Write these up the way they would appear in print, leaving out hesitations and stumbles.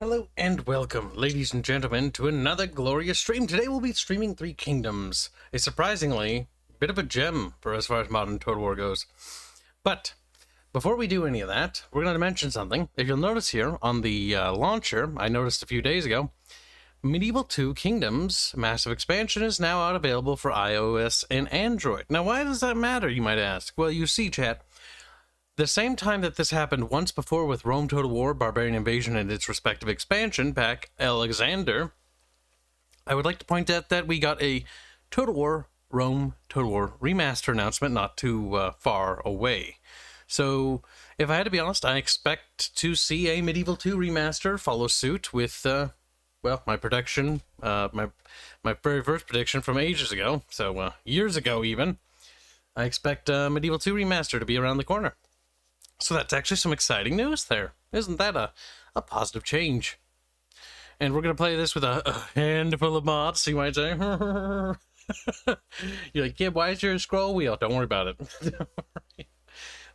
Hello and welcome, ladies and gentlemen, to another glorious stream. Today we'll be streaming Three Kingdoms, a surprisingly bit of a gem for as far as modern Total War goes. But before we do any of that, we're going to mention something. If you'll notice here on the launcher, I noticed a few days ago, Medieval 2 Kingdoms Massive Expansion is now out available for iOS and Android. Now, why does that matter, you might ask? Well, you see, chat, the same time that this happened once before with Rome Total War, Barbarian Invasion, and its respective expansion pack, Alexander, I would like to point out that we got a Total War, Rome Total War remaster announcement not too far away. So, if I had to be honest, I expect to see a Medieval 2 remaster follow suit with, well, my prediction, my very first prediction from ages ago, so years ago even. I expect Medieval 2 remaster to be around the corner. So that's actually some exciting news there. Isn't that a positive change? And we're going to play this with a handful of mods, you might say. You're like, Kib, why is your scroll wheel? Don't worry about it.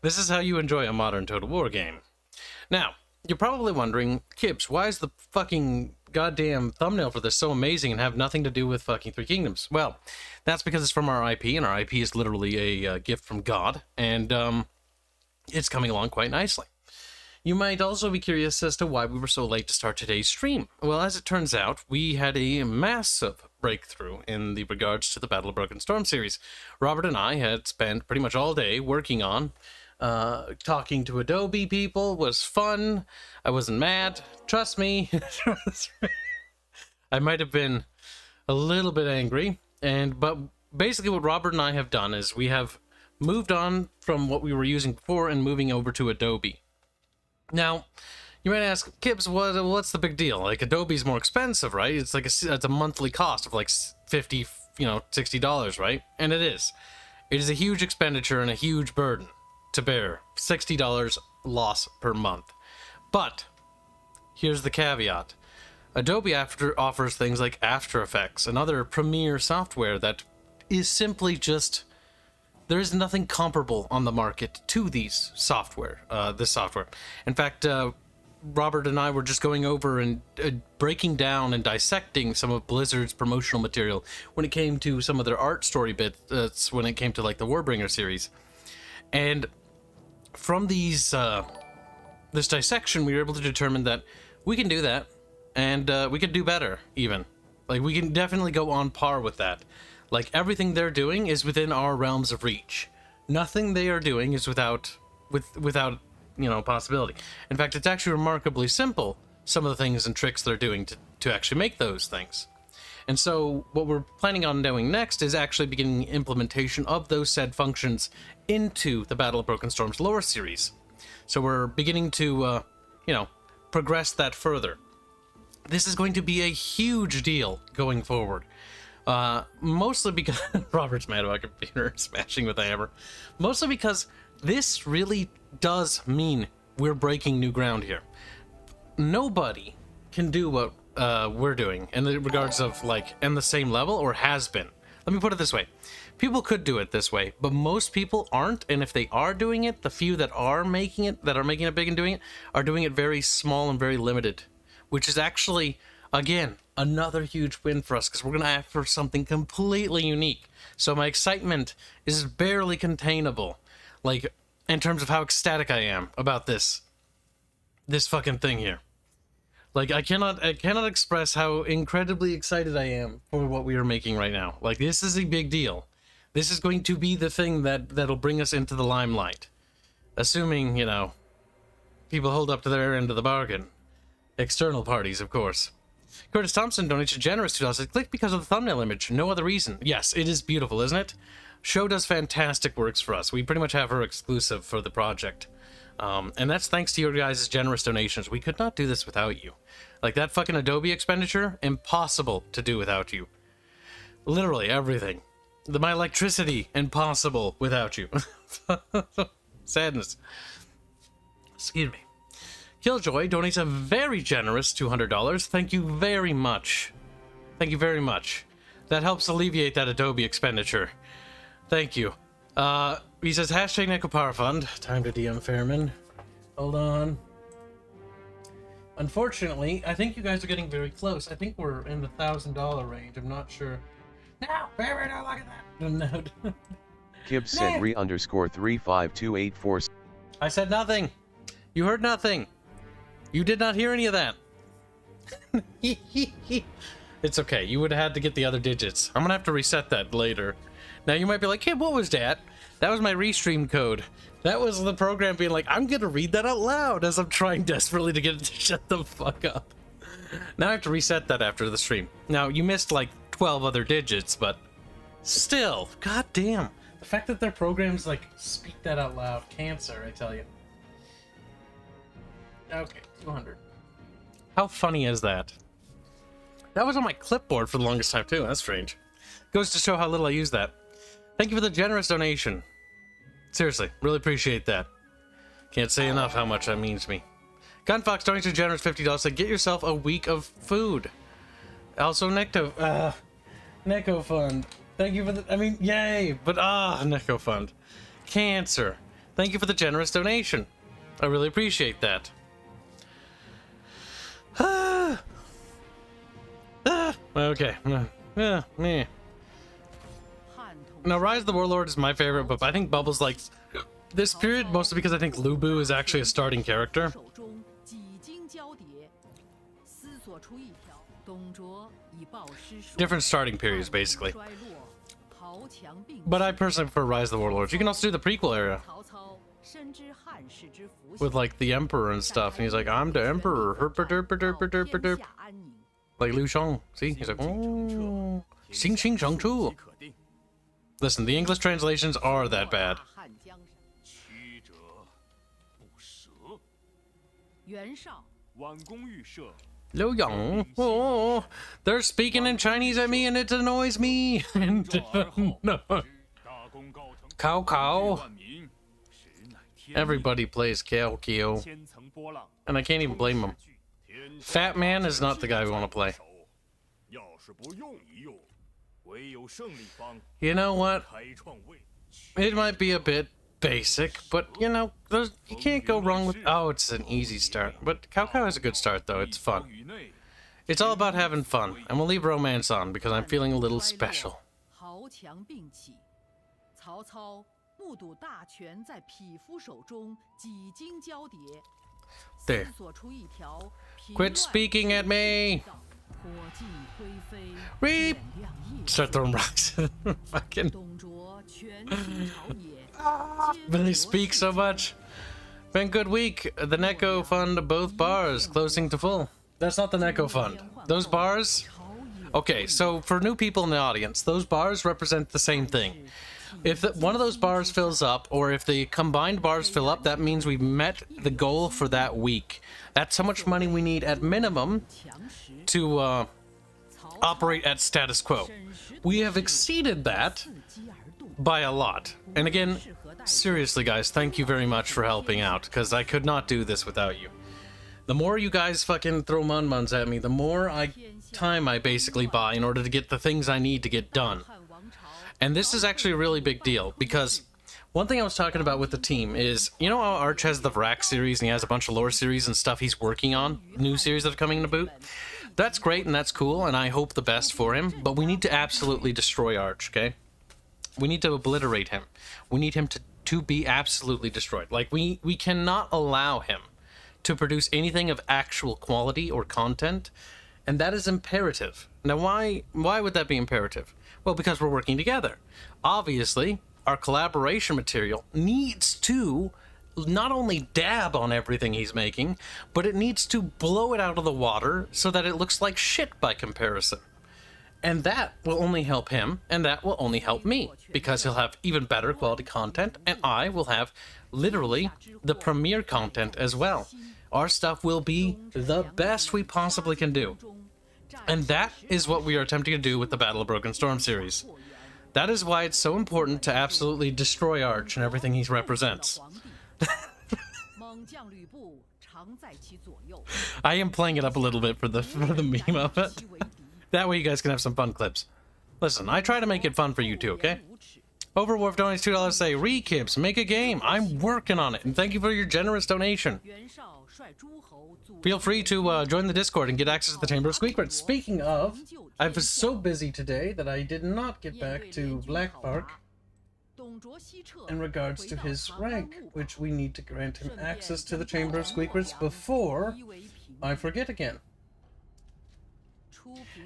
This is how you enjoy a modern Total War game. Now, you're probably wondering, Kibs, why is the fucking goddamn thumbnail for this so amazing and have nothing to do with fucking Three Kingdoms? Well, that's because it's from our IP, and our IP is literally a gift from God, and it's coming along quite nicely. You might also be curious as to why we were so late to start today's stream. Well, as it turns out, we had a massive breakthrough in the regards to the Battle of Broken Storm series. Robert and I had spent pretty much all day working on, talking to Adobe people. Was fun. I wasn't mad. Trust me. I might have been a little bit angry, but basically what Robert and I have done is we have moved on from what we were using before and moving over to Adobe. Now, you might ask, Kibs, what's the big deal? Like, Adobe's more expensive, right? It's like it's a monthly cost of like $50, $60, right? And it is. It is a huge expenditure and a huge burden to bear. $60 loss per month. But here's the caveat. Adobe offers things like After Effects and other Premiere software that is simply just... There is nothing comparable on the market to this software. In fact, Robert and I were just going over and breaking down and dissecting some of Blizzard's promotional material when it came to some of their art story bits, when it came to like the Warbringer series. And from this dissection, we were able to determine that we can do that, and we can do better, even. Like, we can definitely go on par with that. Like, everything they're doing is within our realms of reach. Nothing they are doing is without possibility. In fact, it's actually remarkably simple, some of the things and tricks they're doing to actually make those things. And so, what we're planning on doing next is actually beginning implementation of those said functions into the Battle of Broken Storm's lore series. So we're beginning to, progress that further. This is going to be a huge deal going forward. Mostly because Robert's mad about computer smashing with a hammer. Mostly because this really does mean we're breaking new ground here. Nobody can do what we're doing in the regards of in the same level or has been. Let me put it this way. People could do it this way, but most people aren't, and if they are doing it, the few that are making it big and doing it, are doing it very small and very limited. Which is actually, again, another huge win for us, because we're going to offer something completely unique. So my excitement is barely containable, like, in terms of how ecstatic I am about this fucking thing here. Like, I cannot express how incredibly excited I am for what we are making right now. Like, this is a big deal. This is going to be the thing that'll bring us into the limelight. Assuming, people hold up to their end of the bargain. External parties, of course. Curtis Thompson donates a generous $2. Click because of the thumbnail image. No other reason. Yes, it is beautiful, isn't it? Show does fantastic works for us. We pretty much have her exclusive for the project. And that's thanks to your guys' generous donations. We could not do this without you. Like, that fucking Adobe expenditure, impossible to do without you. Literally everything. My electricity, impossible without you. Sadness. Excuse me. Killjoy donates a very generous $200. Thank you very much. Thank you very much. That helps alleviate that Adobe expenditure. Thank you. He says, hashtag Nickel Power Fund. Time to DM Fairman. Hold on. Unfortunately, I think you guys are getting very close. I think we're in the $1,000 range. I'm not sure. No, Barry, don't look at that. No. Kibs sent re_35284. I said nothing. You heard nothing. You did not hear any of that. It's okay. You would have had to get the other digits. I'm gonna have to reset that later. Now you might be like, hey, what was that? That was my restream code. That was the program being like, I'm gonna read that out loud as I'm trying desperately to get it to shut the fuck up. Now I have to reset that after the stream. Now, you missed like 12 other digits, but still, god damn. The fact that their programs like speak that out loud, cancer, I tell you. Okay, 200. How funny is that? That was on my clipboard for the longest time too, that's strange. Goes to show how little I use that. Thank you for the generous donation. Seriously, really appreciate that. Can't say enough how much that means to me. Gunfox donates a generous $50, said get yourself a week of food. Also, Necco Fund. Thank you for the, yay, but Necco Fund. Cancer. Thank you for the generous donation. I really appreciate that. Okay. Meh. Now, Rise of the Warlord is my favorite, but I think Bubbles likes this period mostly because I think LiveStream is actually a starting character. Different starting periods, basically. But I personally prefer Rise of the Warlords. You can also do the prequel era. With, like, the Emperor and stuff. And he's like, I'm the Emperor. Herper, derper, derper, derper, derp. Like Liu Shang. See? He's like, oh. Xing Xing Shang Chu. Listen, the English translations are that bad. Liu Yang. Oh, they're speaking in Chinese at me and it annoys me. No. Cao Cao. Everybody plays Cao Cao. And I can't even blame them. Fat Man is not the guy we want to play. You know what? It might be a bit basic, but you know, you can't go wrong with. Oh, it's an easy start. But Cao Cao is a good start, though. It's fun. It's all about having fun, and we'll leave romance on because I'm feeling a little special. There. Quit speaking at me! Reap! Start throwing rocks. Fucking. When they speak so much. Been good week. The Necco Fund, both bars, closing to full. That's not the Necco Fund. Those bars... Okay, so for new people in the audience, those bars represent the same thing. If one of those bars fills up, or if the combined bars fill up, that means we've met the goal for that week. That's how much money we need at minimum to operate at status quo. We have exceeded that by a lot. And again, seriously guys, thank you very much for helping out, because I could not do this without you. The more you guys fucking throw mun-muns at me, the more time I basically buy in order to get the things I need to get done. And this is actually a really big deal, because one thing I was talking about with the team is, you know how Arch has the Vrak series and he has a bunch of lore series and stuff he's working on, new series that are coming to boot? That's great and that's cool, and I hope the best for him, but we need to absolutely destroy Arch, okay? We need to obliterate him. We need him to be absolutely destroyed. Like, we cannot allow him to produce anything of actual quality or content, and that is imperative. Now, why would that be imperative? Well, because we're working together. Obviously, our collaboration material needs to not only dab on everything he's making, but it needs to blow it out of the water so that it looks like shit by comparison. And that will only help him, and that will only help me, because he'll have even better quality content, and I will have literally the premier content as well. Our stuff will be the best we possibly can do. And that is what we are attempting to do with the Battle of Broken Storm series. That is why it's so important to absolutely destroy Arch and everything he represents. I am playing it up a little bit for the meme of it. That way you guys can have some fun clips. Listen, I try to make it fun for you too, okay? Overwolf donates $2 say, Kibs, make a game. I'm working on it. And thank you for your generous donation. Feel free to join the Discord and get access to the Chamber of Secrets. Speaking of, I was so busy today that I did not get back to Black Park in regards to his rank, which we need to grant him access to the Chamber of Secrets before I forget again.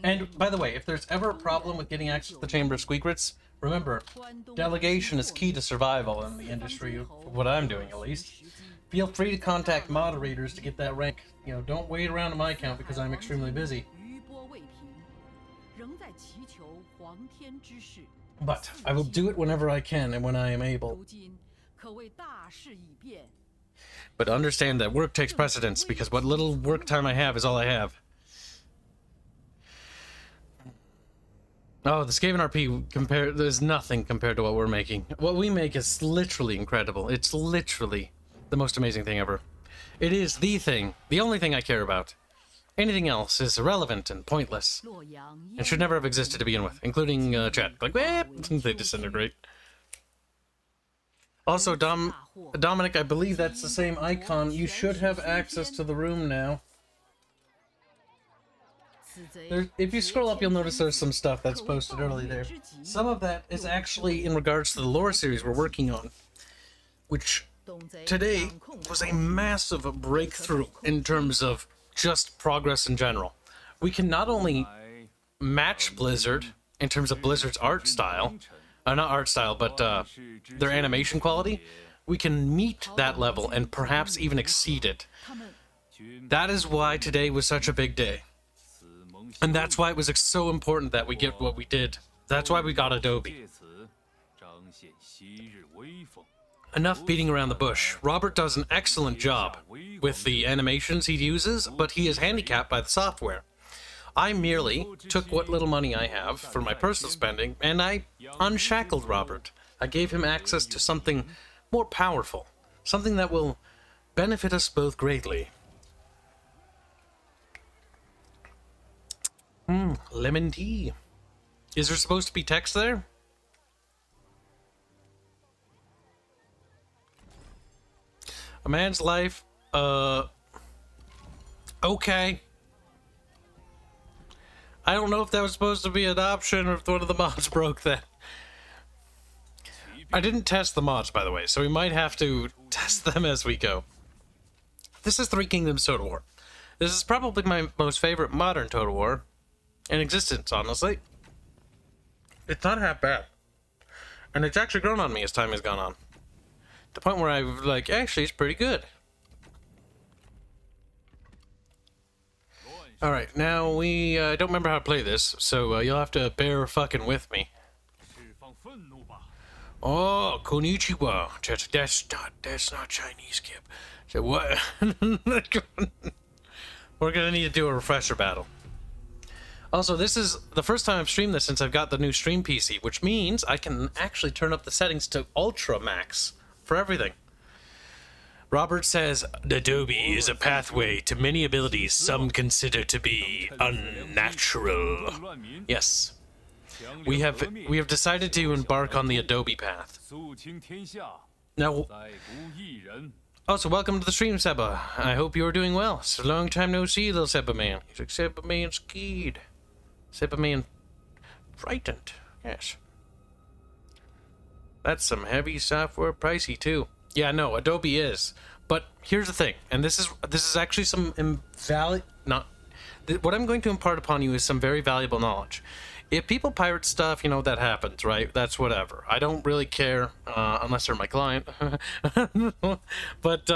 And, by the way, if there's ever a problem with getting access to the Chamber of Secrets, remember, delegation is key to survival in the industry, what I'm doing at least. Feel free to contact moderators to get that rank. You know, don't wait around on my account because I'm extremely busy. But I will do it whenever I can and when I am able. But understand that work takes precedence, because what little work time I have is all I have. Oh, the Skaven RP there's nothing compared to what we're making. What we make is literally incredible. It's literally the most amazing thing ever. It is the thing, the only thing I care about. Anything else is irrelevant and pointless, and should never have existed to begin with, including chat. Like, they disintegrate. Also, Dominic, I believe that's the same icon. You should have access to the room now. If you scroll up, you'll notice there's some stuff that's posted early there. Some of that is actually in regards to the lore series we're working on, which today was a massive breakthrough in terms of just progress in general. We can not only match Blizzard in terms of Blizzard's art style, not art style, but their animation quality, we can meet that level and perhaps even exceed it. That is why today was such a big day. And that's why it was so important that we get what we did. That's why we got Adobe. Enough beating around the bush. Robert does an excellent job with the animations he uses, but he is handicapped by the software. I merely took what little money I have for my personal spending, and I unshackled Robert. I gave him access to something more powerful, something that will benefit us both greatly. Lemon tea. Is there supposed to be text there? A man's life, okay. I don't know if that was supposed to be an option or if one of the mods broke that. I didn't test the mods, by the way, so we might have to test them as we go. This is Three Kingdoms Total War. This is probably my most favorite modern Total War in existence, honestly. It's not half bad. And it's actually grown on me as time has gone on. The point where I'm like, actually, it's pretty good. Alright, now we don't remember how to play this, so you'll have to bear fucking with me. Oh, konnichiwa. That's not Chinese, Kib. So what? We're gonna need to do a refresher battle. Also, this is the first time I've streamed this since I've got the new stream PC, which means I can actually turn up the settings to ultra max for everything. Robert says, Adobe is a pathway to many abilities some consider to be unnatural. Yes. We have decided to embark on the Adobe path. Now, also, welcome to the stream, Seba. I hope you're doing well. It's a long time no see, little Seba man. He's like, Seba man scared. Seba man frightened. Yes. That's some heavy software, pricey too. Yeah, no, Adobe is. But here's the thing, and this is actually some what I'm going to impart upon you is some very valuable knowledge. If people pirate stuff, you know, that happens, right? That's whatever. I don't really care, unless they're my client. But,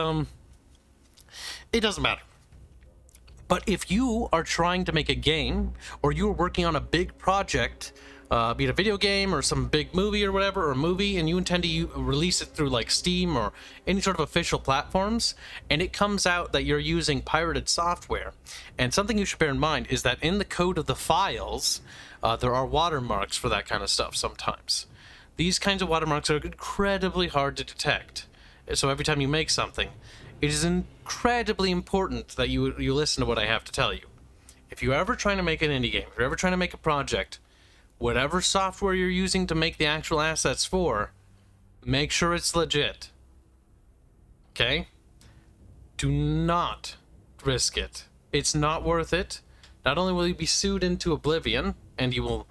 it doesn't matter. But if you are trying to make a game, or you're working on a big project, be it a video game or some big movie or whatever, or a movie, and you intend to release it through like Steam or any sort of official platforms, and it comes out that you're using pirated software, and something you should bear in mind is that in the code of the files, there are watermarks for that kind of stuff sometimes. These kinds of watermarks are incredibly hard to detect. So every time you make something, it is incredibly important that you listen to what I have to tell you. If you're ever trying to make an indie game, if you're ever trying to make a project, whatever software you're using to make the actual assets for, make sure it's legit. Okay? Do not risk it. It's not worth it. Not only will you be sued into oblivion, and you'll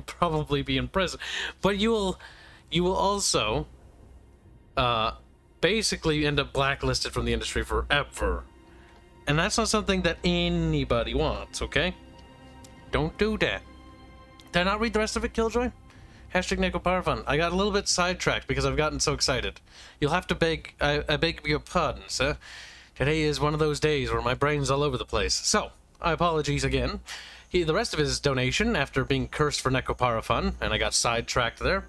probably be in prison, but you will also basically end up blacklisted from the industry forever. And that's not something that anybody wants, okay? Don't do that. Did I not read the rest of it, Killjoy? Hashtag Nickel Power Fund. I got a little bit sidetracked because I've gotten so excited. You'll have to beg, I beg your pardon, sir. Today is one of those days where my brain's all over the place. So, I apologize again. The rest of his donation, after being cursed for Necropara Fun, and I got sidetracked there.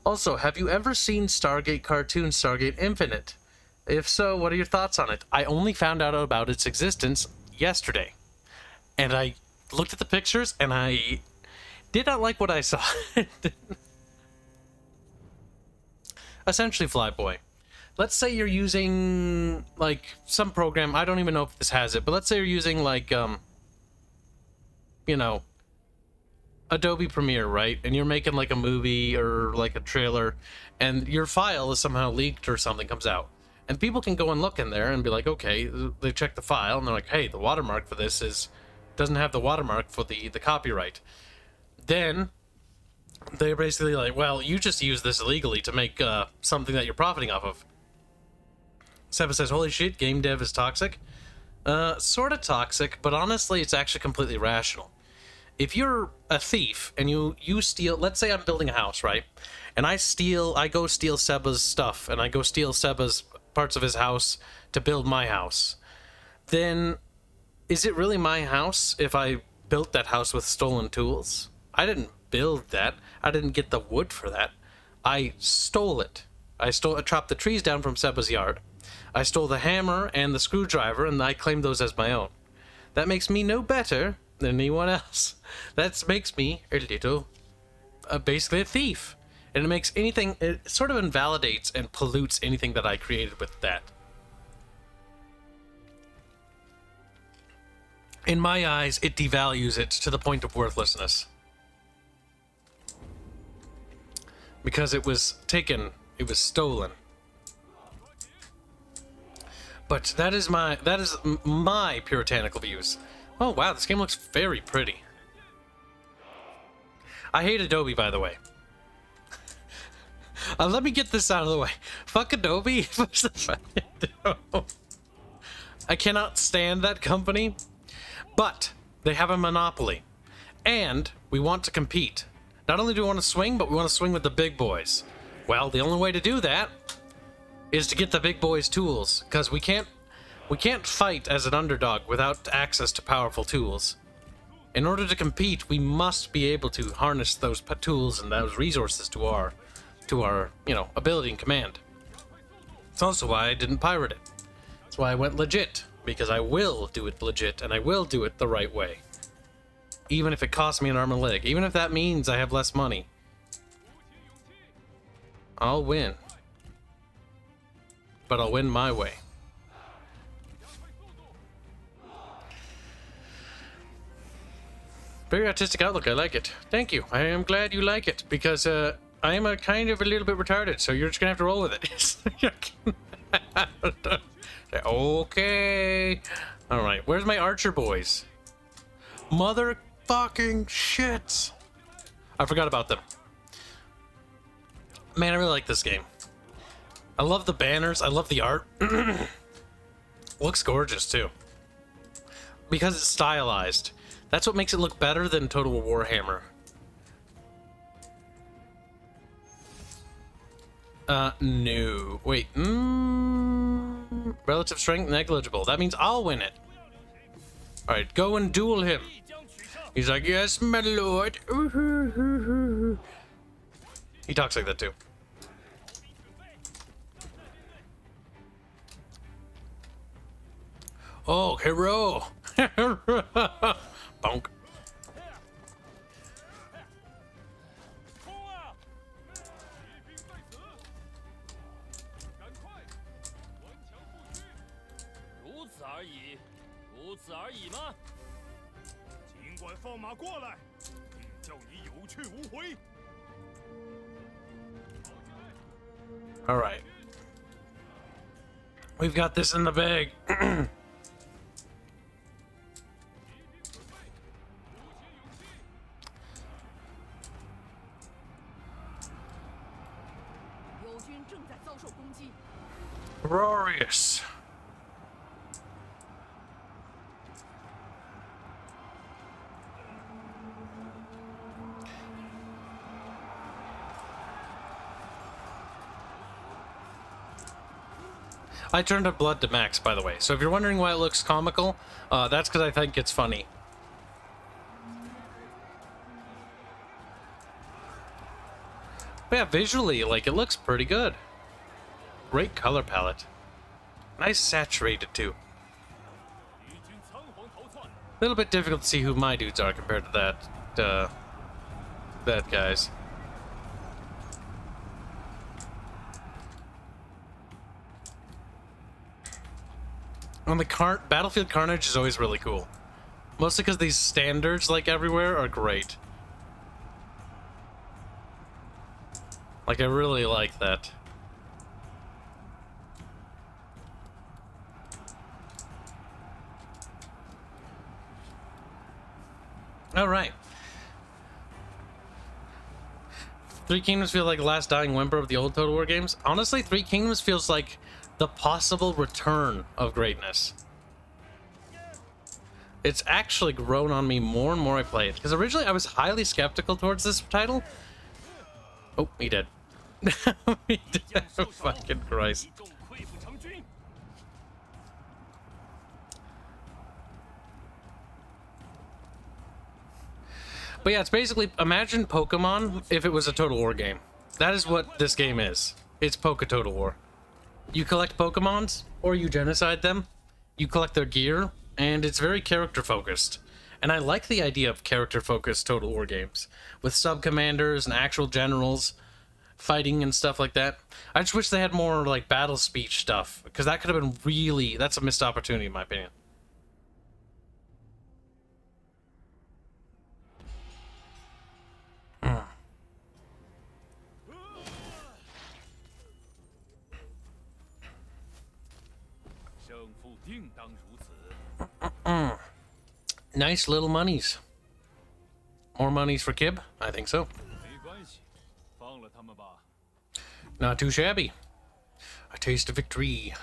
Also, have you ever seen Stargate cartoon Stargate Infinite? If so, what are your thoughts on it? I only found out about its existence yesterday. And I looked at the pictures, and I did not like what I saw. Essentially, Flyboy. Let's say you're using, like, some program, I don't even know if this has it, but let's say you're using, like, you know, Adobe Premiere, right? And you're making, like, a movie or, like, a trailer, and your file is somehow leaked or something comes out. And people can go and look in there and be like, okay, they check the file, and they're like, hey, the watermark for this doesn't have the watermark for the copyright. Then they're basically like, well, you just use this illegally to make something that you're profiting off of. Seba says, holy shit, game dev is toxic. Sort of toxic, but honestly, it's actually completely rational. If you're a thief and you steal, let's say I'm building a house, right? And I go steal Seba's stuff, and I go steal Seba's parts of his house to build my house. Then, is it really my house if I built that house with stolen tools? I didn't build that. I didn't get the wood for that. I stole it. I chopped the trees down from Seba's yard. I stole the hammer and the screwdriver, and I claimed those as my own. That makes me no better than anyone else. That makes me a little, basically a thief. And it makes anything, it sort of invalidates and pollutes anything that I created with that. In my eyes, it devalues it to the point of worthlessness. Because it was taken, it was stolen. But that is my puritanical views. Oh wow, this game looks very pretty. I hate Adobe, by the way. Let me get this out of the way. Fuck Adobe. I cannot stand that company, but they have a monopoly, and we want to compete. Not only do we want to swing, but we want to swing with the big boys. Well, the only way to do that is to get the big boys' tools, because we can't fight as an underdog without access to powerful tools. In order to compete, we must be able to harness those tools and those resources to our ability and command. It's also why I didn't pirate it. That's why I went legit, because I will do it legit, and I will do it the right way. Even if it costs me an arm and leg, even if that means I have less money. I'll win. But I'll win my way. Very artistic outlook, I like it. Thank you. I am glad you like it, because I am a little bit retarded, so you're just gonna have to roll with it. Okay. Alright, where's my archer boys? Motherfucking shit. I forgot about them. Man, I really like this game. I love the banners, I love the art. Looks gorgeous, too. Because it's stylized. That's what makes it look better than Total Warhammer. No. Wait. Relative strength negligible. That means I'll win it. Alright, go and duel him. He's like, yes, my lord. He talks like that, too. Oh, hero. Bonk. All right. We've got this in the bag. Glorious. I turned up blood to max, by the way. So if you're wondering why it looks comical, that's because I think it's funny. But yeah, visually, like, it looks pretty good. Great color palette. Nice saturated, too. A little bit difficult to see who my dudes are compared to that guy's. On the Battlefield Carnage is always really cool. Mostly because these standards, like, everywhere are great. Like, I really like that. Alright. Three Kingdoms feel like the last dying whimper of the old Total War games. Honestly, Three Kingdoms feels like the possible return of greatness. It's actually grown on me more and more I play it. Because originally I was highly skeptical towards this title. Oh, he did. He did. Fucking Christ. But yeah, it's basically, imagine Pokemon if it was a Total War game. That is what this game is. It's Poke Total War. You collect Pokemons, or you genocide them, you collect their gear, and it's very character-focused. And I like the idea of character-focused Total War games, with sub-commanders and actual generals fighting and stuff like that. I just wish they had more, like, battle speech stuff, because that could have been really, that's a missed opportunity in my opinion. Nice little monies. More monies for Kib? I think so. Not too shabby. A taste of victory.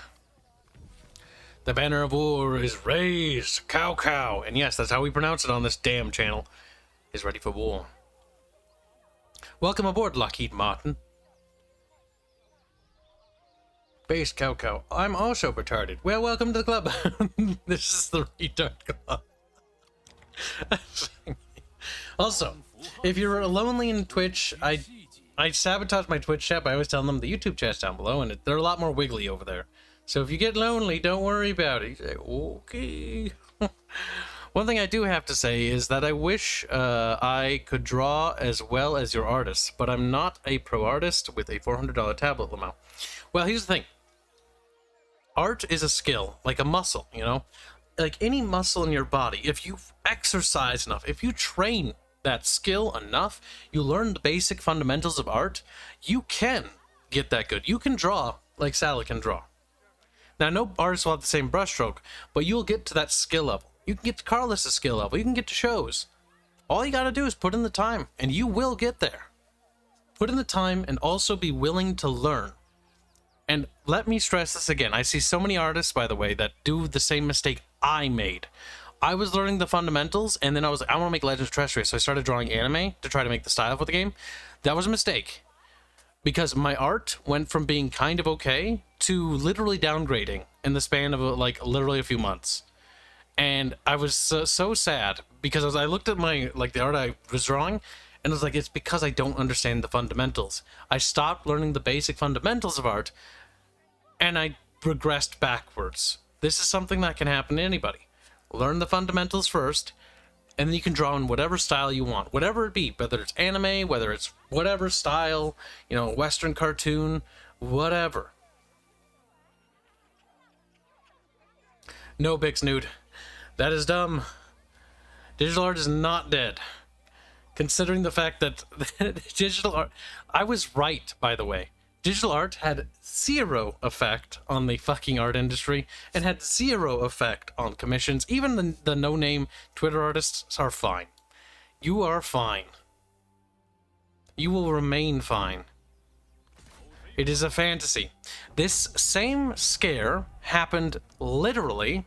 The banner of war is raised. Cow cow. And yes, that's how we pronounce it on this damn channel. Is ready for war. Welcome aboard, Lockheed Martin. Base cow cow. I'm also retarded. Well, welcome to the club. This is the retard club. Also, if you're lonely in Twitch, I sabotage my Twitch chat by always telling them the YouTube chat's down below, and they're a lot more wiggly over there. So if you get lonely, don't worry about it. You say, okay. One thing I do have to say is that I wish I could draw as well as your artists, but I'm not a pro artist with a $400 tablet, Lamau. Well, here's the thing. Art is a skill, like a muscle, you know? Like any muscle in your body, if you exercise enough, if you train that skill enough, you learn the basic fundamentals of art, you can get that good. You can draw like Sala can draw. Now, no artist will have the same brushstroke, but you'll get to that skill level. You can get to Carlos's skill level. You can get to shows. All you gotta do is put in the time, and you will get there. Put in the time and also be willing to learn. And let me stress this again. I see so many artists, by the way, that do the same mistake I made. I was learning the fundamentals, and then I was like, I want to make Legends of Terrestrius, so I started drawing anime to try to make the style for the game. That was a mistake. Because my art went from being kind of okay to literally downgrading in the span of, like, literally a few months. And I was so sad, because I looked at my, like, the art I was drawing, and I was like, it's because I don't understand the fundamentals. I stopped learning the basic fundamentals of art, and I regressed backwards. This is something that can happen to anybody. Learn the fundamentals first, and then you can draw in whatever style you want. Whatever it be, whether it's anime, whether it's whatever style, you know, Western cartoon, whatever. No, Bix Nude. That is dumb. Digital art is not dead. Considering the fact that digital art... I was right, by the way. Digital art had zero effect on the fucking art industry and had zero effect on commissions. Even the no-name Twitter artists are fine. You are fine. You will remain fine. It is a fantasy. This same scare happened literally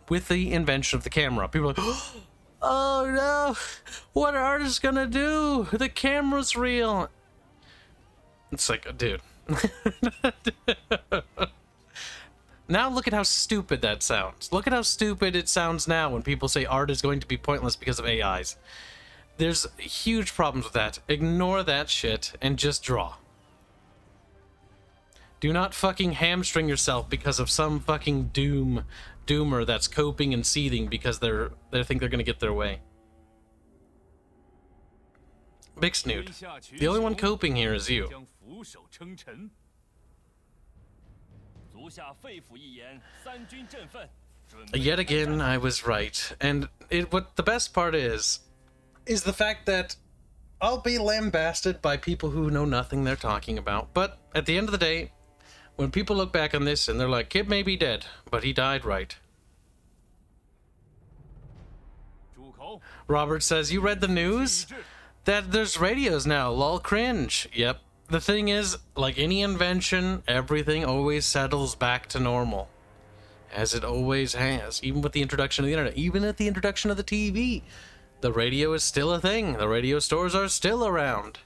with the invention of the camera. People are like, oh no, what are artists gonna do? The camera's real. It's like, dude. Now look at how stupid that sounds. Look at how stupid it sounds now when people say art is going to be pointless because of AIs. There's huge problems with that. Ignore that shit and just draw. Do not fucking hamstring yourself because of some fucking doomer that's coping and seething because they think they're gonna get their way. Big Snoot. The only one coping here is you. Yet again, I was right. And what the best part is the fact that I'll be lambasted by people who know nothing they're talking about. But at the end of the day, when people look back on this and they're like, Kib may be dead, but he died right. Robert says, you read the news? That there's radios now, lol, cringe. Yep. The thing is, like any invention, everything always settles back to normal. As it always has. Even with the introduction of the internet. Even at the introduction of the TV. The radio is still a thing. The radio stores are still around.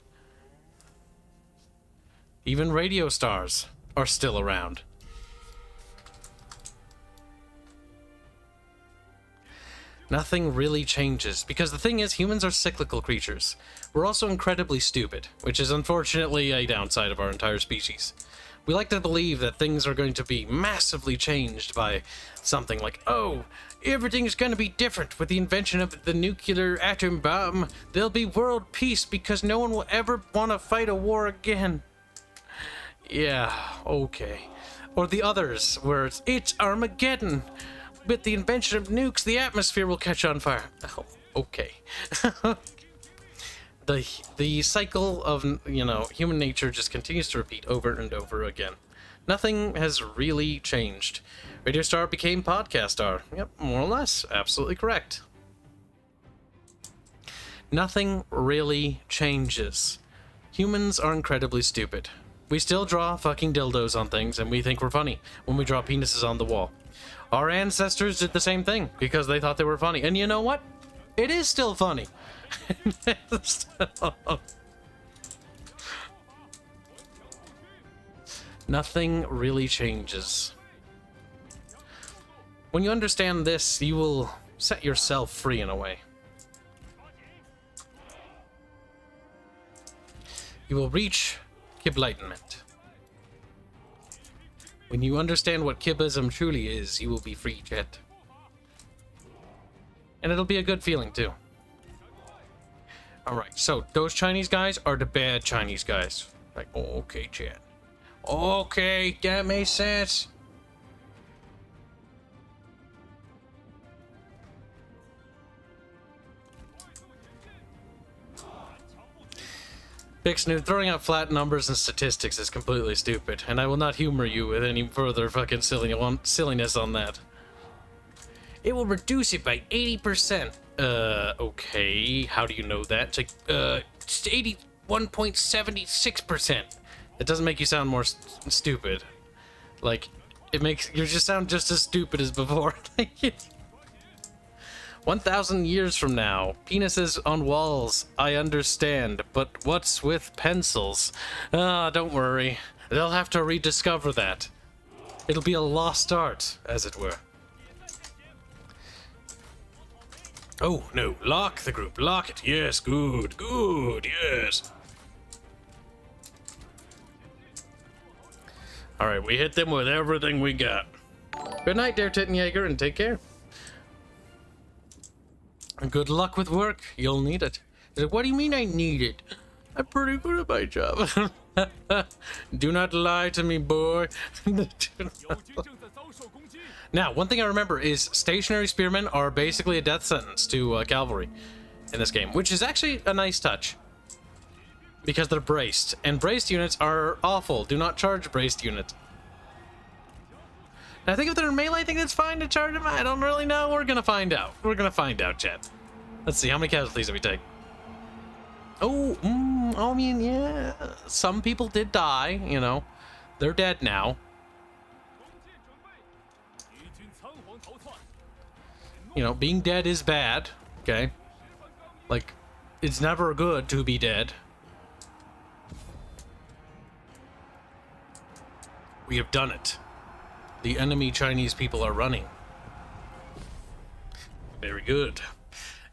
Even radio stars are still around. Nothing really changes, because the thing is, humans are cyclical creatures. We're also incredibly stupid, which is unfortunately a downside of our entire species. We like to believe that things are going to be massively changed by something like, oh, everything's going to be different with the invention of the nuclear atom bomb. There'll be world peace because no one will ever want to fight a war again. Yeah, okay. Or the others, where it's Armageddon. With the invention of nukes, the atmosphere will catch on fire. Oh, okay. The cycle of, human nature just continues to repeat over and over again. Nothing has really changed. Radio star became podcast star. Yep, more or less. Absolutely correct. Nothing really changes. Humans are incredibly stupid. We still draw fucking dildos on things, and we think we're funny when we draw penises on the wall. Our ancestors did the same thing because they thought they were funny. And you know what? It is still funny. Nothing really changes. When you understand this, you will set yourself free in a way. You will reach Kiblightment. When you understand what Kibism truly is, you will be free, chat. And it'll be a good feeling, too. Alright, so those Chinese guys are the bad Chinese guys. Like, oh, okay, chat. Okay, that makes sense. Big Snoot, throwing out flat numbers and statistics is completely stupid, and I will not humor you with any further fucking silliness on that. It will reduce it by 80%. Okay, how do you know that? It's like, 81.76%. It doesn't make you sound more stupid. Like, it makes you just sound just as stupid as before. 1,000 years from now, penises on walls, I understand, but what's with pencils? Ah, don't worry. They'll have to rediscover that. It'll be a lost art, as it were. Oh, no, lock the group, lock it. Yes, good, yes. Alright, we hit them with everything we got. Good night, Der Tittenjäger, and take care. Good luck with work. You'll need it. What do you mean I need it? I'm pretty good at my job. Do not lie to me, boy. Now, one thing I remember is stationary spearmen are basically a death sentence to cavalry in this game, which is actually a nice touch. because they're braced, and braced units are awful. Do not charge braced units. And I think if they're in melee, I think it's fine to charge them. I don't really know. We're gonna find out. We're gonna find out, chat. Let's see, how many casualties did we take? Oh, I mean, yeah, some people did die, you know. They're dead now. You know, being dead is bad, okay? Like, it's never good to be dead. We have done it. The enemy Chinese people are running. Very good.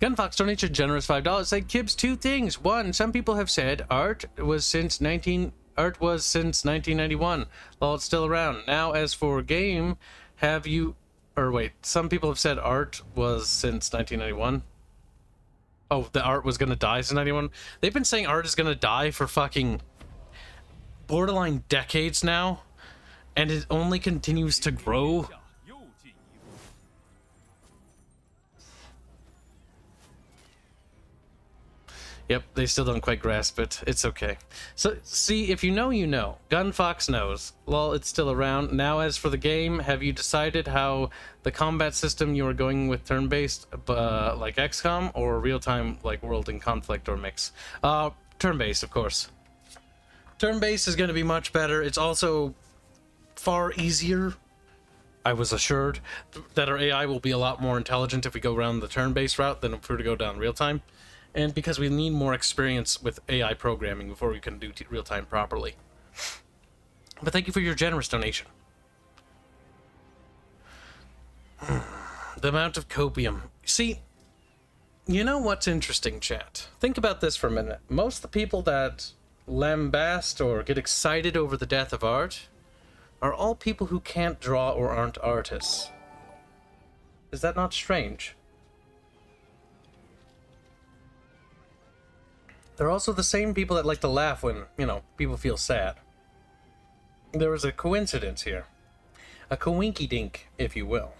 Gunfox donated a generous $5. Say, Kibs, two things. One, some people have said art was since 1991. Well, it's still around. Now, as for game, have you... Or wait, some people have said art was since 1991. Oh, the art was gonna die since 91? They've been saying art is gonna die for fucking borderline decades now, and it only continues to grow. Yep, they still don't quite grasp it. It's okay. So, see, if you know, you know. Gunfox knows. Lol, it's still around. Now, as for the game, have you decided how the combat system you are going with turn-based, like XCOM, or real-time, like World in Conflict or mix? Turn-based, of course. Turn-based is going to be much better. It's also far easier. I was assured that our AI will be a lot more intelligent if we go around the turn-based route than if we were to go down real-time. And because we need more experience with AI programming before we can do real-time properly. But thank you for your generous donation. The amount of copium. See, you know what's interesting, chat? Think about this for a minute. Most of the people that lambast or get excited over the death of art are all people who can't draw or aren't artists. Is that not strange? They're also the same people that like to laugh when, you know, people feel sad. There was a coincidence here. A coinky-dink, if you will.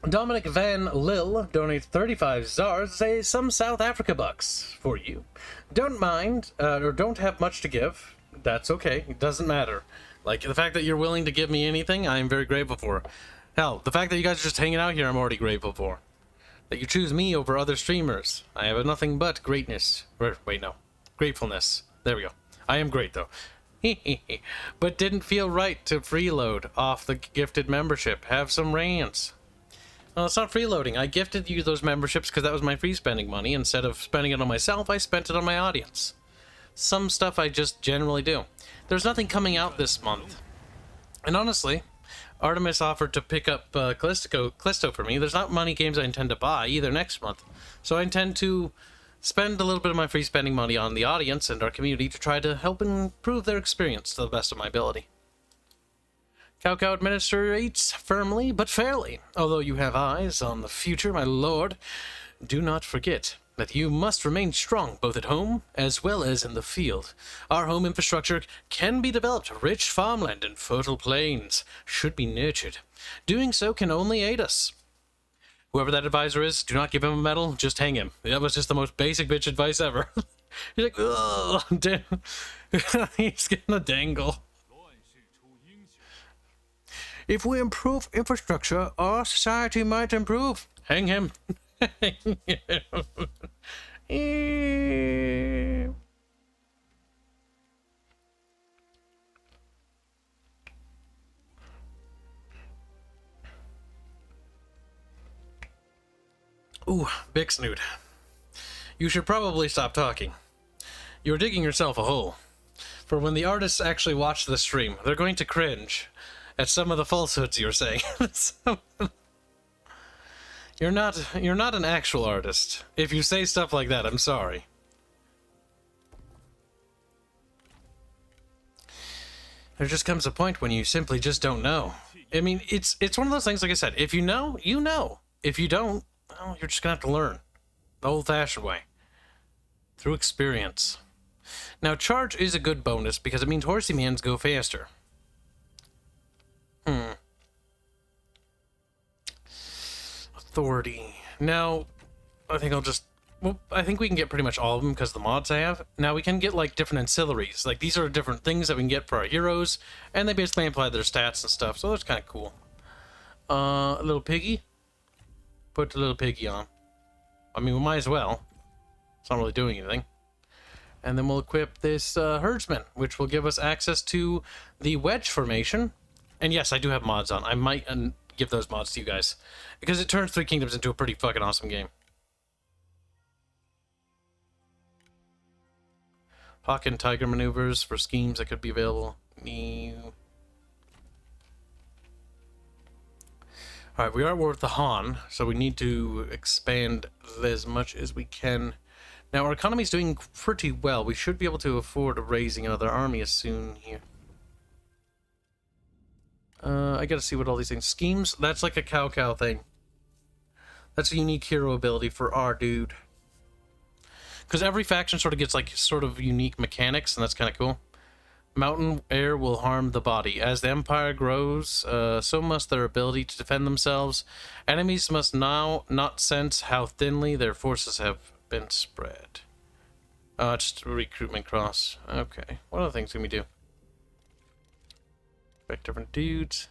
Dominic Van Lille donates 35 zars, say some South Africa bucks for you. Don't mind, or don't have much to give. That's okay. It doesn't matter. Like, the fact that you're willing to give me anything, I am very grateful for. Hell, the fact that you guys are just hanging out here, I'm already grateful for. That you choose me over other streamers. I have nothing but greatness. Wait, no. Gratefulness. There we go. I am great, though. But didn't feel right to freeload off the gifted membership. Have some rants. Well, it's not freeloading. I gifted you those memberships because that was my free spending money. Instead of spending it on myself, I spent it on my audience. Some stuff I just generally do. There's nothing coming out this month. And honestly... Artemis offered to pick up Callisto for me. There's not money games I intend to buy either next month. So I intend to spend a little bit of my free spending money on the audience and our community to try to help improve their experience to the best of my ability. Cow administrates firmly but fairly. Although you have eyes on the future, my lord, do not forget that you must remain strong both at home as well as in the field. Our home infrastructure can be developed. Rich farmland and fertile plains should be nurtured. Doing so can only aid us. Whoever that advisor is, do not give him a medal, just hang him. That was just the most basic bitch advice ever. He's like, ugh, damn. He's gonna dangle. If we improve infrastructure, our society might improve. Hang him. Ooh, Big Snoot. You should probably stop talking. You're digging yourself a hole. For when the artists actually watch the stream, they're going to cringe at some of the falsehoods you're saying. You're not an actual artist. If you say stuff like that, I'm sorry. There just comes a point when you simply just don't know. I mean, it's one of those things, like I said, if you know, you know. If you don't, well, you're just gonna have to learn. The old-fashioned way. Through experience. Now, charge is a good bonus because it means horsey mans go faster. Authority. Now, I think I'll just Well, I think we can get pretty much all of them because of the mods I have. Now we can get like different ancillaries. Like these are different things that we can get for our heroes, and they basically apply their stats and stuff. So that's kind of cool. A little piggy. Put the little piggy on. I mean, we might as well. It's not really doing anything. And then we'll equip this herdsman, which will give us access to the wedge formation. And yes, I do have mods on. I might give those mods to you guys because it turns Three Kingdoms into a pretty fucking awesome game. Hawk and Tiger maneuvers for schemes that could be available. New. Alright, we are at war with the Han, so we need to expand as much as we can. Now, our economy is doing pretty well. We should be able to afford raising another army as soon here. I gotta see what all these things... Schemes, that's like a cow thing. That's a unique hero ability for our dude. Because every faction sort of gets like sort of unique mechanics, and that's kind of cool. Mountain air will harm the body. As the empire grows, so must their ability to defend themselves. Enemies must now not sense how thinly their forces have been spread. Just recruitment cross. Okay. What other things can we do? Back different dudes.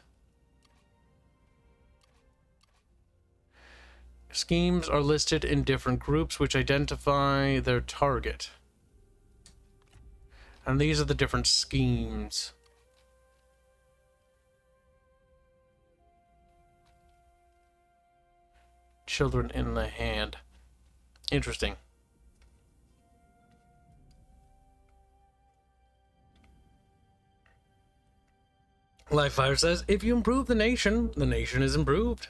Schemes are listed in different groups which identify their target. And these are the different schemes. Children in the hand. Interesting. Livefire says, if you improve the nation is improved.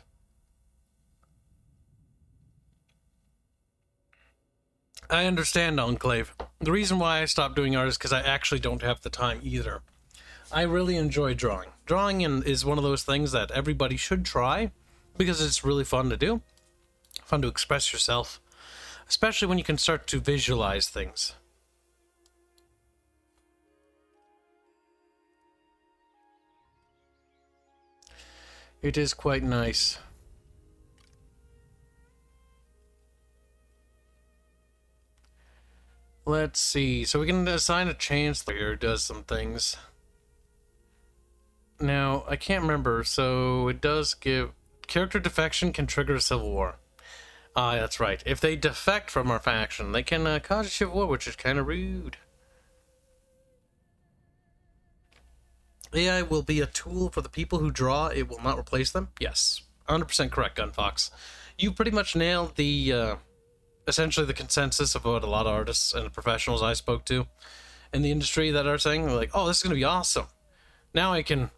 I understand, Enclave. The reason why I stopped doing art is because I actually don't have the time either. I really enjoy drawing. Drawing is one of those things that everybody should try because it's really fun to do. Fun to express yourself. Especially when you can start to visualize things. It is quite nice. Let's see. So we can assign a chancellor here, does some things. Now, I can't remember, so it does give... Character defection can trigger a civil war. Ah, that's right. If they defect from our faction, they can cause a civil war, which is kind of rude. AI will be a tool for the people who draw. It will not replace them. Yes. 100% correct, Gunfox. You pretty much nailed the... essentially the consensus of what a lot of artists and professionals I spoke to in the industry that are saying, like, oh, this is going to be awesome. Now I can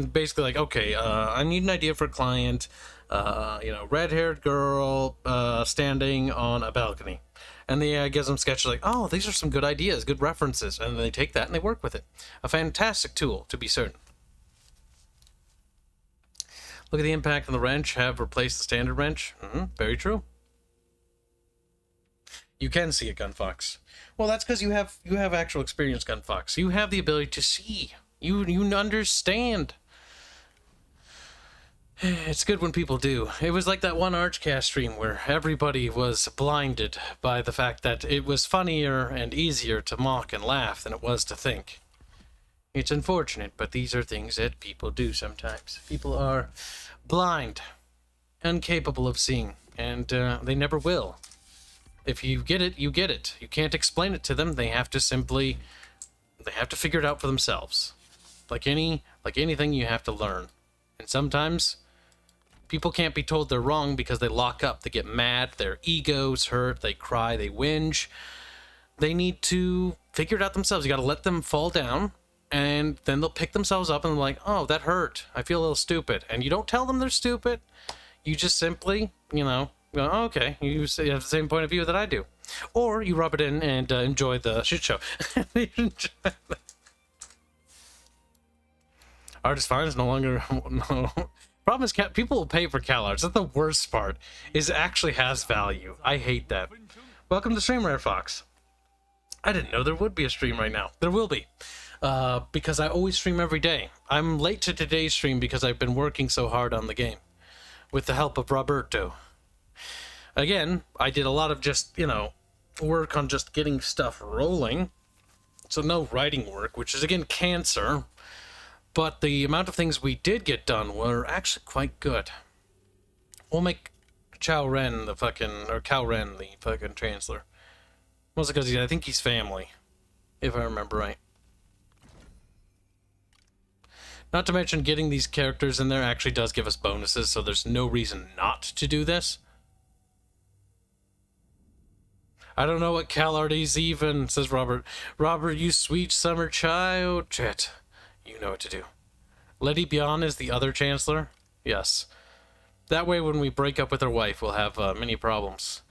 basically like, okay, I need an idea for a client, you know, red-haired girl standing on a balcony. And the AI gives them sketches like, oh, these are some good ideas, good references. And they take that and they work with it. A fantastic tool, to be certain. Look at the impact on the wrench, have replaced the standard wrench. Very true. You can see it, Gunfox. Well, that's because you have actual experience, Gunfox. You have the ability to see. You understand. It's good when people do. It was like that one Archcast stream where everybody was blinded by the fact that it was funnier and easier to mock and laugh than it was to think. It's unfortunate, but these are things that people do sometimes. People are blind, incapable of seeing, and they never will. If you get it, you get it. You can't explain it to them. They have to figure it out for themselves. Like anything, you have to learn. And sometimes people can't be told they're wrong because they lock up. They get mad. Their ego's hurt. They cry. They whinge. They need to figure it out themselves. You got to let them fall down, and then they'll pick themselves up and they're like, oh, that hurt. I feel a little stupid. And you don't tell them they're stupid. You just simply, you know, go, oh, okay, you have the same point of view that I do. Or you rub it in and enjoy the shit show. Artist Fine is no longer... No. Problem is, people will pay for cal arts. That's the worst part. Is it actually has value. I hate that. Welcome to stream, Rare Fox. I didn't know there would be a stream right now. There will be. Because I always stream every day. I'm late to today's stream because I've been working so hard on the game. With the help of Roberto. Again, I did a lot of just, work on just getting stuff rolling. So no writing work, which is, again, cancer. But the amount of things we did get done were actually quite good. We'll make Cal Ren the fucking Chancellor. Mostly because I think he's family, if I remember right. Not to mention, getting these characters in there actually does give us bonuses, so there's no reason not to do this. I don't know what CalArt's even, says Robert. Robert, you sweet summer child. Chet, you know what to do. Letty Bion is the other Chancellor? Yes. That way, when we break up with our wife, we'll have many problems.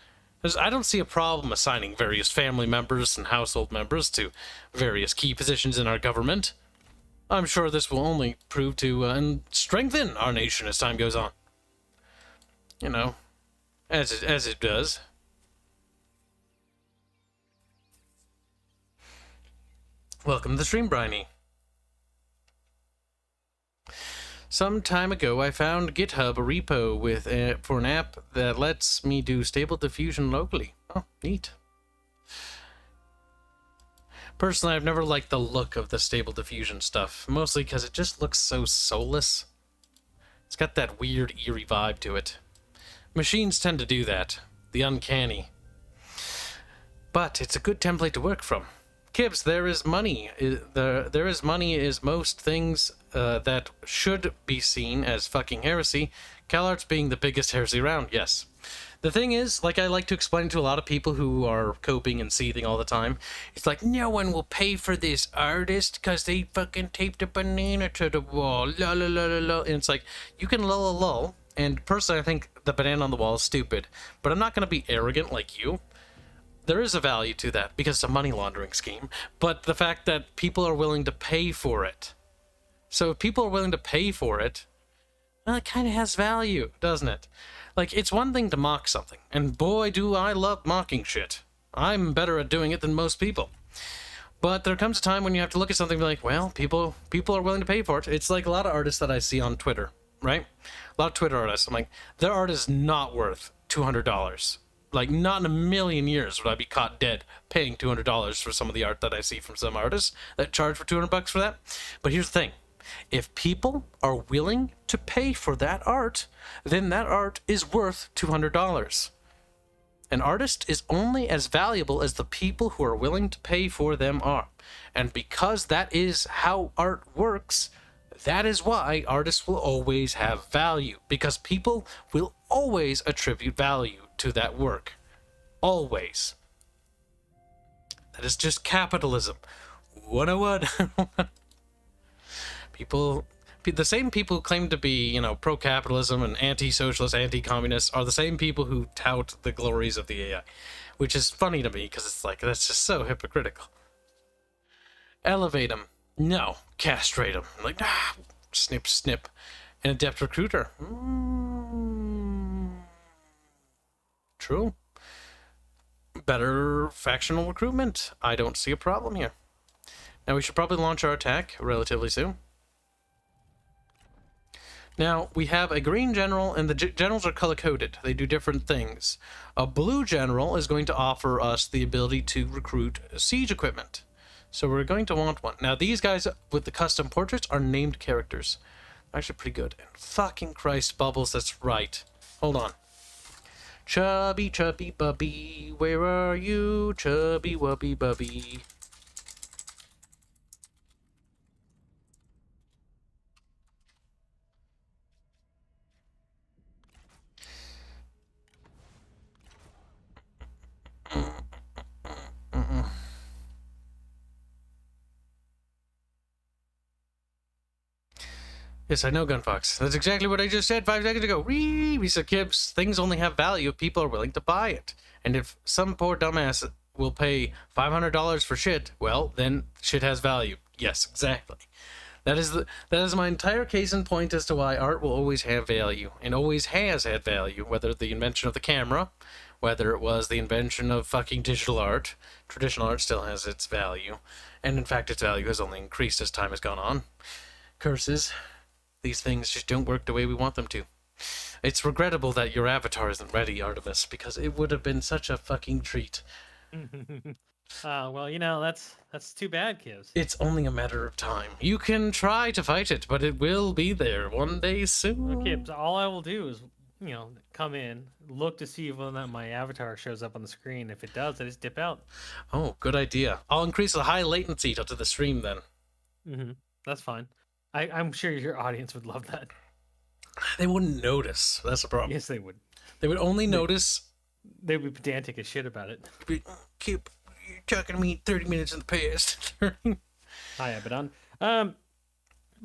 I don't see a problem assigning various family members and household members to various key positions in our government. I'm sure this will only prove to strengthen our nation as time goes on. As it does. Welcome to the stream, Bryony. Some time ago, I found GitHub a repo for an app that lets me do Stable Diffusion locally. Oh, neat. Personally, I've never liked the look of the Stable Diffusion stuff, mostly because it just looks so soulless. It's got that weird, eerie vibe to it. Machines tend to do that, the uncanny. But it's a good template to work from. Kibs, there is money. There is money is most things that should be seen as fucking heresy. CalArts being the biggest heresy around, yes. The thing is, like I like to explain to a lot of people who are coping and seething all the time, it's like, no one will pay for this artist because they fucking taped a banana to the wall, la la la la la. And it's like, you can lull, and personally I think the banana on the wall is stupid, but I'm not going to be arrogant like you. There is a value to that because it's a money laundering scheme, but the fact that people are willing to pay for it. So if people are willing to pay for it, well, it kind of has value, doesn't it? Like, it's one thing to mock something, and boy, do I love mocking shit. I'm better at doing it than most people. But there comes a time when you have to look at something and be like, well, people are willing to pay for it. It's like a lot of artists that I see on Twitter, right? A lot of Twitter artists. I'm like, their art is not worth $200. Like, not in a million years would I be caught dead paying $200 for some of the art that I see from some artists that charge for $200 for that. But here's the thing. If people are willing to pay for that art, then that art is worth $200. An artist is only as valuable as the people who are willing to pay for them are. And because that is how art works, that is why artists will always have value. Because people will always attribute value to that work. Always. That is just capitalism. 101. The same people who claim to be, pro-capitalism and anti-socialist, anti-communist are the same people who tout the glories of the AI, which is funny to me because it's like, that's just so hypocritical. Elevate them. No. Castrate them. Like, snip, snip. An adept recruiter. True. Better factional recruitment. I don't see a problem here. Now, we should probably launch our attack relatively soon. Now, we have a green general, and the generals are color-coded. They do different things. A blue general is going to offer us the ability to recruit siege equipment. So we're going to want one. Now, these guys with the custom portraits are named characters. Actually pretty good. And fucking Christ, Bubbles, that's right. Hold on. Chubby, chubby, bubby, where are you? Chubby, wubby, bubby. Yes, I know, Gunfox. That's exactly what I just said 5 seconds ago. We said, Kibs, things only have value if people are willing to buy it. And if some poor dumbass will pay $500 for shit, well, then shit has value. Yes, exactly. That is my entire case in point as to why art will always have value, and always has had value, whether the invention of the camera, whether it was the invention of fucking digital art. Traditional art still has its value, and in fact its value has only increased as time has gone on. Curses. These things just don't work the way we want them to. It's regrettable that your avatar isn't ready, Artemis, because it would have been such a fucking treat. Well, that's too bad, Kibs. It's only a matter of time. You can try to fight it, but it will be there one day soon. Okay, so all I will do is, come in, look to see whether or not my avatar shows up on the screen. If it does, I just dip out. Oh, good idea. I'll increase the high latency to the stream then. That's fine. I'm sure your audience would love that. They wouldn't notice. That's the problem. Yes, they would. They would only notice. They'd be pedantic as shit about it. Keep talking to me 30 minutes in the past. Hi, Abaddon. Hold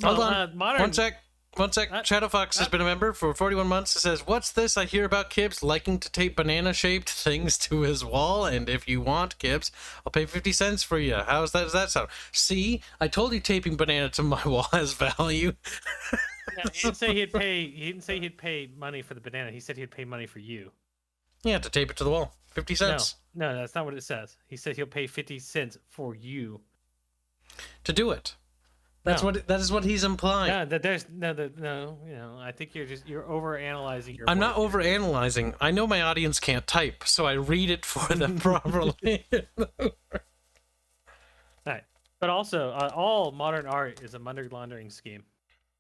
on. Modern... One sec. Shadowfox has been a member for 41 months. It says, "What's this I hear about Kibs liking to tape banana-shaped things to his wall? And if you want, Kibs, I'll pay 50 cents for you." Does that sound? See, I told you taping banana to my wall has value. Yeah, he didn't say he'd pay. He didn't say he'd pay money for the banana. He said he'd pay money for you. Yeah, to tape it to the wall. 50 cents. No, that's not what it says. He said he'll pay 50 cents for you to do it. That is what he's implying. Yeah, that there's no. I think you're over analyzing your. I'm not over analyzing. I know my audience can't type, so I read it for them properly. Right, but also all modern art is a money laundering scheme.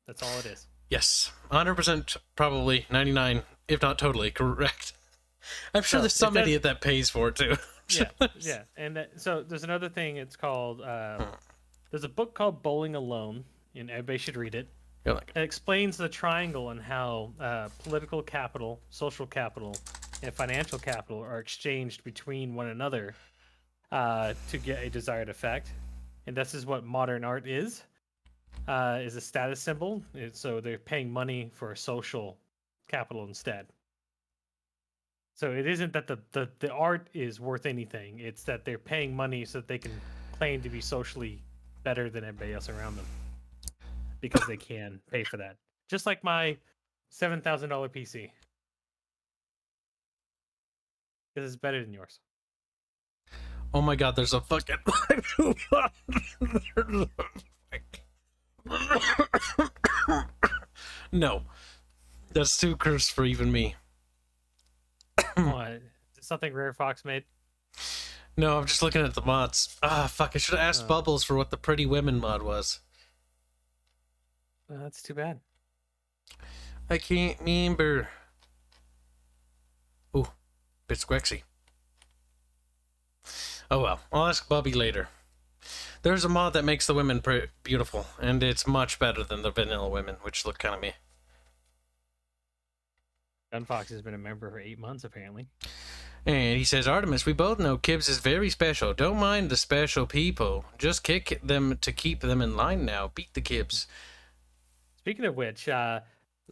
That's all it is. Yes, 100%, probably 99, if not totally correct. I'm sure there's some idiot that pays for it too. Yeah, and so there's another thing. It's called. There's a book called Bowling Alone, and everybody should read it. It explains the triangle and how political capital, social capital, and financial capital are exchanged between one another to get a desired effect. And this is what modern art is a status symbol. So they're paying money for social capital instead. So it isn't that the art is worth anything. It's that they're paying money so that they can claim to be socially better than everybody else around them because they can pay for that. Just like my $7,000 PC. Because it's better than yours. Oh my god, there's a fucking... No. That's too cursed for even me. What? Is it something Rare Fox made? No, I'm just looking at the mods. Fuck, I should have asked Bubbles for what the Pretty Women mod was. That's too bad. I can't remember. Ooh, bit squexy. Oh well, I'll ask Bubby later. There's a mod that makes the women beautiful, and it's much better than the vanilla women, which look kind of meh. Gunfox has been a member for 8 months, apparently. And he says, "Artemis, we both know Kibs is very special. Don't mind the special people. Just kick them to keep them in line now. Beat the Kibs." Speaking of which,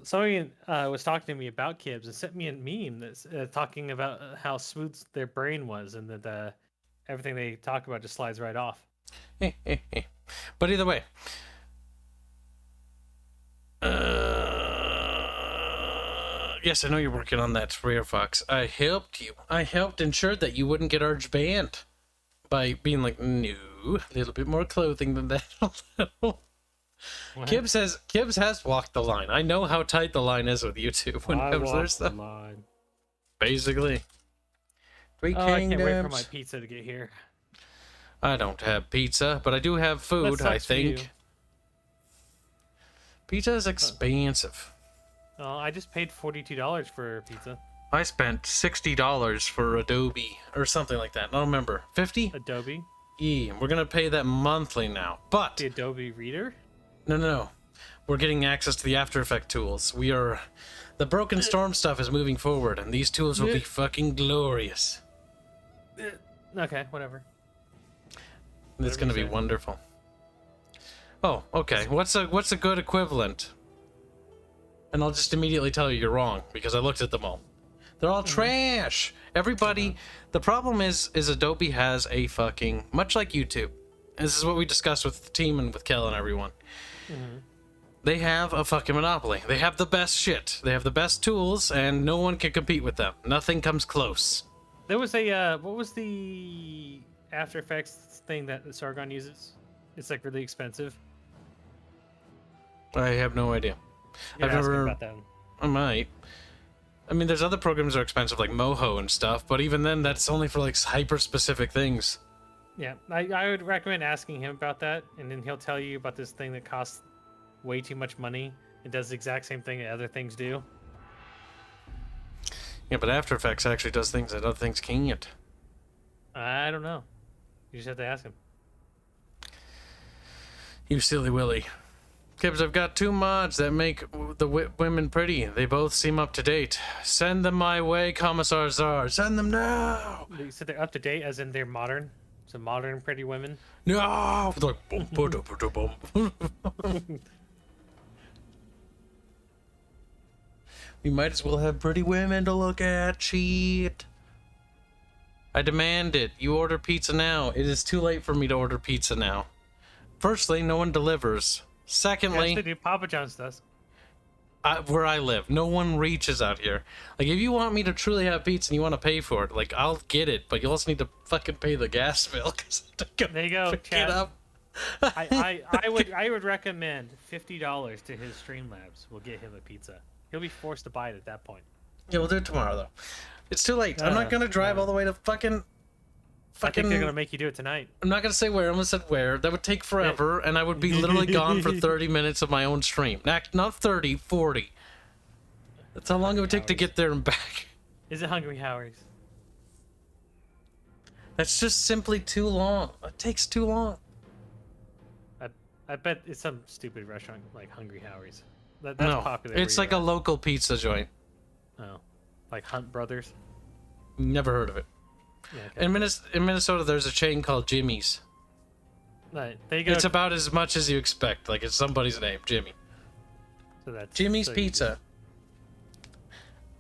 somebody was talking to me about Kibs and sent me a meme that's talking about how smooth their brain was and that everything they talk about just slides right off. But either way. Yes, I know you're working on that, Rare Fox. I helped you. I helped ensure that you wouldn't get Arch banned by being like, no, a little bit more clothing than that. Kibs has walked the line. I know how tight the line is with YouTube when it comes to their stuff. Basically. I can't wait for my pizza to get here. I don't have pizza, but I do have food, I think. Pizza is expensive. I just paid $42 for pizza. I spent $60 for Adobe or something like that. I don't remember. 50? Adobe? Yeah, we're gonna pay that monthly now. But the Adobe Reader? No. We're getting access to the After Effects tools. The Broken Storm stuff is moving forward, and these tools will be fucking glorious. Okay, whatever. It's gonna be wonderful. Oh, okay. What's a good equivalent? And I'll just immediately tell you you're wrong, because I looked at them all. They're all trash. Everybody, the problem is Adobe has a fucking, much like YouTube, and this is what we discussed with the team and with Kel and everyone. They have a fucking monopoly. They have the best shit. They have the best tools, and no one can compete with them. Nothing comes close. There was a, what was the After Effects thing that Sargon uses? It's like really expensive. I have no idea. I've never. About that. I might. I mean, there's other programs that are expensive, like Moho and stuff, but even then, that's only for, like, hyper-specific things. Yeah, I would recommend asking him about that, and then he'll tell you about this thing that costs way too much money. It does the exact same thing that other things do. Yeah, but After Effects actually does things that other things can't. I don't know. You just have to ask him. You silly Willy. Kibs, I've got 2 mods that make the women pretty. They both seem up to date. Send them my way, Commissar Czar. Send them now! You said they're up to date, as in they're modern? So modern pretty women? No! They're like, boom, boom, boom, boom, boom. We might as well have pretty women to look at. Cheat. I demand it. You order pizza now. It is too late for me to order pizza now. Firstly, no one delivers. Secondly, yes, they do. Papa John's does. Where I live, no one reaches out here. Like, if you want me to truly have pizza and you want to pay for it, like, I'll get it, but you also need to fucking pay the gas bill. There you go, Chad. Up. I would recommend $50 to his Streamlabs. We'll get him a pizza. He'll be forced to buy it at that point. Yeah, we'll do it tomorrow, though. It's too late. I'm not gonna drive all the way to fucking. I think they're gonna make you do it tonight. I'm not gonna say where. I'm gonna say where. That would take forever, and I would be literally gone for 30 minutes of my own stream. Not 30, 40. That's how long it would take to get there and back. Is it Hungry Howie's? That's just simply too long. It takes too long. I bet it's some stupid restaurant like Hungry Howie's. That's no, popular. It's like a local pizza joint. Oh, like Hunt Brothers. Never heard of it. Yeah, okay. In Minnesota, there's a chain called Jimmy's. Right, there you go. It's about as much as you expect. Like, it's somebody's name, Jimmy. So that's Jimmy's Pizza.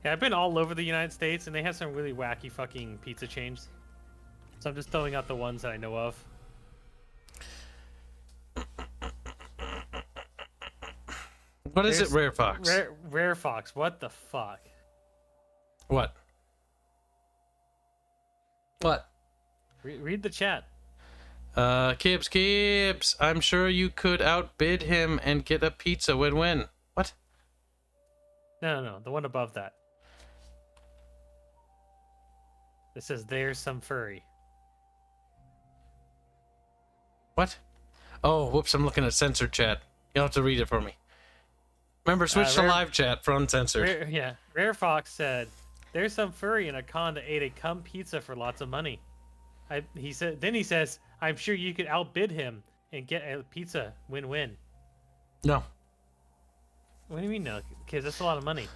Yeah, I've been all over the United States, and they have some really wacky fucking pizza chains. So I'm just throwing out the ones that I know of. What is it, Rare Fox? Rare Fox, what the fuck? What? What? Read the chat. Kibs, I'm sure you could outbid him and get a pizza win-win. What? No, the one above that. It says, there's some furry. What? Oh, whoops, I'm looking at censored chat. You'll have to read it for me. Remember, switch to live chat for uncensored. Rare Fox said, there's some furry in a con that ate a cum pizza for lots of money. He says, I'm sure you could outbid him and get a pizza win-win. No. What do you mean no? Kids, that's a lot of money.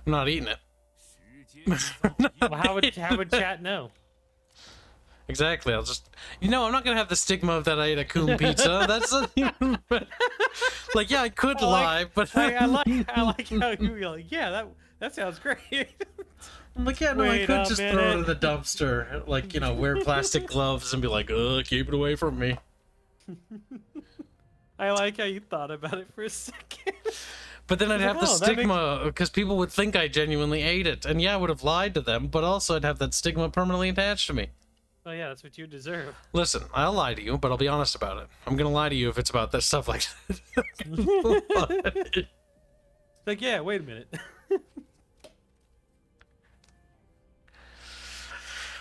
I'm not eating it. Well, how would chat know? Exactly. I'll just, I'm not gonna have the stigma of that I ate a coon pizza. That's not even, like, yeah, I could lie, but I like how you're like, yeah, that sounds great. I'm like, yeah, no, I could just throw it in the dumpster, like, wear plastic gloves and be like, keep it away from me. I like how you thought about it for a second. But then I'd have the stigma because people would think I genuinely ate it, and yeah, I would have lied to them, but also I'd have that stigma permanently attached to me. Oh yeah, that's what you deserve. Listen, I'll lie to you, but I'll be honest about it. I'm gonna lie to you if it's about that stuff like that. Like, yeah, wait a minute.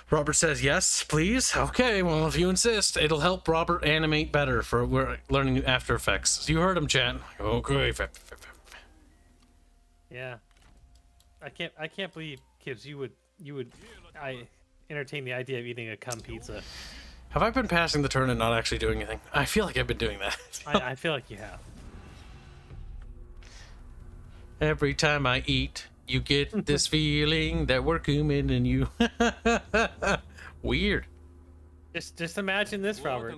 Robert says, yes, please. Okay, well, if you insist, it'll help Robert animate better for we're learning new After Effects. You heard him, chat. Okay. Yeah. I can't believe, Kibs, you would entertain the idea of eating a cum pizza. Have I been passing the turn and not actually doing anything? I feel like I've been doing that. I feel like you have. Every time I eat, you get this feeling that we're cumin and you. Weird. Just imagine this, Robert.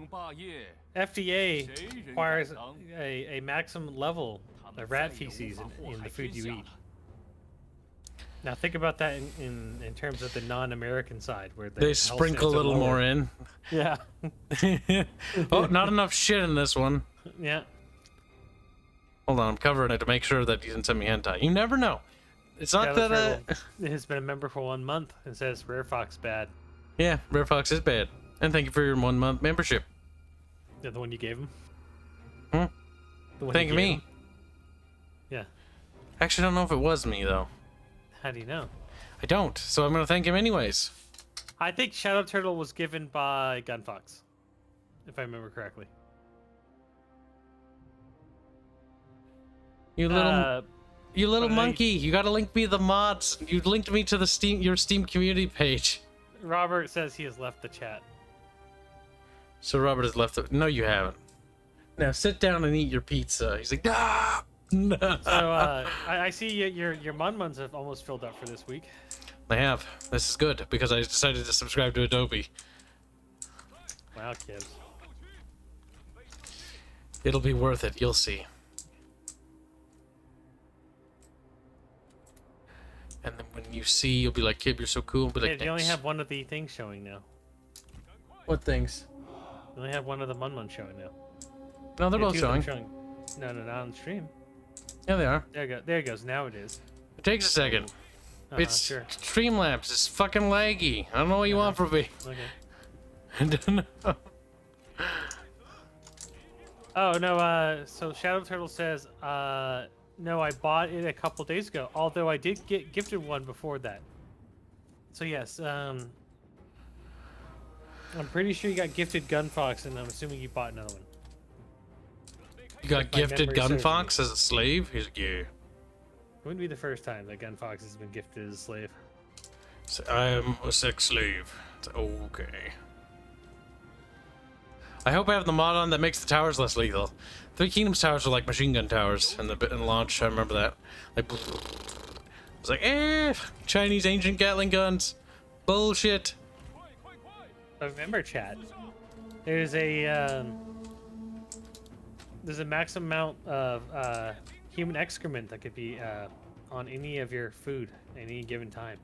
FDA requires a maximum level of rat feces in the food you eat. Now think about that in terms of the non-American side, where they sprinkle a little more in. Yeah. Oh, not enough shit in this one. Yeah. Hold on, I'm covering it to make sure that you didn't send me hentai. You never know. It's not that it has been a member for 1 month and says Rare Fox bad. Yeah, Rare Fox is bad. And thank you for your 1 month membership. Yeah, the one you gave him? Thank me. Yeah. Actually, I don't know if it was me, though. How do you know? I don't, so I'm going to thank him anyways. I think Shadow Turtle was given by Gunfox, if I remember correctly. You little monkey! You gotta link me the mods. You linked me to the your Steam community page. Robert says he has left the chat. So Robert has left. No, you haven't. Now sit down and eat your pizza. He's like, ah. So I see your Mun-Muns have almost filled up for this week. I have. This is good because I decided to subscribe to Adobe. Wow, kids. It'll be worth it. You'll see. And then when you see, you'll be like, Kib, you're so cool. Be like, Kid, you only have one of the things showing now. What things? You only have one of the Mun-Mun showing now. No, they're both showing. No, not on stream. Yeah, they are. There it goes. Now it is. It takes a second. It's sure. Streamlabs. It's fucking laggy. I don't know what you want from me. Okay. I don't know. Oh no. So Shadow Turtle says, no, I bought it a couple days ago. Although I did get gifted one before that. So yes, I'm pretty sure you got gifted Gunfox, and I'm assuming you bought another one. You got gifted Gunfox as a slave? He's like, yeah. It wouldn't be the first time that Gunfox has been gifted as a slave. So I am a sex slave. It's okay. I hope I have the mod on that makes the towers less lethal. Three Kingdoms towers are like machine gun towers in launch. I remember that. Like, it's like, Chinese ancient Gatling guns. Bullshit. But remember, chat. There's a maximum amount of human excrement that could be on any of your food at any given time,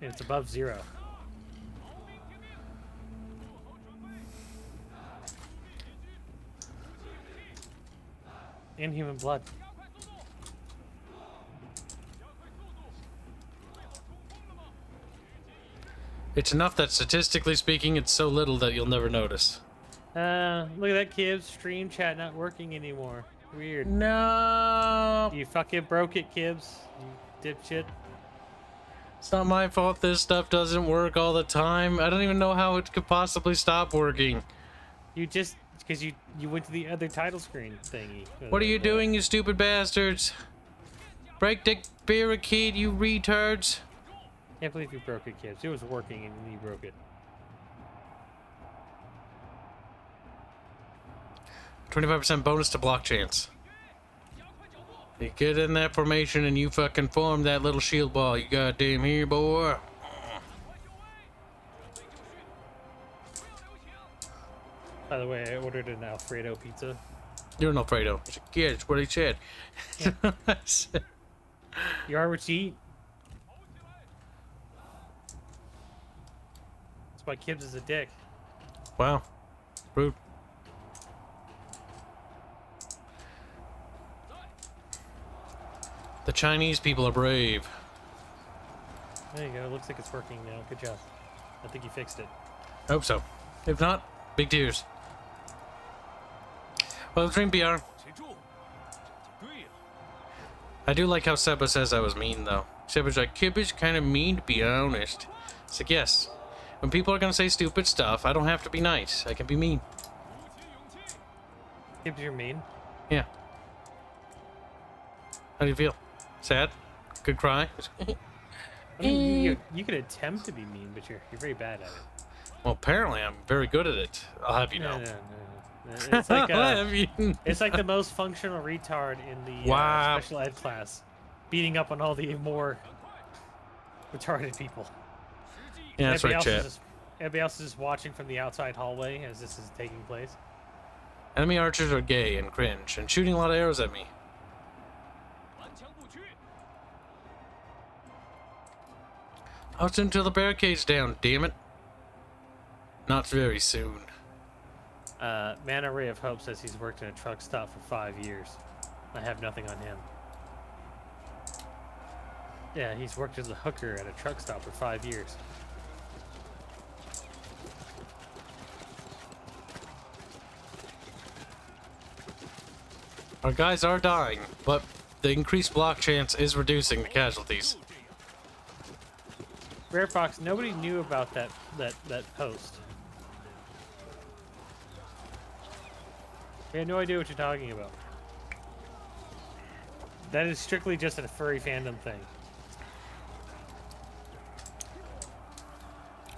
and it's above 0. And human blood. It's enough that statistically speaking, it's so little that you'll never notice. Look at that, Kibs. Stream chat not working anymore. Weird. No. You fucking broke it, Kibs. You dipshit. It's not my fault this stuff doesn't work all the time. I don't even know how it could possibly stop working. You just... because you went to the other title screen thingy. What are you doing, you stupid bastards? Break the barricade, you retards. Can't believe you broke it, Kibs. It was working and you broke it. 25% bonus to block chance. You get in that formation and you fucking form that little shield ball. You goddamn here, boy. By the way, I ordered an Alfredo pizza. You're an Alfredo. Yeah, it's what he said. Yeah. You are what you eat. That's why Kibs is a dick. Wow. Rude. The Chinese people are brave. There you go. It looks like it's working now. Good job. I think you fixed it. Hope so. If not, big tears. Well, Dream BR. I do like how Seba says I was mean, though. Seba's like, Kib is kind of mean, to be honest. It's like, yes. When people are going to say stupid stuff, I don't have to be nice. I can be mean. Kibs, you're mean? Yeah. How do you feel? Sad? Good cry? I mean, you could attempt to be mean, but you're very bad at it. Well, apparently I'm very good at it. I'll have you know. No. It's like it's like the most functional retard in the special ed class, beating up on all the more retarded people. Yeah, that's right, chat. Everybody else is just watching from the outside hallway as this is taking place. Enemy archers are gay and cringe and shooting a lot of arrows at me. Out until the barricade's down, damn it. Not very soon. Man Array of Hope says he's worked in a truck stop for 5 years. I have nothing on him. Yeah, he's worked as a hooker at a truck stop for 5 years. Our guys are dying, but the increased block chance is reducing the casualties. Rare Fox, nobody knew about that post. We had no idea what you're talking about. That is strictly just a furry fandom thing.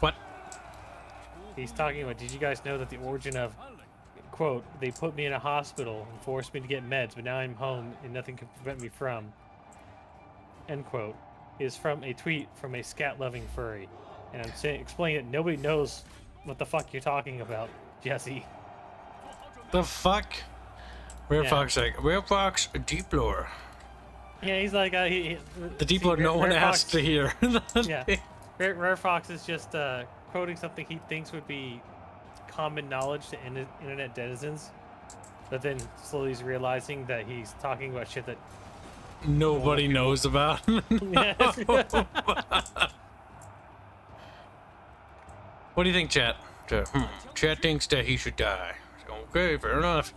What? He's talking about, did you guys know that the origin of, quote, they put me in a hospital and forced me to get meds, but now I'm home and nothing can prevent me from, end quote, is from a tweet from a scat-loving furry. And I'm saying, explaining that nobody knows what the fuck you're talking about, Jesse. The fuck? Rare Fox, like, Rare Fox, deep lore. Yeah, he's like, the deep lore no one asked to hear. Yeah. Rare Fox is just quoting something he thinks would be common knowledge to internet denizens, but then slowly he's realizing that he's talking about shit that nobody knows about. Yes. What do you think, chat? Chat thinks that he should die. Okay, fair enough.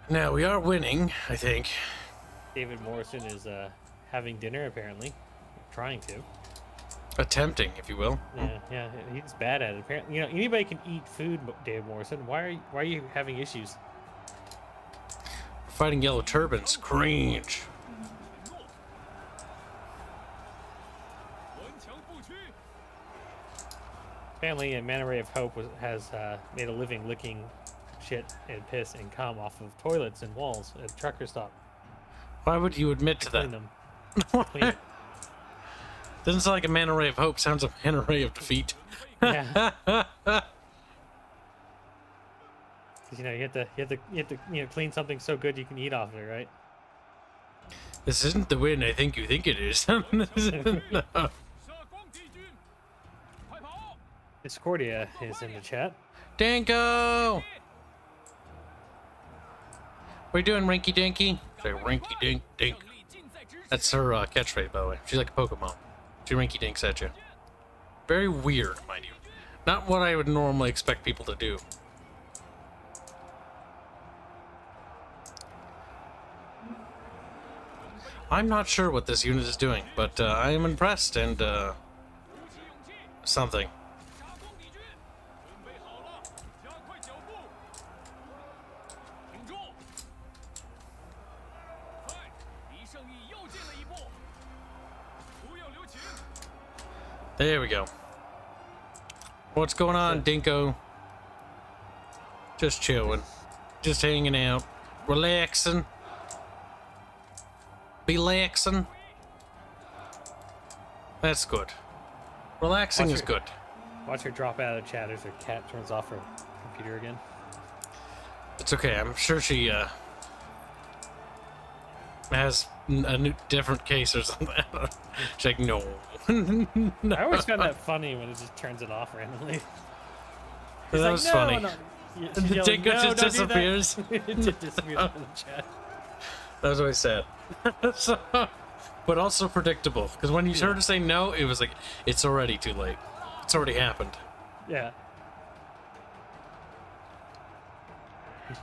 Now we are winning, I think. David Morrison is having dinner, apparently. Trying to. Attempting, if you will. Yeah, he's bad at it. Apparently, you know, anybody can eat food, David Morrison. Why are you having issues? Fighting yellow turbans. Cringe. Apparently, Manta Ray of Hope has made a living licking shit and piss and cum off of toilets and walls at a trucker stop. Why would you admit to that? Them. Doesn't sound like a Manta Ray of Hope. Sounds like a Manta Ray of Defeat. Yeah. You know, you have to you know, clean something so good you can eat off of it, right? This isn't the win I think you think it is. No. Discordia is in the chat. Danko! What are you doing, Rinky Dinky? Say Rinky Dink Dink. That's her catchphrase, by the way. She's like a Pokemon. She Rinky Dinks at you. Very weird, mind you. Not what I would normally expect people to do. I'm not sure what this unit is doing, but I am impressed and something. There we go. What's going on, Dinko? Just chilling. Just hanging out. Relaxing. Relaxing. That's good. Relaxing is good. Watch her drop out of the chat as her cat turns off her computer again. It's okay. I'm sure she has a new, different case or something. She's like, no. No. I always find that funny when it just turns it off randomly. That like, was no, funny. No. The Dinko just disappears. It just disappears from the chat. That was always sad. So, but also predictable, because when you heard her say no, it was like, it's already too late. It's already happened. Yeah.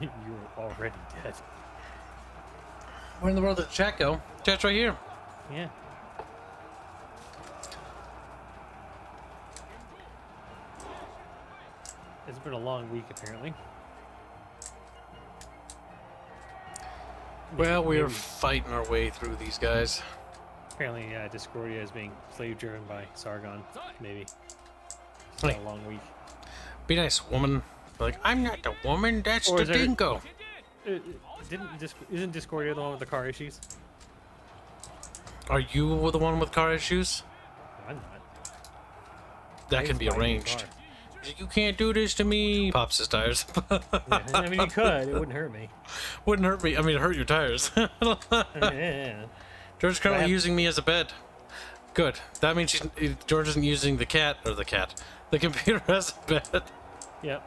You were already dead. Where in the world did the chat go? Chat's right here. Yeah. It's been a long week, apparently. Well, we're fighting our way through these guys. Apparently, Discordia is being slave-driven by Sargon, maybe. It's been a long week. Be nice, woman. Be like, I'm not the woman, that's the Dinko. Isn't Discordia the one with the car issues? Are you the one with car issues? I'm not. That can be arranged. You can't do this to me. Pops his tires. Yeah, I mean, you could. It wouldn't hurt me. Wouldn't hurt me. I mean, it hurt your tires. Yeah. George's currently using me as a bed. Good. That means George isn't using the computer as a bed. Yep.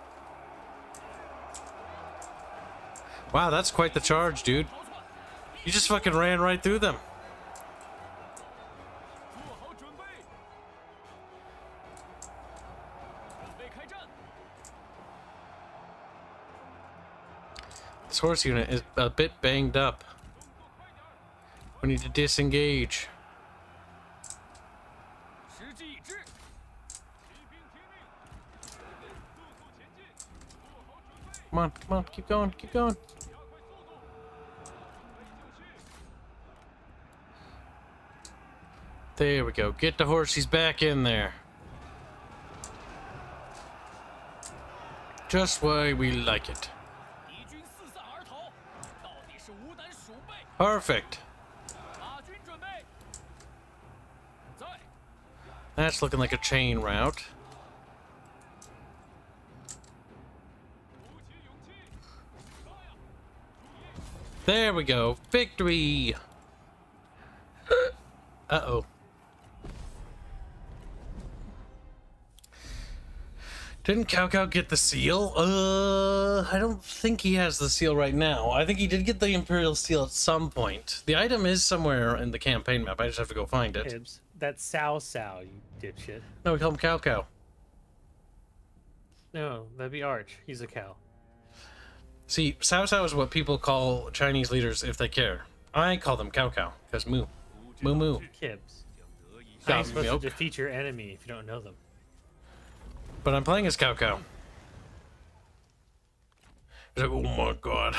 Wow, that's quite the charge, dude. You just fucking ran right through them. This horse unit is a bit banged up. We need to disengage. Come on, keep going, keep going. There we go. Get the horsies back in there. Just why we like it. Perfect. That's looking like a chain route. There we go. Victory! Uh-oh. Didn't Cao Cao get the seal? I don't think he has the seal right now. I think he did get the Imperial seal at some point. The item is somewhere in the campaign map. I just have to go find it. Kibs. That's Sao, you dipshit. No, we call him Cao Cao. No, that'd be Arch. He's a cow. See, Cao Cao is what people call Chinese leaders if they care. I call them Cao Cao, because moo. Moo moo. Kibs. How are you supposed milk. to defeat your enemy if you don't know them? But I'm playing as Cao Cao. He's like, oh my god.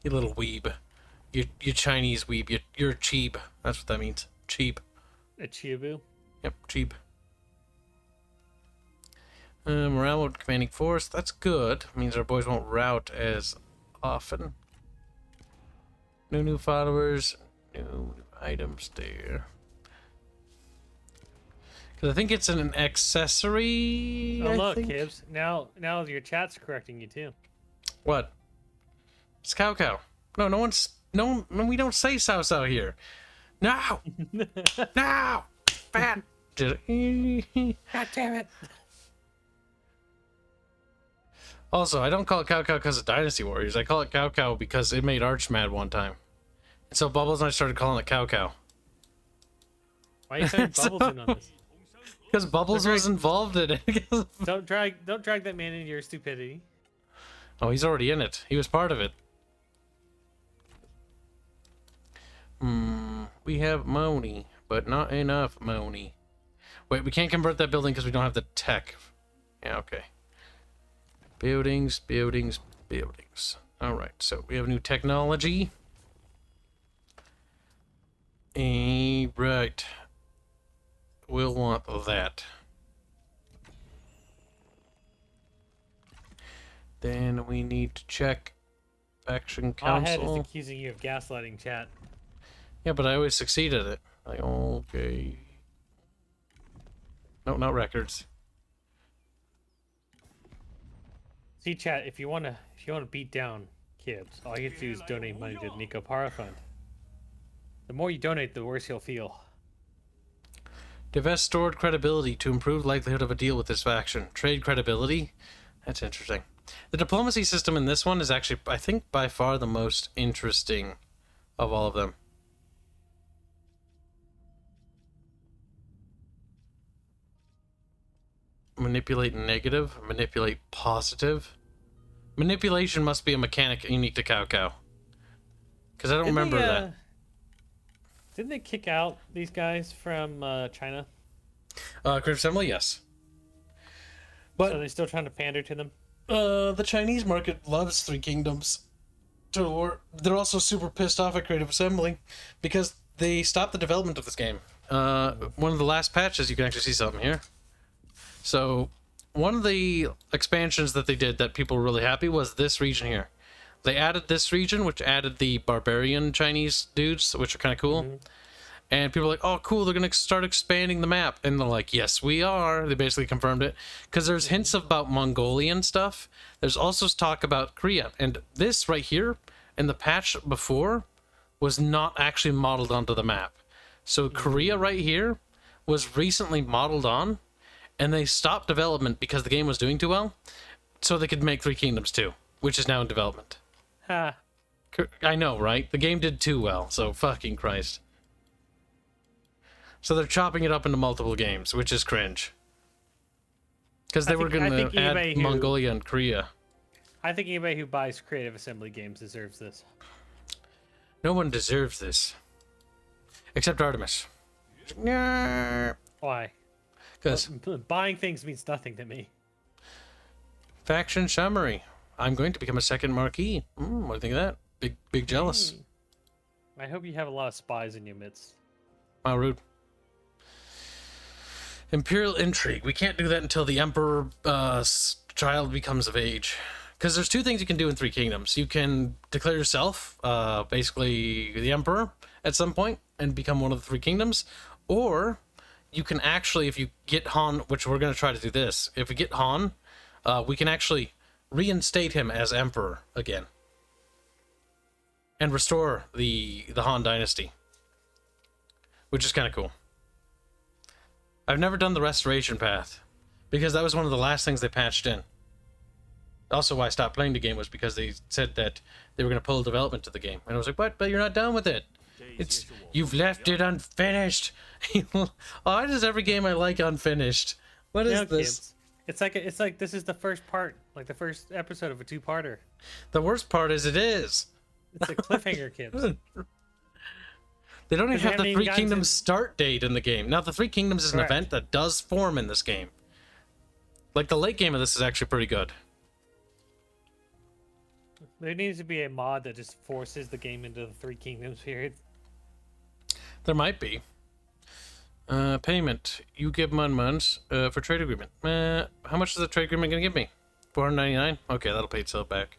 You little weeb. You Chinese weeb. You're cheap. That's what that means. Cheap. A Chiabu? Yep, cheap. Morale mode commanding force. That's good. Means our boys won't rout as often. No new followers. No items there. Because I think it's an accessory. Oh, I look, think. Kibs. Now your chat's correcting you too. What? It's Cao Cao. No, we don't say Sao Sao here. No! No! Bad! God damn it! Also, I don't call it Cao Cao because of Dynasty Warriors. I call it Cao Cao because it made Arch mad one time. And so Bubbles and I started calling it Cao Cao. Why are you putting Bubbles in on this? Because Bubbles was involved in it. Don't drag that man into your stupidity. Oh, he's already in it. He was part of it. We have money, but not enough money. Wait, we can't convert that building because we don't have the tech. Yeah, okay. Buildings, buildings, buildings. Alright, so we have new technology. Right. We'll want that. Then we need to check Faction My head is Council. accusing you of gaslighting chat. Yeah, but I always succeed at it. Like, okay. No, not records. See, chat. If you wanna beat down Kibs, all you have to do is donate money to the Nico Para Fund. The more you donate, the worse he'll feel. Divest stored credibility to improve likelihood of a deal with this faction. Trade credibility? That's interesting. The diplomacy system in this one is actually, I think, by far the most interesting of all of them. Manipulate negative, manipulate positive. Manipulation must be a mechanic unique to Cao Cao. Because I don't remember that. Didn't they kick out these guys from China? Creative Assembly, yes. But so are they still trying to pander to them? the Chinese market loves Three Kingdoms. They're also super pissed off at Creative Assembly because they stopped the development of this game. One of the last patches, you can actually see something here. So one of the expansions that they did that people were really happy was this region here. They added this region, which added the barbarian Chinese dudes, which are kind of cool. Mm-hmm. And people are like, oh, cool, they're going to start expanding the map. And they're like, yes, we are. They basically confirmed it. Because there's hints about Mongolian stuff. There's also talk about Korea. And this right here, in the patch before, was not actually modeled onto the map. So Korea right here was recently modeled on. And they stopped development because the game was doing too well. So they could make Three Kingdoms 2, which is now in development. Ha. I know, right? The game did too well, so fucking Christ. So they're chopping it up into multiple games, which is cringe. Because they were going to add Mongolia and Korea. I think anybody who buys Creative Assembly games deserves this. No one deserves this. Except Artemis. Why? Because buying things means nothing to me. faction summary. I'm going to become a second marquee. What do you think of that? Big jealous. I hope you have a lot of spies in your midst. How rude. Imperial intrigue. We can't do that until the Emperor child becomes of age. Because there's two things you can do in Three Kingdoms. You can declare yourself, basically the Emperor, at some point, and become one of the Three Kingdoms. Or you can actually, if you get Han, which we're going to try to do this, if we get Han, we can actually reinstate him as Emperor again. And restore the Han dynasty. Which is kind of cool. I've never done the restoration path, because that was one of the last things they patched in. Also, why I stopped playing the game was because they said that they were going to pull development to the game. And I was like, what? But you're not done with it. You've left it unfinished. Why does every game I like unfinished? What is this? Kids. It's like this is the first part, like the first episode of a two-parter. The worst part is it is. It's a cliffhanger, Kibs. They don't even have the Three Kingdoms start date in the game. Now, the Three Kingdoms is an event that does form in this game. Like, the late game of this is actually pretty good. There needs to be a mod that just forces the game into the Three Kingdoms period. There might be. Payment. You give 1 month for trade agreement. How much is the trade agreement going to give me? $499? Okay, that'll pay itself back.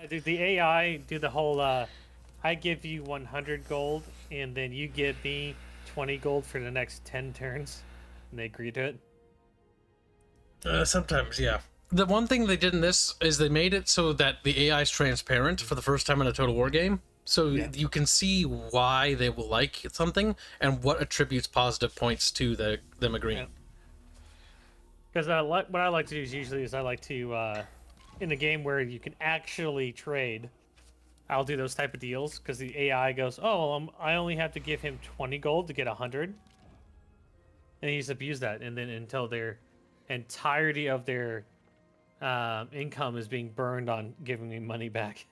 The AI do the whole, I give you 100 gold, and then you give me 20 gold for the next 10 turns, and they agree to it? Sometimes, yeah. The one thing they did in this is they made it so that the AI is transparent for the first time in a Total War game. So you can see why they will like something and what attributes positive points to them agreeing. Because what I like to do is usually I like to, in a game where you can actually trade, I'll do those type of deals because the AI goes, oh, I only have to give him 20 gold to get 100. And he's abused that. And then until their entirety of their income is being burned on giving me money back.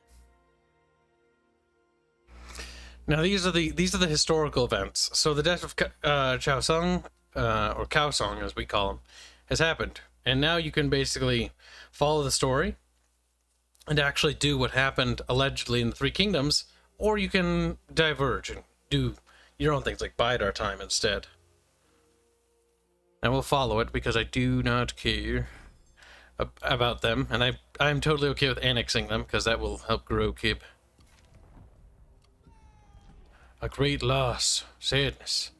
Now these are the historical events. So the death of Chao Sung, or Cao Sung as we call him, has happened, and now you can basically follow the story and actually do what happened allegedly in the Three Kingdoms, or you can diverge and do your own things like bide our time instead. And we'll follow it because I do not care about them, and I'm totally okay with annexing them because that will help grow Kib. A great loss. Sadness.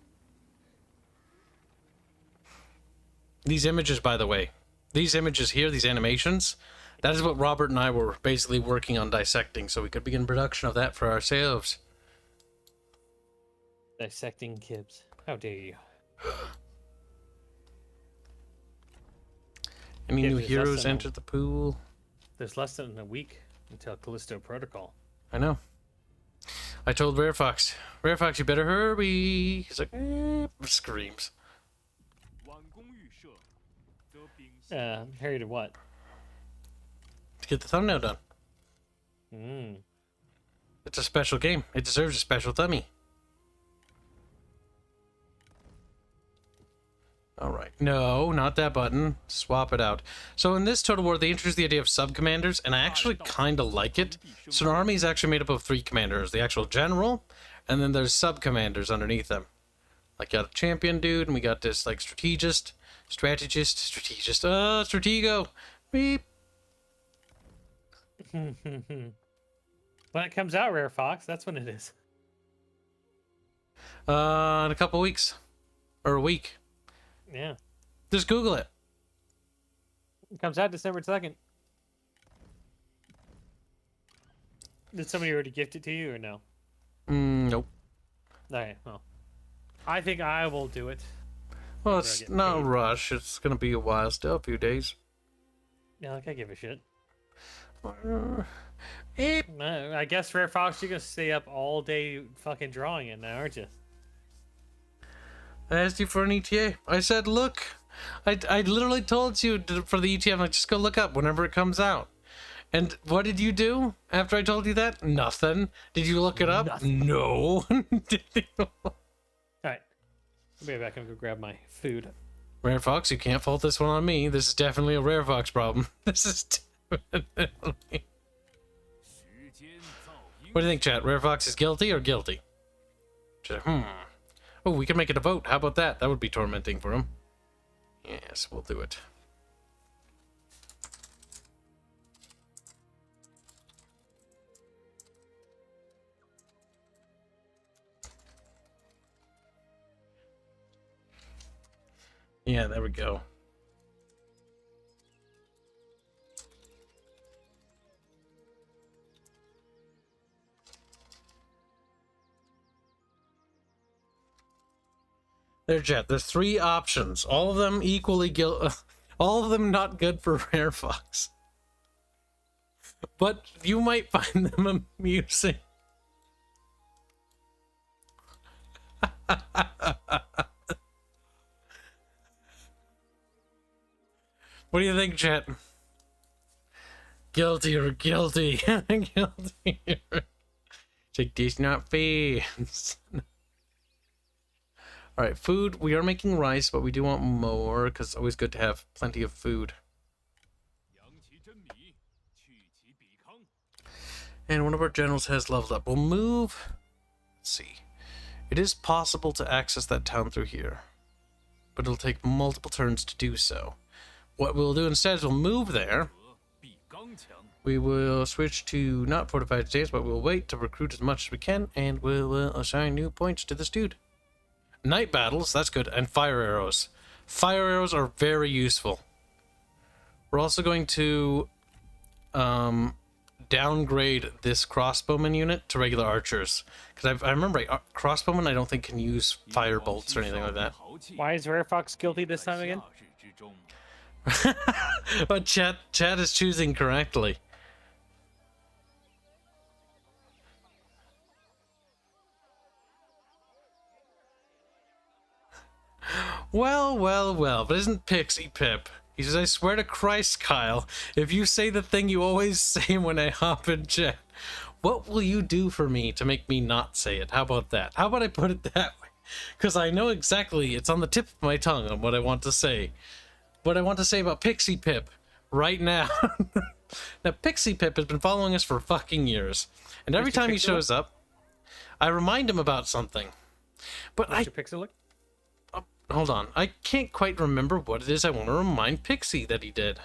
These images, by the way. These images here, these animations, that is what Robert and I were basically working on dissecting, so we could begin production of that for ourselves. Dissecting Kibs. How dare you. Any new heroes entered the pool? There's less than a week until Callisto Protocol. I know. I told Rare Fox, you better hurry. He's like, screams. Hurry to what? To get the thumbnail done. It's a special game. It deserves a special tummy. Alright. No, not that button. Swap it out. So in this Total War, they introduced the idea of sub-commanders, and I actually kind of like it. So an army is actually made up of 3 commanders. The actual general, and then there's sub-commanders underneath them. Like, got a champion dude, and we got this, like, strategist. Stratego. Beep. When it comes out, Rare Fox, that's when it is. In a couple weeks. Or a week. Yeah. Just Google it. It comes out December 2nd. Did somebody already gift it to you or no? Nope. Okay, well. I think I will do it. Well, it's not a rush. It's going to be a while still, a few days. Yeah, like I give a shit. Eep. I guess, Rare Fox, you're going to stay up all day fucking drawing it now, aren't you? I asked you for an ETA. I said, look, I literally told you for the ETF, like, just go look up whenever it comes out. And what did you do after I told you that? Nothing. Did you look it up? Nothing. No. All right. I'll be back and go grab my food. Rare Fox, you can't fault this one on me. This is definitely a Rare Fox problem. This is definitely... What do you think, chat? Rare Fox is guilty or guilty? Oh, we can make it a vote. How about that? That would be tormenting for him. Yes, we'll do it. Yeah, there we go. There, chat. There's 3 options. All of them equally all of them not good for Rare Fox. But you might find them amusing. What do you think, chat? Guilty or guilty? Guilty. Take these not fans. Alright, food. We are making rice, but we do want more, because it's always good to have plenty of food. And one of our generals has leveled up. We'll move... Let's see. It is possible to access that town through here, but it'll take multiple turns to do so. What we'll do instead is we'll move there. We will switch to not fortified states, but we'll wait to recruit as much as we can, and we'll assign new points to this dude. Night battles, that's good, and fire arrows. Fire arrows are very useful. We're also going to downgrade this crossbowman unit to regular archers. Because I remember crossbowmen I don't think can use fire bolts or anything like that. Why is Rare Fox guilty this time again? But chat is choosing correctly. Well, but isn't Pixie Pip? He says, I swear to Christ, Kyle, if you say the thing you always say when I hop in chat, what will you do for me to make me not say it? How about that? How about I put it that way? Because I know exactly, it's on the tip of my tongue on what I want to say. What I want to say about Pixie Pip right now. Now, Pixie Pip has been following us for fucking years. And every time he shows up, I remind him about something. But What's your Pixie look? Hold on. I can't quite remember what it is I want to remind Pixie that he did.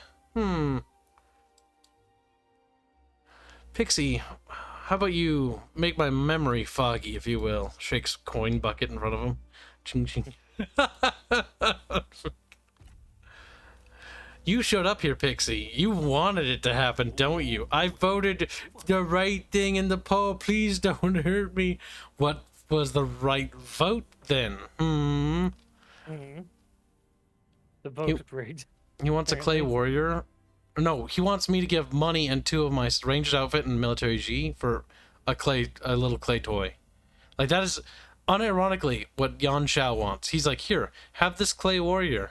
Pixie, how about you make my memory foggy, if you will? Shakes coin bucket in front of him. Ching ching. You showed up here, Pixie. You wanted it to happen, don't you? I voted the right thing in the poll. Please don't hurt me. What was the right vote then? The vote rigged. He wants a clay warrior. No, he wants me to give money and 2 of my ranger's outfit and military G for a little clay toy. Like, that is unironically what Yan Shao wants. He's like, here, have this clay warrior.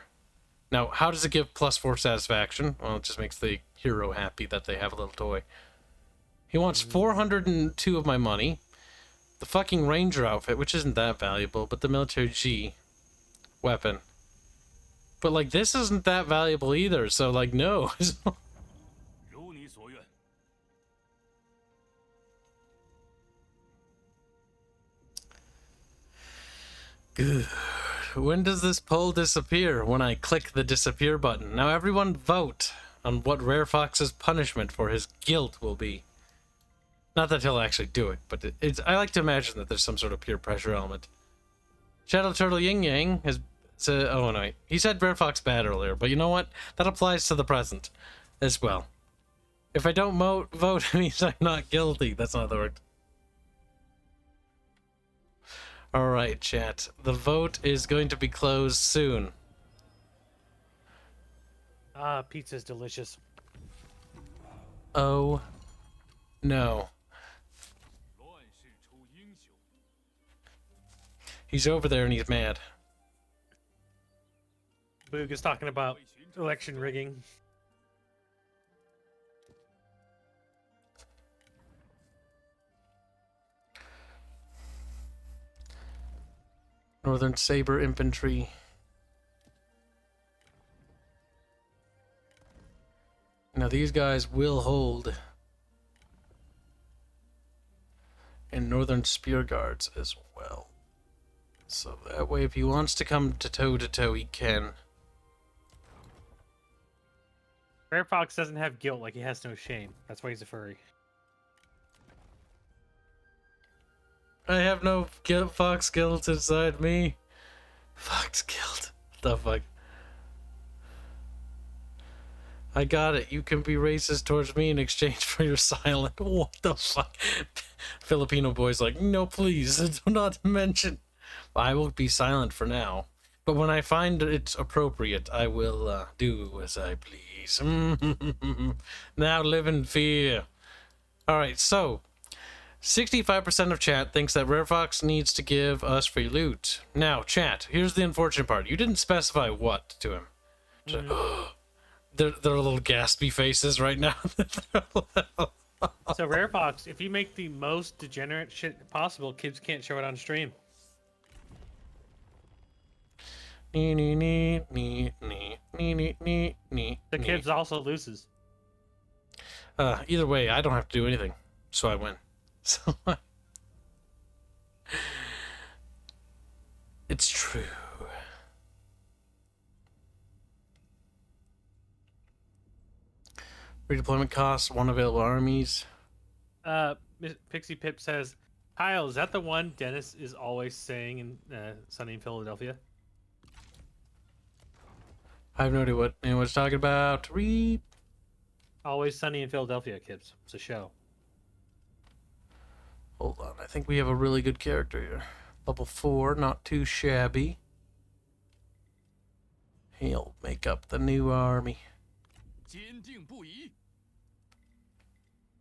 Now, how does it give +4 satisfaction? Well, it just makes the hero happy that they have a little toy. He wants 402 of my money, the fucking ranger outfit, which isn't that valuable, but the military G weapon. But, like, this isn't that valuable either, so, like, no. Good. When does this poll disappear? When I click the disappear button. Now everyone vote on what Rare Fox's punishment for his guilt will be. Not that he'll actually do it, but I like to imagine that there's some sort of peer pressure element. Shadow Turtle Yin Yang has said, oh no, he said Rare Fox bad earlier, but you know what? That applies to the present as well. If I don't vote, it means I'm not guilty. That's not the word. Alright, chat. The vote is going to be closed soon. Ah, pizza's delicious. Oh, no. He's over there and he's mad. Boog is talking about election rigging. Northern Saber Infantry. Now these guys will hold. And Northern Spear Guards as well. So that way if he wants to come to toe, he can. Rare Fox doesn't have guilt, like he has no shame. That's why he's a furry. I have no guilt, fox guilt inside me. Fox guilt. What the fuck? I got it. You can be racist towards me in exchange for your silent. What the fuck? Filipino boy's like, no, please, do not mention. I will be silent for now. But when I find it appropriate, I will do as I please. Now live in fear. Alright, so 65% of chat thinks that Rare Fox needs to give us free loot. Now, chat, here's the unfortunate part. You didn't specify what to him. They're little gaspy faces right now. So, Rare Fox, if you make the most degenerate shit possible, Kibs can't show it on stream. The Kibs also loses. Either way, I don't have to do anything, so I win. So it's true. Redeployment costs, 1 available armies. Pixie Pip says, Kyle, is that the one Dennis is always saying in Sunny in Philadelphia? I have no idea what anyone's talking about. Read. Always Sunny in Philadelphia, Kibs. It's a show. Hold on, I think we have a really good character here. Level 4, not too shabby. He'll make up the new army.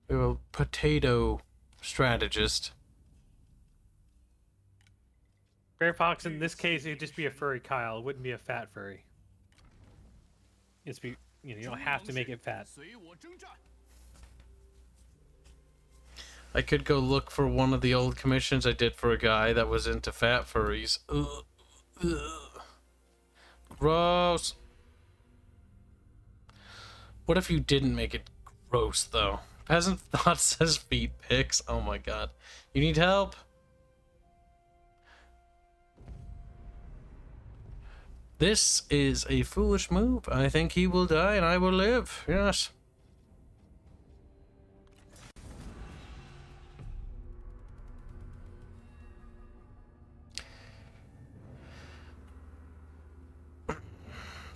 We have a potato strategist. Rare Fox, in this case, it'd just be a furry Kyle. It wouldn't be a fat furry. It's be, you don't have to make it fat. I could go look for one of the old commissions I did for a guy that was into fat furries. Ugh. Ugh. Gross. What if you didn't make it gross, though? Peasant Thought says feet pics. Oh my god. You need help? This is a foolish move. I think he will die and I will live. Yes.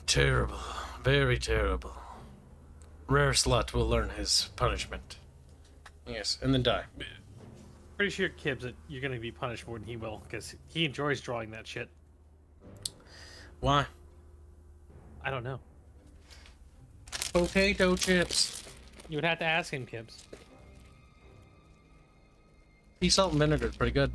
Terrible. Very terrible. Rare Slut will learn his punishment. Yes, and then die. Pretty sure, Kibs, that you're going to be punished more than he will, because he enjoys drawing that shit. Why? I don't know. Potato chips. You would have to ask him, Kibs. Sea salt and vinegar is pretty good.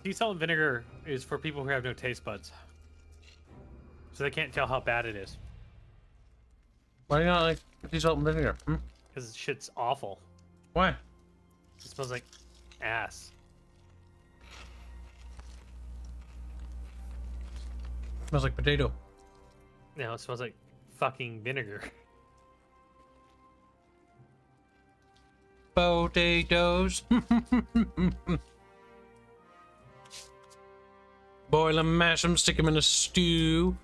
Sea salt and vinegar is for people who have no taste buds. So they can't tell how bad it is. Why do you not like sea salt and vinegar? Because shit's awful. Why? It smells like ass. Smells like potato. No, it smells like fucking vinegar. Potatoes. Boil them, mash them, stick them in a stew.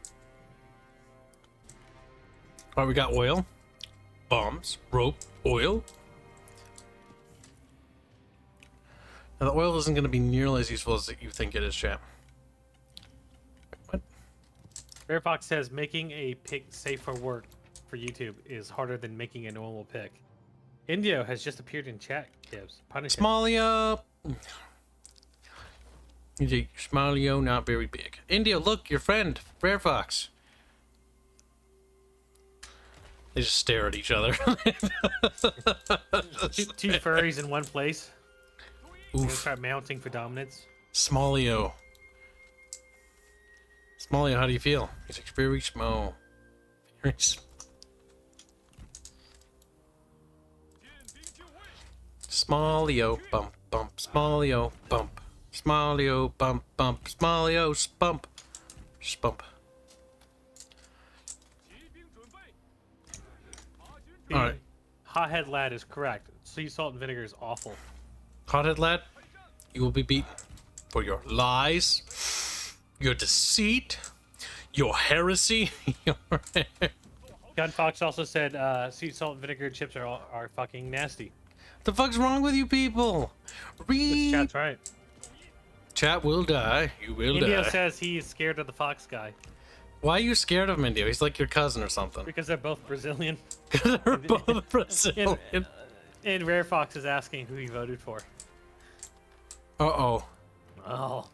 Alright, we got oil, bombs, rope, oil. Now the oil isn't going to be nearly as useful as you think it is, chap. What? Rare Fox says making a pick safe for work for YouTube is harder than making a normal pick. Indio has just appeared in chat, Kibs. Punish him. Smallio. Smallio, not very big. Indio, look, your friend, Rare Fox. They just stare at each other. two furries in one place. Oof. They start mounting for dominance. Smallio. Smallio, how do you feel? He's like, very small. Very small. Smallio, bump, bump, Smallio, bump. Smallio, bump, bump, Smallio, bump. Spump. Alright. Hothead lad is correct. Sea salt and vinegar is awful. Hothead lad, you will be beaten for your lies, your deceit, your heresy. Gun Fox also said sea salt and vinegar chips are fucking nasty. The fuck's wrong with you people? Read. Chat's right. Chat will die. You will Indio die. says he's scared of the Fox guy. Why are you scared of him, Indio? He's like your cousin or something. Because they're both Brazilian. They're both Brazilian. And Rare Fox is asking who he voted for. Uh-oh. Oh.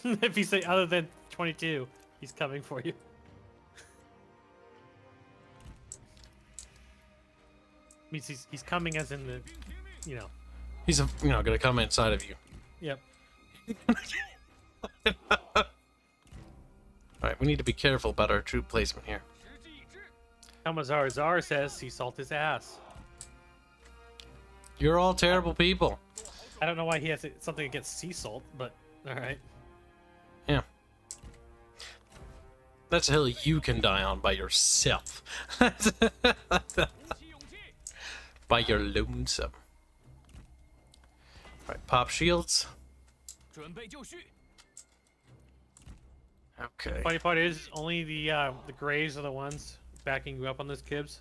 If you say other than 22, he's coming for you. Means he's coming as in the, you know. He's, gonna come inside of you. Yep. Alright, we need to be careful about our troop placement here. Kamazar Zar says sea salt is ass. You're all terrible people. I don't know why he has something against sea salt, but alright. Yeah. That's a hill you can die on by yourself. By your lonesome. Alright, pop shields. Okay. Funny part is only the Greys are the ones backing you up on this, Kibs.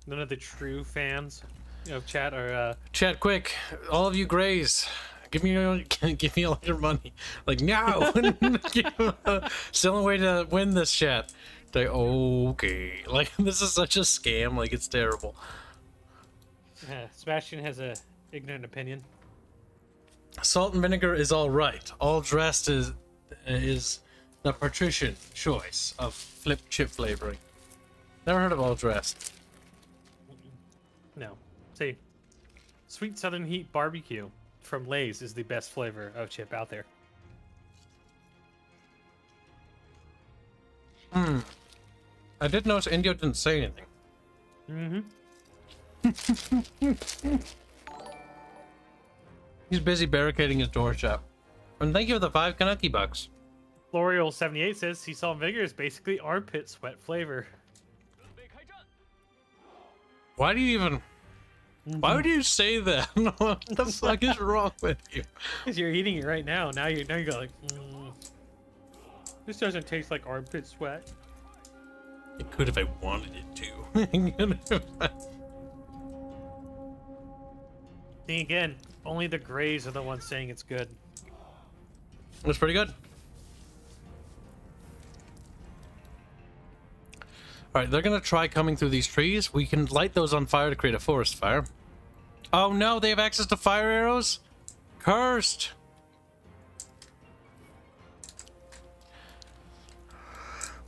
None of the true fans of chat are. Chat, quick! All of you Greys, give me all your money. Like no, it's the only way to win this chat. Like okay, like this is such a scam. Like it's terrible. Sebastian has a ignorant opinion. Salt and vinegar is all right. All dressed is the patrician choice of flip chip flavoring. Never heard of all dressed. No. See, Sweet Southern Heat Barbecue from Lay's is the best flavor of chip out there. I did notice Indio didn't say anything. He's busy barricading his door shop. And thank you for the 5 Kanuki bucks. L'Oreal78 says sea salt and vinegar is basically armpit sweat flavor. Why do you even... Why would you say that? What the fuck is wrong with you? Because you're eating it right now. Now you go like, this doesn't taste like armpit sweat. It could if I wanted it to. See, again, only the Greys are the ones saying it's good. That's pretty good. Alright, they're gonna try coming through these trees. We can light those on fire to create a forest fire. Oh no, they have access to fire arrows? Cursed!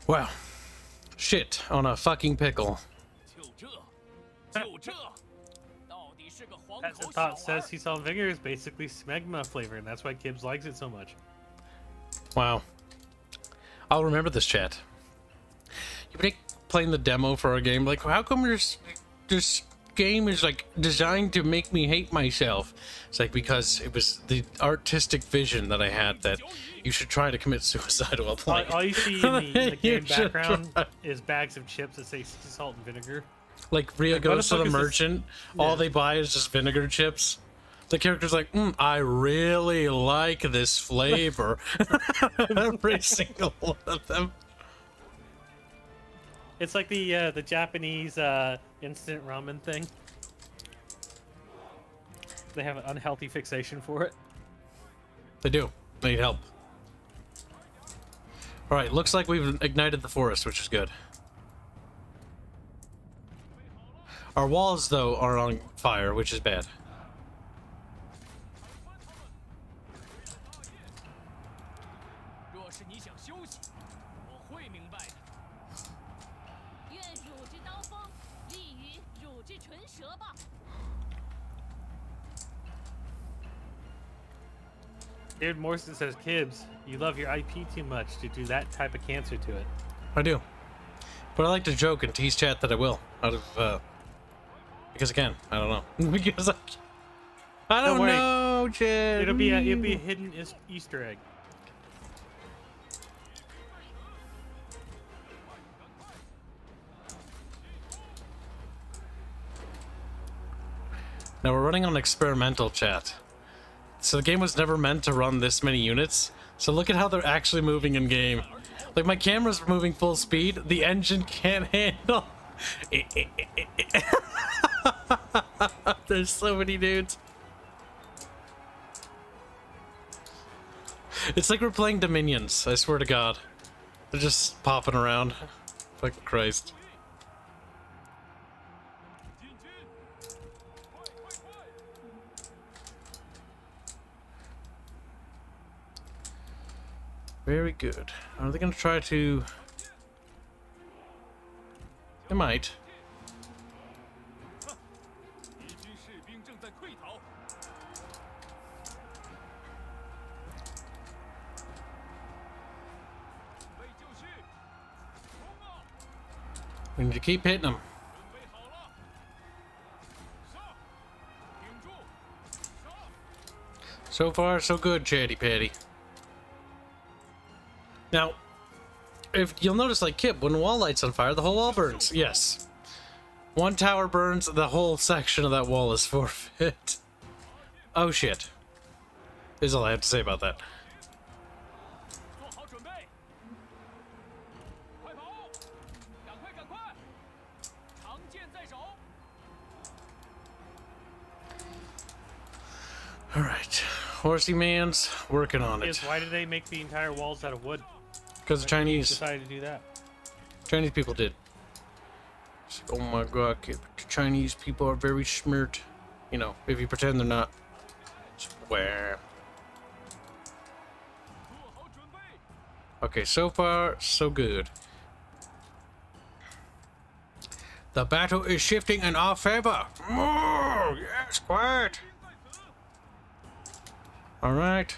Wow. Shit on a fucking pickle. That's the thought says sea salt and vinegar is basically smegma flavor, and that's why Kibs likes it so much. Wow. I'll remember this chat. You be playing the demo for our game, like, how come this game is like designed to make me hate myself? It's like because it was the artistic vision that I had that you should try to commit suicide while playing. All you see in the game background is bags of chips that say sea salt and vinegar. Like Rhea goes to the merchant, all they buy is just vinegar chips. The character's like, I really like this flavor. Every single one of them. It's like the Japanese instant ramen thing. They have an unhealthy fixation for it. They do. They need help. Alright, looks like we've ignited the forest, which is good. Our walls, though, are on fire, which is bad. David Morrison says, Kibs, you love your IP too much to do that type of cancer to it. I do. But I like to joke and tease chat that I will. Out of, because again, I don't know. Because I don't know, chat. It'll be a hidden Easter egg. Now we're running on experimental chat. So the game was never meant to run this many units. So look at how they're actually moving in game. Like my camera's moving full speed, the engine can't handle. There's so many dudes. It's like we're playing Dominions, I swear to God. They're just popping around. Fucking Christ. Very good. Are they going to try to... They might. We need to keep hitting them. So far, so good, Chatty Patty. Now, if you'll notice, like Kip, when the wall light's on fire, the whole wall burns. Yes. One tower burns, the whole section of that wall is forfeit. Oh shit. Is all I have to say about that. Alright. Horsey Man's working on it. Why did they make the entire walls out of wood? Because the Chinese decided to do that. Chinese people did. It's like, oh my God, the Chinese people are very smart. You know, if you pretend they're not. Swear. Okay, so far, so good. The battle is shifting in our favor. Oh, yes, quiet. Alright.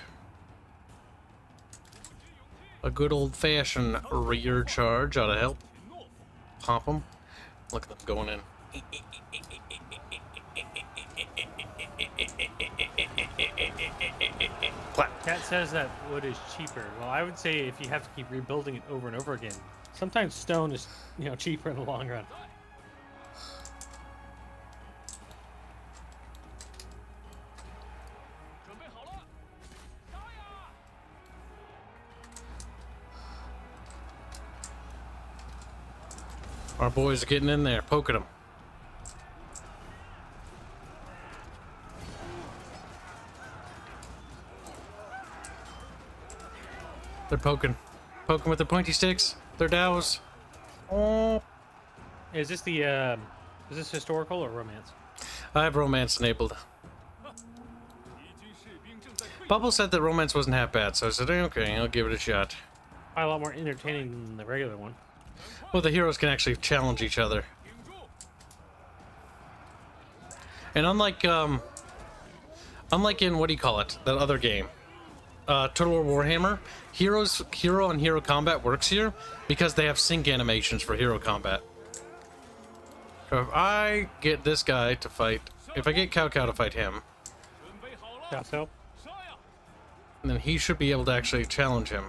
A good old-fashioned rear charge ought to help. Pop them. Look at them going in. Cat says that wood is cheaper. Well, I would say if you have to keep rebuilding it over and over again, sometimes stone is, cheaper in the long run. Our boys are getting in there, poking them. They're poking. Poking with their pointy sticks. Their dows. Oh. Is this historical or romance? I have romance enabled. Bubble said that romance wasn't half bad, so I said, okay, I'll give it a shot. Probably a lot more entertaining than the regular one. Well, the heroes can actually challenge each other. And unlike in, what do you call it? That other game. Total War Warhammer. Hero and hero combat works here because they have sync animations for hero combat. So if I get this guy to fight, if I get Cao Cao to fight him, then he should be able to actually challenge him.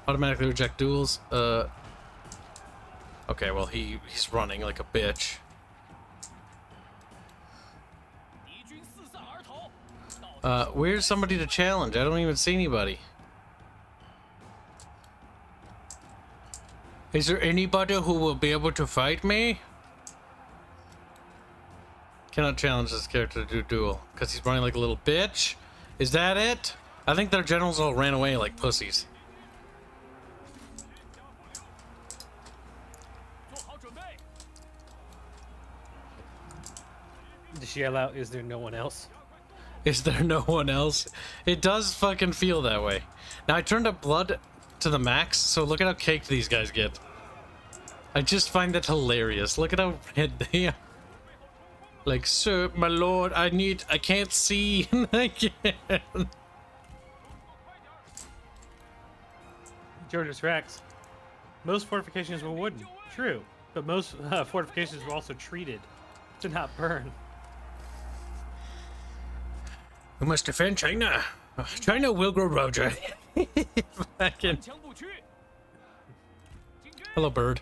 Automatically reject duels. Okay, well he's running like a bitch. Where's somebody to challenge? I don't even see anybody. Is there anybody who will be able to fight me? Cannot challenge this character to do duel because he's running like a little bitch. Is that it? I think their generals all ran away like pussies. Does she yell out, is there no one else? Is there no one else? It does fucking feel that way. Now I turned up blood to the max, so look at how caked these guys get. I just find that hilarious. Look at how red they are. Like, sir, my lord, I can't see. I can't. Georges Rex. Most fortifications were wooden. True. But most fortifications were also treated to not burn. We must defend China. China will grow Roger. Hello, bird.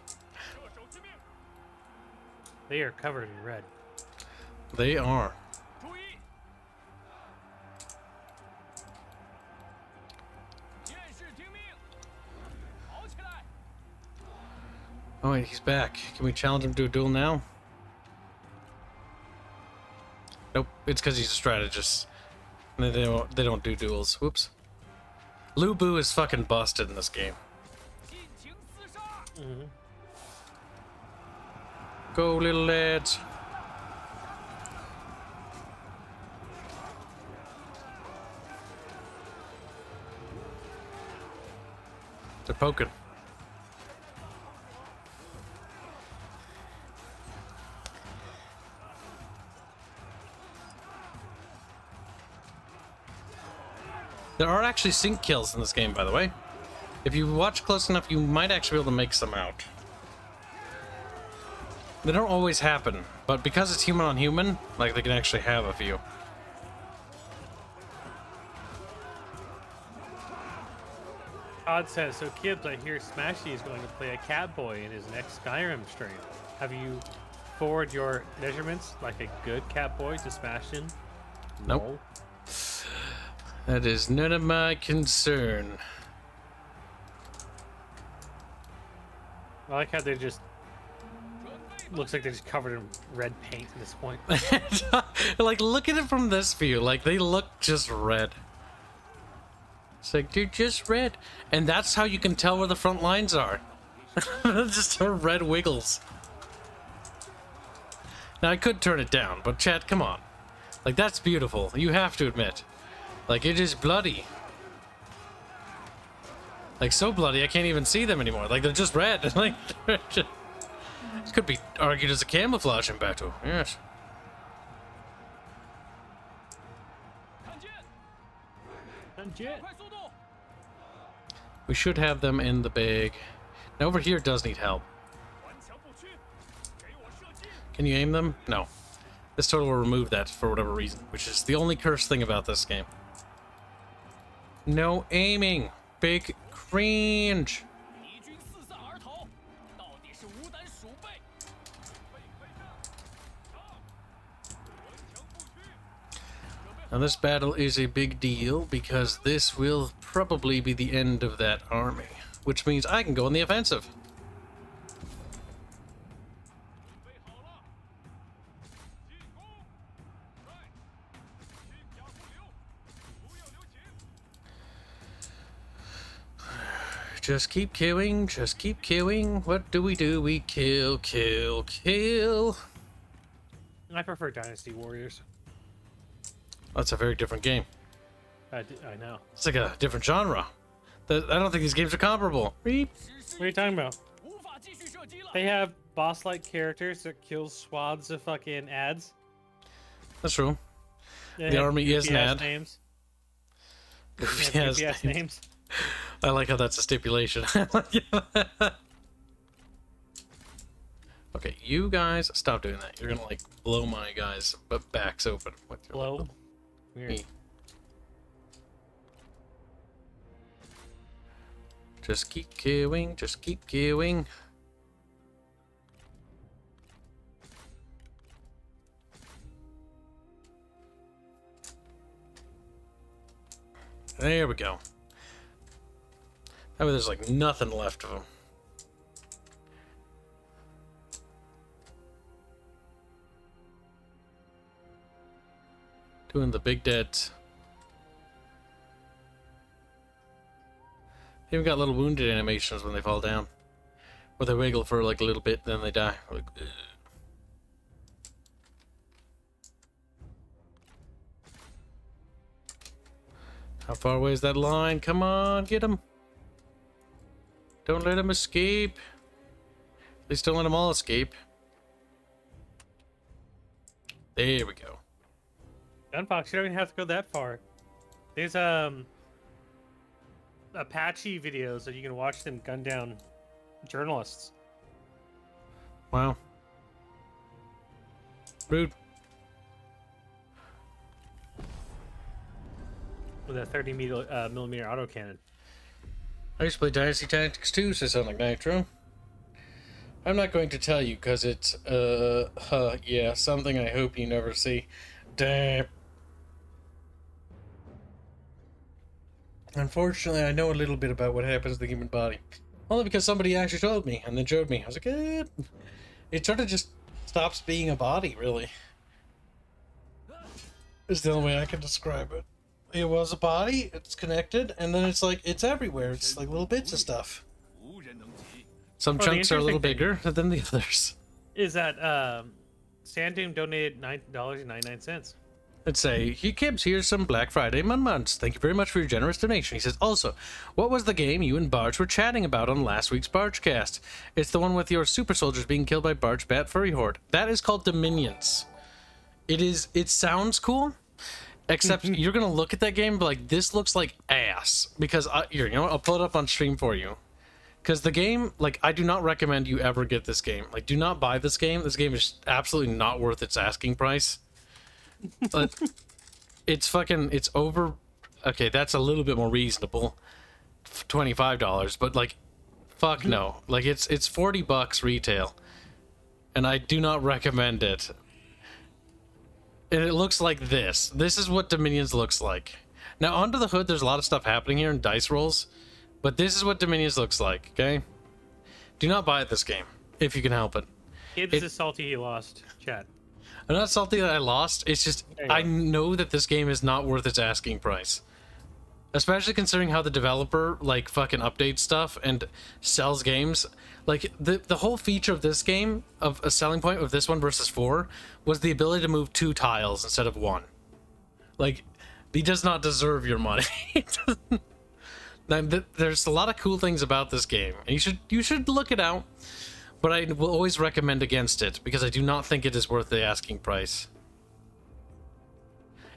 They are covered in red. They are. Oh wait, he's back. Can we challenge him to a duel now? Nope, it's because he's a strategist. They don't do duels. Whoops. LiveStream is fucking busted in this game. Mm-hmm. Go, little lads. They're poking. There are actually sync kills in this game, by the way. If you watch close enough, you might actually be able to make some out. They don't always happen, but because it's human on human, like, they can actually have a few. Odd says, so Kibs, I hear Smashy is going to play a Catboy in his next Skyrim stream. Have you forwarded your measurements like a good Catboy to Sebastian? Nope. No. That is none of my concern. I like how they're just... Looks like they're just covered in red paint at this point. Like, look at it from this view. Like, they look just red. It's like, they're just red. And that's how you can tell where the front lines are. Just red wiggles. Now, I could turn it down, but chat, come on. Like, that's beautiful. You have to admit. Like, it is bloody. Like, so bloody, I can't even see them anymore. Like, they're just red. Like, they're just... This could be argued as a camouflage in battle. Yes. We should have them in the bag. Now, over here does need help. Can you aim them? No. This total will remove that for whatever reason, which is the only cursed thing about this game. No aiming. Big cringe. Now this battle is a big deal because this will probably be the end of that army, which means I can go on the offensive. Just keep killing, just keep killing. What do? We kill, kill, kill. I prefer Dynasty Warriors. That's a very different game. I know. It's like a different genre. I don't think these games are comparable. Beep. What are you talking about? They have boss-like characters that kill swaths of fucking ads. That's true. They the have army is an ad. Names. Goofy ass names. I like how that's a stipulation. Okay, you guys, stop doing that. You're gonna, like, blow my guys' backs open with your blow. Weird. Me. Just keep killing, just keep killing. There we go. That way there's like nothing left of them. Doing the big deads. They even got little wounded animations when they fall down. Where they wiggle for like a little bit, then they die. Like, ugh. How far away is that line? Come on, get him. Don't let him escape. At least don't let them all escape. There we go. Gunfox, you don't even have to go that far. There's Apache videos that you can watch them gun down journalists. Wow. Rude. With a 30 millimeter autocannon. I used to play Dynasty Tactics 2, says something like Nitro. I'm not going to tell you, because it's, yeah, something I hope you never see. Damn. Unfortunately, I know a little bit about what happens to the human body. Only because somebody actually told me, and then showed me. I was like, it sort of just stops being a body, really. Is the only way I can describe it. It was a body, it's connected, and then it's like, it's everywhere. It's like little bits of stuff. Some chunks are a little bigger than the others. Is that, Sand Doom donated $9.99. Let's say, "Hey Kibs, here's some Black Friday months. Thank you very much for your generous donation." He says, "Also, what was the game you and Barge were chatting about on last week's Bargecast? It's the one with your super soldiers being killed by Barge Bat Furry Horde. That is called Dominions. It sounds cool. Except you're gonna look at that game and be like, this looks like ass. Because you know what? I'll pull it up on stream for you. Because the game, like, I do not recommend you ever get this game. Like, do not buy this game. This game is absolutely not worth its asking price. But it's over. Okay, that's a little bit more reasonable. $25, but like, fuck no. Like, it's $40 retail, and I do not recommend it. And it looks like this. This is what Dominions looks like. Now, under the hood, there's a lot of stuff happening here in dice rolls, but this is what Dominions looks like, okay? Do not buy this game, if you can help it. Kibs is salty he lost, chat. I'm not salty that I lost, it's just, I know that this game is not worth its asking price. Especially considering how the developer, like, fucking updates stuff and sells games. Like, the whole feature of this game, of a selling point of this one versus 4, was the ability to move 2 tiles instead of 1. Like, he does not deserve your money. There's a lot of cool things about this game, and you should look it out. But I will always recommend against it, because I do not think it is worth the asking price.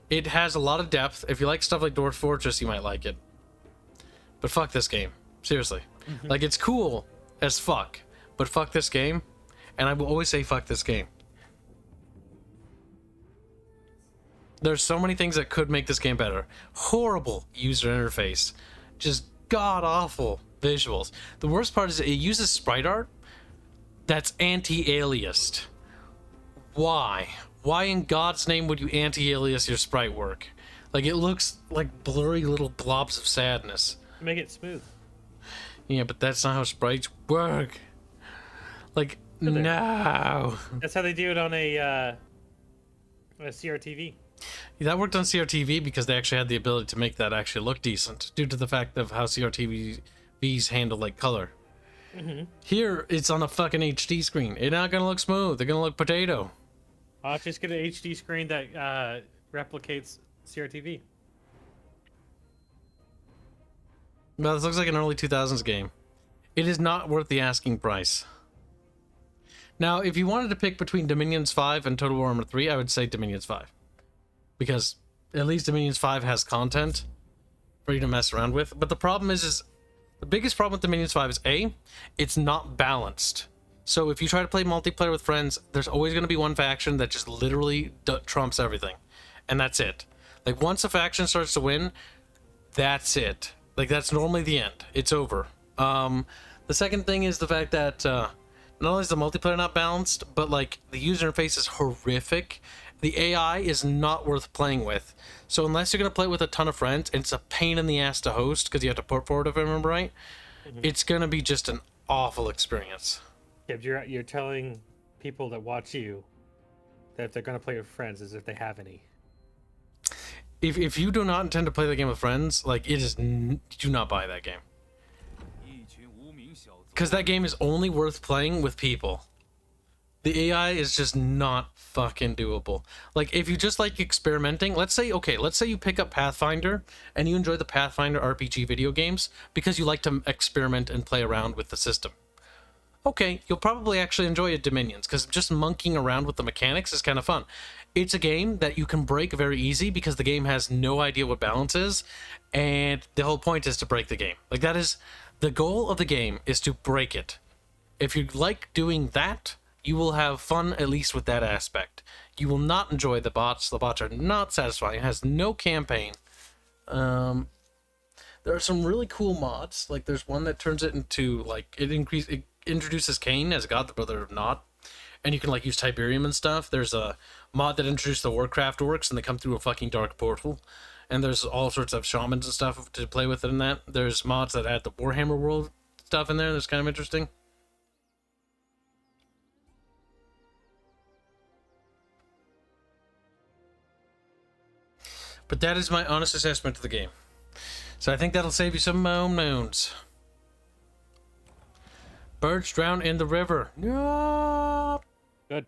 It has a lot of depth. If you like stuff like Dwarf Fortress, you might like it. But fuck this game. Seriously. Like, it's cool as fuck, but fuck this game. And I will always say fuck this game. There's so many things that could make this game better. Horrible user interface. Just god-awful visuals. The worst part is it uses sprite art that's anti-aliased. Why? Why in God's name would you anti-alias your sprite work? Like, it looks like blurry little blobs of sadness. Make it smooth. Yeah, but that's not how sprites work. Like, no. That's how they do it on a CRTV. That worked on CRTV because they actually had the ability to make that actually look decent, due to the fact of how CRTVs handle, like, color. Here, it's on a fucking HD screen. It's not gonna look smooth. They're gonna look potato. I'll just get an HD screen that replicates CRTV. Well, this looks like an early 2000s game. It is not worth the asking price. Now, if you wanted to pick between Dominions 5 and Total War Warhammer 3, I would say Dominions 5. Because at least Dominions 5 has content for you to mess around with. But the problem is the biggest problem with Dominions 5 is A, it's not balanced. So if you try to play multiplayer with friends, there's always going to be one faction that just literally trumps everything. And that's it. Like, once a faction starts to win, that's it. Like, that's normally the end. It's over. The second thing is the fact that not only is the multiplayer not balanced, but, like, the user interface is horrific. The AI is not worth playing with. So unless you're going to play it with a ton of friends, and it's a pain in the ass to host because you have to port forward, if I remember right, it's going to be just an awful experience. Yeah, you're telling people that watch you that if they're going to play with friends as if they have any. If you do not intend to play the game with friends, like, it is, do not buy that game. Because that game is only worth playing with people. The AI is just not fucking doable. Like, if you just like experimenting, let's say you pick up Pathfinder and you enjoy the Pathfinder RPG video games because you like to experiment and play around with the system. okay, you'll probably actually enjoy Dominions, because just monkeying around with the mechanics is kind of fun. It's a game that you can break very easy because the game has no idea what balance is, and the whole point is to break the game. Like, that is the goal of the game, is to break it. If you like doing that, you will have fun at least with that aspect. You will not enjoy the bots. The bots are not satisfying. It has no campaign. There are some really cool mods. Like, there's one that turns it into, like, it introduces Cain as God, the brother of Nod. And you can, like, use Tiberium and stuff. There's a mod that introduced the Warcraft orcs, and they come through a fucking dark portal. And there's all sorts of shamans and stuff to play with in that. There's mods that add the Warhammer world stuff in there that's kind of interesting. But that is my honest assessment of the game. So I think that'll save you some moans. Birds drown in the river. No. Good.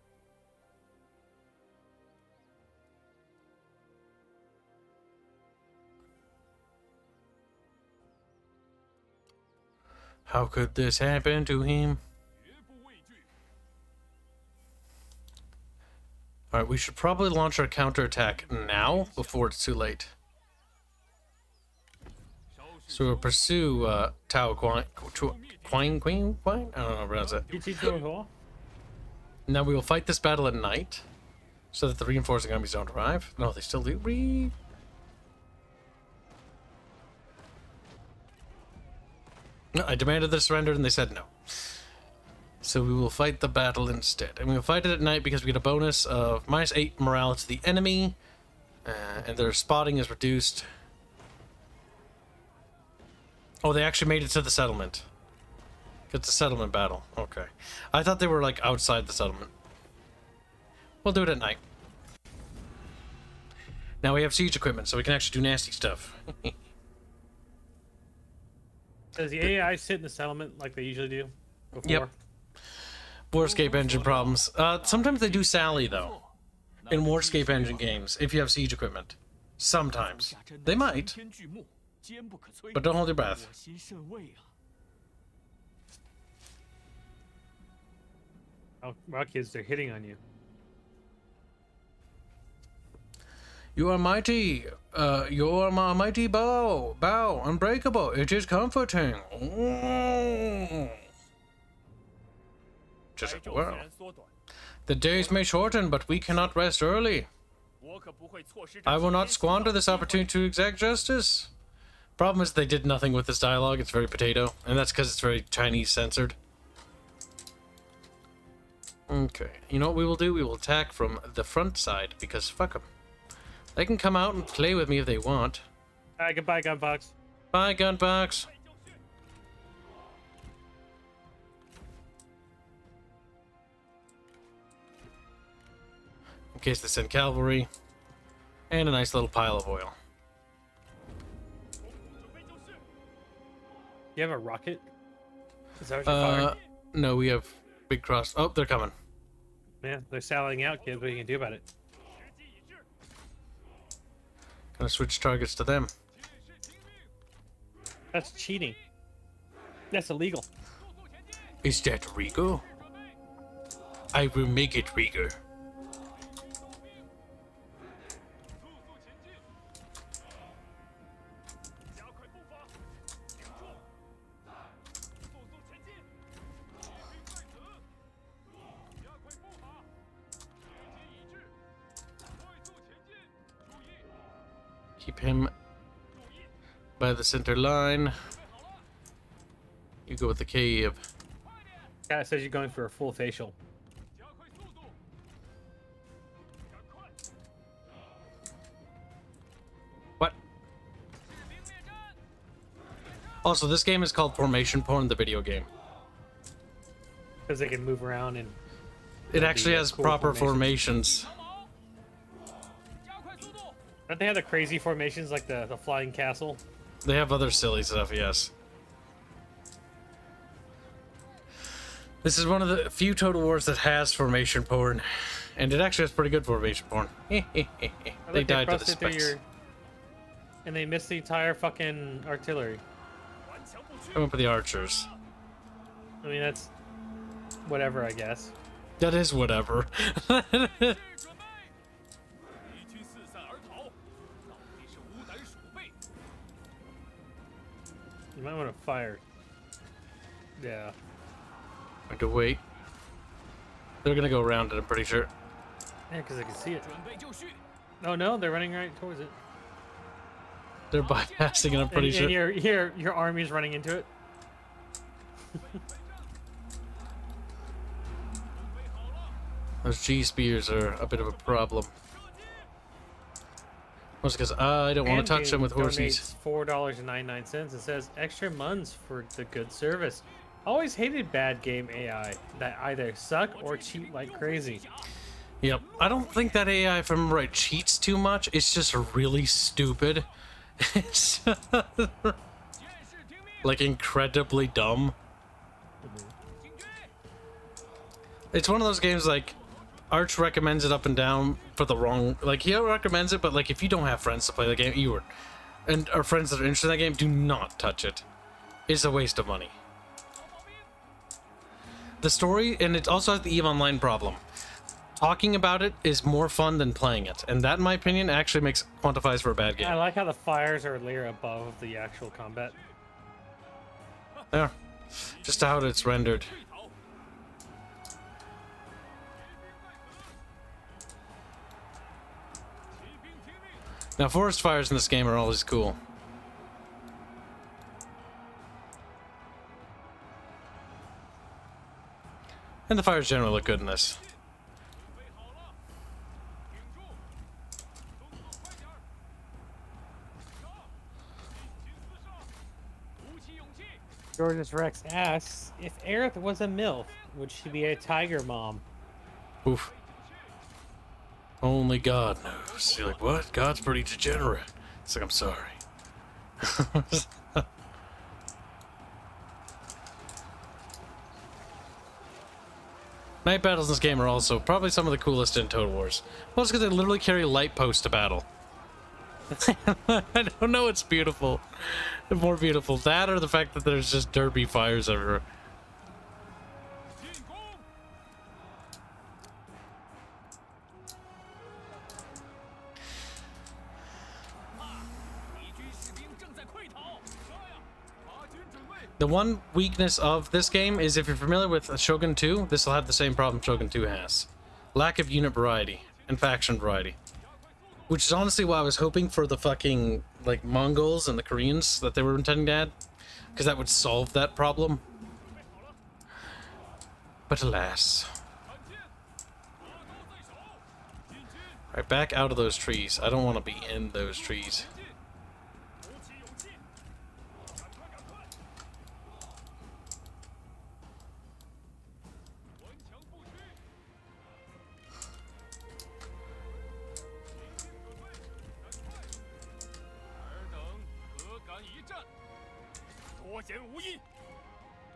How could this happen to him? Alright, we should probably launch our counterattack now before it's too late. So we'll pursue Tao Quine? I don't know how to pronounce it. Now we will fight this battle at night so that the reinforcing armies don't arrive. No, they still do. No, I demanded their surrender and they said no. So we will fight the battle instead. And we will fight it at night because we get a bonus of -8 morale to the enemy. And their spotting is reduced. Oh, they actually made it to the settlement. It's a settlement battle. Okay. I thought they were, like, outside the settlement. We'll do it at night. Now we have siege equipment, so we can actually do nasty stuff. Does the AI sit in the settlement like they usually do before? Yep. Warscape engine problems. Sometimes they do Sally, though. In Warscape engine games, if you have siege equipment. Sometimes. They might. But don't hold your breath. Oh, wow, kids, they're hitting on you. You are mighty. You are my mighty bow. Bow, unbreakable. It is comforting. Just well. The days may shorten, but we cannot rest early. I will not squander this opportunity to exact justice. Problem is they did nothing with this dialogue. It's very potato, and that's because it's very Chinese censored. Okay, you know what we will do? We will attack from the front side, because fuck them. They can come out and play with me if they want. Goodbye, Gunbox. Bye, Gunbox. In case they send cavalry. And a nice little pile of oil. You have a rocket? Is that what you're firing? No, we have big cross. Oh, they're coming. Yeah, they're sallying out, kids. What are you gonna do about it? Gonna switch targets to them. That's cheating. That's illegal. Is that Rigo? I will make it Rigo. Keep him by the center line. You go with the cave. Guy says you're going for a full facial. What? Also, this game is called Formation Porn, the video game. Because they can move around and... It actually has cool proper formations. Don't they have the crazy formations like the flying castle? They have other silly stuff, yes. This is one of the few Total Wars that has formation porn. And it actually has pretty good formation porn. They died to the specs. And they missed the entire fucking artillery. I went for the archers. I mean, that's... whatever, I guess. That is whatever. You might want to fire. Yeah. I could wait. They're gonna go around it, I'm pretty sure. Yeah, because I can see it. Oh no, they're running right towards it. They're bypassing it, I'm pretty sure. And your army's running into it. Those G-spears are a bit of a problem. Mostly because I don't want to touch them with horsies. $4.99 and says extra months for the good service. Always hated bad game AI that either suck or cheat like crazy. Yep. I don't think that AI, if I remember right, cheats too much. It's just really stupid. It's like incredibly dumb. It's one of those games like Arch recommends it up and down for the wrong, like he recommends it, but like if you don't have friends to play the game, and our friends that are interested in that game, do not touch it. It's a waste of money. The story, and it also has the EVE Online problem. Talking about it is more fun than playing it, and that, in my opinion, actually quantifies for a bad game. I like how the fires are a layer above the actual combat. Yeah, just how it's rendered. Now, forest fires in this game are always cool. And the fires generally look good in this. Georges Rex asks, if Aerith was a MILF, would she be a tiger mom? Oof. Only God knows. You're like, what? God's pretty degenerate. It's like, I'm sorry. Night battles in this game are also probably some of the coolest in Total Wars. Well, it's because they literally carry light posts to battle. I don't know, it's beautiful. More beautiful. That or the fact that there's just derpy fires everywhere. The one weakness of this game is if you're familiar with Shogun 2, this will have the same problem Shogun 2 has. Lack of unit variety and faction variety. Which is honestly why I was hoping for the fucking, like, Mongols and the Koreans that they were intending to add. Because that would solve that problem. But alas. Alright, back out of those trees. I don't want to be in those trees.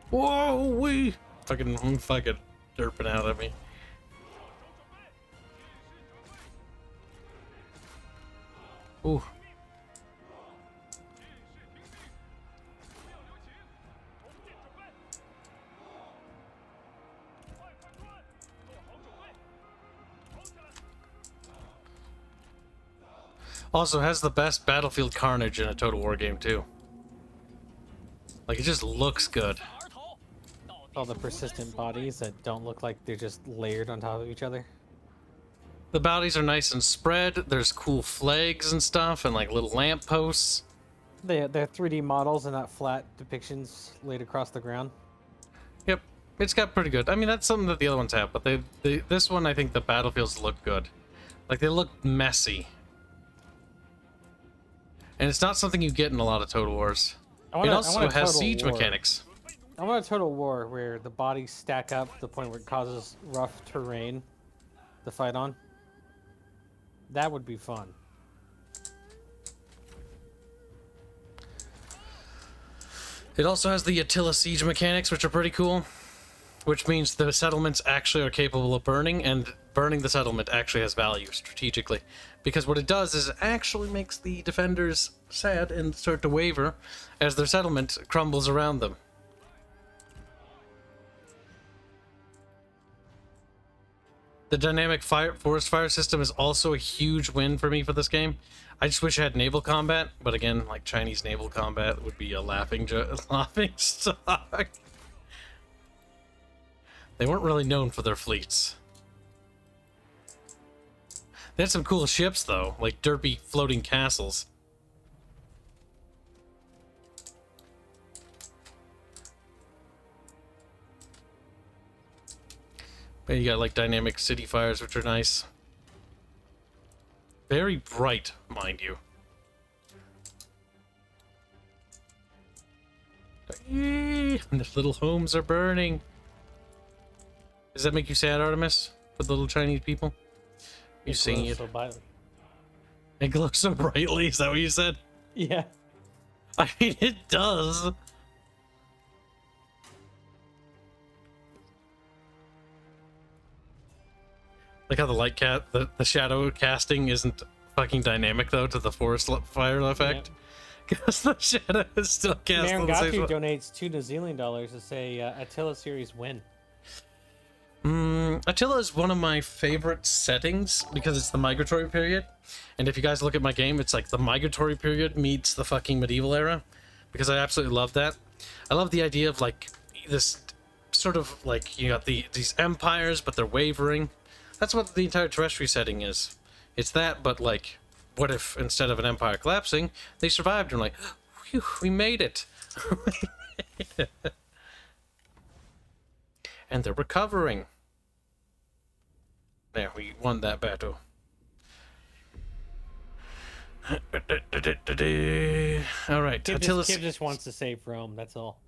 Whoa, we fucking derping out at me. Ooh. Also has the best battlefield carnage in a Total War game too. Like, it just looks good. All the persistent bodies that don't look like they're just layered on top of each other. The bodies are nice and spread. There's cool flags and stuff, and like little lamp posts. They're 3D models and not flat depictions laid across the ground. Yep, it's got pretty good. I mean, that's something that the other ones have, but this one, I think the battlefields look good. Like, they look messy. And it's not something you get in a lot of Total Wars. It also has siege mechanics. I want a Total War where the bodies stack up to the point where it causes rough terrain to fight on. That would be fun. It also has the Attila siege mechanics, which are pretty cool. Which means the settlements actually are capable of burning, and burning the settlement actually has value strategically. Because what it does is it actually makes the defenders sad and start to waver as their settlement crumbles around them. The dynamic forest fire system is also a huge win for me for this game. I just wish I had naval combat, but again, like Chinese naval combat would be a laughing stock. They weren't really known for their fleets. They had some cool ships though, like derpy floating castles. But you got like dynamic city fires, which are nice. Very bright, mind you. And the little homes are burning. Does that make you sad, Artemis? For the little Chinese people? You singing it? So brightly. It glows so brightly, is that what you said? Yeah. I mean, it does. Like how the the shadow casting isn't fucking dynamic though to the forest fire effect, because the shadow is still cast. Marangatu donates $2 New Zealand to say Attila series win. Attila is one of my favorite settings because it's the migratory period, and if you guys look at my game, it's like the migratory period meets the fucking medieval era, because I absolutely love that. I love the idea of like this sort of like you got these empires, but they're wavering. That's what the entire terrestrial setting is. It's that, but like, what if instead of an empire collapsing, they survived and like, whew, we made it. And they're recovering. There, we won that battle. All right, Kib just wants to save Rome, that's all.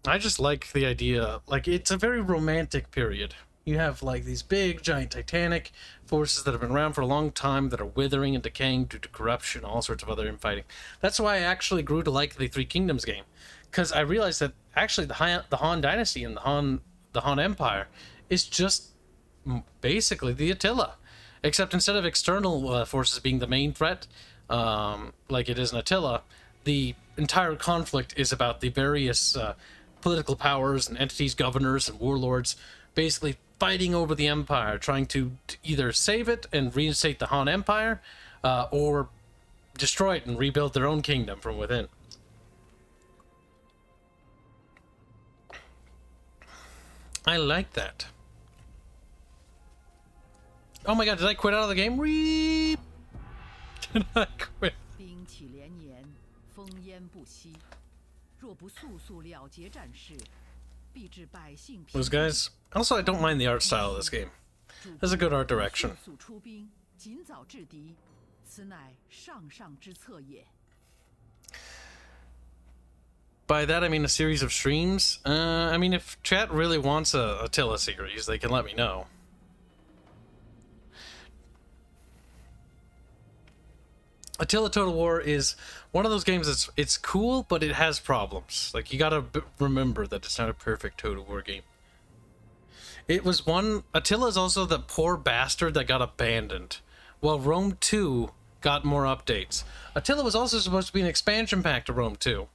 I just like the idea, like, it's a very romantic period. You have like these big, giant, titanic forces that have been around for a long time that are withering and decaying due to corruption, all sorts of other infighting. That's why I actually grew to like the Three Kingdoms game, because I realized that actually the Han Dynasty and the Han Empire is just basically the Attila, except instead of external forces being the main threat, like it is in Attila, the entire conflict is about the various political powers and entities, governors and warlords, basically fighting over the empire, trying to either save it and reinstate the Han Empire, or destroy it and rebuild their own kingdom from within. I like that. Oh my god, did I quit out of the game? Reep! Did I quit? Those guys. Also, I don't mind the art style of this game. There's a good art direction. By that I mean a series of streams. I mean, if chat really wants a Attila series, they can let me know. Attila Total War is one of those games that's it's cool, but it has problems. Like, you gotta remember that it's not a perfect Total War game. It was one... Attila is also the poor bastard that got abandoned, while Rome 2 got more updates. Attila was also supposed to be an expansion pack to Rome 2,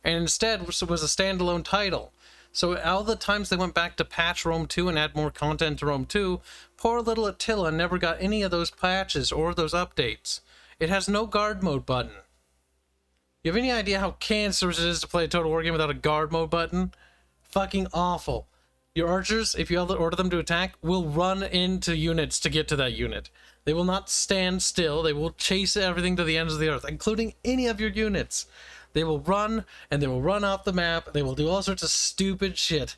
and instead was a standalone title. So all the times they went back to patch Rome 2 and add more content to Rome 2, poor little Attila never got any of those patches or those updates. It has no guard mode button. You have any idea how cancerous it is to play a Total War game without a guard mode button? Fucking awful. Your archers, if you order them to attack, will run into units to get to that unit. They will not stand still. They will chase everything to the ends of the earth, including any of your units. They will run, and they will run off the map. They will do all sorts of stupid shit.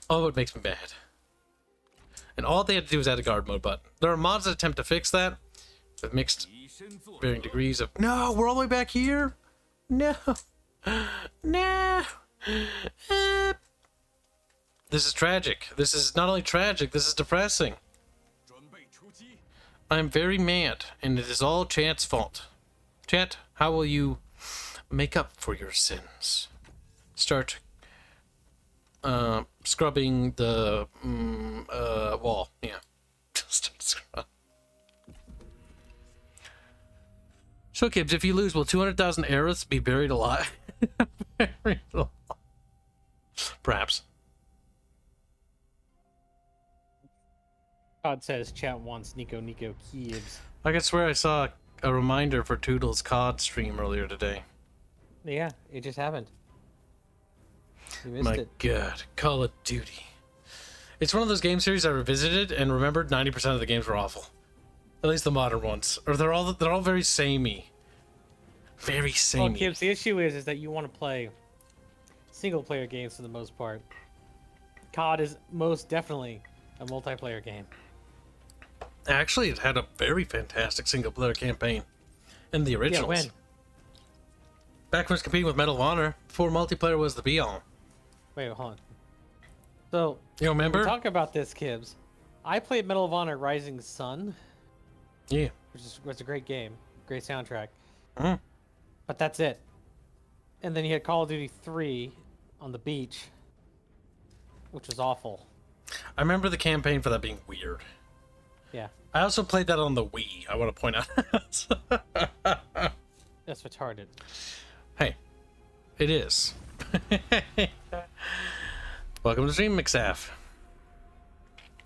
Oh, it makes me mad. And all they had to do was add a guard mode button. There are mods that attempt to fix that, with mixed varying degrees of... No, we're all the way back here? No. No. This is tragic. This is not only tragic, this is depressing. I'm very mad, and it is all Chat's fault. Chat, how will you make up for your sins? Start scrubbing the wall. Yeah. Start scrubbing. So, Kibs, if you lose, will 200,000 Aeriths be buried alive? Buried alive. Perhaps. COD says chat wants Nico Kibs. I could swear I saw a reminder for Toodle's COD stream earlier today. Yeah, it just happened. You missed My it. God, Call of Duty. It's one of those game series I revisited and remembered 90% of the games were awful. At least the modern ones. Or they're all very samey. Very samey. Well, Kibs, the issue is that you want to play single-player games for the most part. COD is most definitely a multiplayer game. Actually, it had a very fantastic single-player campaign in the originals. Yeah, when? Back when it was competing with Medal of Honor, before multiplayer was the be-all. Wait, hold on. So, you remember? We talk about this, Kibs. I played Medal of Honor Rising Sun. Yeah. Which was a great game. Great soundtrack. Mm. But that's it. And then you had Call of Duty 3 on the beach, which was awful. I remember the campaign for that being weird. Yeah. I also played that on the Wii, I want to point out. That's retarded. Hey, it is. Welcome to Stream McSaff.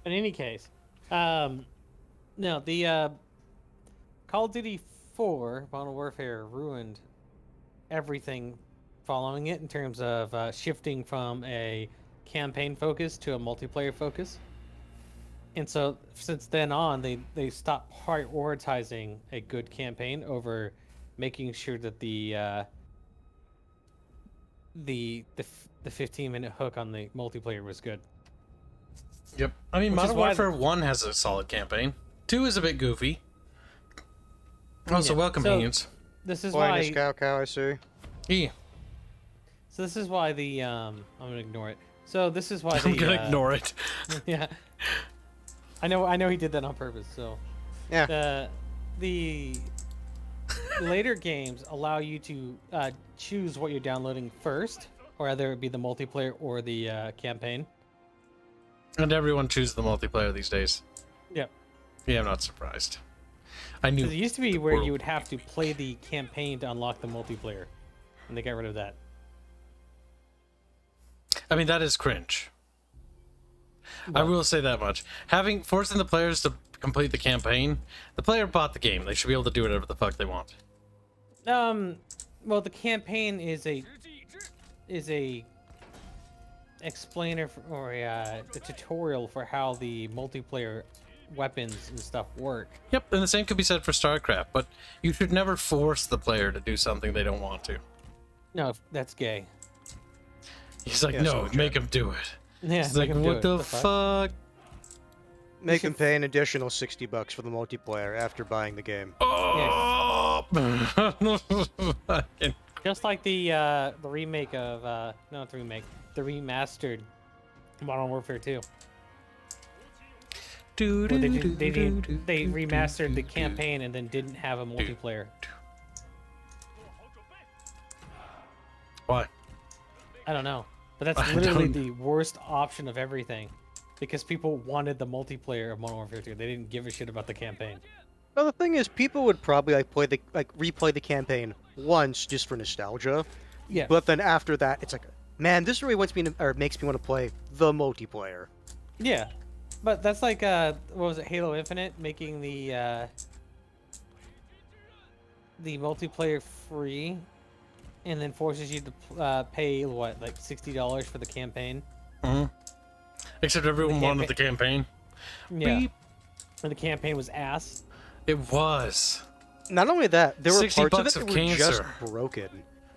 In any case, no, the Call of Duty 4 Modern Warfare ruined everything following it in terms of shifting from a campaign focus to a multiplayer focus. And so since then on, they stopped prioritizing a good campaign over making sure that the 15-minute hook on the multiplayer was good. Yep. I mean, Modern Warfare 1 has a solid campaign. 2 is a bit goofy. Also, welcome, Haynes. This is why... Cow, I see. Yeah. So this is why the... I'm going to ignore it. So this is why I'm going to ignore it. Yeah. I know he did that on purpose, so... Yeah. The later games allow you to choose what you're downloading first, or whether it be the multiplayer or the campaign. And everyone chooses the multiplayer these days. Yep. Yeah, I'm not surprised. I knew. It used to be where you would have to play the campaign to unlock the multiplayer, and they got rid of that. I mean, that is cringe. Well, I will say that much. Forcing the players to complete the campaign, the player bought the game. They should be able to do whatever the fuck they want. Well, the campaign is a explainer or a tutorial for how the multiplayer weapons and stuff work. Yep, and the same could be said for StarCraft, but you should never force the player to do something they don't want to. No, that's gay. He's like, no, make him do it. Yeah, it's like, what the fuck? Make him pay an additional $60 for the multiplayer after buying the game. Oh! Yes. Just like the remake of not the remake, the remastered Modern Warfare 2. They remastered the campaign and then didn't have a multiplayer. Why? I don't know. But that's literally the worst option of everything. Because people wanted the multiplayer of Modern Warfare 2. They didn't give a shit about the campaign. Well, the thing is, people would probably replay the campaign once just for nostalgia. Yeah. But then after that, it's like, man, this really makes me want to play the multiplayer. Yeah. But that's like what was it, Halo Infinite, making the multiplayer free, and then forces you to pay what, like $60 for the campaign. Mm-hmm. Except everyone wanted the campaign. Yeah. Beep. And the campaign was ass. It was. Not only that, there were parts of it that were just broken.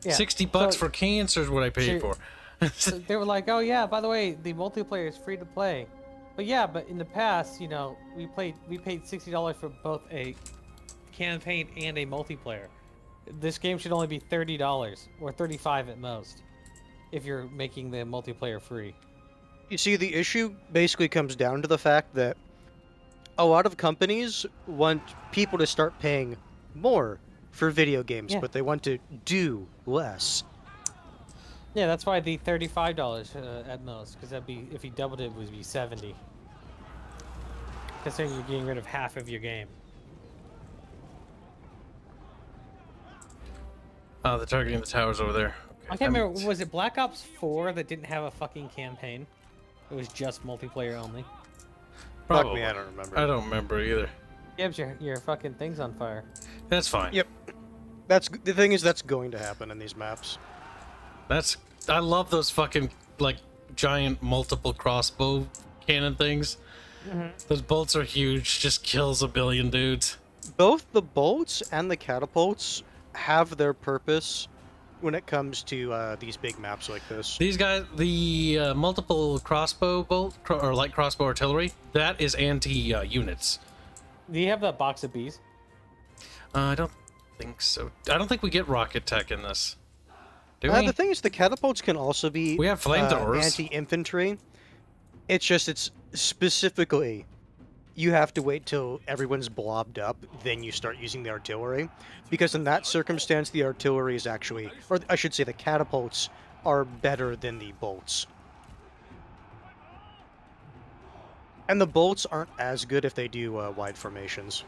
Yeah. $60 for cancer is what I paid for. So they were like, oh yeah, by the way, the multiplayer is free to play. But yeah, but in the past, you know, we paid $60 for both a campaign and a multiplayer. This game should only be $30 or $35 at most if you're making the multiplayer free. You see, the issue basically comes down to the fact that a lot of companies want people to start paying more for video games, but they want to do less. Yeah, that's why the $35 at most, because that'd be, if you doubled it, would be $70. Considering you're getting rid of half of your game. Oh, they're targeting the towers over there. Okay. I can't remember, was it Black Ops 4 that didn't have a fucking campaign? It was just multiplayer only. Fuck me, I don't remember. I don't remember either. Kibs, your fucking thing's on fire. That's fine. Yep. That's the thing is that's going to happen in these maps. I love those fucking like giant multiple crossbow cannon things. Those bolts are huge. Just kills a billion dudes. Both the bolts and the catapults have their purpose when it comes to these big maps like this. These guys, the multiple crossbow bolt or light crossbow artillery, that is anti-units. Do you have that box of bees? I don't think so. I don't think we get rocket tech in this. Do we? The thing is, the catapults can also be We have flamethrowers. Anti-infantry. It's specifically you have to wait till everyone's blobbed up, then you start using the artillery. Because in that circumstance, the artillery is actually, or I should say the catapults are better than the bolts. And the bolts aren't as good if they do wide formations.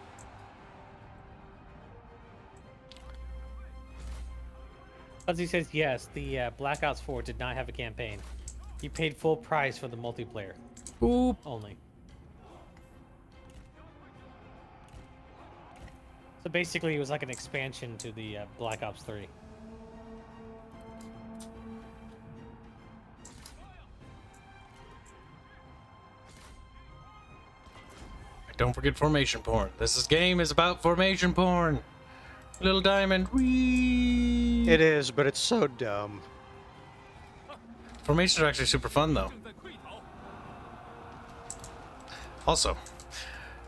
Fuzzy says yes, the Black Ops 4 did not have a campaign. You paid full price for the multiplayer. Oop. Only. So basically, it was like an expansion to the Black Ops 3. Don't forget formation porn. Game is about formation porn. Little diamond. Whee! It is, but it's so dumb. Formations are actually super fun, though. Also,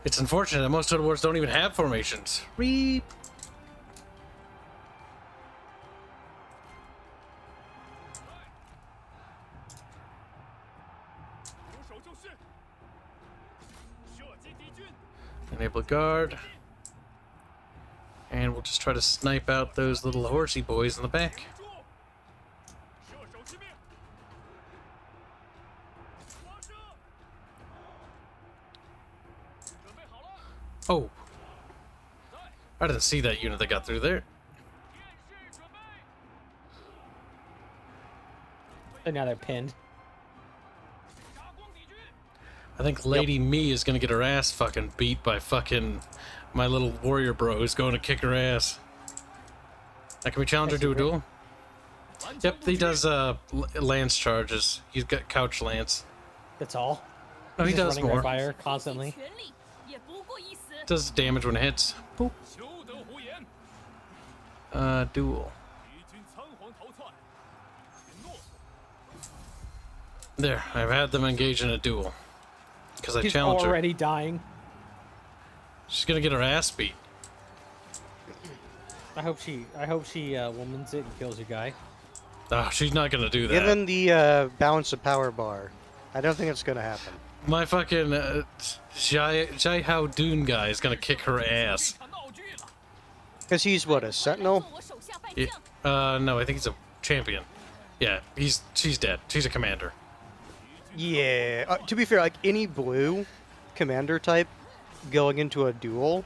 it's unfortunate that most Total Wars don't even have formations. Reap. Enable guard. And we'll just try to snipe out those little horsey boys in the back. Oh. I didn't see that unit that got through there. So now they're pinned. I think Lady Me is gonna get her ass fucking beat by fucking my little warrior bro who's going to kick her ass. Now, can we challenge her to a duel? Yep, he does lance charges. He's got couch lance. That's all? No, he He's just does running more. right by her constantly. Does damage when it hits. Boop. Duel. There, I've had them engage in a duel. Because I She's challenged her. already dying. She's gonna get her ass beat. I hope she womans it and kills your guy. Oh, she's not gonna do that. Given the balance of power bar, I don't think it's going to happen. My fucking Jai Hao Dun guy is gonna kick her ass. Because he's, what, a sentinel? Yeah, no, I think he's a champion. Yeah, she's dead. She's a commander. Yeah. To be fair, like any blue commander type going into a duel,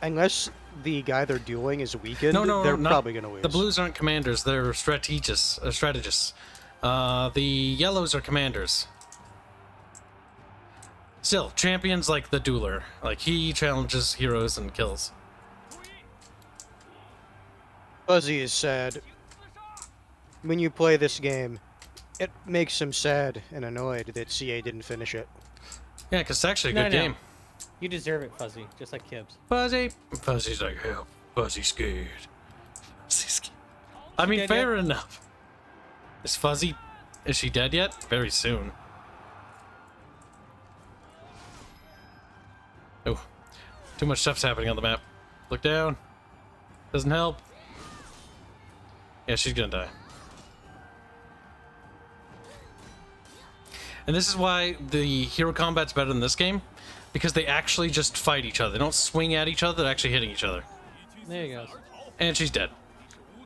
unless the guy they're dueling is weakened, they're probably going to lose. The blues aren't commanders. They're strategists. The yellows are commanders. Still, champions like the dueler. Like, he challenges heroes and kills. Fuzzy is sad. When you play this game, it makes him sad and annoyed that CA didn't finish it. Yeah, because it's actually a good game. You deserve it, Fuzzy, just like Kibs. Fuzzy. Fuzzy's like, help. Fuzzy's scared. Fuzzy's scared. I mean, fair enough. Is Fuzzy... Is she dead yet? Very soon. Oh. Too much stuff's happening on the map. Look down. Doesn't help. Yeah, she's gonna die. And this is why the hero combat's better than this game, because they actually just fight each other. They don't swing at each other, they're actually hitting each other. There you go. And she's dead.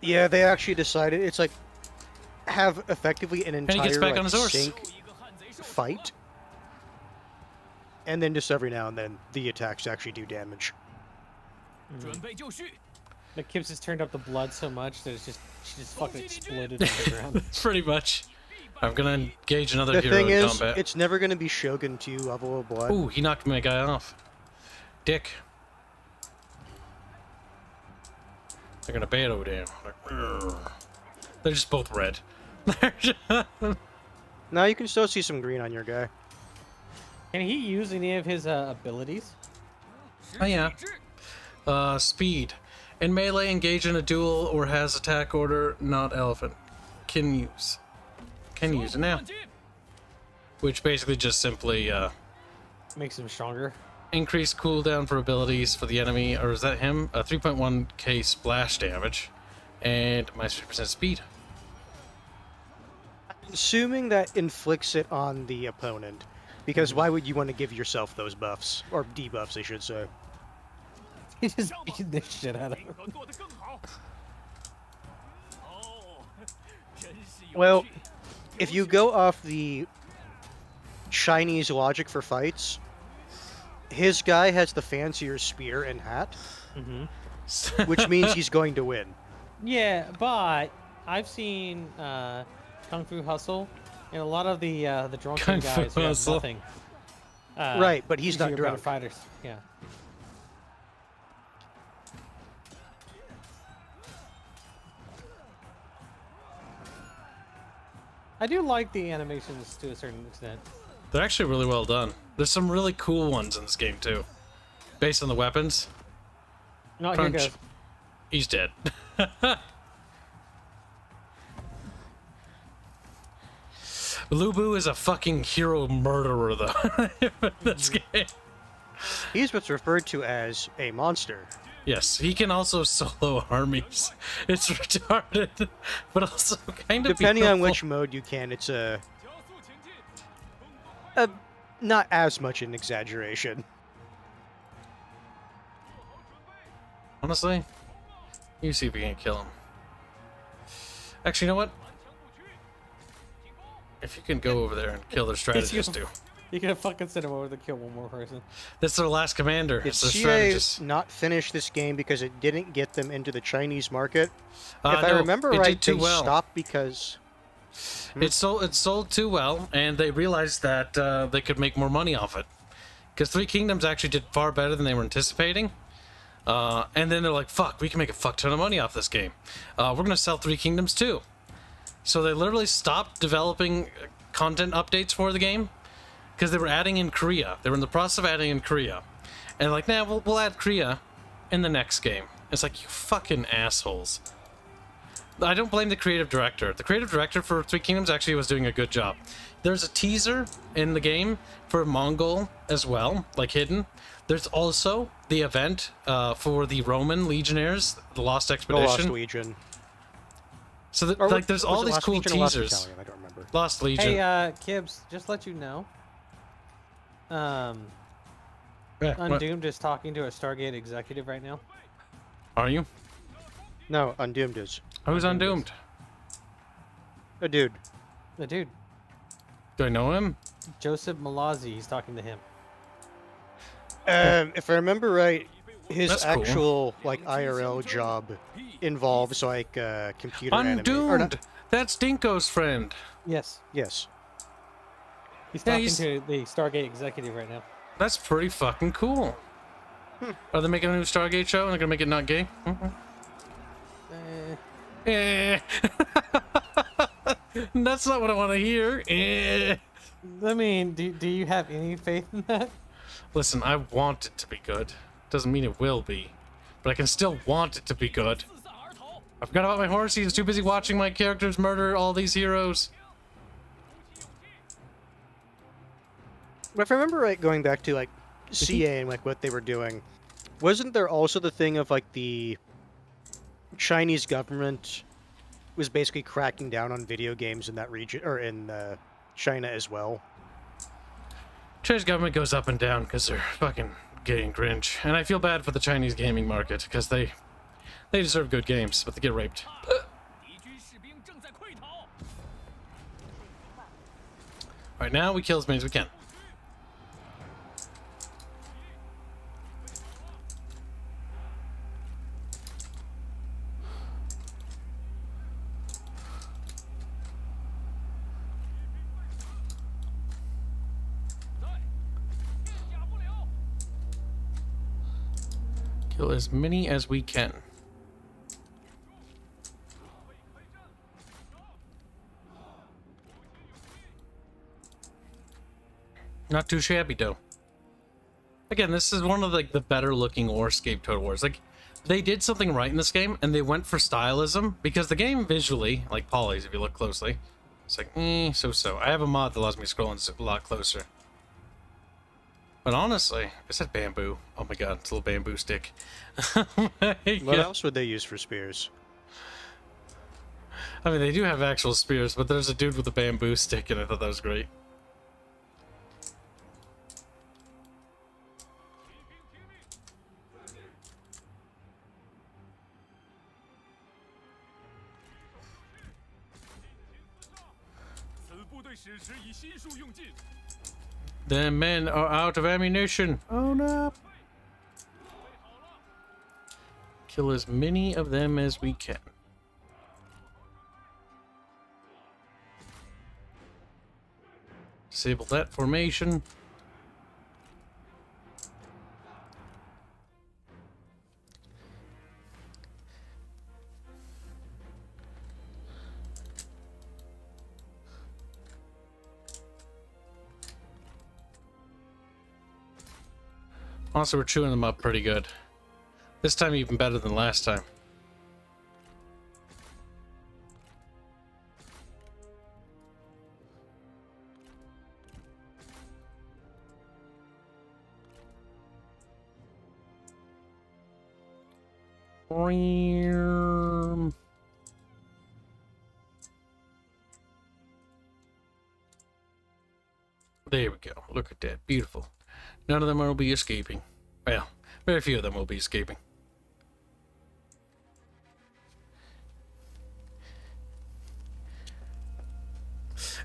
Yeah, they actually decided it's like have effectively an entire gets back on his horse. sync fight, and then just every now and then the attacks actually do damage. But Kibs has turned up the blood so much that she just fucking exploded on the ground. Pretty much. I'm gonna engage another The hero thing in is, combat. it's never going to be Shogun 2 level of blood. Ooh, he knocked my guy off. Dick. They're gonna battle down. They're just both red. Now you can still see some green on your guy. Can he use any of his abilities? Oh yeah. Speed. In melee, engage in a duel or has attack order, not elephant. Can use it now. Which basically just simply Makes him stronger. increase cooldown for abilities for the enemy, or is that him? 3.1k splash damage, and minus 3% speed. Assuming that inflicts it on the opponent. Because why would you want to give yourself those buffs? Or debuffs, I should say. He just beat the shit out of him. Well, if you go off the Chinese logic for fights, his guy has the fancier spear and hat, which means he's going to win. Yeah, but I've seen Kung Fu Hustle, and a lot of the drunken Kung Fu guys who have Hustle. nothing. Right, but he's not usually are better drunk. fighters. Yeah. I do like the animations to a certain extent. They're actually really well done. There's some really cool ones in this game too, based on the weapons. No, here Crunch. goes. He's dead. Lubu is a fucking hero murderer, though, in this game. He's what's referred to as a monster. Yes, he can also solo armies. It's retarded, but also kind of Depending on beautiful. which mode you can, it's a not as much an exaggeration. Honestly, you see if you can kill him. Actually, you know what? If you can go over there and kill their strategist too. You could have fucking sent him over to kill one more person. That's their last commander. Did It's their CA strategist. not finish this game because it didn't get them into the Chinese market? If I No, remember it right, did too they well. stopped because... It sold too well, and they realized that they could make more money off it. Because Three Kingdoms actually did far better than they were anticipating. And then they're like, fuck, we can make a fuck ton of money off this game. We're going to sell Three Kingdoms too. So they literally stopped developing content updates for the game because they were adding in Korea. They were in the process of adding in Korea. And like, nah, we'll add Korea in the next game. It's like, you fucking assholes. I don't blame the creative director. The creative director for Three Kingdoms actually was doing a good job. There's a teaser in the game for Mongol as well, like hidden. There's also the event for the Roman Legionnaires, the Lost Expedition. The Lost Legion. So Or like, there's was all it these Lost cool Legion or Lost teasers. Battalion? I don't remember. Lost Legion. Hey, Kibs, just let you know. Yeah, what? Undoomed is talking to a Stargate executive right now. Are you? No, Undoomed is. Who's Undoomed? A dude. The dude, Do I know him? Joseph Malazzi, he's talking to him. If I remember right, his That's cool. actual like IRL job involves like computer animation. Or not- Undoomed! That's Dinko's friend. Yes, Yes. he's Yeah, talking he's- to the Stargate executive right now. That's pretty fucking cool. Are they making a new Stargate show and they're gonna make it not gay? Eh. That's not what I want to hear. Eh. I mean, do you have any faith in that? Listen, I want it to be good. Doesn't mean it will be. But I can still want it to be good. I forgot about my horse. He's too busy watching my characters murder all these heroes. But if I remember right, going back to like CA and like what they were doing, wasn't there also the thing of like the Chinese government was basically cracking down on video games in that region or in China as well? Chinese government goes up and down because they're fucking gay and cringe. And I feel bad for the Chinese gaming market because they deserve good games, but they get raped. Right now, we kill as many as we can. Kill as many as we can. Not too shabby, though. Again, this is one of like the better looking Orescape Total Wars. Like, they did something right in this game, and they went for stylism, because the game visually, like Polly's, if you look closely, it's like, so-so. I have a mod that allows me to scroll a lot closer. But honestly, I said bamboo. Oh my god, it's a little bamboo stick. What else would they use for spears? I mean, they do have actual spears, but there's a dude with a bamboo stick, and I thought that was great. The men are out of ammunition. Oh no. Kill as many of them as we can. Disable that formation. Also, we're chewing them up pretty good. This time even better than last time. There we go. Look at that. Beautiful. None of them will be escaping. Well, very few of them will be escaping.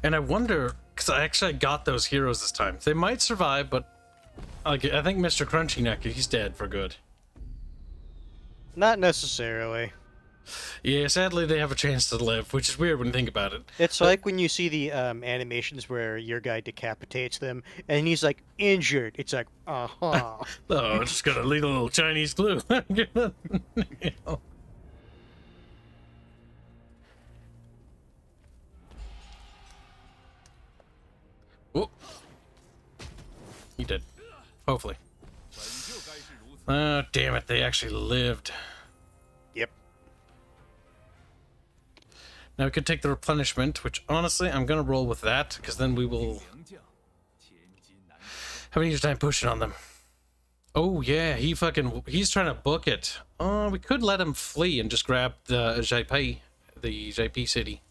And I wonder, because I actually got those heroes this time. They might survive, but I think Mr. Crunchy Neck, he's dead for good. Not necessarily. Yeah, sadly they have a chance to live, which is weird when you think about it. It's like when you see the animations where your guy decapitates them, and he's like, injured. It's like, uh-huh. Oh, just got a little Chinese glue. Whoop. He did. Hopefully. Oh, damn it. They actually lived. Yep. Now we could take the replenishment, which honestly, I'm going to roll with that, because then we will have an easier time pushing on them. Oh, yeah. He's trying to book it. We could let him flee and just grab the JP city.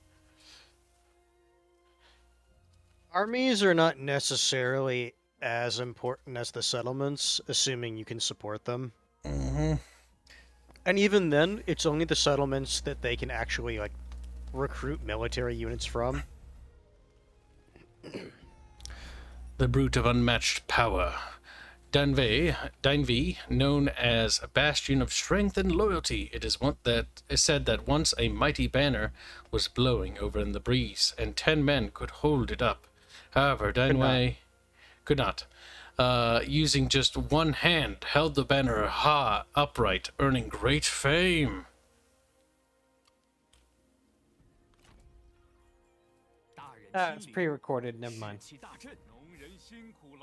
Armies are not necessarily as important as the settlements, assuming you can support them. Mm-hmm. And even then, it's only the settlements that they can actually, like, recruit military units from. The brute of unmatched power. Dainvi, known as a bastion of strength and loyalty. It is said that once a mighty banner was blowing over in the breeze, and 10 men could hold it up. However, Dainvi could not. Using just one hand, held the banner upright, earning great fame. It's pre-recorded, never mind.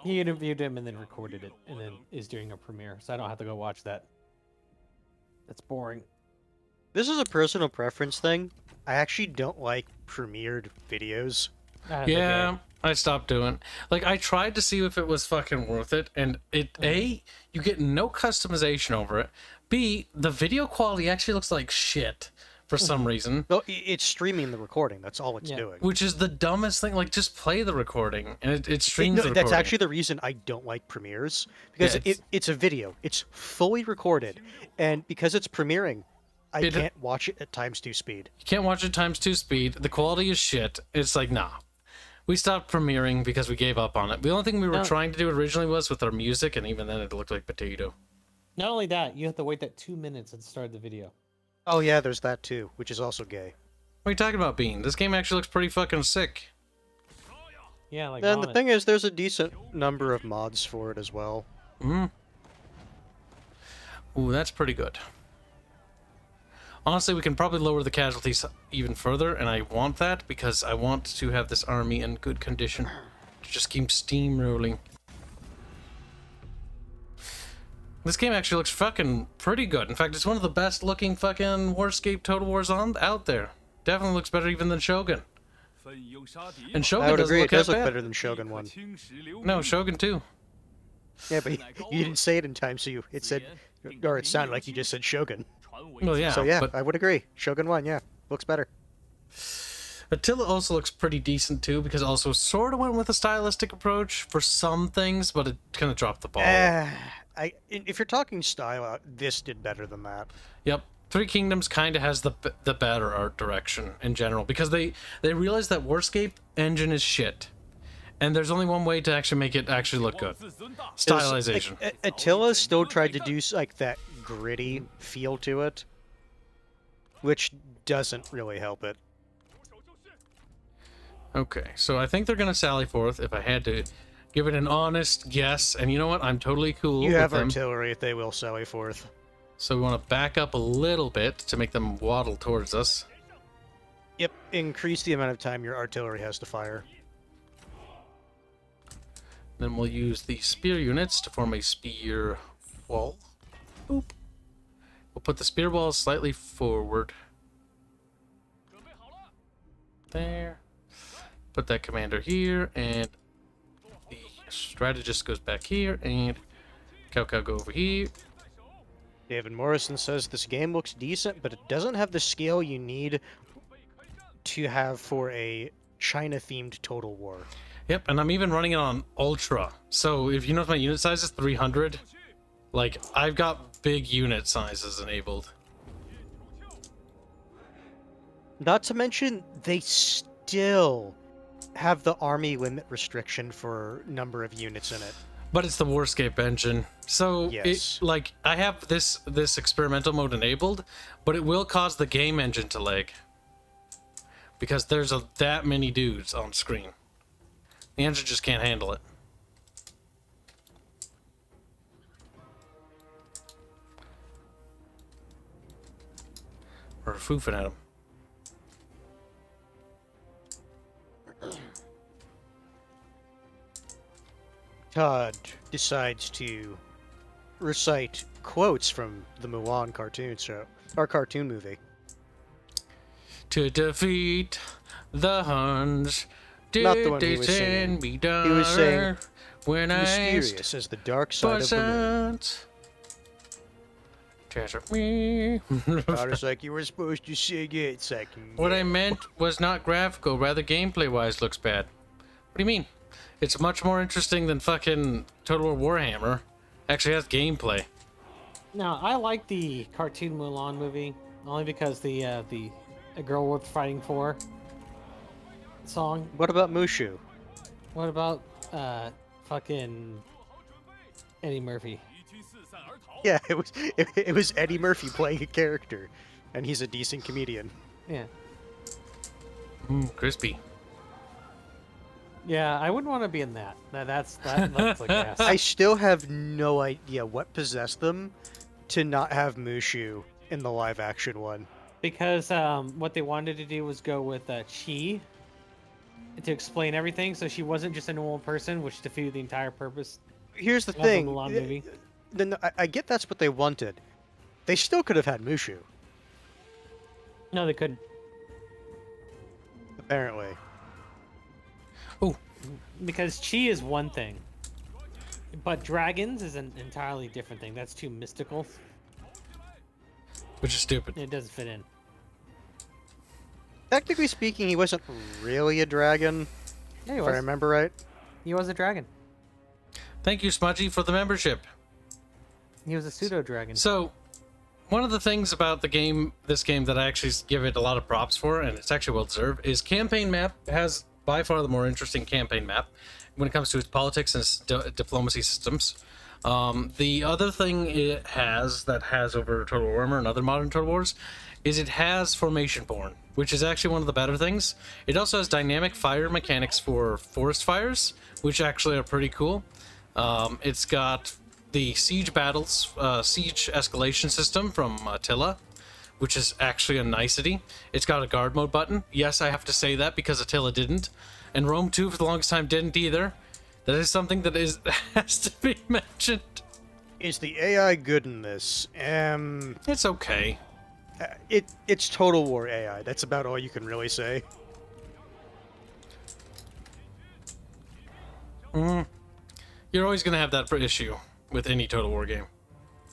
He interviewed him and then recorded it, and then is doing a premiere, so I don't have to go watch that. That's boring. This is a personal preference thing. I actually don't like premiered videos. Yeah, I stopped doing. Like, I tried to see if it was fucking worth it, and A, you get no customization over it. B, the video quality actually looks like shit for some reason. No, it's streaming the recording. That's all it's doing. Which is the dumbest thing. Like, just play the recording, and it streams the recording. That's actually the reason I don't like premieres, because it's a video. It's fully recorded, and because it's premiering, I can't watch it at ×2 speed. You can't watch it ×2 speed. The quality is shit. It's like, nah. We stopped premiering because we gave up on it. The only thing we were trying to do originally was with our music, and even then it looked like potato. Not only that, you have to wait that 2 minutes at the start of the video. Oh yeah, there's that too, which is also gay. What are you talking about, Bean? This game actually looks pretty fucking sick. Yeah, like. And the thing is, there's a decent number of mods for it as well. Ooh, that's pretty good. Honestly, we can probably lower the casualties even further, and I want that because I want to have this army in good condition to just keep steamrolling. This game actually looks fucking pretty good. In fact, it's one of the best looking fucking Warscape Total Wars out there. Definitely looks better even than Shogun. And Shogun I would agree, it does look bad. better than Shogun 1. No, Shogun 2. Yeah, but you didn't say it in time, so it sounded like you just said Shogun. Well, yeah. So yeah, but I would agree. Shogun 1, yeah, looks better. Attila also looks pretty decent too, because it also sort of went with a stylistic approach for some things, but it kind of dropped the ball. If you're talking style, this did better than that. Yep. Three Kingdoms kind of has the better art direction in general, because they realize that Warscape engine is shit, and there's only one way to actually make it actually look good: stylization. Attila still tried to do like that gritty feel to it, which doesn't really help it. Okay, so I think they're gonna sally forth. If I had to give it an honest guess, and you know what, I'm totally cool. You with have them. artillery; they will sally forth. So we want to back up a little bit to make them waddle towards us. Yep, increase the amount of time your artillery has to fire. Then we'll use the spear units to form a spear wall. Boop. We'll put the spear wall slightly forward. There. Put that commander here, and the strategist goes back here, and Cow go over here. David Morrison says this game looks decent, but it doesn't have the scale you need to have for a China-themed Total War. Yep, and I'm even running it on Ultra. So if you notice my unit size is 300, like, I've got big unit sizes enabled. Not to mention, they still have the army limit restriction for number of units in it. But it's the Warscape engine, so yes. I have this experimental mode enabled, but it will cause the game engine to lag because there's that many dudes on screen. The engine just can't handle it. We're foofing at him. Todd decides to recite quotes from the Mulan cartoon show, or cartoon movie. To defeat the Huns, Not the one he was singing. be done. He was saying, when mysterious as the dark side of the moon. Me. God, it's like you were supposed to sing it. It's like, What I meant was not graphical, rather gameplay-wise looks bad. What do you mean? It's much more interesting than fucking Total War Warhammer. Actually has gameplay. Now, I like the cartoon Mulan movie only because the A Girl Worth Fighting For song. What about Mushu? What about fucking Eddie Murphy? Yeah, it was Eddie Murphy playing a character, and he's a decent comedian. Yeah. Crispy. Yeah, I wouldn't want to be in that. That looks like ass. I still have no idea what possessed them to not have Mushu in the live action one. Because what they wanted to do was go with Chi to explain everything, so she wasn't just a normal person, which defeated the entire purpose. Here's the of thing. The Mulan movie. Then I get that's what they wanted. They still could have had Mushu. No, they couldn't. Apparently. Oh, because Chi is one thing, but dragons is an entirely different thing. That's too mystical. which is stupid. It doesn't fit in. Technically speaking, he wasn't really a dragon, Yeah, he if was. I remember right. He was a dragon. Thank you, Smudgy, for the membership. He was a pseudo dragon. So, one of the things about this game that I actually give it a lot of props for, and it's actually well deserved, is campaign map has by far the more interesting campaign map when it comes to its politics and its diplomacy systems. The other thing it has that has over Total Warhammer and other modern Total Wars is it has Formation Born, which is actually one of the better things. It also has dynamic fire mechanics for forest fires, which actually are pretty cool. It's got the siege battles, siege escalation system from Attila, which is actually a nicety. It's got a guard mode button. Yes, I have to say that because Attila didn't. And Rome 2 for the longest time didn't either. That is something that has to be mentioned. Is the AI good in this? It's okay. It's Total War AI. That's about all you can really say. You're always going to have that issue with any Total War game.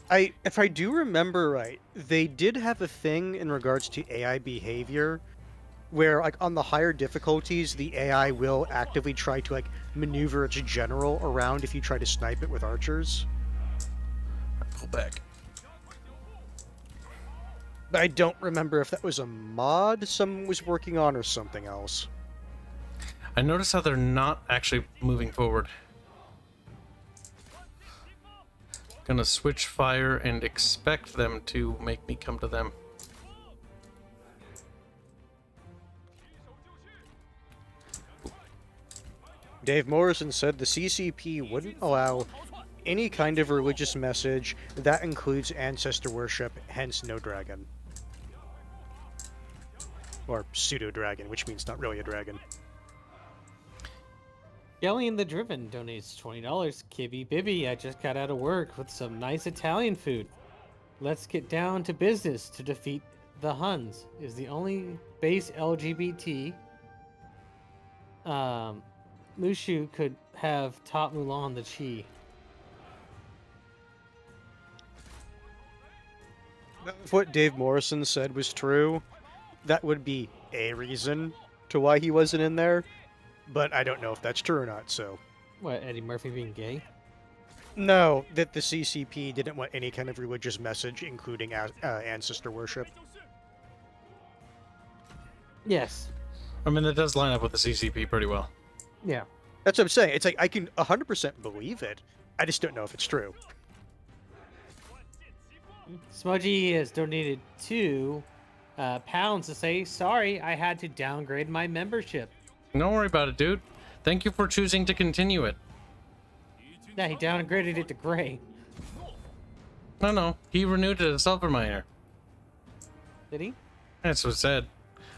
If I do remember right, they did have a thing in regards to AI behavior where, like, on the higher difficulties, the AI will actively try to, like, maneuver its general around if you try to snipe it with archers. Pull back. But I don't remember if that was a mod someone was working on or something else. I notice how they're not actually moving forward. Gonna switch fire and expect them to make me come to them. Dave Morrison said the CCP wouldn't allow any kind of religious message that includes ancestor worship, hence no dragon. Or pseudo-dragon, which means not really a dragon. Gelly in the Driven donates $20. Kibby Bibby, I just got out of work with some nice Italian food. Let's get down to business to defeat the Huns. Is the only base LGBT Mushu could have top Mulan the Chi. If what Dave Morrison said was true, that would be a reason to why he wasn't in there, but I don't know if that's true or not, so... What, Eddie Murphy being gay? No, that the CCP didn't want any kind of religious message, including ancestor worship. Yes. I mean, that does line up with the CCP pretty well. Yeah. That's what I'm saying. It's like, I can 100% believe it. I just don't know if it's true. Smudgy has donated £2 to say, sorry, I had to downgrade my membership. Don't worry about it, dude. Thank you for choosing to continue it. Yeah, he downgraded it to gray. No, he renewed it as silver miner. Did he? That's what it said.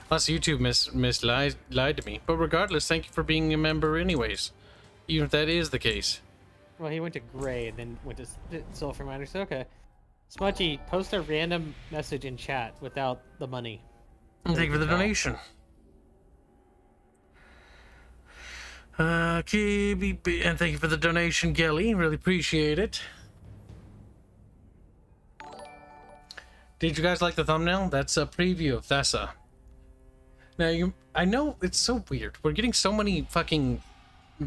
Unless YouTube lied to me. But regardless, thank you for being a member anyways. Even if that is the case. Well, he went to gray and then went to silver miner, so okay. Smudgy, post a random message in chat without the money. And thank you for the donation. And thank you for the donation, Gelly. Really appreciate it. Did you guys like the thumbnail? That's a preview of Thessa. Now, I know it's so weird. We're getting so many fucking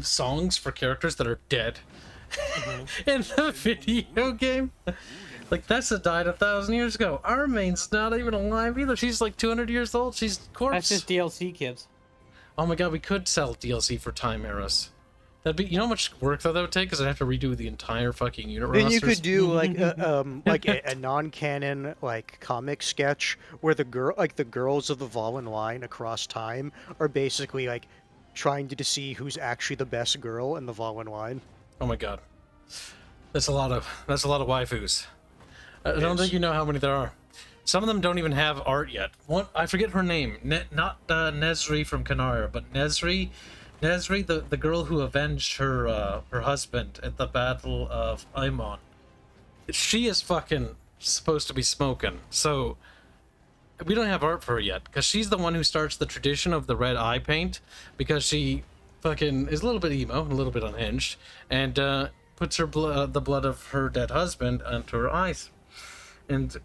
songs for characters that are dead in the video game. Like, Thessa died 1,000 years ago. Armane's not even alive either. She's like 200 years old. She's corpse. That's just DLC, Kibs. Oh my god, we could sell DLC for time eras. That'd be, you know how much work that would take? Because I'd have to redo the entire fucking unit Then rosters. you could do like a non-canon like comic sketch where the girls of the Valen line across time are basically like trying to see who's actually the best girl in the Valen line. Oh my god, that's a lot of waifus. I don't think you know how many there are. Some of them don't even have art yet. One, I forget her name. Not Nesri from Kanara, but Nesri, the girl who avenged her husband at the Battle of Aimon. She is fucking supposed to be smoking. So we don't have art for her yet, because she's the one who starts the tradition of the red eye paint, because she fucking is a little bit emo, a little bit unhinged, and puts her the blood of her dead husband onto her eyes. And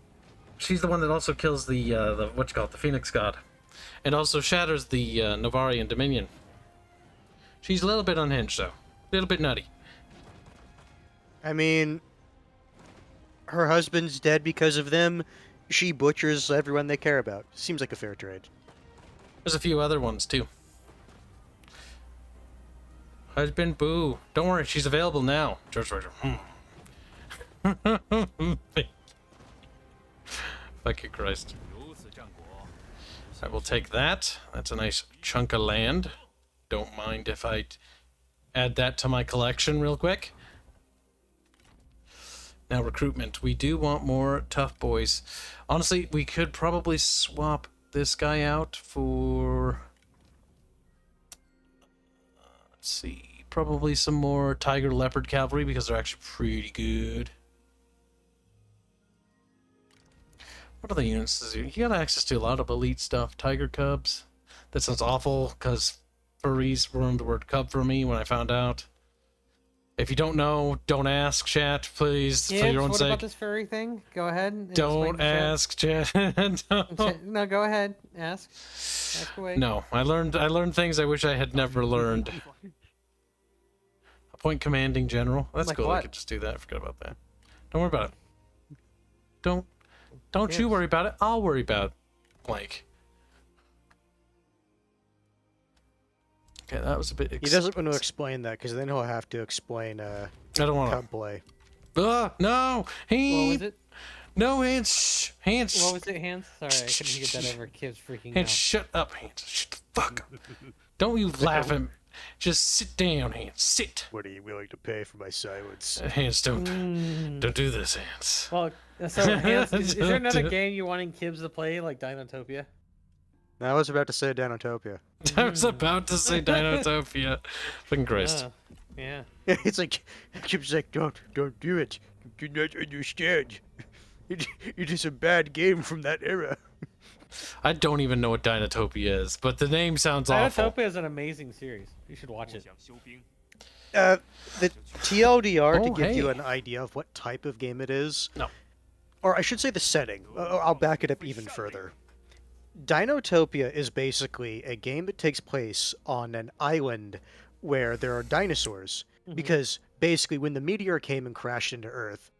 she's the one that also kills the Phoenix God, and also shatters the Navarian Dominion. She's a little bit unhinged, though. A little bit nutty. I mean, her husband's dead because of them. She butchers everyone they care about. Seems like a fair trade. There's a few other ones, too. Husband Boo. Don't worry, she's available now. George Roger. Fucking Christ. I will take that. That's a nice chunk of land. Don't mind if I add that to my collection real quick. Now recruitment. We do want more tough boys. Honestly, we could probably swap this guy out for... let's see. Probably some more tiger leopard cavalry because they're actually pretty good. What other units does he? He got access to a lot of elite stuff. Tiger cubs. That sounds awful because furries ruined the word cub for me when I found out. If you don't know, don't ask, chat, please, for your own what sake. about this furry thing? Go ahead. And Don't explain to ask, chat. chat. No, go ahead. Ask. Ask away. No, I learned things I wish I had never learned. Appoint commanding general. That's Like cool. I what? could just do that. I forgot about that. Don't worry about it. Don't you worry about it. I'll worry about Blake. Okay, that was a bit. He doesn't want to explain that because then he'll have to explain I don't want cub play. to. No, What was it? No, Hanse. Hanse. What was it, Hanse? Sorry, I couldn't get that over. Kibs freaking Hanse, out. shut up, Hanse. Shut the fuck up. Don't you laugh at me. Just sit down, Hanse. Sit. What are you willing to pay for my silence? Hanse, don't do this, Hanse. Well, so Hanse, is there another game you wanting Kibs to play, like Dinotopia? I was about to say Danotopia. I was about to say Dinotopia. Fucking Christ. Yeah. It's like, Kib's like, don't do it. You do not understand. It is a bad game from that era. I don't even know what Dinotopia is, but the name sounds awful. Dinotopia is an amazing series. You should watch it. The TLDR, to Oh, give you hey. an idea of what type of game it is. No. Or I should say the setting. I'll back it up even further. Dinotopia is basically a game that takes place on an island where there are dinosaurs. Because basically when the meteor came and crashed into Earth,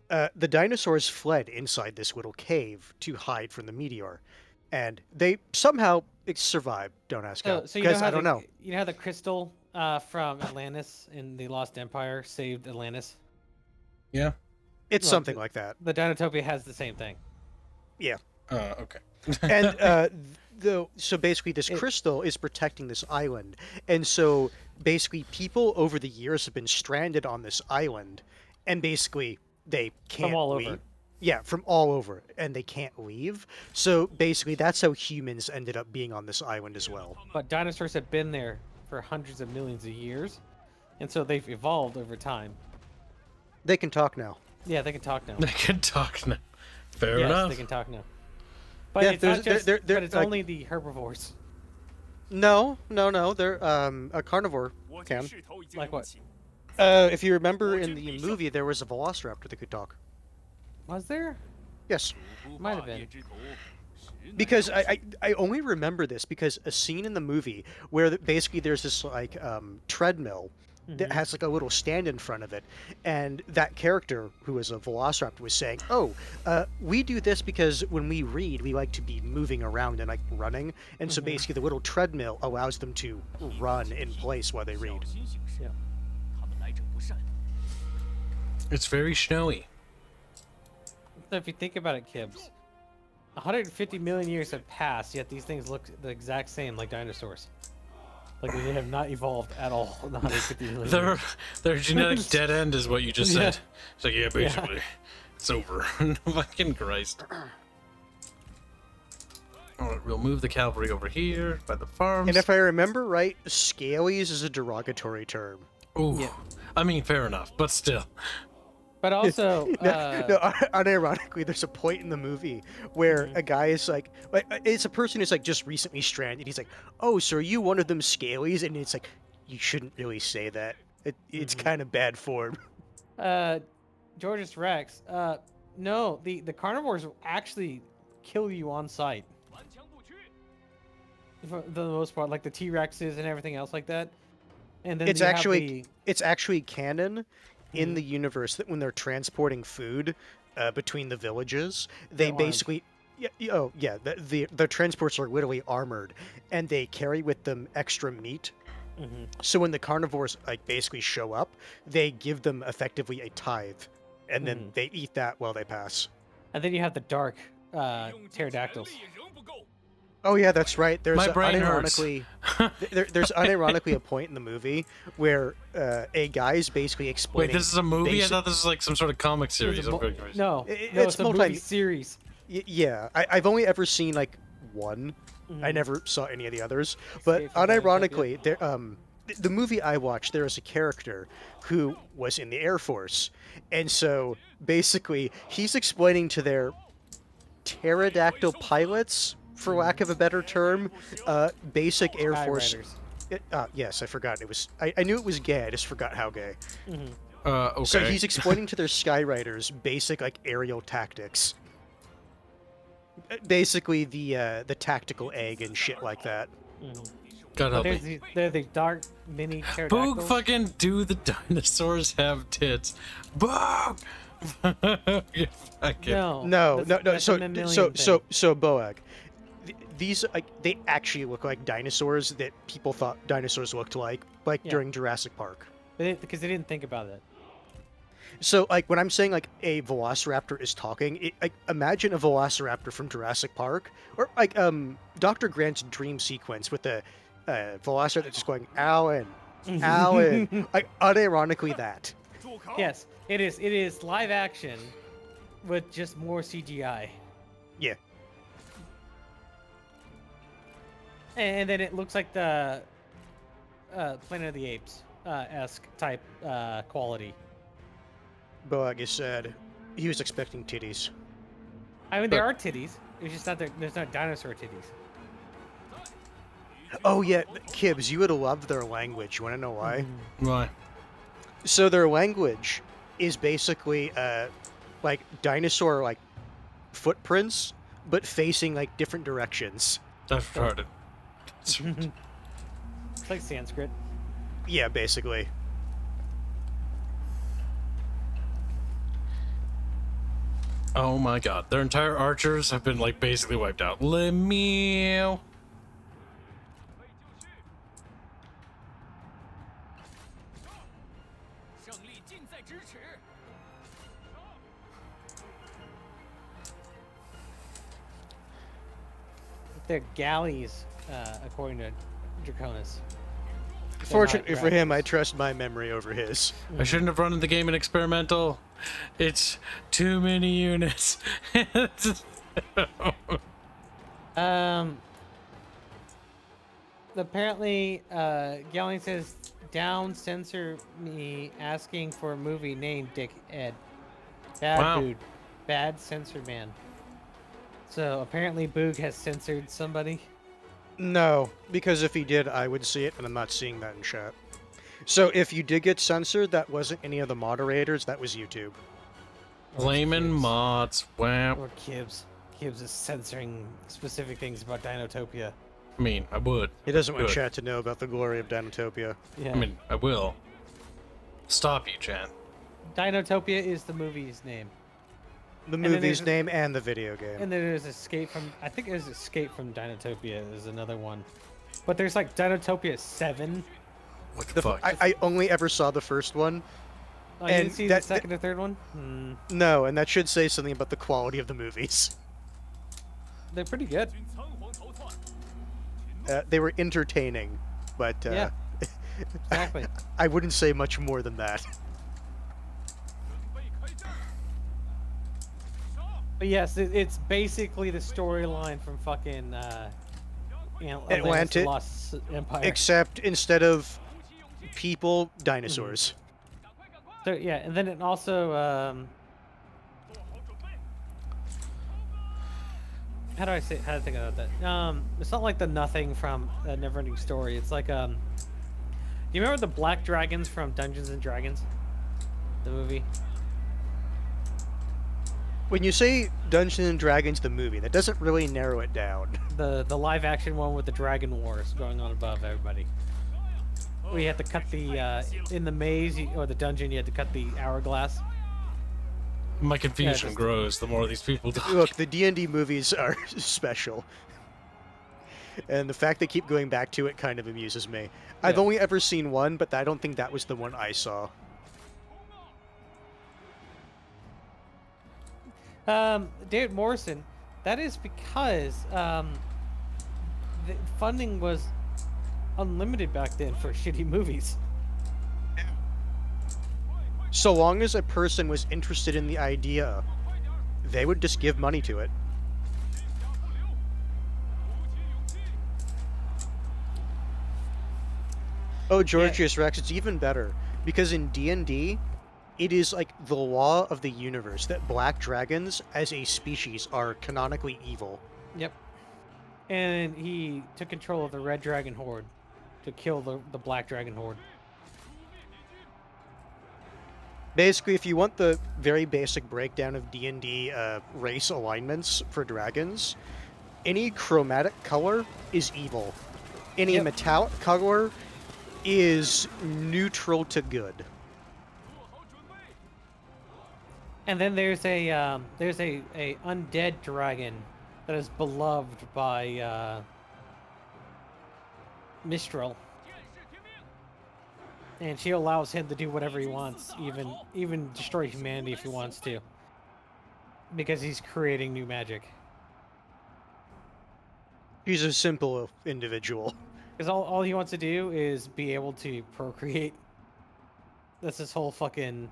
the dinosaurs fled inside this little cave to hide from the meteor. And they somehow survived. Don't ask how. So you know Because how I don't know. You know how the crystal from Atlantis in the Lost Empire saved Atlantis? Yeah. It's Well, something like that. The Dinotopia has the same thing. Yeah. Okay. And so basically this crystal is protecting this island, and so basically people over the years have been stranded on this island, and basically they can't From all leave. over. Yeah, from all over, and they can't leave. So basically that's how humans ended up being on this island as well. But dinosaurs have been there for hundreds of millions of years, and so they've evolved over time. They can talk now. Yeah, they can talk now. They can talk now. Fair Yes, enough. they can talk now. But Yeah, it's not they're- just, they're- but it's like- only the herbivores. No, they're a carnivore can. Like what? If you remember in the movie, there was a velociraptor that could talk. Was there? Yes. Might have been. Because I only remember this because a scene in the movie where basically there's this like treadmill that has like a little stand in front of it, and that character who is a velociraptor was saying, "Oh, we do this because when we read, we like to be moving around and like running, and so basically the little treadmill allows them to run in place while they read." Yeah. It's very snowy. So if you think about it, Kibs, 150 million years have passed, yet these things look the exact same like dinosaurs. Like they have not evolved at all in the 150 million years. Their genetic dead end is what you just said. Yeah. It's like, yeah, basically, it's over. Fucking Christ. Alright, we'll move the cavalry over here by the farms. And if I remember right, scalies is a derogatory term. Ooh, Yeah. I mean, fair enough, but still. But also, No, unironically, there's a point in the movie where a guy is like, it's a person who's like just recently stranded. He's like, "Oh, so are you one of them scalies?" And it's like, you shouldn't really say that. It's kind of bad form. Georges Rex, no, the carnivores will actually kill you on sight. For the most part, like the T-Rexes and everything else like that. And then It's you have actually canon in the universe that when they're transporting food between the villages, they They're armed. basically, the transports are literally armored, and they carry with them extra meat. So when the carnivores like basically show up, they give them effectively a tithe, and then they eat that while they pass. And then you have the dark pterodactyls. Oh yeah, that's right. There's My brain hurts. there's unironically a point in the movie where a guy is basically explaining. Wait, this is a movie? I thought this was like some sort of comic series. No, it's a movie series. Yeah, I've only ever seen like one. I never saw any of the others. But Escape from unironically, there the movie I watched, there is a character who was in the Air Force, and so basically he's explaining to their pterodactyl pilots, for lack of a better term, basic Air Force. Yes, I forgot it was. I knew it was gay. I just forgot how gay. Okay. So he's explaining to their Skyriders basic like aerial tactics. Basically the tactical egg and shit like that. God help me. They're the dark mini pterodactyls. Boog fucking do the dinosaurs have tits? Boog! No. That's So a mammalian Boag, these they actually look like dinosaurs that people thought dinosaurs looked like during Jurassic Park. Because they didn't think about it. So like when I'm saying like a velociraptor is talking, imagine a velociraptor from Jurassic Park, or like Dr. Grant's dream sequence with the velociraptor just going Alan, like unironically that. Yes, it is. It is live action with just more CGI. Yeah. And then it looks like the Planet of the Apes esque type quality. Boag has said he was expecting titties. I mean, there are titties. It's just not there's not dinosaur titties. Oh yeah, Kibs, you would have loved their language. You want to know why? Why? So their language is basically like dinosaur like footprints, but facing like different directions. That's retarded. It's like Sanskrit. Yeah, basically. Oh my god, their entire archers have been like basically wiped out. Meow. They're galleys, according to Draconis. Fortunately for him, I trust my memory over his. I shouldn't have run the game in experimental. It's too many units. Apparently, Gallion says, down censor me asking for a movie named Dick Ed. Bad dude. Bad censor man. So apparently Boog has censored somebody. No, because if he did, I would see it, and I'm not seeing that in chat. So if you did get censored, that wasn't any of the moderators, that was YouTube. Blaming mods. Wow. Or Kibs. Kibs is censoring specific things about Dinotopia. I mean, I would. He doesn't want chat to know about the glory of Dinotopia. Yeah. I mean, I will. Stop you, Chan. Dinotopia is the movie's name. The movie's name and the video game. And then there's Escape from... I think there's Escape from Dinotopia is another one. But there's like Dinotopia 7. What the fuck? I only ever saw the first one. Oh, you didn't see the second or third one? No, and that should say something about the quality of the movies. They're pretty good. They were entertaining, but yeah, exactly. I wouldn't say much more than that. But yes, it's basically the storyline from fucking Atlantis, Lost Empire. Except instead of people, dinosaurs. So yeah, and then it also how do I think about that? It's not like the Nothing from Neverending Story. It's like do you remember the black dragons from Dungeons and Dragons, the movie? When you say Dungeons and Dragons the movie, that doesn't really narrow it down. The live action one with the dragon wars going on above everybody. We had to cut the in the maze or the dungeon. You had to cut the hourglass. My confusion grows the more these people talk. Look, the D&D movies are special, and the fact they keep going back to it kind of amuses me. I've only ever seen one, but I don't think that was the one I saw. David Morrison, that is because the funding was unlimited back then for shitty movies. So long as a person was interested in the idea, they would just give money to it. Oh, Georgius Rex, it's even better. Because in D&D, it is like the law of the universe that black dragons, as a species, are canonically evil. Yep. And he took control of the Red Dragon Horde to kill the Black Dragon Horde. Basically, if you want the very basic breakdown of D&D race alignments for dragons, any chromatic color is evil. Any metallic color is neutral to good. And then there's a undead dragon that is beloved by Mistral, and she allows him to do whatever he wants, even destroy humanity if he wants to, because he's creating new magic. He's a simple individual. Because all he wants to do is be able to procreate. That's his whole fucking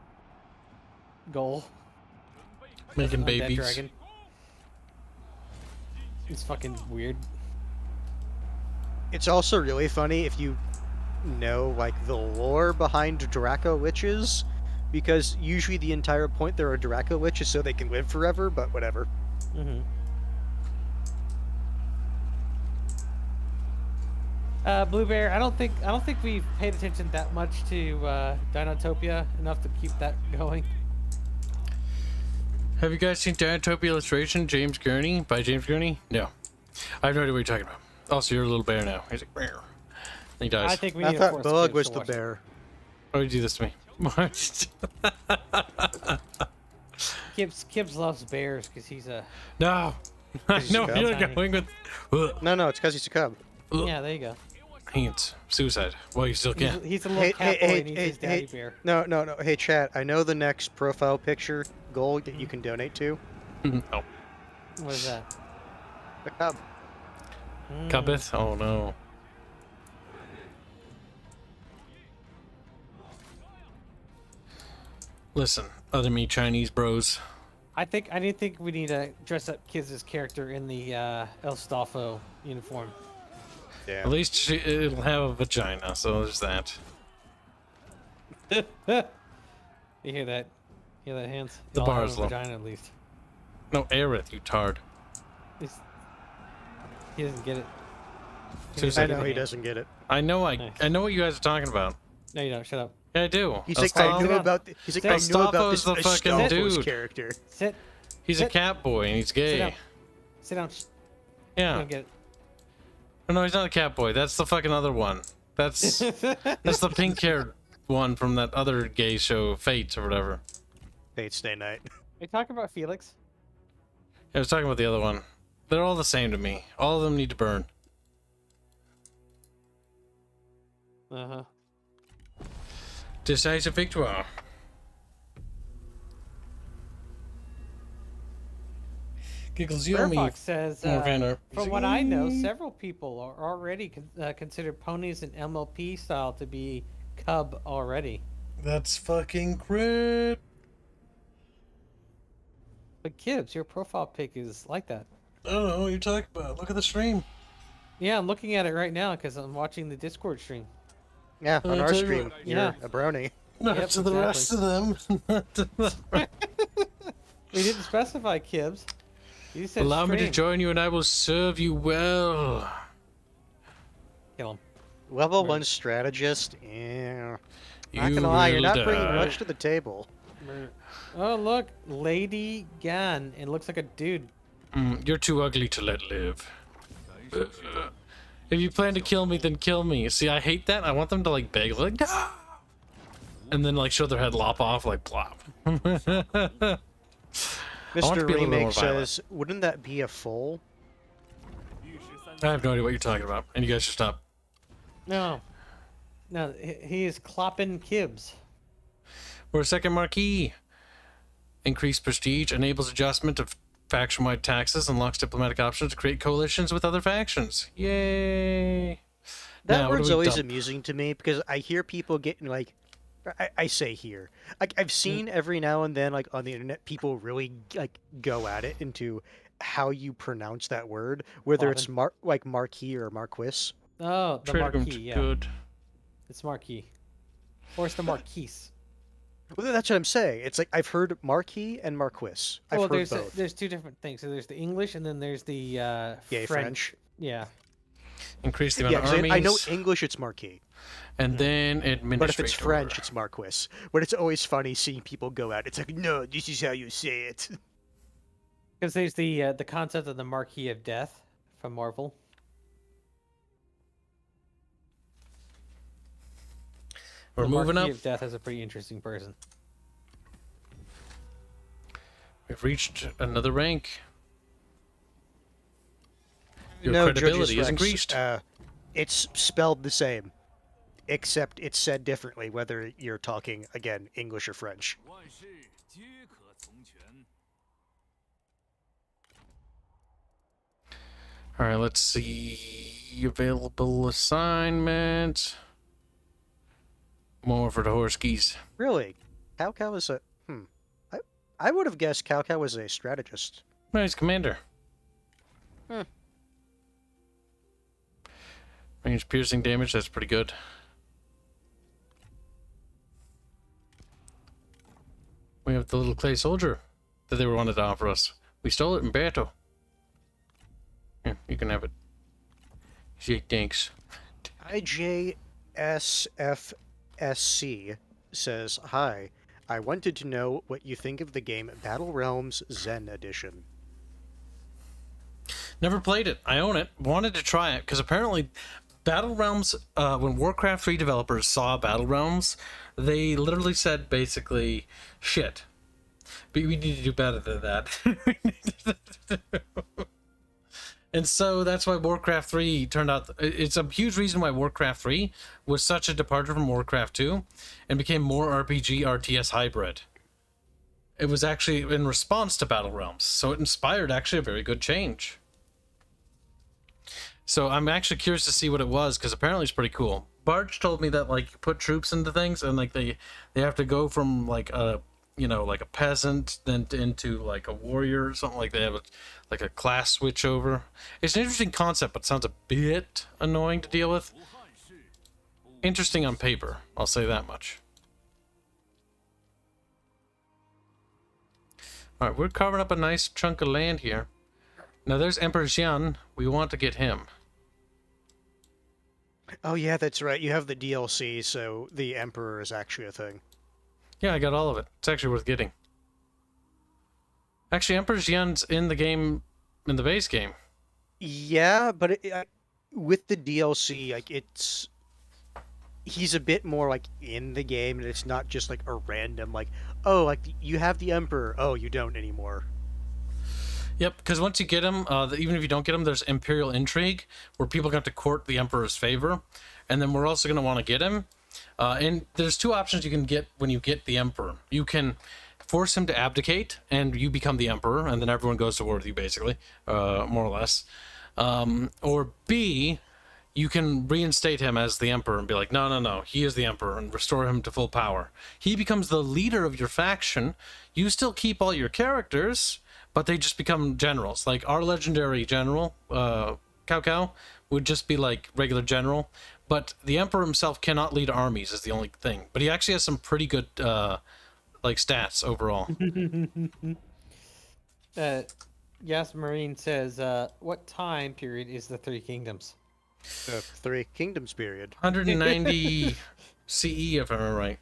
goal. Making Undead babies. dragon. It's fucking weird. It's also really funny if you know, like, the lore behind Draco Witches, because usually the entire point there are Draco Witches so they can live forever, but whatever. Mm-hmm. Blue Bear, I don't think we've paid attention that much to Dinotopia enough to keep that going. Have you guys seen Dinotopia illustration, James Gurney, by James Gurney? No. I have no idea what you're talking about. Also, you're a little bear now. He's like, bear. He dies. I think we I need to thought force Bug Kibs was to the watch it. bear. Why would you do this to me? Kibs loves bears because he's a... No. I He's know a cub. you're going with... No, it's because he's a cub. Yeah, there you go. Hanse. Suicide. Well, you still can. He's a little cat boy and he's his daddy bear. No. Hey, chat, I know the next profile picture goal that you can donate to. Oh. What is that? The cub. Cubbeth? Oh, no. Listen, other me Chinese bros. I didn't think we need to dress up Kibs' character in the El Staffo uniform. Yeah. At least it'll have a vagina, so there's that. You hear that? Hear that, Hanse? The Y'all have bar's a low. vagina at least. No, Aerith, you tard. He doesn't get it. Suicide. I know he doesn't get it. I know Nice. I know what you guys are talking about. No, you don't. Shut up. Yeah, I do. He's like, I knew about. He's like, I knew about this Gestapo's the fucking Gestapo's dude. character. Sit. He's a Sit. cat boy and he's gay. Sit down. Sit down. You Yeah. don't get it. Oh, no, he's not a cat boy. That's the fucking other one. That's the pink haired one from that other gay show, Fate or whatever. Fate Stay Night. Are you talking about Felix? I was talking about the other one. They're all the same to me. All of them need to burn. Uh-huh. Decisive victoire. Giggles, you owe me. Firefox says, Morgana. from what I know, several people are already consider ponies in MLP style to be cub already. That's fucking great. But Kibs, your profile pic is like that. I don't know what you're talking about. Look at the stream. Yeah, I'm looking at it right now because I'm watching the Discord stream. Yeah, on our tell you stream, what, you're yeah. a brony. Not Yep, to the rest of them. Not to the... We didn't specify Kibs. You said Allow me to stream. join you and I will serve you well. Kill him. Level 1 strategist, yeah. Not You gonna lie, you're will not bringing die. much to the table. Oh, look. Lady Gan. It looks like a dude. You're too ugly to let live. If you plan to kill me, then kill me. See, I hate that. I want them to like beg, like, no! And then like show their head lop off, like plop. want to Mr. be a little more Remake violent. says, wouldn't that be a foal? I have no idea what you're talking about, and you guys should stop. No. No, he is clopping Kibs. We're a second marquee. Increased prestige enables adjustment of faction-wide taxes unlocks diplomatic options to create coalitions with other factions. Yay! That Now, what do word's we always dump? amusing to me because I hear people getting like, I say here, like I've seen every now and then like on the internet people really like go at it into how you pronounce that word, whether it's like marquis or marquis. Oh, the Trader marquis, Groom's yeah. good. It's marquis. Or it's the marquise. Well, that's what I'm saying. It's like I've heard marquis and marquis. I've heard both. There's two different things. So there's the English and then there's the French. Yeah. Increase the amount of 'cause armies. I know English, it's marquis. And then administrator. But if it's French, it's marquis. But it's always funny seeing people go at it. It's like, no, this is how you say it. Because there's the concept of the Marquis of Death from Marvel. We're moving Marquis up. of Death is a pretty interesting person. We've reached another rank. Your No, credibility Judges is Rex, increased. It's spelled the same, except it's said differently, whether you're talking, again, English or French. Alright, let's see. Available assignments. More for the horse keys. Really? Cao is a... I would have guessed Cao was a strategist. No, he's commander. Range piercing damage, that's pretty good. We have the little clay soldier that they wanted to offer us. We stole it in battle. Here, you can have it. Gee, thanks. IJSFSC says, hi, I wanted to know what you think of the game Battle Realms Zen Edition. Never played it. I own it. Wanted to try it because apparently Battle Realms, when Warcraft 3 developers saw Battle Realms, they literally said basically, shit. But we need to do better than that. And so that's why Warcraft 3 turned out... It's a huge reason why Warcraft 3 was such a departure from Warcraft 2 and became more RPG RTS hybrid. It was actually in response to Battle Realms, so it inspired actually a very good change. So I'm actually curious to see what it was, because apparently it's pretty cool. Barge told me that, like, you put troops into things, and, like, they have to go from, like, a... You know, like a peasant, then into like a warrior or something like that. They have like a class switch over. It's an interesting concept, but it sounds a bit annoying to deal with. Interesting on paper, I'll say that much. Alright, we're carving up a nice chunk of land here. Now there's Emperor Xian. We want to get him. Oh yeah, that's right. You have the DLC, so the Emperor is actually a thing. Yeah, I got all of it. It's actually worth getting. Actually, Emperor Xian's in the game, in the base game. Yeah, but with the DLC, like he's a bit more like in the game, and it's not just like a random like, oh, like you have the Emperor, oh, you don't anymore. Yep, because once you get him, even if you don't get him, there's Imperial Intrigue, where people have to court the Emperor's favor, and then we're also going to want to get him. And there's two options you can get when you get the Emperor. You can force him to abdicate, and you become the Emperor, and then everyone goes to war with you, basically, more or less. Or B, you can reinstate him as the Emperor and be like, no, he is the Emperor, and restore him to full power. He becomes the leader of your faction. You still keep all your characters, but they just become generals. Like, our legendary general, Cao, would just be like regular general. But the Emperor himself cannot lead armies is the only thing. But he actually has some pretty good, like, stats overall. Yes, Marine says, what time period is the Three Kingdoms? The Three Kingdoms period. 190 CE, if I remember right.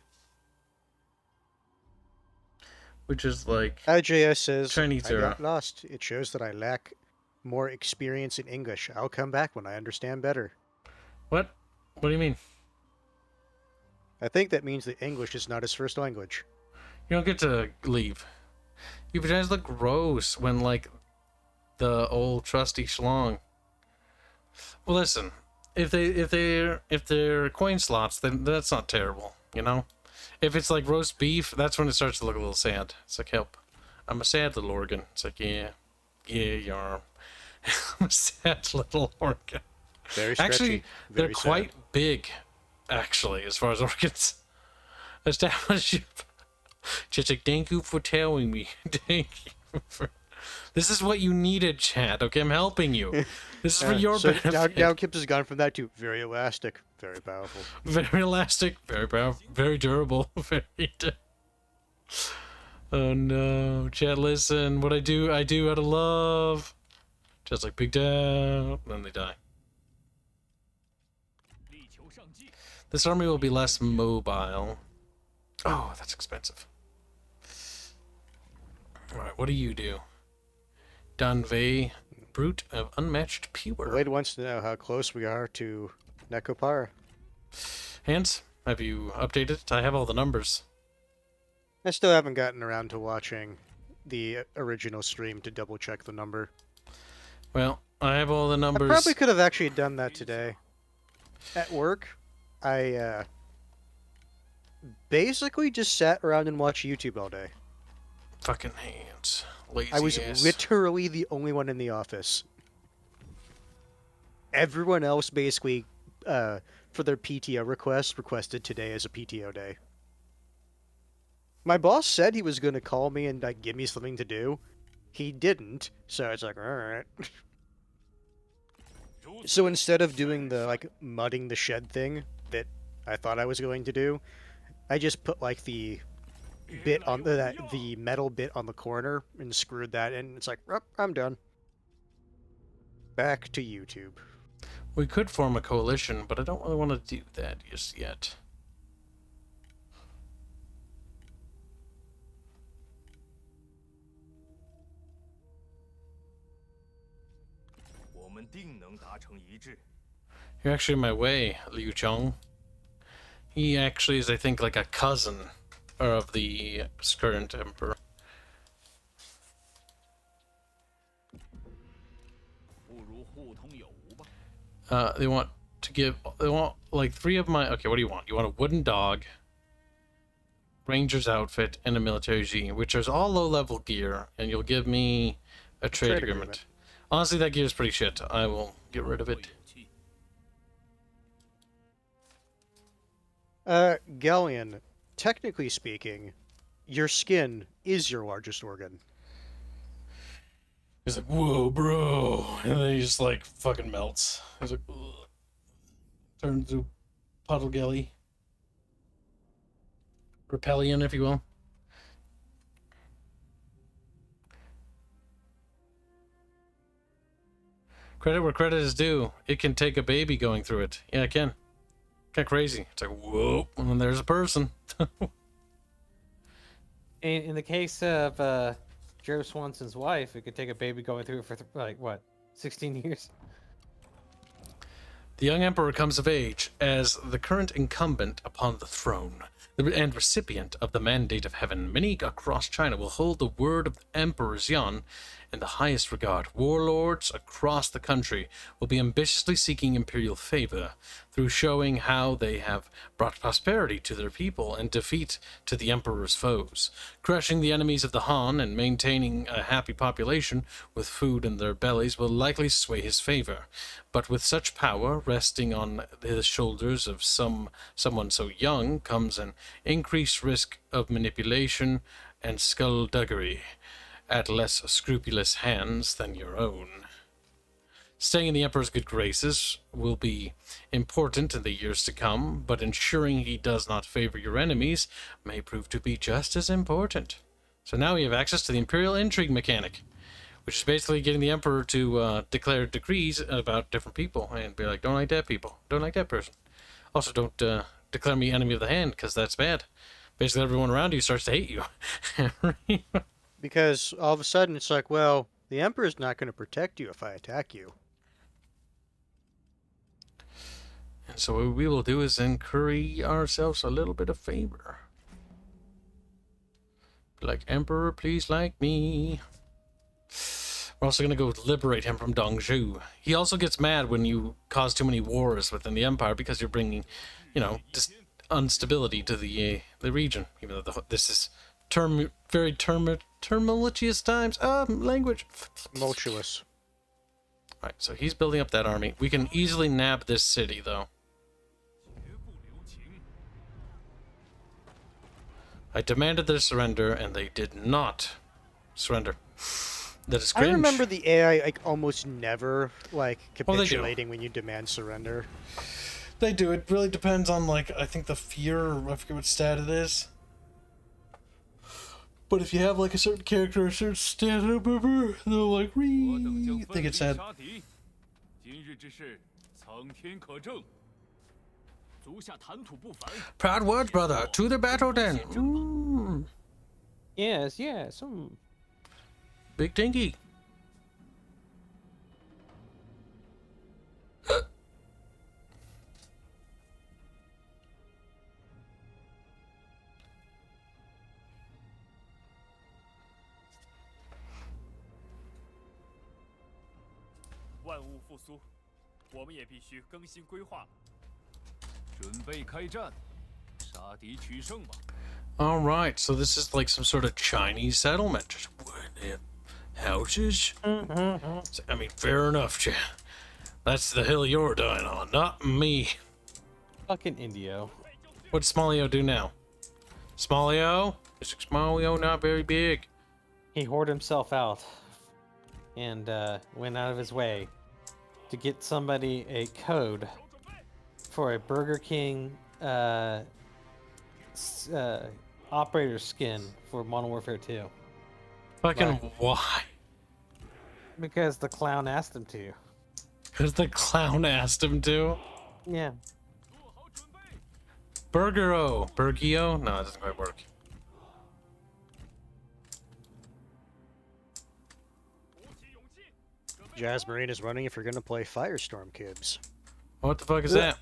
Which is like... IJS says, Chinese I era. got lost. It shows that I lack more experience in English. I'll come back when I understand better. What? What do you mean? I think that means that English is not his first language. You don't get to leave. You guys look gross when, like, the old trusty schlong. Well, listen, if they're coin slots, then that's not terrible, you know. If it's like roast beef, that's when it starts to look a little sad. It's like, help, I'm a sad little organ. It's like, yeah. Yeah, you are. I'm a sad little organ. Very stretchy. Actually, they're very quite sad. big, actually, as far as organs. Establishment. Just like, thank you for telling me. Thank you for... This is what you needed, chat. Okay, I'm helping you. This is for your benefit. Now Kibs has gone from that to very elastic, very powerful. Very elastic, very powerful, very durable, Oh no, chat, listen. What I do out of love. Just like big down, then they die. This army will be less mobile. Oh, that's expensive. Alright, what do you do? Danvey, brute of unmatched pure. Wade wants to know how close we are to Nekopara. Hanse, have you updated? I have all the numbers. I still haven't gotten around to watching the original stream to double check the number. Well, I have all the numbers. I probably could have actually done that today. At work, I basically just sat around and watched YouTube all day. Fucking Hanse. Lazy I was ass. literally the only one in the office. Everyone else basically, for their PTO request, requested today as a PTO day. My boss said he was going to call me and like give me something to do. He didn't, so it's like, alright. So instead of doing the, like, mudding the shed thing that I thought I was going to do, I just put, like, the bit on the metal bit on the corner and screwed that in. It's like, oh, I'm done. Back to YouTube. We could form a coalition, but I don't really want to do that just yet. You're actually in my way, Liu Chong. He actually is, I think, like a cousin of the current emperor. They want like 3 of my... Okay, what do you want? You want a wooden dog, ranger's outfit, and a military G, which is all low-level gear, and you'll give me a trade agreement. Honestly, that gear is pretty shit. I will get rid of it. Galleon, technically speaking, your skin is your largest organ. He's like, whoa, bro. And then he just, like, fucking melts. He's like, ugh. Turns to puddle gelly. Repellion, if you will. Credit where credit is due. It can take a baby going through it. Yeah, it can. Kind of crazy. It's like, whoa, and then there's a person. In the case of Joe Swanson's wife, it could take a baby going through it for, like, what, 16 years? The young emperor comes of age as the current incumbent upon the throne and recipient of the mandate of heaven. Many across China will hold the word of the Emperor Xian in the highest regard. Warlords across the country will be ambitiously seeking imperial favor through showing how they have brought prosperity to their people and defeat to the emperor's foes. Crushing the enemies of the Han and maintaining a happy population with food in their bellies will likely sway his favor. But with such power resting on the shoulders of someone so young comes an increased risk of manipulation and skullduggery at less scrupulous hands than your own. Staying in the Emperor's good graces will be important in the years to come, but ensuring he does not favor your enemies may prove to be just as important. So now we have access to the Imperial Intrigue mechanic, which is basically getting the Emperor to declare decrees about different people and be like, don't like that people, don't like that person. Also, don't declare me enemy of the hand, because that's bad. Basically, everyone around you starts to hate you. Because all of a sudden it's like, well, the Emperor's not going to protect you if I attack you. And so what we will do is incur ourselves a little bit of favor. Like, Emperor, please like me. We're also going to go liberate him from Dongzhou. He also gets mad when you cause too many wars within the Empire because you're bringing, just instability to the region. Even though this is tumultuous times. Language. Tumultuous. Alright, so he's building up that army. We can easily nab this city, though. I demanded their surrender, and they did not surrender. That is cringe. I remember the AI like almost never like Well, they do. capitulating when you demand surrender. They do. It really depends on, like, I think the fear, or I forget what stat it is. But if you have, like, a certain character or a certain stat, they'll, like, they get sad. Proud words, brother. To the battle, then. Yes, yes. Big dinky. Alright, so this is like some sort of Chinese settlement. Just wood houses. I mean, fair enough, Chan. That's the hill you're dying on, not me. Fucking Indio. What's Smallio do now? Smallio? Is Smallio not very big? He whored himself out and went out of his way to get somebody a code for a Burger King operator skin for Modern Warfare 2. Fucking Right. why? Because the clown asked him to. Because the clown asked him to? Yeah. Burgio? No, it doesn't quite work. Jazz Marine is running if you're gonna play Firestorm Kibs. What the fuck is that?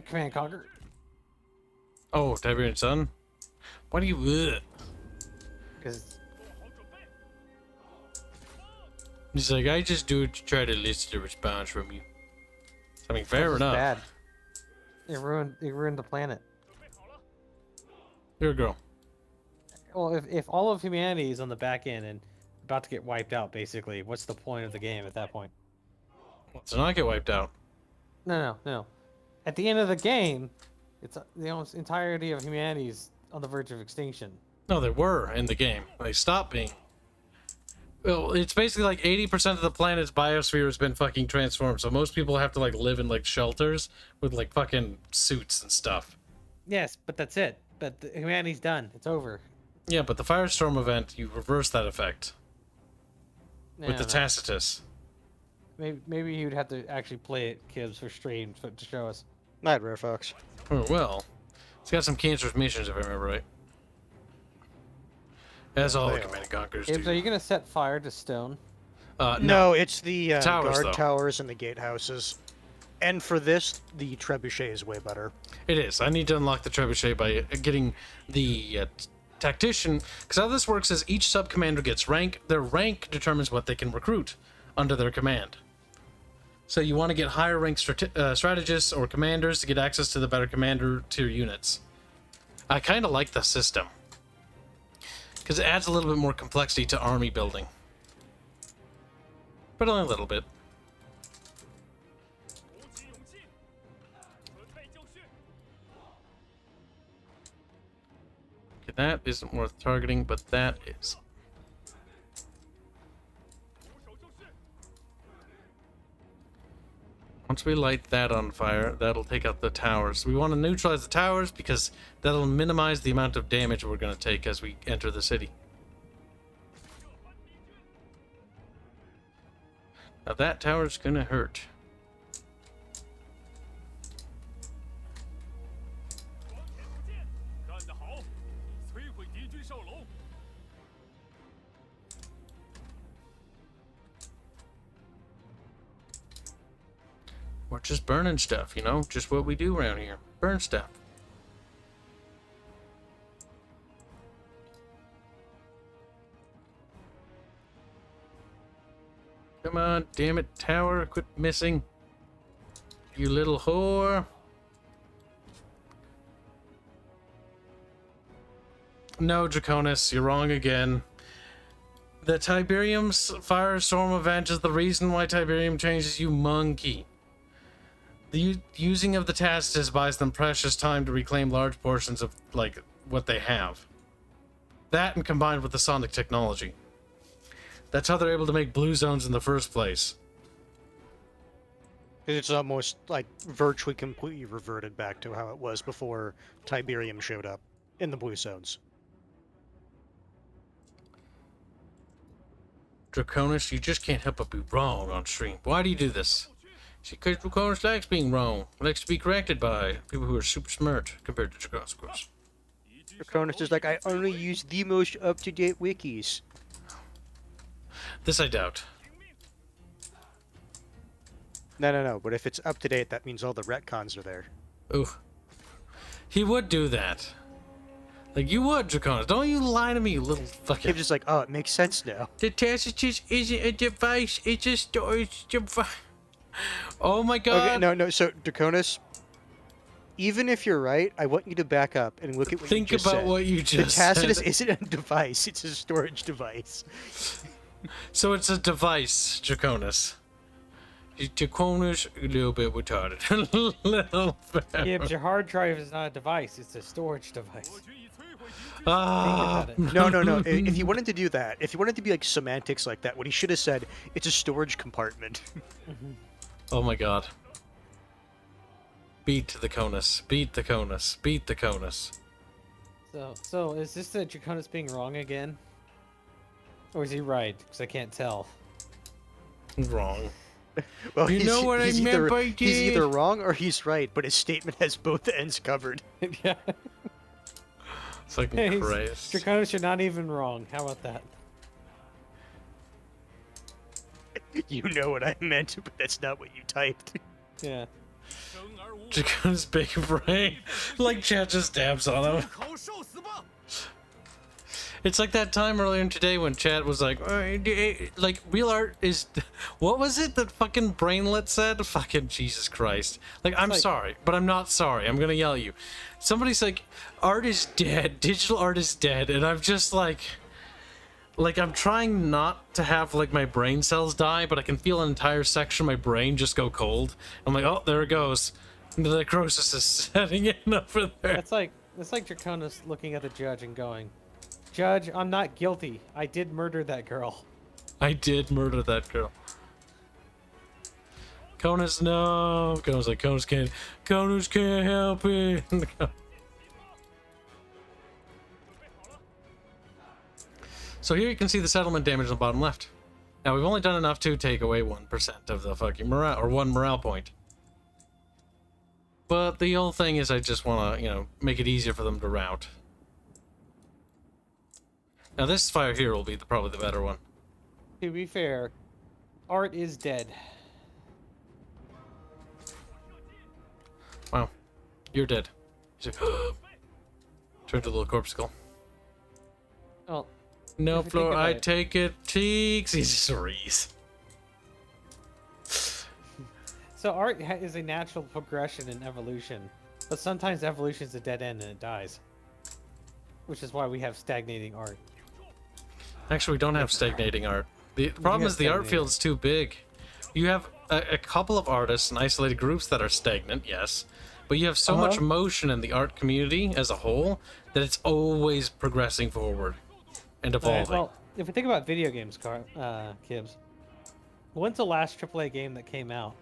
Command Conquer. Oh, Tiberian Sun? Why do you... Because He's like, I just do it to try to elicit a response from you. I mean, fair enough. bad. It ruined the planet. Here we go. Well, if all of humanity is on the back end and about to get wiped out, basically, what's the point of the game at that point? Let's not get wiped out. No. At the end of the game, it's the almost entirety of humanity is on the verge of extinction. No, they were in the game. They stopped being. Well, it's basically like 80% of the planet's biosphere has been fucking transformed, so most people have to, like, live in, like, shelters with, like, fucking suits and stuff. Yes, but that's it. But humanity's done. It's over. Yeah, but the Firestorm event, you reverse that effect. With the Tacitus. Maybe you'd have to actually play it, Kibs, for stream to show us. Mad Rare Fox. Oh, well. It's got some cancerous missions, if I remember right. As all the Command and Conquerors Kibs, do. are you gonna set fire to stone? No, it's the Towers, guard though. towers and the gatehouses. And for this, the trebuchet is way better. It is. I need to unlock the trebuchet by getting the tactician. Because how this works is each sub-commander gets rank. Their rank determines what they can recruit under their command. So you want to get higher ranked strategists or commanders to get access to the better commander tier units. I kind of like the system. Because it adds a little bit more complexity to army building. But only a little bit. Okay, that isn't worth targeting, but that is. Once we light that on fire, that'll take out the towers. We want to neutralize the towers because that'll minimize the amount of damage we're going to take as we enter the city. Now that tower's going to hurt. We're just burning stuff, you know? Just what we do around here. Burn stuff. Come on, damn it, tower. Quit missing. You little whore. no, Draconis, you're wrong again. The Tiberium's firestorm event is the reason why Tiberium changes, you monkey. The using of the Tacitus buys them precious time to reclaim large portions of, like, what they have. That and combined with the sonic technology. That's how they're able to make blue zones in the first place. It's almost, like, virtually completely reverted back to how it was before Tiberium showed up in the blue zones. Draconis, you just can't help but be wrong on stream. Why do you do this? See, because Draconis likes being wrong. Likes to be corrected by people who are super smart compared to Draconis, of course. Draconis is like, I only use the most up-to-date wikis. This I doubt. No, but if it's up-to-date, that means all the retcons are there. Ooh. He would do that. Like, you would, Draconis. Don't you lie to me, you little fucking... I'm just like, oh, it makes sense now. The Tacitus isn't a device, it's a storage device. Oh my god. Okay, no, so, Draconis, even if you're right, I want you to back up and look at what you just said. Think about what you just said. The Tacitus said. isn't a device, it's a storage device. So it's a device, Draconis. Draconis, a little bit retarded. A little bit. Yeah, but your hard drive is not a device, it's a storage device. Ah. Think about it. No. If he wanted to do that, if he wanted to be like semantics like that, what he should have said, it's a storage compartment. Oh my god. Beat the Conus. Beat the Conus. Beat the Conus. So is this the Draconis being wrong again? Or is he right? Because I can't tell. Wrong. Well, You know what I meant by He's did? either wrong or he's right, but his statement has both ends covered. Yeah. Fucking Christ. Draconis, you're not even wrong. How about that? You know what I meant, but that's not what you typed. Yeah. Draconis' big brain. Like chat just dabs on him. It's like that time earlier today when chat was like real art is... What was it that fucking Brainlet said? Fucking Jesus Christ. Like, I'm sorry, but I'm not sorry. I'm gonna yell at you. Somebody's like, art is dead. Digital art is dead. And I'm just like... Like, I'm trying not to have, like, my brain cells die, but I can feel an entire section of my brain just go cold. I'm like, oh, there it goes. The necrosis is setting in over there. That's like Draconis looking at the judge and going, Judge, I'm not guilty. I did murder that girl. I did murder that girl. Conus, no. Conus like, Conus can't help it. So here you can see the settlement damage on the bottom left. Now we've only done enough to take away 1% of the fucking morale, or 1 morale point. But the whole thing is I just want to, you know, make it easier for them to route. Now this fire here will be probably the better one. To be fair, art is dead. Wow. You're dead. He's like, turn to a little corpuscle. Well, No, if you Floor, think about I it. take it. Cheeks. He's just a Reese. so art is a natural progression in evolution, but sometimes evolution is a dead end and it dies. Which is why we have stagnating art. Actually, we don't have stagnating art. The problem is the art field's too big. You have a couple of artists and isolated groups that are stagnant, yes. But you have so much motion in the art community as a whole that it's always progressing forward and evolving. Right, well, if we think about video games, Kibs, when's the last AAA game that came out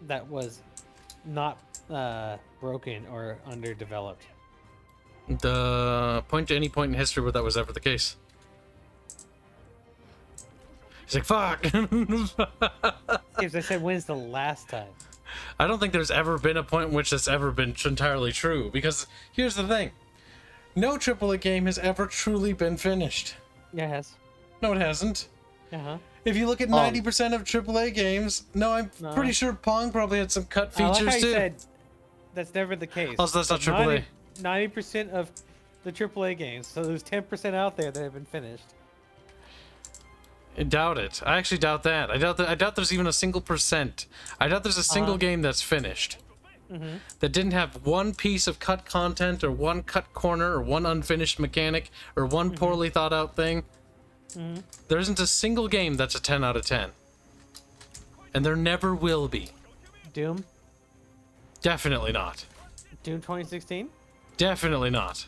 that was not broken or underdeveloped? Point to any point in history where that was ever the case. He's like, fuck! Kibs, I said, when's the last time? I don't think there's ever been a point in which that's ever been entirely true, because here's the thing. No AAA game has ever truly been finished. Yeah, it has. No, it hasn't. Uh-huh. If you look at 90% of AAA games, I'm pretty sure Pong probably had some cut I like features how you too. said that's never the case. Also, that's not But AAA. 90% of the AAA games, so there's 10% out there that have been finished. I doubt it. I actually doubt that. I doubt there's even a single percent. I doubt there's a single game that's finished. that didn't have one piece of cut content or one cut corner or one unfinished mechanic or one poorly thought out thing. There isn't a single game that's a 10 out of 10. And there never will be. Doom? Definitely not. Doom 2016? Definitely not.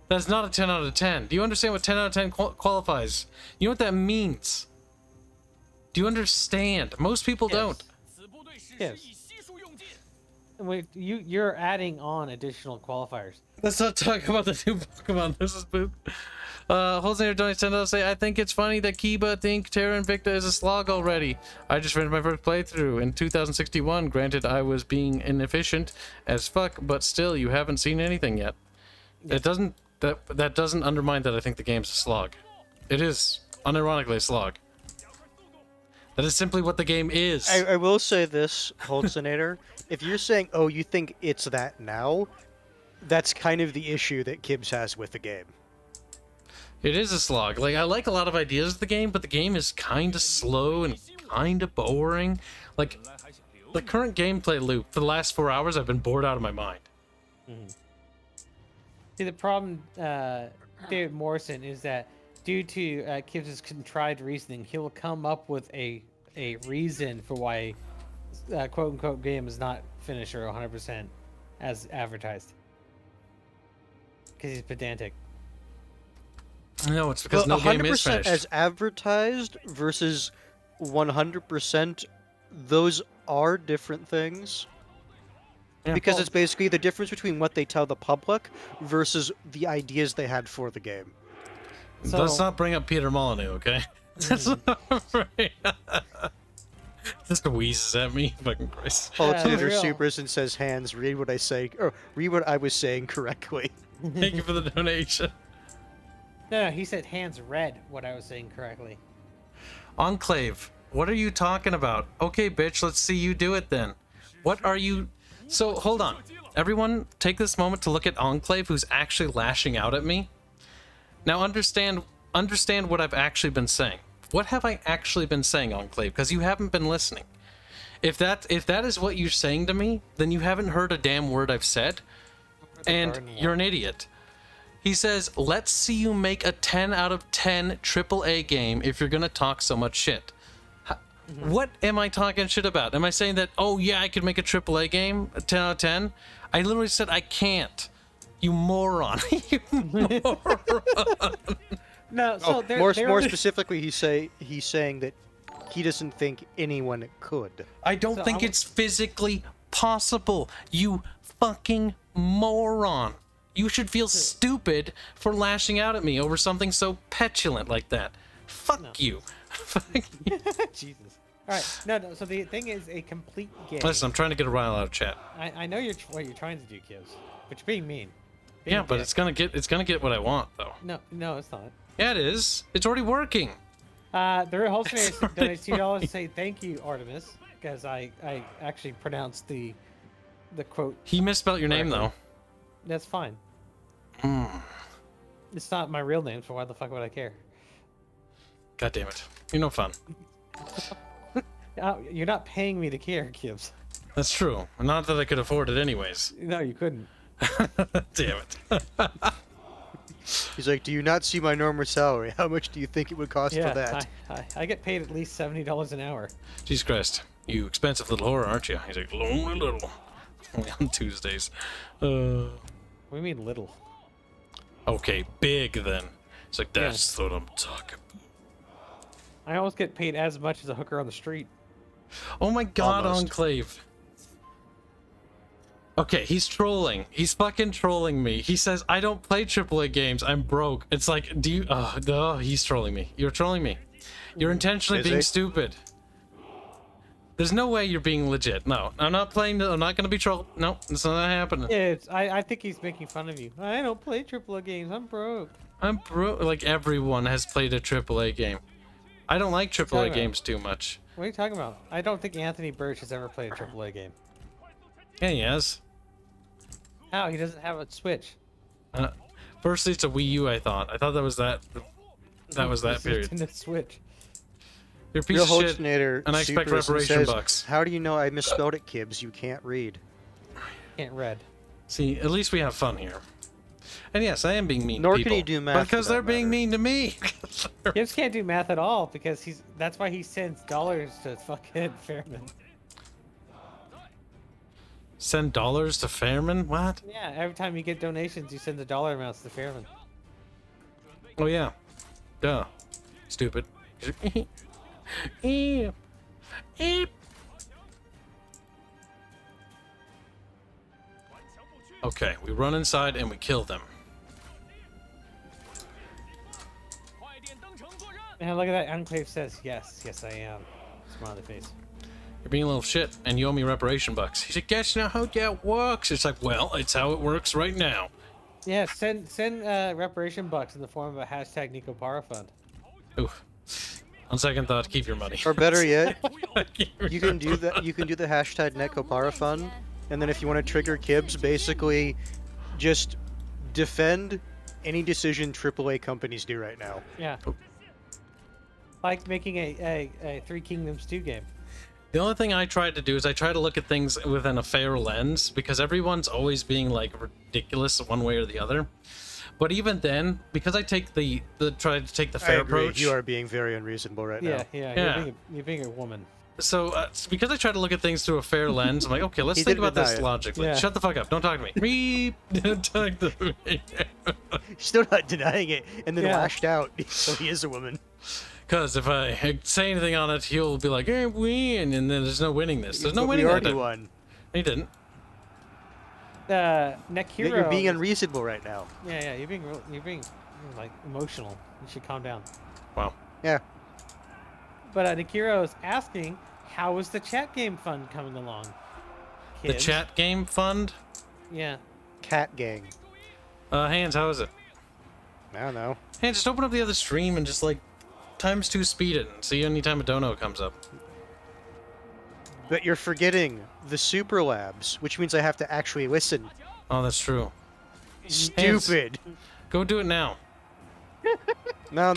That's not a 10 out of 10. Do you understand what 10 out of 10 qualifies? You know what that means? Do you understand? Most people don't. Yes. Wait, you're adding on additional qualifiers. Let's not talk about the new Pokemon. This is boob. Holzner donates $10 say, I think it's funny that Kiba think Terra Invicta is a slog already. I just finished my first playthrough in 2061. Granted, I was being inefficient as fuck, but still, you haven't seen anything yet. Yeah. It doesn't... That doesn't undermine that I think the game's a slog. It is, unironically, a slog. That is simply what the game is. I will say this, Holzinator. If you're saying, oh, you think it's that now, that's kind of the issue that Kibs has with the game. It is a slog. Like, I like a lot of ideas of the game, but the game is kind of slow and kind of boring. Like, the current gameplay loop for the last 4 hours, I've been bored out of my mind. See, the problem, David Morrison, is that due to Kibs' contrived reasoning, he'll come up with a reason for why quote-unquote game is not finished or 100% as advertised. Because he's pedantic. No, it's because no game is finished. 100% as advertised versus 100%, those are different things. Yeah, because it's basically the difference between what they tell the public versus the ideas they had for the game. So, let's not bring up Peter Molyneux, okay? That's not right. Just wheezes at me. Fucking Christ. Holzinator supers and says, Hands, read what I say, or read what I was saying correctly. Thank you for the donation. No, he said Hands read what I was saying correctly. Enclave, what are you talking about? Okay, bitch, let's see you do it then. What are you... So, hold on. Everyone, take this moment to look at Enclave, who's actually lashing out at me. Now, understand what I've actually been saying. What have I actually been saying, Enclave? Because you haven't been listening. If that is what you're saying to me, then you haven't heard a damn word I've said, and you're an idiot. He says, let's see you make a 10 out of 10 AAA game if you're going to talk so much shit. What am I talking shit about? Am I saying that, oh yeah, I could make a AAA game, a 10 out of 10? I literally said I can't. You moron. You moron. No, so more specifically, he's saying that he doesn't think anyone could. I don't think it's physically possible. You fucking moron. You should feel stupid for lashing out at me over something so petulant like that. Fuck you. Fuck you. Jesus. All right. No. So the thing is a complete game. Listen, I'm trying to get a rile out of chat. I know what you're trying to do, Kibs, but you're being mean. Yeah, but it's gonna get what I want though. No, it's not. Yeah, it is. It's already working. The host donates $2 to say thank you, Artemis, because I actually pronounced the quote. He misspelled your name though. That's fine. It's not my real name, so why the fuck would I care? God damn it. You're no fun. You're not paying me to care, Kibs. That's true. Not that I could afford it anyways. No, you couldn't. Damn it. He's like, do you not see my normal salary? How much do you think it would cost for that? I get paid at least $70 an hour. Jesus Christ. You expensive little whore, aren't you? He's like, lonely little. Only on Tuesdays. What do you mean little? Okay, big then. It's like, that's what I'm talking about. I almost get paid as much as a hooker on the street. Oh my god, Almost. Enclave. Okay, he's trolling. He's fucking trolling me. He says, I don't play AAA games. I'm broke. It's like, do you... Oh, he's trolling me. You're trolling me. You're intentionally being stupid. There's no way you're being legit. No, I'm not playing... I'm not going to be trolled. No, it's not happening. Yeah, I think he's making fun of you. I don't play AAA games. I'm broke. I'm broke. Like, everyone has played a AAA game. I don't like AAA games too much. What are you talking about? I don't think Anthony Birch has ever played a AAA game. Yeah, he has. How? He doesn't have a Switch. Firstly, it's a Wii U, I thought. I thought that was that. That was that period. Nintendo Switch. You're a piece of shit, and I expect reparation bucks. How do you know I misspelled it, Kibs? You can't read. Can't read. See, at least we have fun here. And yes, I am being mean Nor to people. can you do math because for they're that being matter. mean to me. Kibs can't do math at all because that's why he sends dollars to fucking Fairman. Send dollars to Fairman? What? Yeah, every time you get donations, you send the dollar amounts to Fairman. Oh, yeah. Duh. Stupid. Eep. Eep. Okay, we run inside and we kill them. And look at that. Enclave says, yes, yes, I am. Smiley face. You're being a little shit, and you owe me reparation bucks. He's like, that's not how that works. It's like, well, it's how it works right now. Yeah, send reparation bucks in the form of a hashtag Nico Para fund. Oof. On second thought, keep your money. Or better yet, you can do that. You can do the hashtag Netcopara fund, and then if you want to trigger Kibs, basically, just defend any decision AAA companies do right now. Yeah. Like making a Three Kingdoms 2 game. The only thing I try to do is I try to look at things within a fair lens, because everyone's always being like ridiculous one way or the other. But even then, because I take try to take the fair I agree. approach. You are being very unreasonable right now. Yeah. You're being a woman. So because I try to look at things through a fair lens, I'm like, okay, let's He think didn't about this deny it. logically. Yeah. Shut the fuck up! Don't talk to me. Reep. Don't talk to me. Still not denying it, and then Yeah. lashed out. So he is a woman. Because if I say anything on it, he'll be like, "Hey, win," and then there's no winning this. There's no But winning we that already time. won. He didn't. Neck Yet Hero. you're being unreasonable right now. Yeah, you're being like emotional. You should calm down. Wow. Yeah. But Nikiro is asking, how is the chat game fund coming along? The Kids? chat game fund. Yeah. Cat gang. Hands, how is it? I don't know. Hey, just open up the other stream and just like ×2 speed it and see anytime a dono comes up. But you're forgetting the super labs, which means I have to actually listen. Oh, that's true. Stupid. Go do it now. No,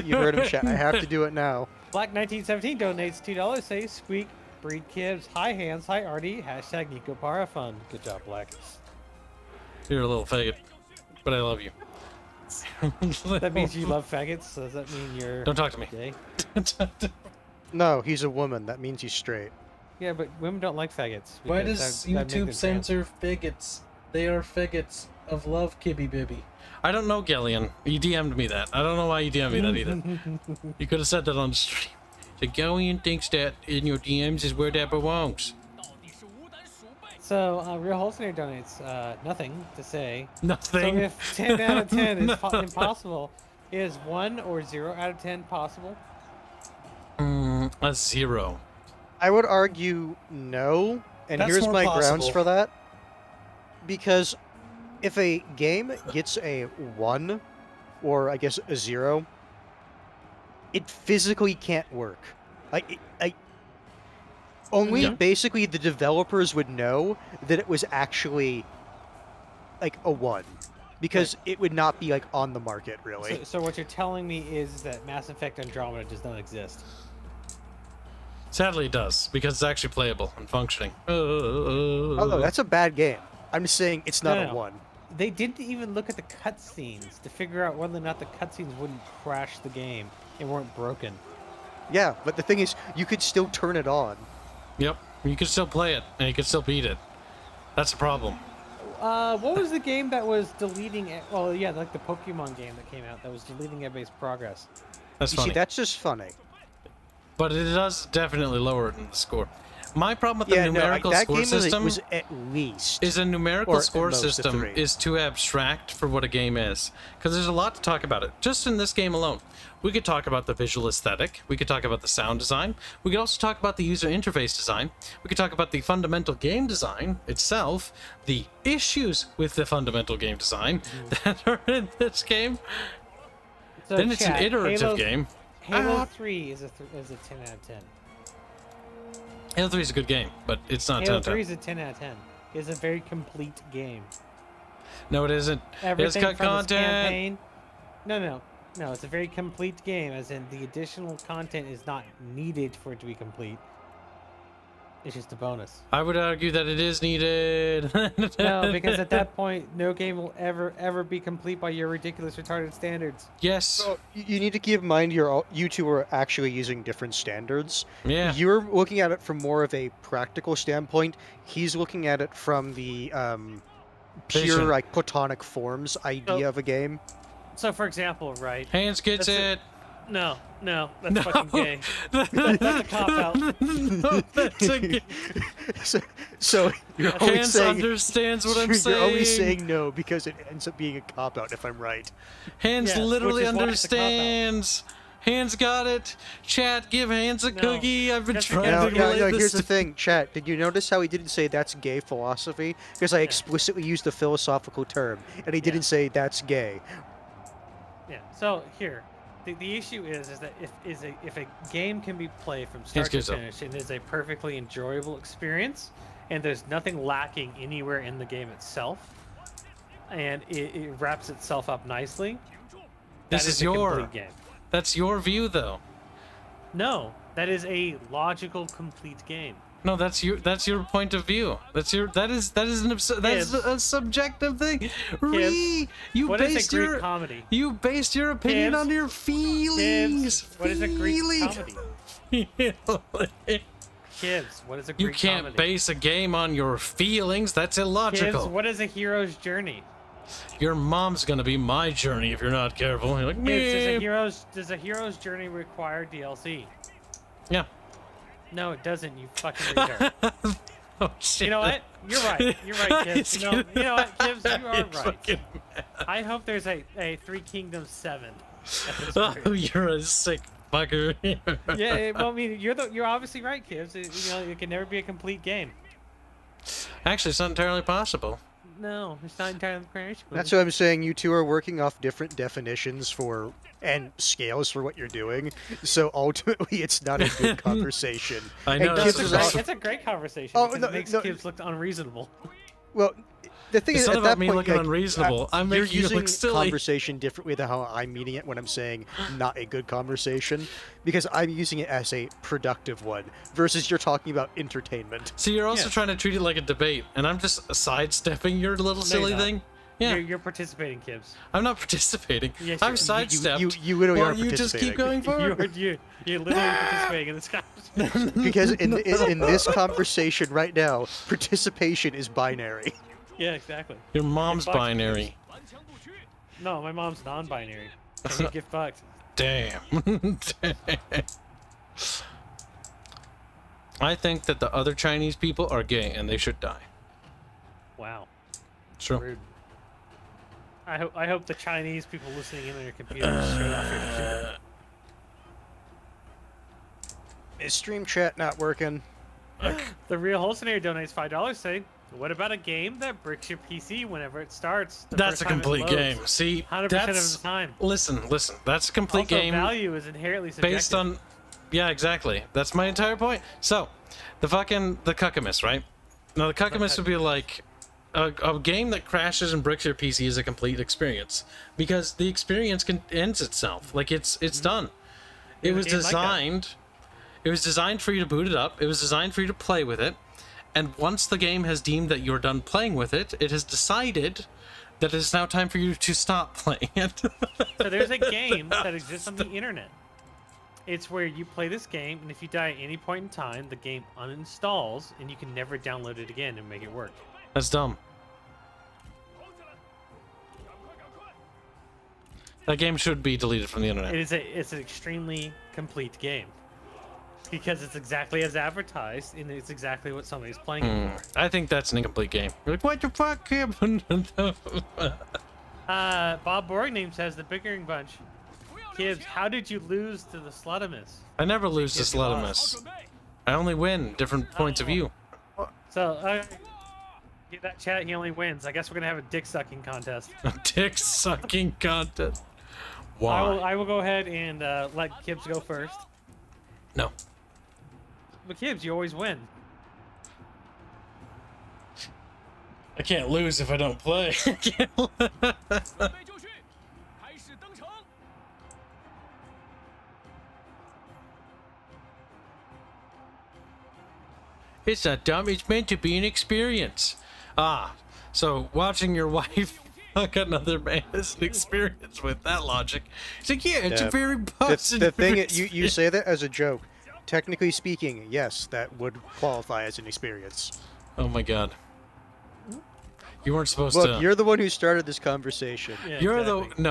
you heard him chat. I have to do it now. Black 1917 donates $2. Say Squeak, Breed Kibs, hi Hands, hi Artie, hashtag Nico Para Fund. Good job, Black. You're a little faggot, but I love you. That means you love faggots. So does that mean you're Don't talk to me. gay? No, he's a woman. That means he's straight. Yeah, but women don't like faggots. Why because does that make them YouTube trans. censor faggots? They are faggots of love, Kibby Bibby. I don't know, Gillian. You DM'd me that. I don't know why you DM'd me that either. You could have said that on the stream. So Gillian thinks that in your DMs is where that belongs. So, Real Holsteiner donates nothing to say. Nothing. So if 10 out of 10 is Nothing. impossible, is 1 or 0 out of 10 possible? A 0. I would argue no, and That's here's more my grounds possible. for that. Because if a game gets a 1, or I guess a 0, it physically can't work. Only Yeah. basically the developers would know that it was actually like a 1. Because it would not be like on the market, really. So what you're telling me is that Mass Effect Andromeda does not exist. Sadly, it does, because it's actually playable and functioning. Oh, that's a bad game. I'm just saying it's not No. a 1. They didn't even look at the cutscenes to figure out whether or not the cutscenes wouldn't crash the game and weren't broken. Yeah, but the thing is, you could still turn it on. Yep, you can still play it, and you can still beat it. That's the problem. What was the game that was deleting it? Well, yeah, like the Pokemon game that came out that was deleting everybody's progress. That's You funny. see, that's just funny. But it does definitely lower it in the score. My problem with the Yeah, no, numerical that score game system was at least. is a numerical or at score most a system 3. is too abstract for what a game is. Because there's a lot to talk about it. Just in this game alone. We could talk about the visual aesthetic. We could talk about the sound design. We could also talk about the user interface design. We could talk about the fundamental game design itself. The issues with the fundamental game design that are in this game. So Then it's an chat, iterative game. Halo 3 is a 10 out of 10. Halo 3 is a good game, but it's not 10 Halo out of 10. 3 is a 10 out of 10. It's a very complete game. No, it isn't. Everything It's got from its content. campaign. No, it's a very complete game, as in the additional content is not needed for it to be complete. It's just a bonus. I would argue that it is needed. No, because at that point, no game will ever be complete by your ridiculous retarded standards. Yes. So you need to keep in mind you two are actually using different standards. Yeah. You're looking at it from more of a practical standpoint. He's looking at it from the pure Vision. like platonic forms idea of a game. So, for example, right? Hands gets That's it. No, that's fucking gay. That's a cop out. No, that's a So you're always Hands saying understands what I'm you're saying. always saying no because it ends up being a cop out. If I'm right. Hands Yes, literally which is why it's a cop-out. understands. Hands got it. Chat, give Hands a No, cookie. I've been that's trying Now, to relay this. here's the thing, chat. Did you notice how he didn't say that's gay philosophy? Because I explicitly used the philosophical term, and he didn't say that's gay. Yeah. So here, the issue is that if a game can be played from start to good, though. finish, it is a perfectly enjoyable experience, and there's nothing lacking anywhere in the game itself, and it wraps itself up nicely. This that is a your. complete game. That's your view, though. No, that is a logical, complete game. No, that's your point of view. That is a subjective thing. You What is based a Greek your comedy? you based your opinion Kibs, on your feelings. Kibs, what is a Greek comedy? Feelings. Kibs, what is a Greek You can't comedy? base a game on your feelings. That's illogical. Kibs, what is a hero's journey? Your mom's gonna be my journey if you're not careful. You're like, Kibs, me. does a hero's journey require DLC? Yeah. No, it doesn't. You fucking retard. Oh shit. You know what? You're right. You're right, Kibs. You know what, Kibs? You are He's right. fucking I hope there's a Three Kingdoms 7. at this Oh, point. you're a sick fucker. Yeah, well, I mean, you're obviously right, Kibs. It can never be a complete game. Actually, it's not entirely possible. No, it's not entirely creation. That's what I'm saying. You two are working off different definitions for and scales for what you're doing. So ultimately, it's not a good conversation. I And know, Kibs that's is right. also- It's a great conversation Oh, because no, it makes no. Kibs look unreasonable. Well, the thing It's is, not at about that me point, looking like, unreasonable. I'm you're making you using look silly. conversation differently than how I'm meaning it when I'm saying not a good conversation, because I'm using it as a productive one versus you're talking about entertainment. See, you're also Yeah. trying to treat it like a debate, and I'm just sidestepping your little silly you're not. thing. Yeah, You're participating, Kibs. I'm not participating. Yes, I'm you- sidestepped. you literally while are you just keep participating. going forward. You're literally participating in this conversation. Because in this conversation right now, participation is binary. Yeah, exactly. Your mom's Get fucked, binary. No, my mom's non-binary. And you get fucked. Damn. I think that the other Chinese people are gay and they should die. Wow. True. Rude. I hope the Chinese people listening in on your computers shut off your shit. Is stream chat not working? The Real Wholesonator donates $5 saying, what about a game that bricks your PC whenever it starts? the That's first a time it complete loads? game. See, 100% that's of the time. listen. That's a complete Also, game value is inherently subjective. based on. Yeah, exactly. That's my entire point. So, the cuckamus, right? Now the cuckamus would be like a game that crashes and bricks your PC is a complete experience because the experience ends itself. Like it's done. It was game like that. designed. It was designed for you to boot it up. It was designed for you to play with it. And once the game has deemed that you're done playing with it, it has decided that it is now time for you to stop playing it. So there's a game that exists on the internet. It's where you play this game, and if you die at any point in time, the game uninstalls, and you can never download it again and make it work. That's dumb. That game should be deleted from the internet. It's an extremely complete game. Because it's exactly as advertised, and it's exactly what somebody's playing it for. I think that's an incomplete game. You're like, what the fuck happened? Bob Borgname says the Bickering bunch. Kibs, how did you lose to the Slutamus? I never lose to Yes, you Slutamus. I only win different points of view. So, get that chat, he only wins. I guess we're gonna have a dick sucking contest. Dick sucking contest. I Why? will go ahead and let Kibs go first. No. But Kibs, you always win. I can't lose if I don't play. It's not dumb. It's meant to be an experience. Ah, so watching your wife fuck another man is an experience with that logic. It's like, yeah, it's a very positive The thing experience. you say that as a joke. Technically speaking, yes, that would qualify as an experience. Oh my god. You weren't supposed Look, to. you're the one who started this conversation. Yeah, You're exactly. the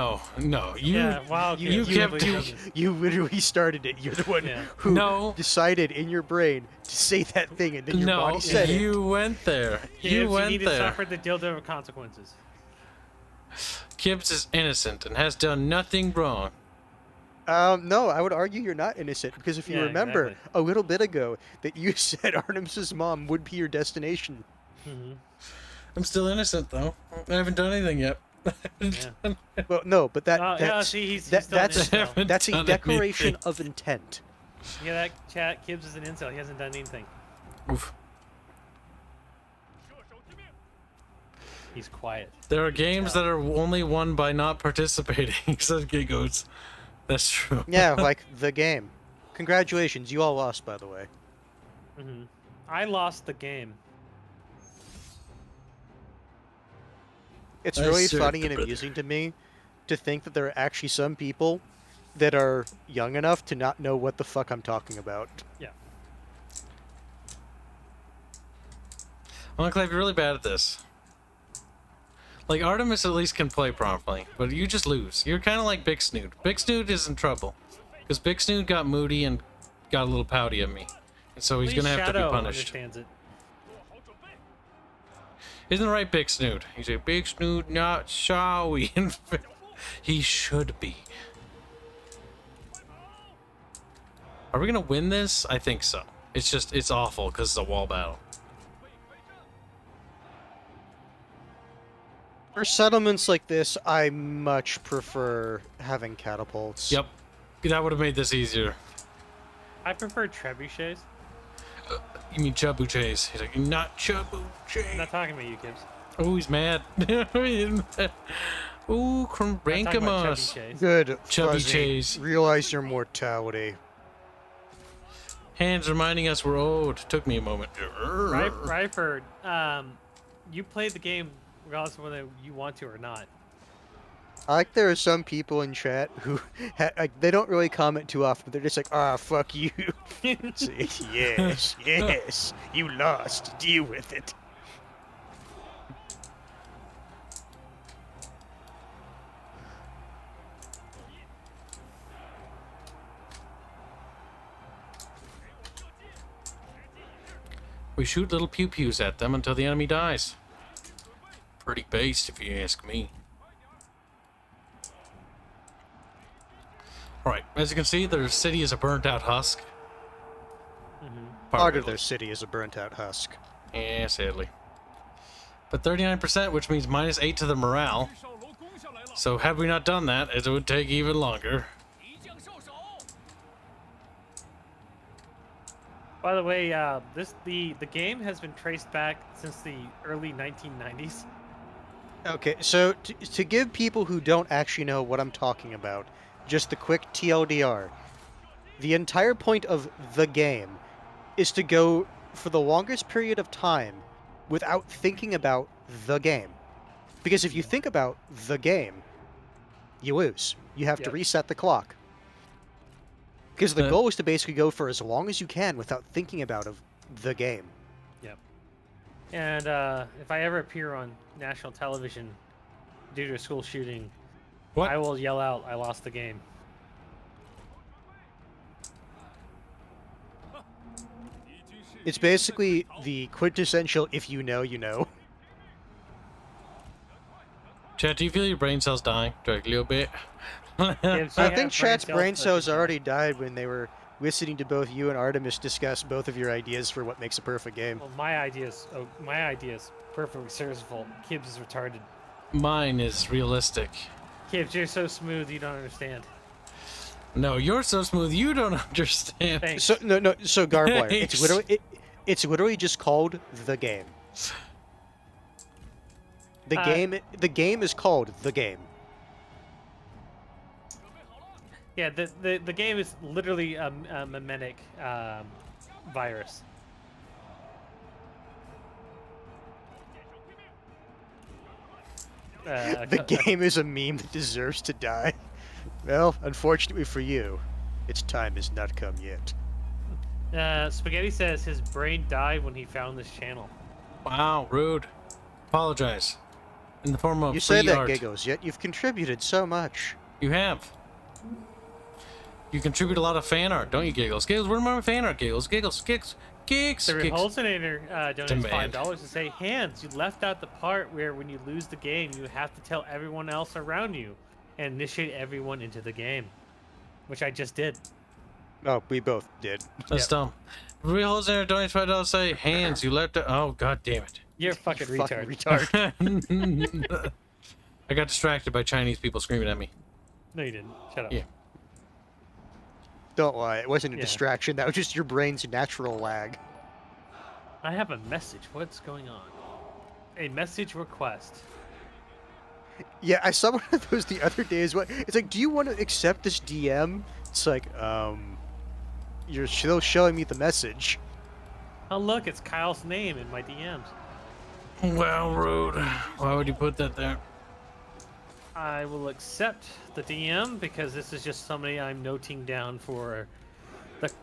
no. You. Yeah, wow, You Kibs, kept really you. doesn't. You literally started it. You're the one Yeah. who No. decided in your brain to say that thing, and then your No, body said it. you went there. Kibs, You went need to there. suffer the dildo consequences. Kibs is innocent and has done nothing wrong. No, I would argue you're not innocent because if you Yeah, remember exactly. a little bit ago that you said Artemis's mom would be your destination. Mm-hmm. I'm still innocent though. I haven't done anything yet. Yeah. Well, no, but that Yeah, that's see, he's that, still an that's incel. that's a Done declaration anything. of intent. Yeah, that chat. Kibs is an incel. He hasn't done anything. Oof. He's quiet. There are games that are only won by not participating, says Giggles. That's true. Yeah, like the game. Congratulations, you all lost, by the way. Mm-hmm. I lost the game. It's I really served funny the and brother. amusing to me to think that there are actually some people that are young enough to not know what the fuck I'm talking about. Yeah. Conclave, you're really bad at this. Like, Artemis at least can play properly, but you just lose. You're kind of like Big Snoot. Big Snoot is in trouble. Because Big Snoot got moody and got a little pouty at me. And so he's At going to least have to be Shadow punished. understands it. Isn't it right, Big Snoot? He's a Big Snoot, not sorry. He should be. Are we going to win this? I think so. It's just, it's awful because it's a wall battle. For settlements like this, I much prefer having catapults. Yep. That would have made this easier. I prefer trebuchets. You mean Chabuches? He's like, not I'm Chabuche. not talking about you, Kibs. Oh, he's mad. Ooh, I'm talking about Crankamas. trebuchets. Good. Chubby Fuzzy. Chase. Realize your mortality. Hands reminding us we're old. Took me a moment. Ryford, you played the game regardless of whether you want to or not. I like there are some people in chat who like, they don't really comment too often. They're just like, ah, fuck you. It's like, yes, yes, you lost. Deal with it. We shoot little pew-pews at them until the enemy dies. Pretty based, if you ask me. Alright, as you can see, their city is a burnt-out husk. Part of their city is a burnt-out husk. Yeah, sadly. But 39%, which means -8 to the morale. So had we not done that, it would take even longer. By the way, the game has been traced back since the early 1990s. Okay, so to give people who don't actually know what I'm talking about, just the quick TLDR. The entire point of the game is to go for the longest period of time without thinking about the game. Because if you think about the game, you lose. You have to Yep. reset the clock. Because the goal is to basically go for as long as you can without thinking about the game. Yep. And if I ever appear on national television due to a school shooting, What? I will yell out, "I lost the game." It's basically the quintessential if you know, you know. Chat, do you feel your brain cells dying? Like a little bit? Gibbs, you I have think chat's brain cells focus. already died when they were listening to both you and Artemis discuss both of your ideas for what makes a perfect game. Well, my idea is perfectly serviceable. Kibs is retarded. Mine is realistic. Kibs, you're so smooth, you don't understand. No, you're so smooth, you don't understand. Thanks. So so Garbwire, Thanks. it's literally just called the game. The game is called the game. Yeah, the game is literally a memetic virus. The game is a meme that deserves to die. Well, unfortunately for you, its time has not come yet. Spaghetti says his brain died when he found this channel. Wow, rude. Apologize. In the form of You say free that, art. Giggles, yet you've contributed so much. You have. You contribute a lot of fan art, don't you, Giggles? Giggles, where's my fan art, Giggles? Giggles, Giggles, Gigs, The Gigs. Repulsinator donates Demand. $5 to say, Hanse, you left out the part where when you lose the game, you have to tell everyone else around you and initiate everyone into the game. Which I just did. Oh, we both did. That's dumb. Repulsinator donates $5 to say, Hanse, you left it. Oh, god damn it. You're a fucking retard. retard. I got distracted by Chinese people screaming at me. No, you didn't. Shut up. Yeah. Don't lie, it wasn't a distraction, that was just your brain's natural lag. I have a message. What's going on? A message request. Yeah, I saw one of those the other day as well. It's like, do you want to accept this DM? It's like, you're still showing me the message. Oh, look, it's Kyle's name in my DMs. Well, rude. Why would you put that there? I will accept the DM because this is just somebody I'm noting down for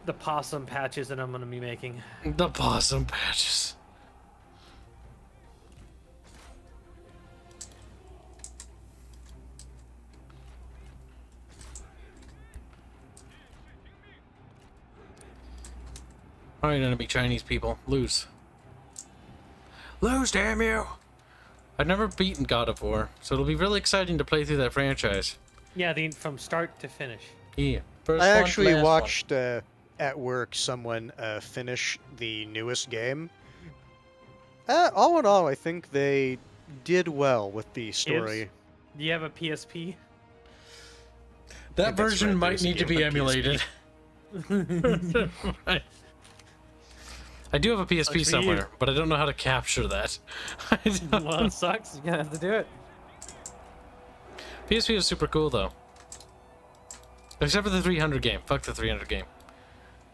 the possum patches that I'm going to be making. The possum patches. Alright, enemy Chinese people. Lose. Lose, damn you! I've never beaten God of War, so it'll be really exciting to play through that franchise. Yeah, from start to finish. Yeah. First I one, actually last watched at work someone finish the newest game. All in all, I think they did well with the story. Do you have a PSP? one. That That's version right, might there's a need to game be on PSP. emulated. I do have a PSP for you. somewhere, but I don't know how to capture that. I don't- Well, it sucks. You're gonna have to do it. PSP is super cool though. Except for the 300 game. Fuck the 300 game.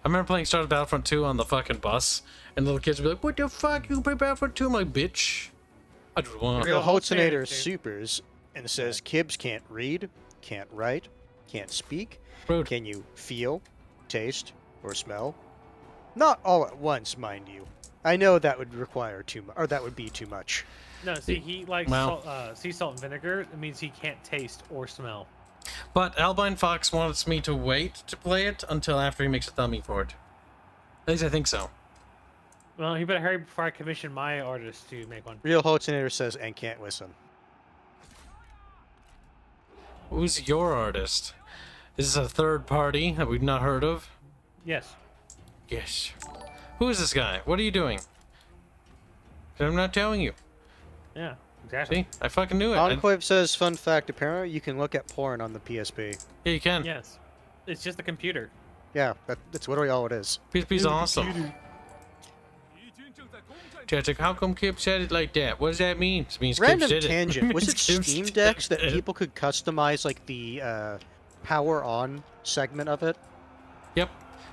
I remember playing Star Wars Battlefront 2 on the fucking bus, and little kids would be like, "What the fuck? You can play Battlefront 2?" I'm like, "Bitch, I just want." Real Real Holtzinator dude. supers and says Kibs can't read, can't write, can't speak. Rude. Can you feel, taste, or smell? Not all at once, mind you. I know that would require too much, or that would be too much. No, see, he likes Well. sea salt and vinegar. It means he can't taste or smell. But Albine Fox wants me to wait to play it until after he makes a dummy for it. At least I think so. Well, he better hurry before I commission my artist to make one. Real Holtzinator says and can't listen. Who's your artist? Is this a third party that we've not heard of? Yes. Yes. Who is this guy? What are you doing? I'm not telling you. Yeah, exactly. See? I fucking knew it. Conclave says, fun fact, apparently you can look at porn on the PSP. Yeah, you can. Yes. It's just a computer. Yeah, that's literally all it is. PSP's awesome. Chat's like, how come Kip said it like that? What does that mean? It means Kip Random did tangent. Was it Kip Steam did Decks that it. people could customize like the power on segment of it? Yep.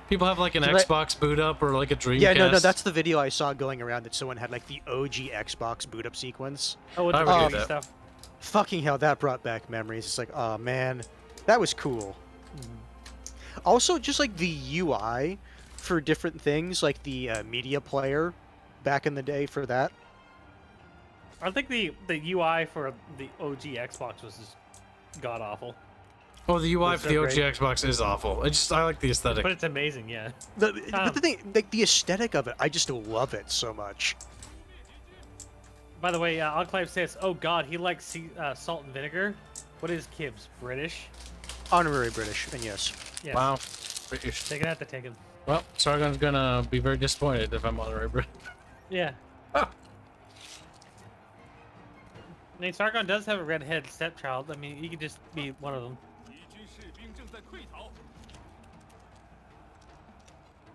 People have like an So that- Xbox boot up or like a Dreamcast. Yeah, no, that's the video I saw going around that someone had like the OG Xbox boot up sequence. Oh, with I the would do movie that. stuff. Fucking hell, that brought back memories. It's like, oh man, that was cool. Also, just like the UI for different things, like the media player back in the day for that. I think the UI for the OG Xbox was just god awful, Oh, the UI Was for the that OG great? Xbox is awful. I like the aesthetic. but it's amazing. Yeah. But the thing, like the aesthetic of it, I just love it so much. By the way, Enclave says, "Oh God, he likes salt and vinegar." What is Kibs? British? Honorary British, and yes. Yes. Wow. British. Taking that to take him. Well, Sargon's gonna be very disappointed if I'm honorary British. Yeah. Ah. I mean, Sargon does have a redhead stepchild. I mean, he could just be one of them.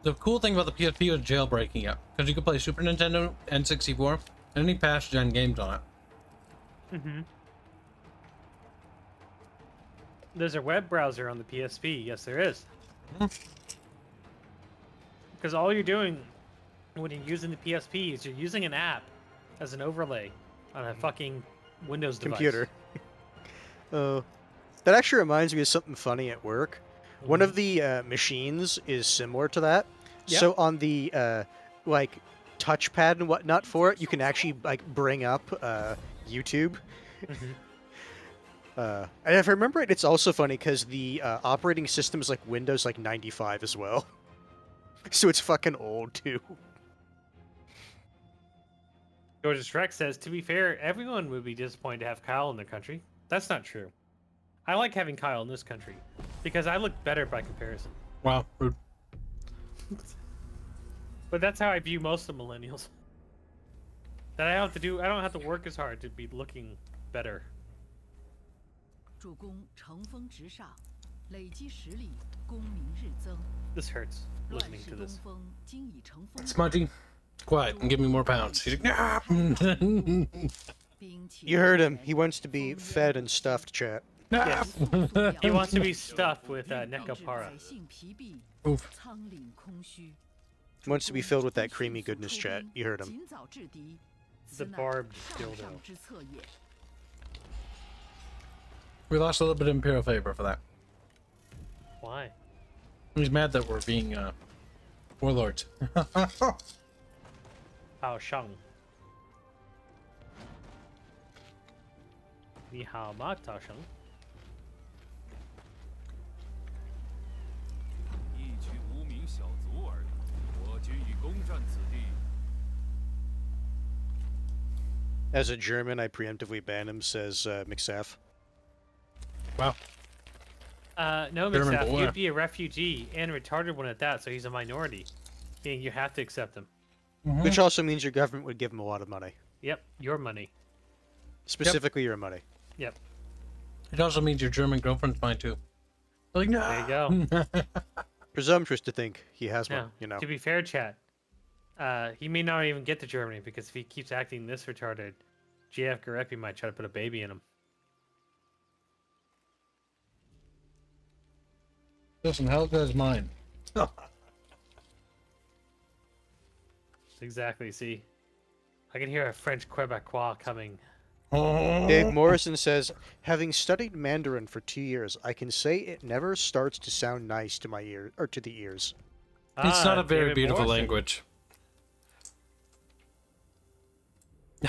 The cool thing about the PSP was jailbreaking it, because you could play Super Nintendo, N64, and any past gen games on it. Mm-hmm. There's a web browser on the PSP. Yes, there is. Because all you're doing when you're using the PSP is you're using an app as an overlay on a fucking Windows device. Computer. That actually reminds me of something funny at work. One of the machines is similar to that. Yep. So on the like touchpad and whatnot for it, you can actually like bring up YouTube. And if I remember it, it's also funny because the operating system is like Windows like 95 as well. So it's fucking old too. George's Shrek says, to be fair, everyone would be disappointed to have Kyle in their country. That's not true. I like having Kyle in this country because I look better by comparison. Wow, rude. But that's how I view most of millennials. That I don't have to work as hard to be looking better. This hurts listening to this. Smudgy, quiet and give me more pounds. He's like, "Ah." You heard him. He wants to be fed and stuffed, chat. Yes. He wants to be stuffed with Nekapara. Oof. He wants to be filled with that creamy goodness, chat. You heard him. The barbed dildo. We lost a little bit of Imperial favor for that. Why? He's mad that we're being warlords. Hao Shang. Ni hao ma Tao Shang. As a German, I preemptively ban him, says McSaff. Wow. No, German Mixaf, boy. you'd be a refugee and a retarded one at that, so he's a minority. Meaning you have to accept him. Which also means your government would give him a lot of money. Yep, your money. Specifically your money. Yep. It also means your German girlfriend's mine too. Like, no. There you go. Presumptuous to think he has Now, one, you know. to be fair, chat, he may not even get to Germany because if he keeps acting this retarded, GF Garepi might try to put a baby in him. Listen, Helga is mine. Exactly, see? I can hear a French Quebecois coming. Dave Morrison says, having studied Mandarin for 2 years, I can say it never starts to sound nice to my ear or to the ears. It's not a very David beautiful Morrison. language.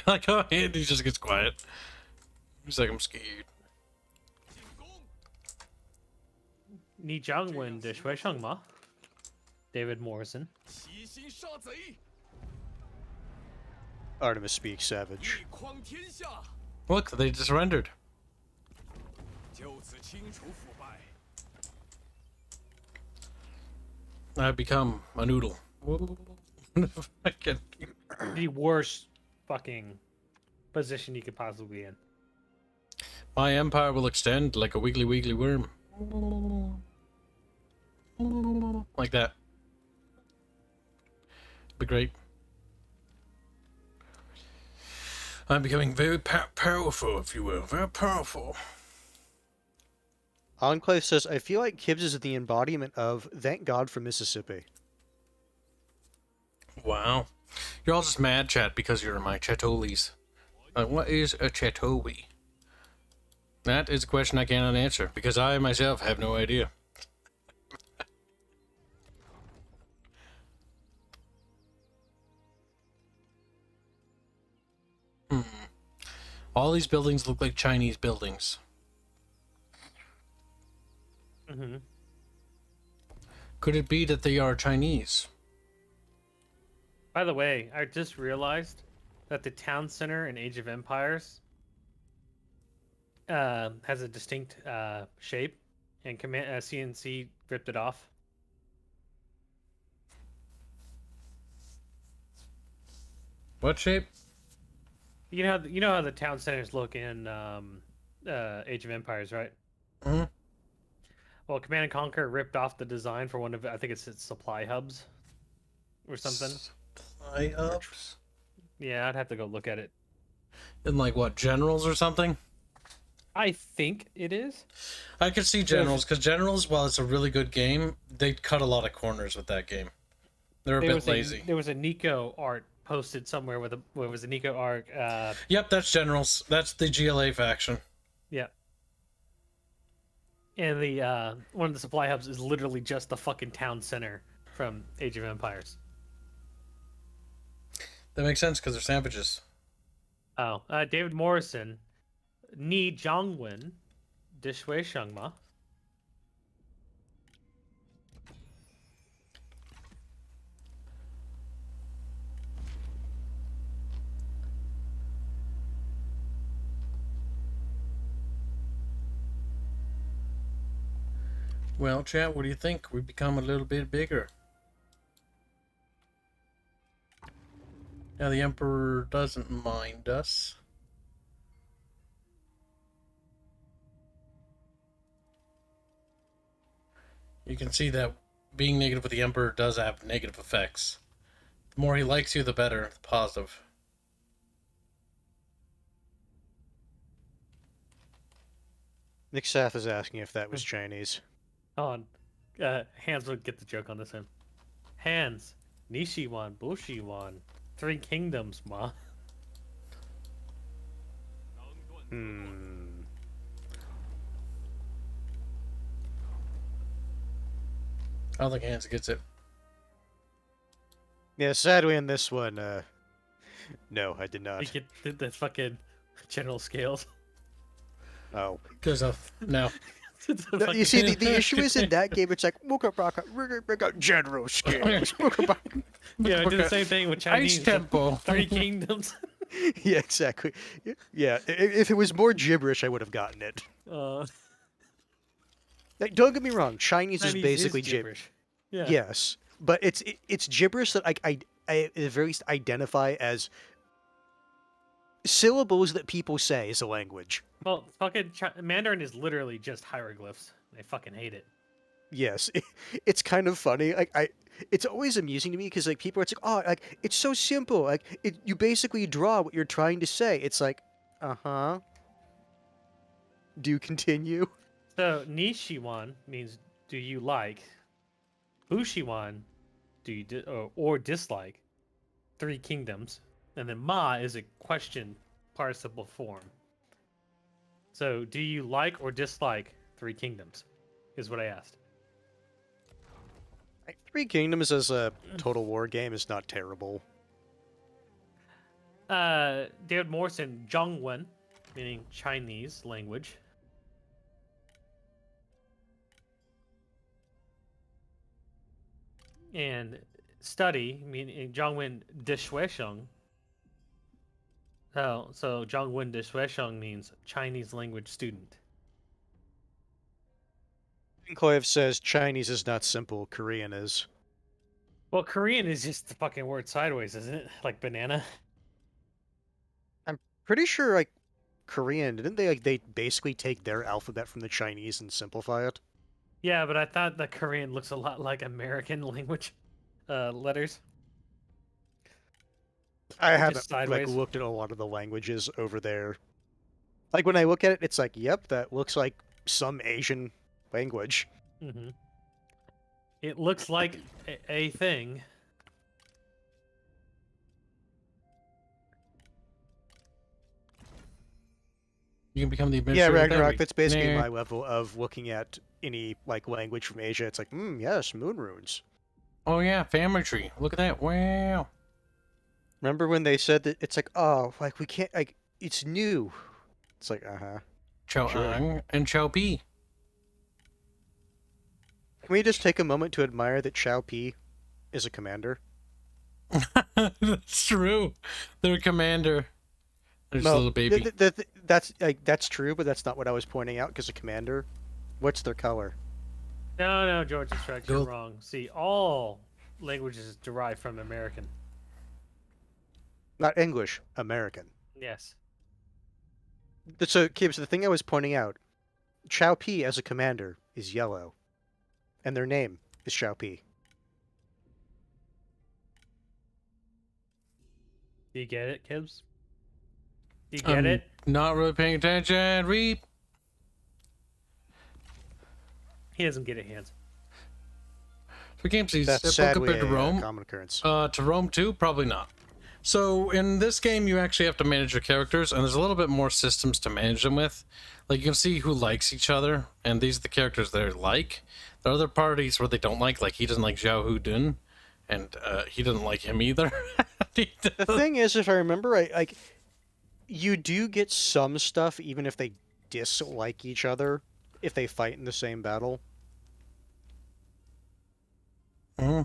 Like, oh, Andy just gets quiet. He's like, I'm scared. 你讲文的学生吗? David Morrison. Artemis speaks savage. Look, they just rendered. I've become a noodle. I can't- The worst fucking position you could possibly be in. My empire will extend like a wiggly worm. Like that. Be great. I'm becoming very powerful, if you will. Very powerful. Enclave says, I feel like Kibs is the embodiment of thank God for Mississippi. Wow. You're all just mad, chat, because you're my chatolies. What is a chatoli? That is a question I cannot answer, because I myself have no idea. All these buildings look like Chinese buildings. Mm-hmm. Could it be that they are Chinese? By the way, I just realized that the town center in Age of Empires has a distinct shape, and CNC ripped it off. What shape? You know how the town centers look in Age of Empires, right? Mm-hmm. Well, Command and Conquer ripped off the design for one of, I think it's its supply hubs or something. Supply hubs? Yeah, I'd have to go look at it. In like what, Generals or something? I think it is. I could see Generals, because Generals, while it's a really good game, they cut a lot of corners with that game. They're a bit lazy. There was a Nico art posted somewhere with where it was a Nico arc. Yep, that's generals. That's the GLA faction. Yeah. And the one of the supply hubs is literally just the fucking town center from Age of Empires. That makes sense because they're sandwiches. Oh, David Morrison, Ni Zhangwen, Dishui Shengma. Well, chat, what do you think? We become a little bit bigger. Now the Emperor doesn't mind us. You can see that being negative with the Emperor does have negative effects. The more he likes you, the better. The positive. Nick Sath is asking if that was Chinese. Hold on. Hanse would get the joke on this one. Hanse, Nishiwan, Bushiwan, 3 Kingdoms, ma. I don't think Hanse gets it. Yeah, sadly in this one, no, I did not. You get the fucking general scales. Oh. Because of... No. No, you see, the issue is in that game, it's like, general scales. Yeah, I did the same thing with Chinese. Ice Temple. 3 Kingdoms. Yeah, exactly. Yeah, if it was more gibberish, I would have gotten it. Like, don't get me wrong, Chinese is basically gibberish. Yeah. Yes, but it's gibberish that I at the very least identify as syllables that people say as a language. Well, fucking Mandarin is literally just hieroglyphs. They fucking hate it. Yes, it's kind of funny. It's always amusing to me because like people are like, oh, like it's so simple. Like you basically draw what you're trying to say. It's like, Do you continue? So Nishiwan means do you like? Bushiwan, do you or dislike? 3 Kingdoms, and then Ma is a question participle form. So, do you like or dislike 3 Kingdoms? Is what I asked. 3 Kingdoms as a Total War game is not terrible. David Morrison, Zhongwen, meaning Chinese language. And study, meaning Zhongwen Dishuesheng. So Zhongwen Dishuesheng means Chinese language student. Conclave says Chinese is not simple, Korean is. Well, Korean is just the fucking word sideways, isn't it? Like banana. I'm pretty sure like Korean, didn't they basically take their alphabet from the Chinese and simplify it? Yeah, but I thought that Korean looks a lot like American language letters. I haven't like looked at a lot of the languages over there. Like when I look at it, it's like, yep, that looks like some Asian language. Mm-hmm. It looks like a thing. You can become the administrator. Yeah, Ragnarok, that's basically Nah. my level of looking at any like language from Asia. It's like, yes, moon runes. Oh yeah, family tree. Look at that. Wow. Remember when they said that it's like, oh, like we can't, like, it's new. It's like, Chow Sure. and Chow P. Can we just take a moment to admire that Chow P is a commander? That's true. They're a commander. There's a little baby. That's true, but that's not what I was pointing out. Because a commander, what's their color? No, George is correct. You're wrong. See, all languages derive from American. Not English, American. Yes. So, Kibs, the thing I was pointing out, Chow P as a commander is yellow, and their name is Chow P. Do you get it, Kibs? Do you get it? Not really paying attention. Reap. He doesn't get it, Hanse. For games, he's That's simple sadly compared to Rome. common occurrence. To Rome too, probably not. So in this game, you actually have to manage your characters, and there's a little bit more systems to manage them with. Like, you can see who likes each other, and these are the characters they like. There are other parties where they don't like he doesn't like Zhao Hudun, and he doesn't like him either. The thing is, if I remember right, like, you do get some stuff even if they dislike each other, if they fight in the same battle. Mm-hmm.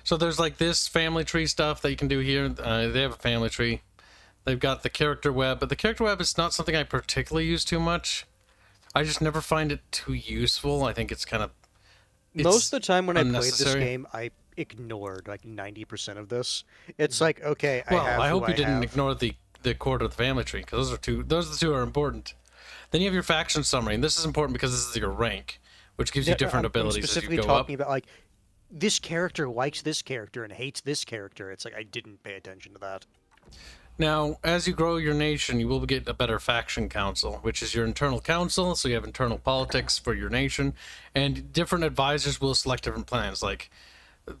So there's like this family tree stuff that you can do here. They have a family tree. They've got the character web, but the character web is not something I particularly use too much. I just never find it too useful. I think it's kind of... Most of the time when I played this unnecessary. game, I ignored like 90% of this. It's like, okay, Well, I hope you didn't have. ignore the cord of the family tree, because those are the two are important. Then you have your faction summary, and this is important because this is your rank, which gives you different I'm abilities as you specifically go up. talking about like this character likes this character and hates this character. It's like I didn't pay attention to that. Now, as you grow your nation, you will get a better faction council, which is your internal council, so you have internal politics for your nation, and different advisors will select different plans. Like,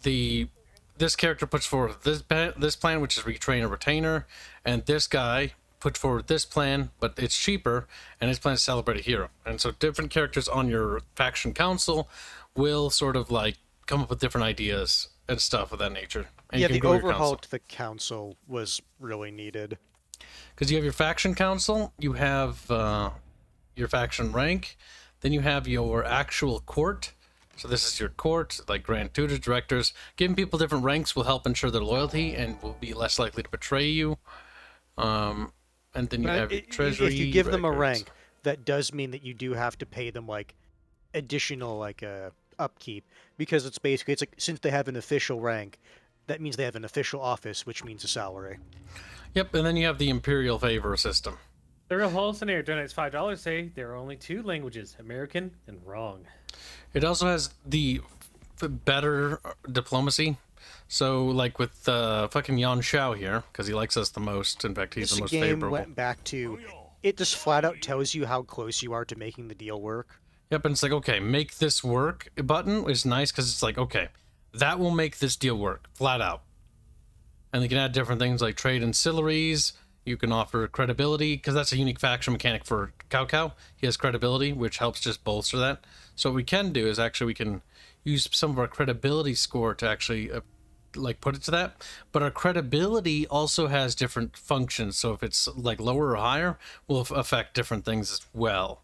this character puts forward this plan, which is retrain a retainer, and this guy puts forward this plan, but it's cheaper, and his plan is celebrate a hero. And so different characters on your faction council will sort of, like, come up with different ideas and stuff of that nature. And Yeah, you can the grow your overhaul council. to the council was really needed. Because you have your faction council, you have your faction rank, then you have your actual court. So this is your court, like grand tutors, directors. Giving people different ranks will help ensure their loyalty and will be less likely to betray you. And then you have your treasury. If you give them a records. rank, that does mean that you do have to pay them like additional upkeep, because it's like since they have an official rank, that means they have an official office, which means a salary. Yep, and then you have the imperial favor system. The Real Hallucinator donates $5. Say there are only two languages: American and wrong. It also has the better diplomacy. So, like with fucking Yan Xiao here, because he likes us the most. In fact, he's This the most game favorable. went back to, it just flat out tells you how close you are to making the deal work. Yep, and it's like, okay, make this work button is nice because it's like, okay, that will make this deal work, flat out. And they can add different things like trade ancillaries. You can offer credibility, because that's a unique faction mechanic for Cao Cao. He has credibility, which helps just bolster that. So what we can do is actually we can use some of our credibility score to actually like put it to that. But our credibility also has different functions. So if it's like lower or higher, will affect different things as well.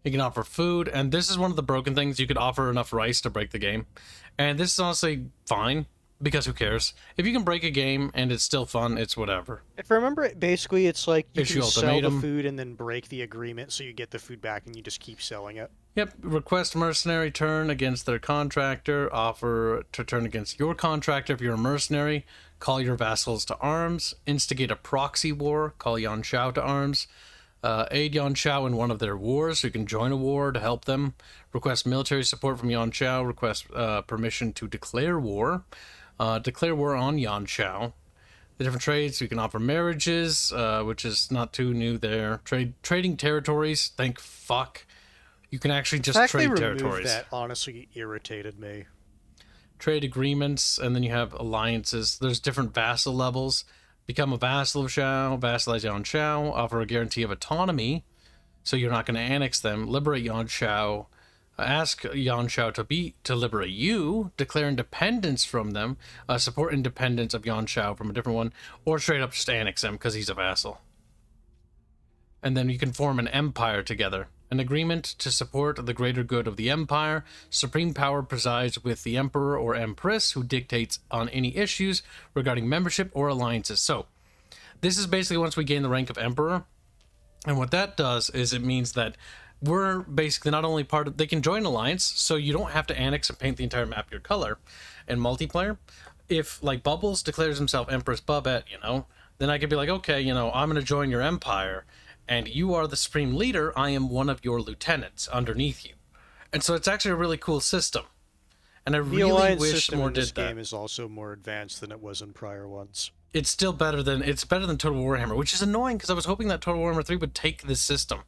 You can offer food, and this is one of the broken things. You could offer enough rice to break the game. And this is honestly fine, because who cares? If you can break a game and it's still fun, it's whatever. If I remember it, basically it's like you Issue can sell the ultimatum. food and then break the agreement so you get the food back and you just keep selling it. Yep, request mercenary turn against their contractor, offer to turn against your contractor if you're a mercenary, call your vassals to arms, instigate a proxy war, call Yan Xiao to arms, aid Yan Xiao in one of their wars, so you can join a war to help them, request military support from Yan Xiao, request permission to declare war on Yan Xiao. The different trades, you can offer marriages, which is not too new there. Trading territories, thank fuck. You can actually just The fact trade they removed territories. that honestly irritated me. Trade agreements, and then you have alliances. There's different vassal levels. Become a vassal of Xiao, vassalize Yan Xiao, offer a guarantee of autonomy, so you're not going to annex them, liberate Yan Xiao, ask Yan Xiao to liberate you, declare independence from them, support independence of Yan Xiao from a different one, or straight up just annex him because he's a vassal. And then you can form an empire together. An agreement to support the greater good of the empire. Supreme power presides with the emperor or empress, who dictates on any issues regarding membership or alliances. So, this is basically once we gain the rank of emperor. And what that does is it means that we're basically not only part of... They can join an alliance, so you don't have to annex and paint the entire map your color. In multiplayer, if, like, Bubbles declares himself Empress Bubette, then I could be like, okay, I'm going to join your empire, and you are the supreme leader, I am one of your lieutenants underneath you. And so it's actually a really cool system. And I The really alliance wish system more in this did that. game is also more advanced than it was in prior ones. It's still better than Total Warhammer, which is annoying because I was hoping that Total Warhammer 3 would take this system.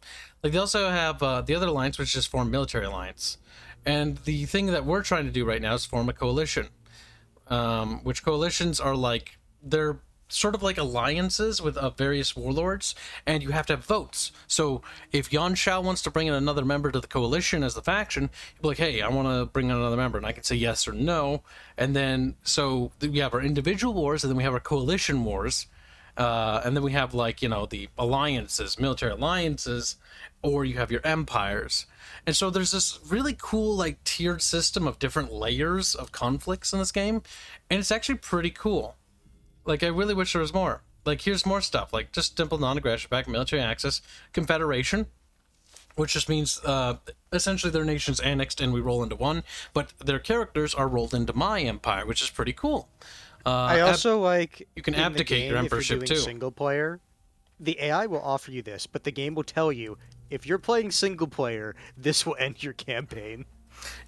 Like, they also have the other alliance, which is form military alliance. And the thing that we're trying to do right now is form a coalition. Which coalitions are like, they're sort of like alliances with various warlords, and you have to have votes. So if Yan Shao wants to bring in another member to the coalition as the faction, you'll be like, hey, I want to bring in another member, and I can say yes or no. And then, so we have our individual wars, and then we have our coalition wars. And then we have, like, you know, the alliances, military alliances, or you have your empires. And so there's this really cool, like, tiered system of different layers of conflicts in this game, and it's actually pretty cool. Like, I really wish there was more. Like, here's more stuff, like just simple non-aggression pact, military access, confederation, which just means essentially their nation's annexed and we roll into one, but their characters are rolled into my empire, which is pretty cool. I also like you can in the abdicate game, your if you're emperorship doing too. Single player, the AI will offer you this, but the game will tell you if you're playing single player, this will end your campaign.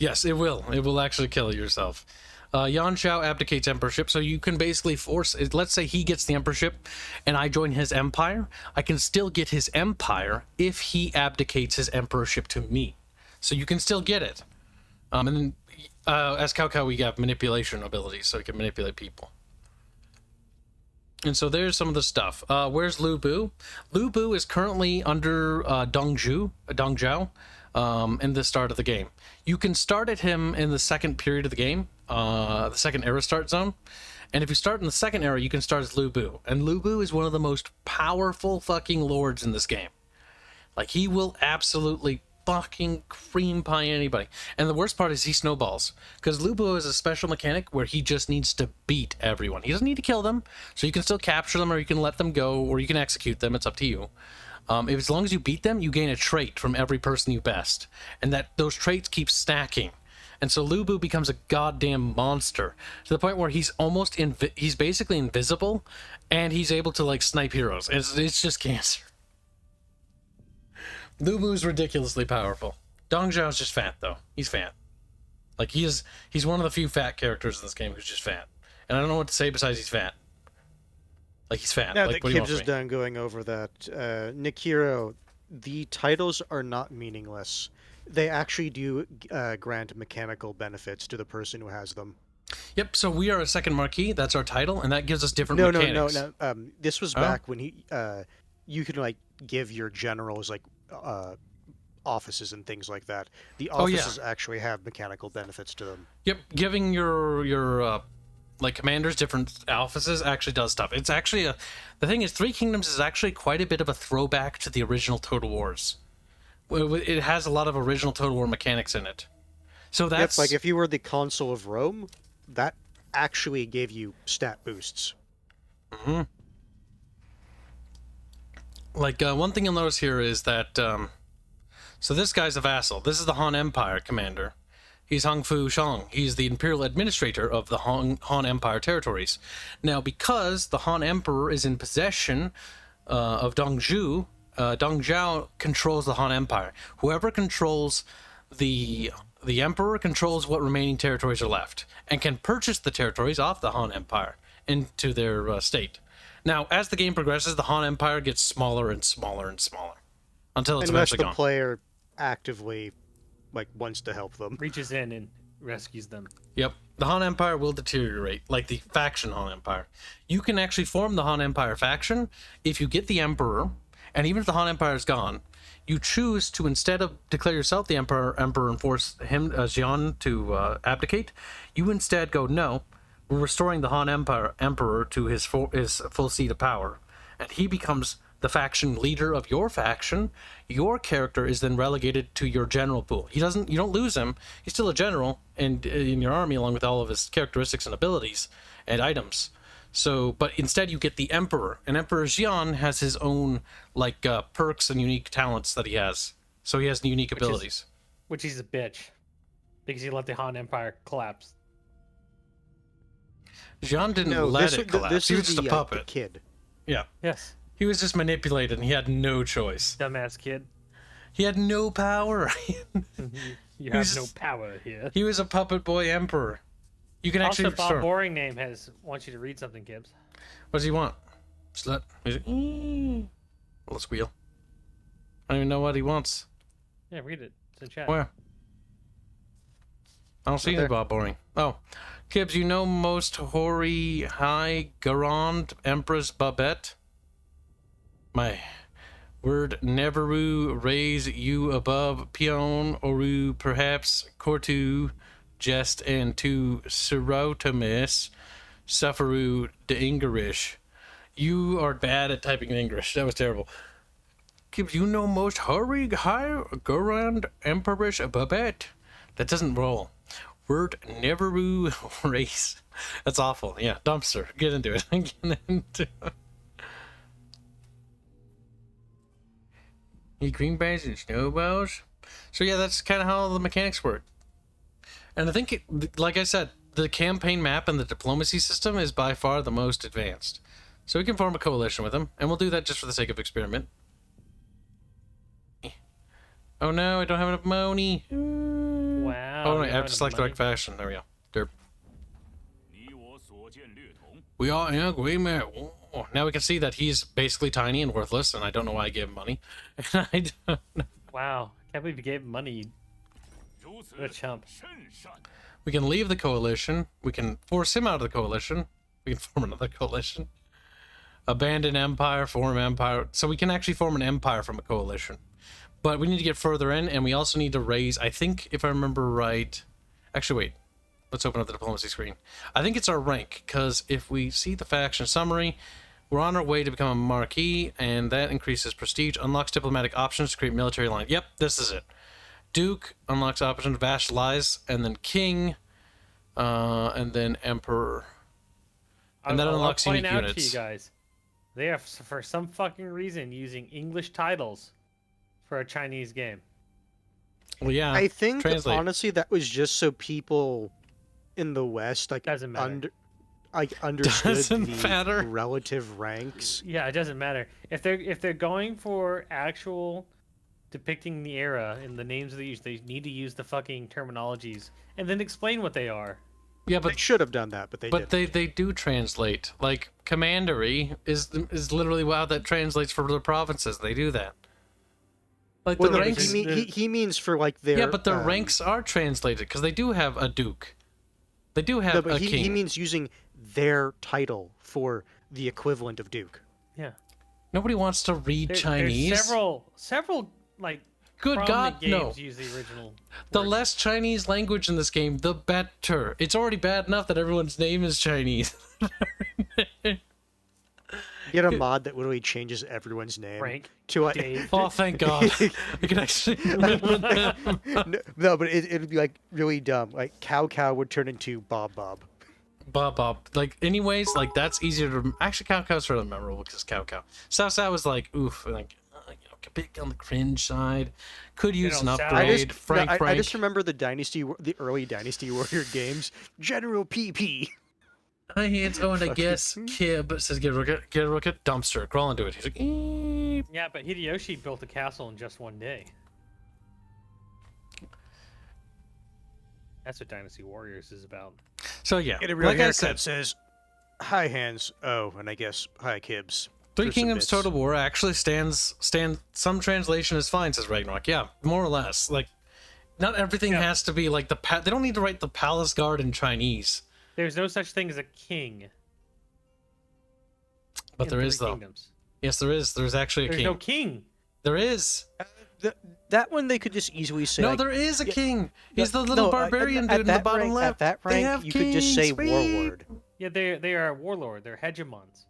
Yes, it will. It will actually kill yourself. Yan Shao abdicates emperorship, so you can basically force. Let's say he gets the emperorship, and I join his empire. I can still get his empire if he abdicates his emperorship to me. So you can still get it. And then, as Cao Cao, we have manipulation abilities, so we can manipulate people. And so there's some of the stuff. Where's Lu Bu? Lu Bu is currently under Dong Zhao, in the start of the game. You can start at him in the second period of the game, the second era start zone. And if you start in the second era, you can start as Lu Bu. And Lu Bu is one of the most powerful fucking lords in this game. Like, he will absolutely fucking cream pie anybody. And the worst part is he snowballs, because Lu Bu is a special mechanic where he just needs to beat everyone. He doesn't need to kill them, so you can still capture them, or you can let them go, or you can execute them. It's up to you. As long as you beat them, you gain a trait from every person you best, and those traits keep stacking. And so Lu Bu becomes a goddamn monster to the point where he's almost he's basically invisible, and he's able to, like, snipe heroes. It's just cancer. Lu Bu is ridiculously powerful. Dong Zhao is just fat, though. He's fat. Like, he's one of the few fat characters in this game who's just fat. And I don't know what to say besides he's fat. Like, he's fat. Now like, that Kibs is done going over that, Nick Hero, the titles are not meaningless. They actually do grant mechanical benefits to the person who has them. Yep, so we are a second marquee. That's our title, and that gives us different mechanics. No. This was back when you could, like, give your generals, like, offices and things like that. The offices actually have mechanical benefits to them. Yep, giving your like, commanders different offices actually does stuff. It's actually the thing is, Three Kingdoms is actually quite a bit of a throwback to the original Total Wars. It has a lot of original Total War mechanics in it. So that's like if you were the consul of Rome, that actually gave you stat boosts. Mm-hmm. Like, one thing you'll notice here is that, so this guy's a vassal. This is the Han Empire commander. He's Hong Fu Shang. He's the imperial administrator of the Han Empire territories. Now, because the Han Emperor is in possession of Dong Zhao controls the Han Empire. Whoever controls the Emperor controls what remaining territories are left, and can purchase the territories off the Han Empire into their state. Now, as the game progresses, the Han Empire gets smaller and smaller and smaller, until it's unless eventually the gone. player actively, like, wants to help them. Reaches in and rescues them. Yep. The Han Empire will deteriorate, like the faction Han Empire. You can actually form the Han Empire faction if you get the Emperor, and even if the Han Empire is gone, you choose to, instead of declare yourself the Emperor and force him, Xian, to abdicate, you instead go, no, we're restoring the Han Emperor to his full seat of power, and he becomes the faction leader of your faction. Your character is then relegated to your general pool. You don't lose him. He's still a general in your army, along with all of his characteristics and abilities and items. So, but instead you get the Emperor, and Emperor Xian has his own, like, perks and unique talents that he has. So he has unique abilities. Which he's a bitch, because he let the Han Empire collapse. Xian didn't let it collapse. He was just a puppet. The kid. Yeah. Yes. He was just manipulated, and he had no choice. Dumbass kid. He had no power. You have no power here. He was a puppet boy emperor. You can actually... Also, Bob Boring Name wants you to read something, Kibs. What does he want? Slut? Let's squeal. I don't even know what he wants. Yeah, read it. It's in chat. Where? I don't see any Bob boring. Oh, Kibs, you know most hoary high Garand Empress Babette? My word neveru raise you above Pion Oru perhaps Cortu jest and to Serotomis sufferu de English. You are bad at typing in English. That was terrible. Kibs, you know most hoary high Garand Empress Babette? That doesn't roll. Word neveru race. That's awful. Yeah, dumpster. Get into it. Get into it. Need greenberries and snowballs. So yeah, that's kind of how the mechanics work. And I think, like I said, the campaign map and the diplomacy system is by far the most advanced. So we can form a coalition with them, and we'll do that just for the sake of experiment. Oh no, I don't have enough money. Wow. Oh wait, I have to select the right faction. There we go. Derp. We are in agreement. Oh, now we can see that he's basically tiny and worthless, and I don't know why I gave him money. I don't know. Wow, can't believe you gave him money. What a chump. We can leave the coalition. We can force him out of the coalition. We can form another coalition. Abandon empire, form empire. So we can actually form an empire from a coalition. But we need to get further in, and we also need to raise, I think, if I remember right... Actually, wait. Let's open up the diplomacy screen. I think it's our rank, because if we see the faction summary, we're on our way to become a marquis, and that increases prestige, unlocks diplomatic options to create military line. Yep, this is it. Duke unlocks options, vassalize, and then king, and then emperor. And that unlocks unique units. I'll point out to you guys, they are, for some fucking reason, using English titles for a Chinese game. Well, yeah. I think, honestly, that was just so people in the West doesn't matter. Understood doesn't matter. Relative ranks. Yeah, it doesn't matter. If they're going for actual depicting the era and the names of the use, they need to use the fucking terminologies and then explain what they are. Yeah, but they should have done that, but they didn't. they do translate. Like commandery is literally how that translates for the provinces. They do that. Like well, the no, ranks. He means for like their. Yeah, but the ranks are translated because they do have a duke. They do have a king. He means using their title for the equivalent of duke. Yeah. Nobody wants to read Chinese. There's several like. Good God, games no. Use the original. The less Chinese language in this game, the better. It's already bad enough that everyone's name is Chinese. Get a mod that literally changes everyone's name. Frank, to Dave. Oh, thank God. I can actually remember them. No, but it'd be like really dumb. Like Cow would turn into Bob. Bob. Like, anyways, like that's easier to. Actually, Cow's really memorable because Cow. Sao was like, oof, like, a bit on the cringe side. Could use an upgrade. Frank. I just remember the early Dynasty Warrior games. General PP. Hi, Hanse. Oh, and I guess Kib says, get a look at dumpster. Crawl into it. He's like, eep. Yeah, but Hideyoshi built a castle in just one day. That's what Dynasty Warriors is about. So, yeah. Get a real haircut says, hi, Hanse. Oh, and I guess, hi, Kibs. Three Kingdoms Total War actually stands. Some translation is fine, says Ragnarok. Yeah, more or less. Like, not everything has to be like they don't need to write the Palace Guard in Chinese. There's no such thing as a king. But there is, though. Kingdoms. Yes, there is. There's actually a king. There's no king. There is. That one they could just easily say. No, there is a king. He's the little barbarian dude in the bottom left. At that rank, you could just say warlord. Yeah, they are a warlord. They're hegemons.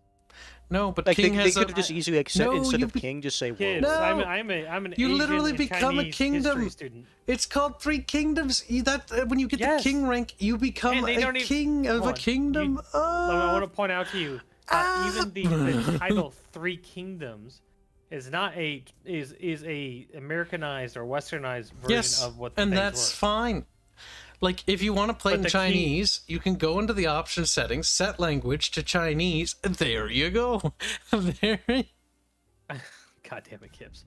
No, but like king they could have just easily accept instead of king, just say warlord. No, I'm an you Asian literally and become Chinese a kingdom. history student. It's called Three Kingdoms. When you get the king rank, you become a king of a kingdom. I want to point out to you, even the title Three Kingdoms is not a Americanized or Westernized version of what the and things that's were. Fine. Like, if you want to play in Chinese, you can go into the option settings, set language to Chinese, and there you go. There. God damn it, Kibs.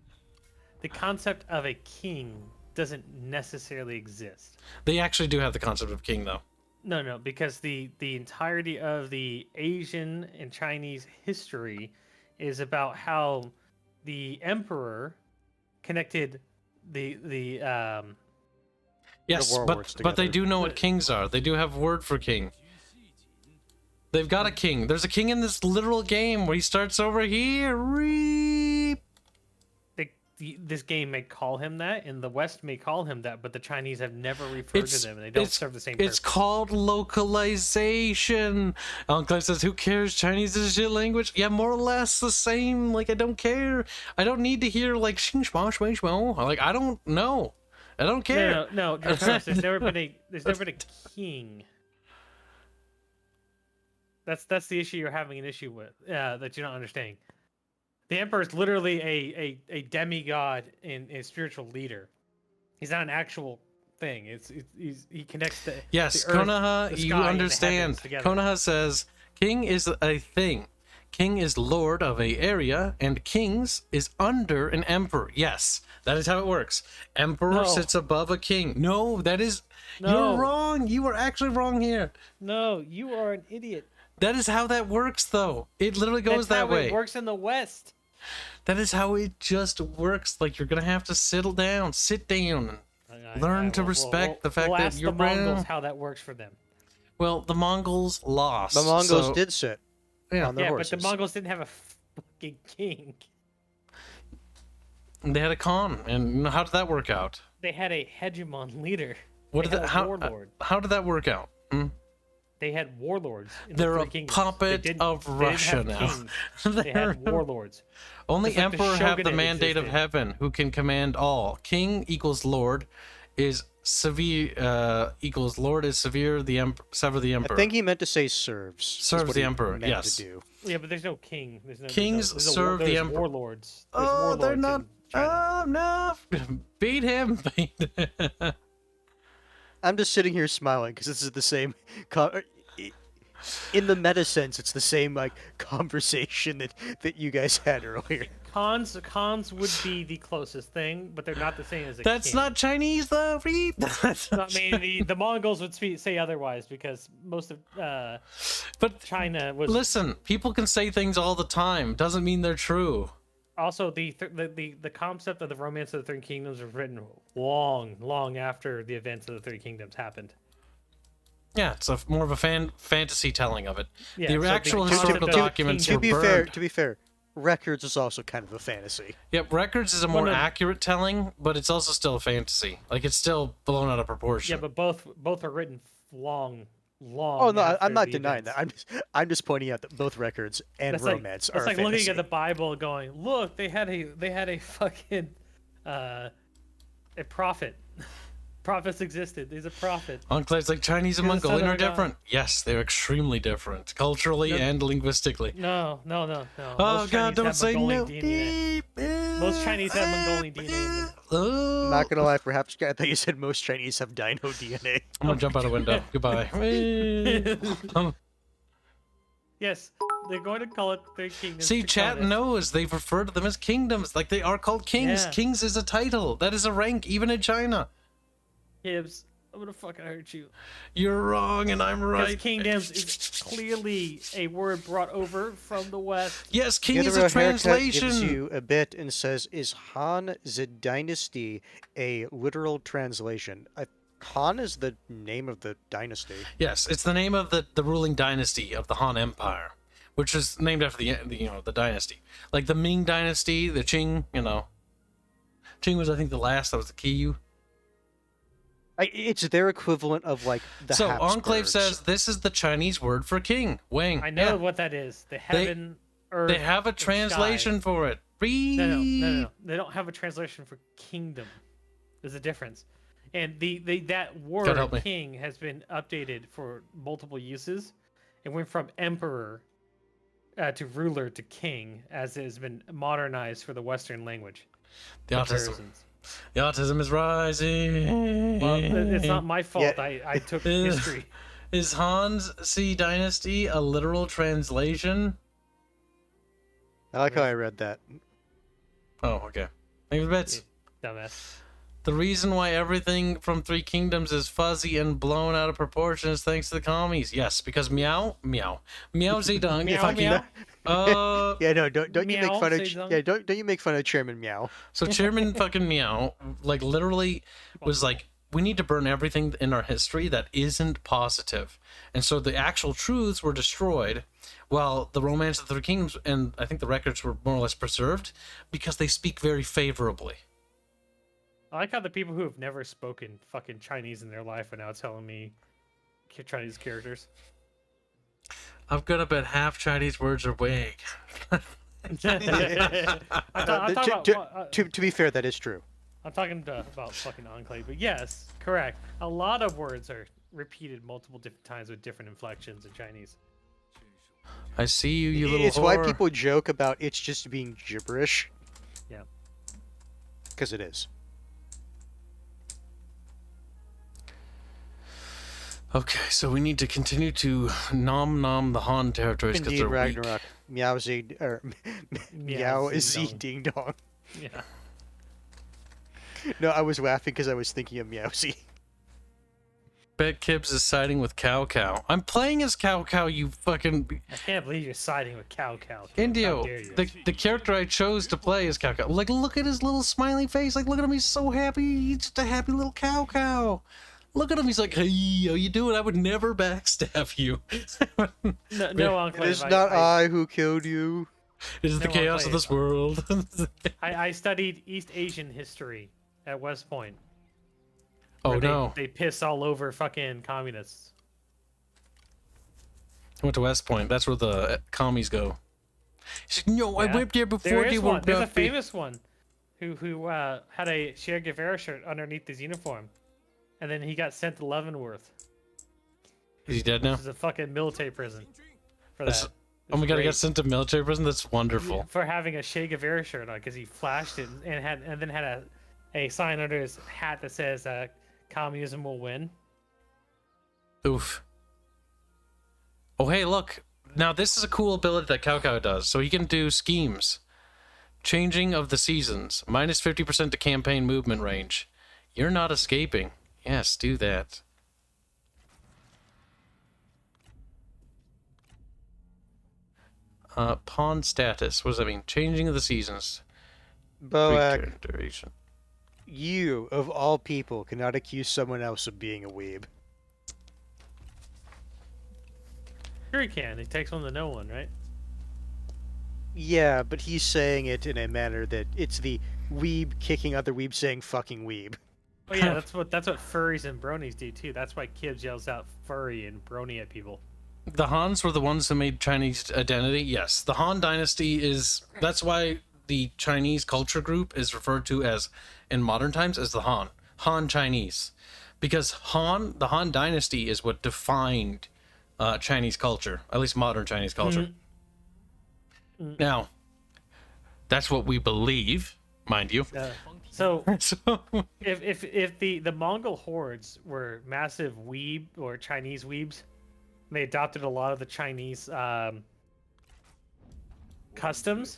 The concept of a king doesn't necessarily exist. They actually do have the concept of king, though. No, because the entirety of the Asian and Chinese history is about how the emperor connected the Yes, warlords but they together. do know what kings are. They do have word for king. They've got a king. There's a king in this literal game where he starts over here. Reep. This game may call him that, and the West may call him that, but the Chinese have never referred to them, and they don't serve the same purpose. It's called localization. Enclave says, who cares? Chinese is your language. Yeah, more or less the same. Like, I don't care. I don't need to hear, like, xing shma shma shma. Like, I don't know. I don't care. No, Draconis, there's never been a king. That's the issue you're having an issue with, that you're not understanding. The Emperor is literally a demigod and a spiritual leader. He's not an actual thing. He connects the yes, the earth, Konoha, the you sky, and the understand. heavens together. Konoha says, king is a thing. King is lord of a area, and kings is under an emperor. Yes, that is how it works. Emperor sits above a king. No, that is... No. You're wrong. You are actually wrong here. No, you are an idiot. That is how that works, though. It literally goes that way. It works in the West. That is how it just works. Like, you're gonna have to sit down, and learn to respect the fact we'll that ask you're the Mongols brown. how that works for them. Well, the Mongols lost. The Mongols so- did sit on their horses. But the Mongols didn't have a fucking king. They had a Khan, and how did that work out? They had a hegemon leader. What They did had that? a warlord. How did that work out? Hmm? They had warlords. In They're the a Three Kingdoms. puppet They didn't- of they didn't Russia have now. kings. They had warlords. Only Just like the emperor have the shogunate mandate of existed. heaven, who can command all. King equals lord, is severe. Equals lord is severe. The sever the emperor. I think he meant to say serves. is Serves what the he emperor, meant yes. to do. Yeah, but there's no king. There's no Kings serve the there's emperor. Warlords. There's Oh, warlords they're in not. China. Oh no! Beat him! I'm just sitting here smiling because this is the same. In the meta sense, it's the same like conversation that you guys had earlier. Khans would be the closest thing, but they're not the same as a That's king. not Chinese though. Read. I mean, the Mongols would say otherwise because most of But China was listen, people can say things all the time. Doesn't mean they're true. also the concept of the Romance of the Three Kingdoms was written long after the events of the Three Kingdoms happened. Yeah, it's more of a fantasy telling of it. Yeah, The so the actual concept historical of the documents kingdom- were To burned. be fair, records is also kind of a fantasy. Yep, records is a more no. accurate telling, but it's also still a fantasy. Like, it's still blown out of proportion. Yeah, but both are written long. Oh no, after I'm not the denying events. that. I'm just pointing out that both records and That's romance like, are that's like fantasy. looking at the Bible, going, "Look, they had a fucking a prophet. Prophets existed. There's a prophet." Enclaves like Chinese and You're the son Mongolian of are a god. different. Yes, they're extremely different, culturally and linguistically. No. Oh Most God, Chinese don't have say no. Mongolian DNA. Most Chinese have Mongolian DNA in them. Oh. I'm not gonna lie, perhaps I thought you said most Chinese have dino DNA. I'm gonna jump out a window. Goodbye. Yes, they're going to call it Three Kingdoms. See, chat Draconis. knows they refer to them as kingdoms, like they are called kings. Yeah. Kings is a title. That is a rank, even in China. Kibs, I'm gonna fucking hurt you. You're wrong, and I'm Because right. kingdoms is clearly a word brought over from the West. Yes, king is Yadira a Haircut gives translation. you a bit and says, "Is Han the dynasty a literal translation?" Han is the name of the dynasty. Yes, it's the name of the ruling dynasty of the Han Empire, which is named after the dynasty, like the Ming dynasty, the Qing. Qing was, I think, the last. That was the Qiyu. It's their equivalent of like the So Habsburgs. Enclave says this is the Chinese word for king. Wang. I know Yeah. what that is. The heaven, earth. They have a and translation sky. for it. Read. No. They don't have a translation for kingdom. There's a difference. And that God help me. word king has been updated for multiple uses. It went from emperor to ruler to king, as it has been modernized for the Western language. The autism. comparisons. The autism is rising. Well, it's not my fault. Yeah. I took history. Is Han's dynasty a literal translation? I like how I read that. Oh, okay. Maybe bits. Dumbass. The reason why everything from Three Kingdoms is fuzzy and blown out of proportion is thanks to the commies. Yes, because meow Zedong. Meow, if I can, Yeah, no, don't you Meow, make fun of say something. don't you make fun of Chairman Meow? so Chairman fucking Meow, like literally, was like we need to burn everything in our history that isn't positive. And so the actual truths were destroyed, while the Romance of the Three Kingdoms and I think the records were more or less preserved because they speak very favorably. I like how the people who have never spoken fucking Chinese in their life are now telling me Chinese characters. I'm gonna bet half Chinese words are vague. To be fair, that is true. I'm talking about fucking Enclave, but yes, correct. A lot of words are repeated multiple different times with different inflections in Chinese. I see you, you little It's whore. why people joke about it's just being gibberish. Yeah. Because it is. Okay, so we need to continue to nom the Han territories because Indeed, they're Ragnarok. weak. Meowsy, or Meow Zing Ding Dong. Yeah. No, I was laughing because I was thinking of Meowsy. Bet Kibs is siding with Cow Cow. I'm playing as Cow Cow, you fucking... I can't believe you're siding with Cow. Indio, How dare you. the character I chose to play is Cow Cow. Like, look at his little smiley face. Like, look at him, he's so happy. He's just a happy little Cow Cow. Look at him, he's like, hey, how you doing? I would never backstab you. No, Enclave. It is not I who killed you. It is the No, chaos of Enclave. this world. I studied East Asian history at West Point. Oh, where no. They piss all over fucking communists. I went to West Point. That's where the commies go. He's like, no, I Yeah. went there before There they is were one. There's a dumpy." famous one who had a Che Guevara shirt underneath his uniform. And then he got sent to Leavenworth. Is he dead now? This is a fucking military prison for That's- that. Oh my It's god, he great. got sent to military prison? That's wonderful. For having a Che Guevara shirt on because he flashed it and then had a sign under his hat that says communism will win. Oof. Oh, hey, look. Now, this is a cool ability that Cow Cow does. So he can do schemes. Changing of the seasons. Minus 50% to campaign movement range. You're not escaping. Yes, do that. Pawn status. What does that mean? Changing of the seasons. Boak, Quick duration. you, of all people, cannot accuse someone else of being a weeb. Sure he can. He takes one to no one, right? Yeah, but he's saying it in a manner that it's the weeb kicking other weeb saying fucking weeb. Oh yeah, that's what furries and bronies do too. That's why Kibs yells out furry and brony at people. The Hans were the ones who made Chinese identity. Yes, the Han dynasty is... That's why the Chinese culture group is referred to as, in modern times, as the Han. Han Chinese. Because the Han dynasty is what defined Chinese culture. At least modern Chinese culture. Now, that's what we believe, mind you. So So, if the Mongol hordes were massive weeb or Chinese weebs, they adopted a lot of the Chinese customs,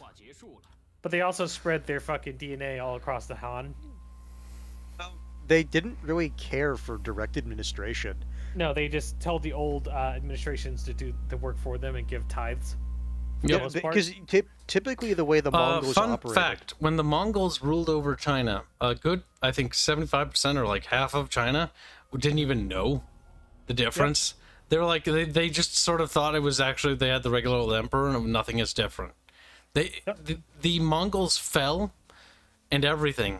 but they also spread their fucking DNA all across the Han. They didn't really care for direct administration. No, they just told the old administrations to do the work for them and give tithes. Yep. most part. Because typically the way the Mongols fun operated... fact, when the Mongols ruled over China, a good, I think 75% or like half of China didn't even know the difference. They were like, they just sort of thought it was actually, they had the regular old emperor and nothing is different. The Mongols fell and everything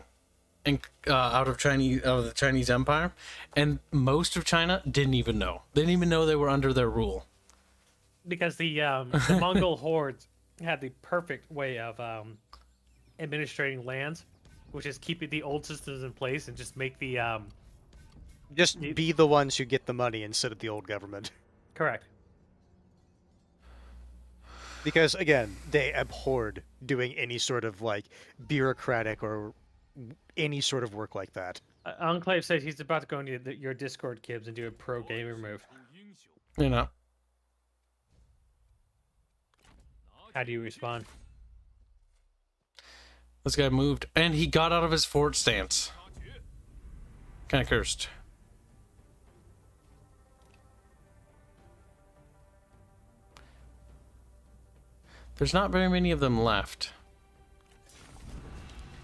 and out of the Chinese Empire, and most of China didn't even know. They didn't even know they were under their rule. Because the Mongol hordes had the perfect way of administrating lands, which is keeping the old systems in place and just make the Just be the ones who get the money instead of the old government. correct. Because, again, they abhorred doing any sort of, like, bureaucratic or any sort of work like that. Enclave says he's about to go into your Discord, Kibs, and do a pro gamer move. You know. How do you respond? This guy moved, and he got out of his fort stance. Kind of cursed. There's not very many of them left.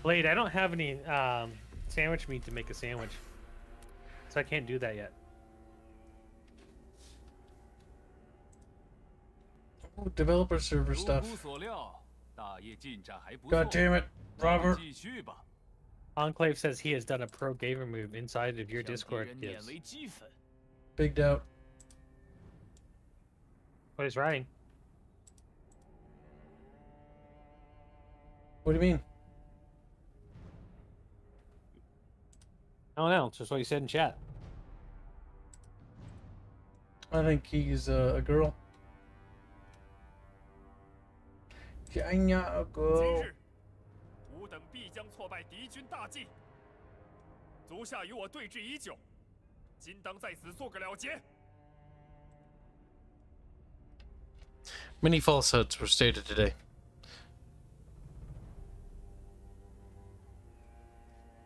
Blade, I don't have any sandwich meat to make a sandwich. so I can't do that yet. Oh, developer server stuff. God damn it, Robert. Enclave says he has done a pro gamer move inside of your Discord. Yes. Big doubt. What he's writing? What do you mean? I don't know. It's just what you said in chat. I think he's a girl. China girl. 吾等必将挫败敌军大计。足下与我对峙已久，今当在此做个了结。 Many falsehoods were stated today.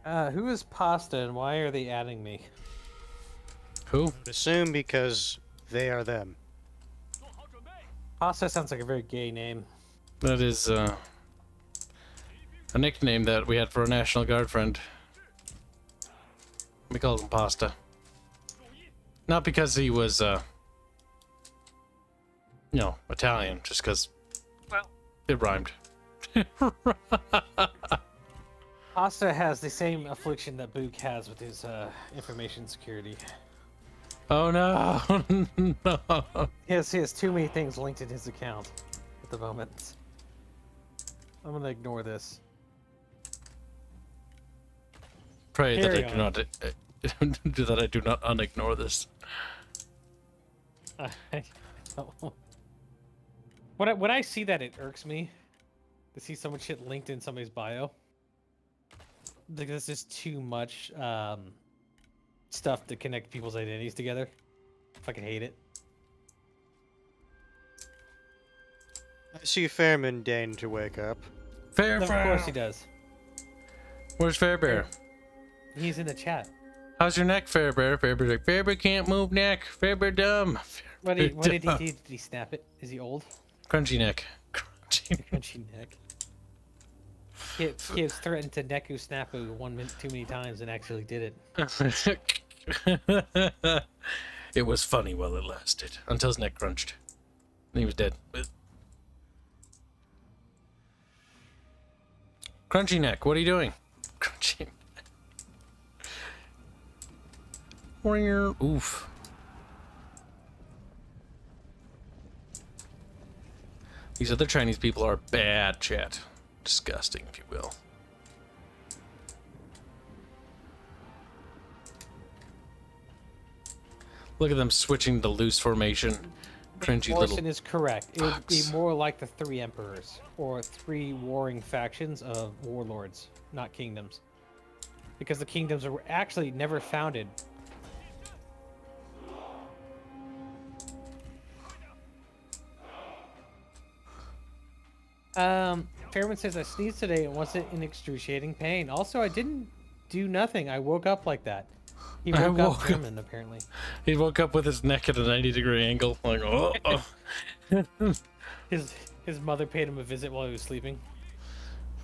Who is Pasta and why are they adding me? Who? Assume because they are them. Pasta sounds like a very gay name. That is a nickname that we had for a National Guard friend. We called him Pasta. Not because he was, you know, Italian, just because, well, it rhymed. Pasta has the same affliction that Book has with his information security. Oh no! No! He has too many things linked in his account at the moment. I'm gonna ignore this. Pray that Carry I do not that I do not unignore this. When I see that, it irks me to see so much shit linked in somebody's bio. Like, there's just too much stuff to connect people's identities together. I fucking hate it. I see Fairman deign to wake up. Fair, Of course he does. Where's Fairbear? He's in the chat. How's your neck, Fairbear? Fairbear's like, Fairbear can't move neck. Fairbear dumb. What did he Fairbear do? dumb. Did he snap it? Is he old? Crunchy neck. Crunchy. Crunchy neck. Kibs threatened to Neku Snapu too many times and actually did it. It was funny while it lasted, until his neck crunched. And he was dead. Crunchy neck, what are you doing? Crunchy. Oof. These other Chinese people are bad, chat. Disgusting, if you will. Look at them switching to loose formation. Cringy Morrison little is correct. It would be fucks. more like the three emperors, or three warring factions of warlords, not kingdoms. Because the kingdoms were actually never founded. Fairman says I sneezed today and wasn't in excruciating pain. Also, I didn't do nothing. I woke up like that. He woke up German, apparently. He woke up with his neck at a 90-degree angle, like, oh. His mother paid him a visit while he was sleeping.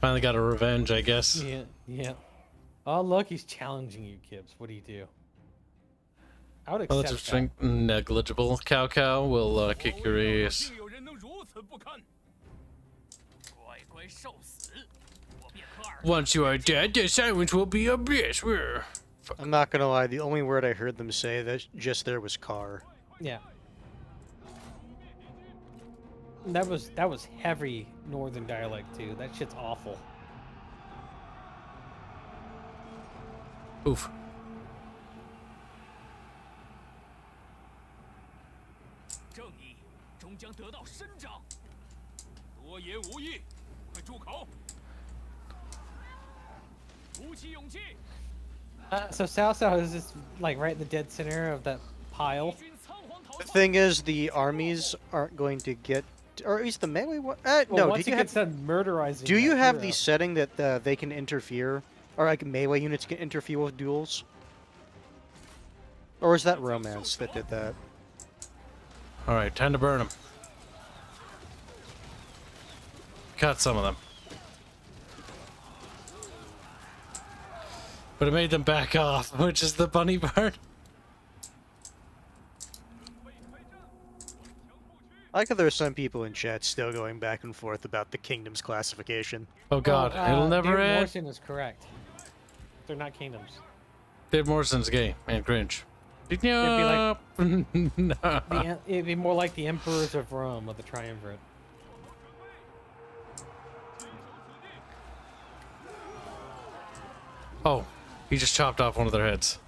Finally got a revenge, I guess. Yeah, yeah. Oh, look, he's challenging you, Kibs. What do you do? I would Well, accept that's just negligible. Cow will kick your ass. Once you are dead, the silence will be abyss. I'm not gonna lie, the only word I heard them say that just there was car. Yeah. That was heavy northern dialect too. That shit's awful. Oof. So Sao is just like right in the dead center of that pile. The thing is, the armies aren't going to get, or at least the melee one. Well, No, once do he you gets have? done murderizing. Do you that have hero- the setting that they can interfere, or like melee units can interfere with duels? Or is that romance that did that? All right, time to burn them. Cut some of them. But it made them back off, which is the funny part. I like how there are some people in chat still going back and forth about the kingdom's classification. Oh god, it'll never David end. Morrison is correct. They're not kingdoms. Dave Morrison's gay and cringe. It'd be like No. it'd be more like the emperors of Rome of the triumvirate. Oh, he just chopped off one of their heads.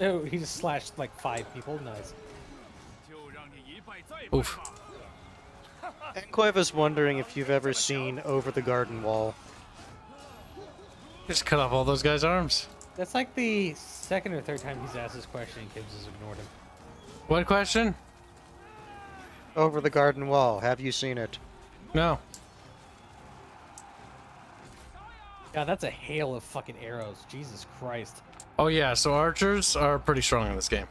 Oh, he just slashed like 5 people. Nice. Oof. Conclave is wondering if you've ever seen Over the Garden Wall. Just cut off all those guys' arms. That's like the second or third time he's asked this question and Kibs has ignored him. What question? Over the Garden Wall. Have you seen it? No. God, that's a hail of fucking arrows. Jesus Christ. Oh yeah, so archers are pretty strong in this game.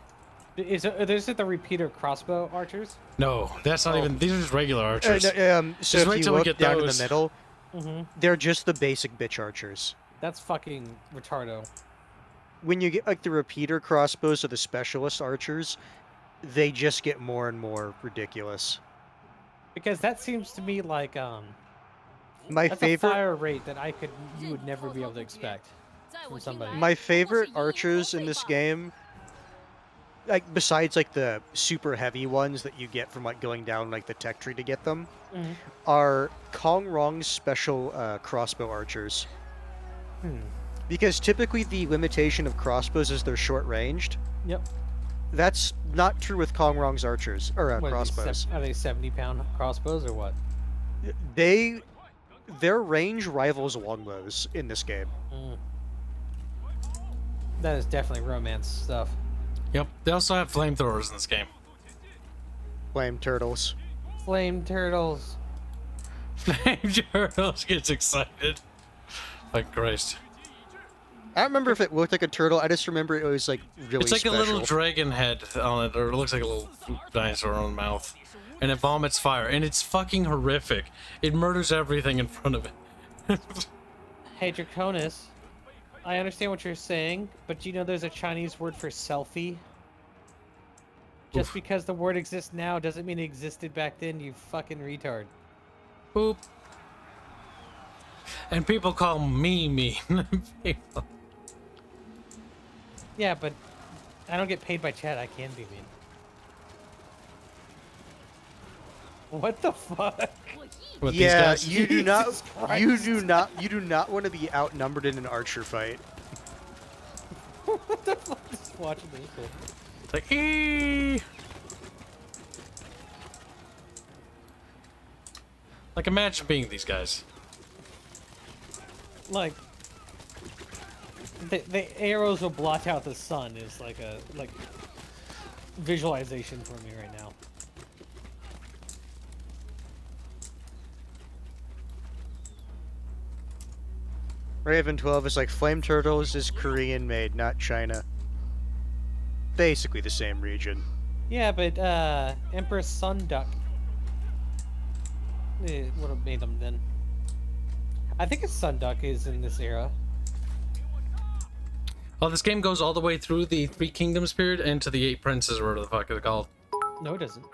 Is it the repeater crossbow archers? No, that's not even. These are just regular archers. So Just if wait you till we look get down in the those. middle, they're just the basic bitch archers. That's fucking retardo. When you get like the repeater crossbows or the specialist archers, they just get more and more ridiculous. Because that seems to me like My that's favorite a fire rate that you would never be able to expect from somebody. My favorite archers in this game, like besides like the super heavy ones that you get from like going down like the tech tree to get them, are Kong Rong's special crossbow archers. Because typically the limitation of crossbows is they're short ranged. Yep. That's not true with Kong Rong's archers or What, crossbows. Are they 70-pound crossbows or what? Their range rivals longbows in this game. That is definitely romance stuff. Yep. They also have flamethrowers in this game. Flame turtles. Flame turtles. Flame turtles gets excited. Like Christ. I don't remember if it looked like a turtle. I just remember it was like really It's like special. a little dragon head on it, or it looks like a little dinosaur on the mouth. And it vomits fire, and it's fucking horrific. It murders everything in front of it. Hey, Draconis. I understand what you're saying, but you know there's a Chinese word for selfie? Just because the word exists now doesn't mean it existed back then, you fucking retard. Boop. And people call me mean. People. Yeah, but I don't get paid by chat, I can be mean. What the fuck? With these Yeah, guys. you do not. Jesus You do not want to be outnumbered in an archer fight. What the fuck? Just watching this shit. It's like, eee! Like, imagine being these guys. Like, the arrows will blot out the sun is like a visualization for me right now. Raven 12 is like Flame Turtles is Korean made, not China. Basically the same region. Yeah, but Empress Sunduck would have made them then. I think it's Sunduck is in this era. Oh, this game goes all the way through the Three Kingdoms period and to the Eight Princes, or whatever the fuck they're called. No, it doesn't.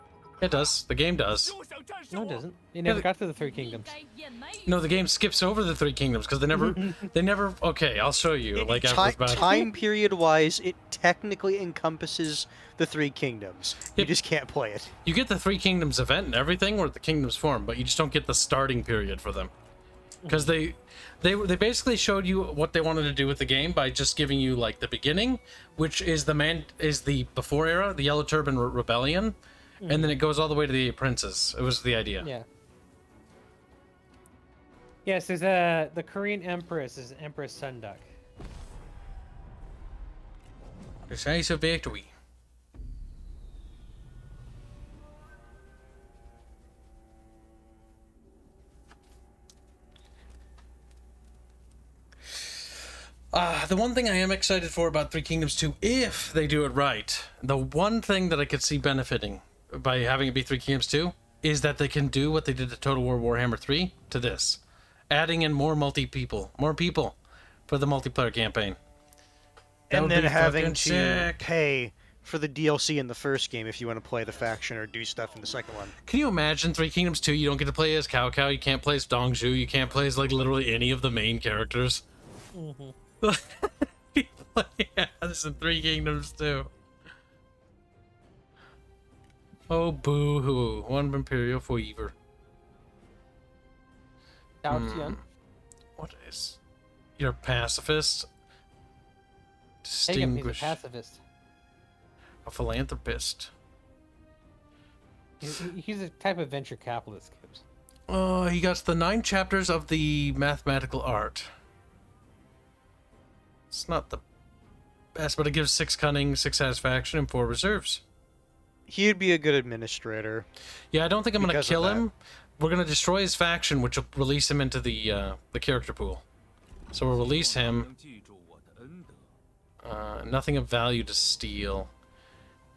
It does. The game does. No, it doesn't. It never got to the Three Kingdoms. No, the game skips over the Three Kingdoms because they never. Okay, I'll show you. Like after the battle. Time period wise, it technically encompasses the Three Kingdoms. You Yep. just can't play it. You get the Three Kingdoms event and everything, where the kingdoms form, but you just don't get the starting period for them. Because they basically showed you what they wanted to do with the game by just giving you like the beginning, which is the before era, the Yellow Turban Rebellion, and then it goes all the way to the Eight Princes. It was the idea. Yeah. Yes, there's the Korean Empress is Empress Sunduck. Decisive victory. The one thing I am excited for about Three Kingdoms 2, if they do it right, the one thing that I could see benefiting by having it be Three Kingdoms 2 is that they can do what they did to Total War Warhammer 3 to this. Adding in more more people. for the multiplayer campaign. That And would then be having fucking to sick. pay for the DLC in the first game if you want to play the faction or do stuff in the second one. Can you imagine Three Kingdoms 2? You don't get to play as Cao Cao, you can't play as Dongzhu, you can't play as like literally any of the main characters. Mm-hmm. You play as in Three Kingdoms 2. Oh boo hoo. One Imperial forever. What is. You're a pacifist? Take him, he's a Distinguished. pacifist. A philanthropist. He's a type of venture capitalist, Kibs. He got the 9 chapters of the mathematical art. It's not the best, but it gives 6 cunning, 6 satisfaction, and 4 reserves. He'd be a good administrator. Yeah, I don't think I'm going to Because of kill that. him. We're going to destroy his faction, which will release him into the character pool. So we'll release him. Nothing of value to steal.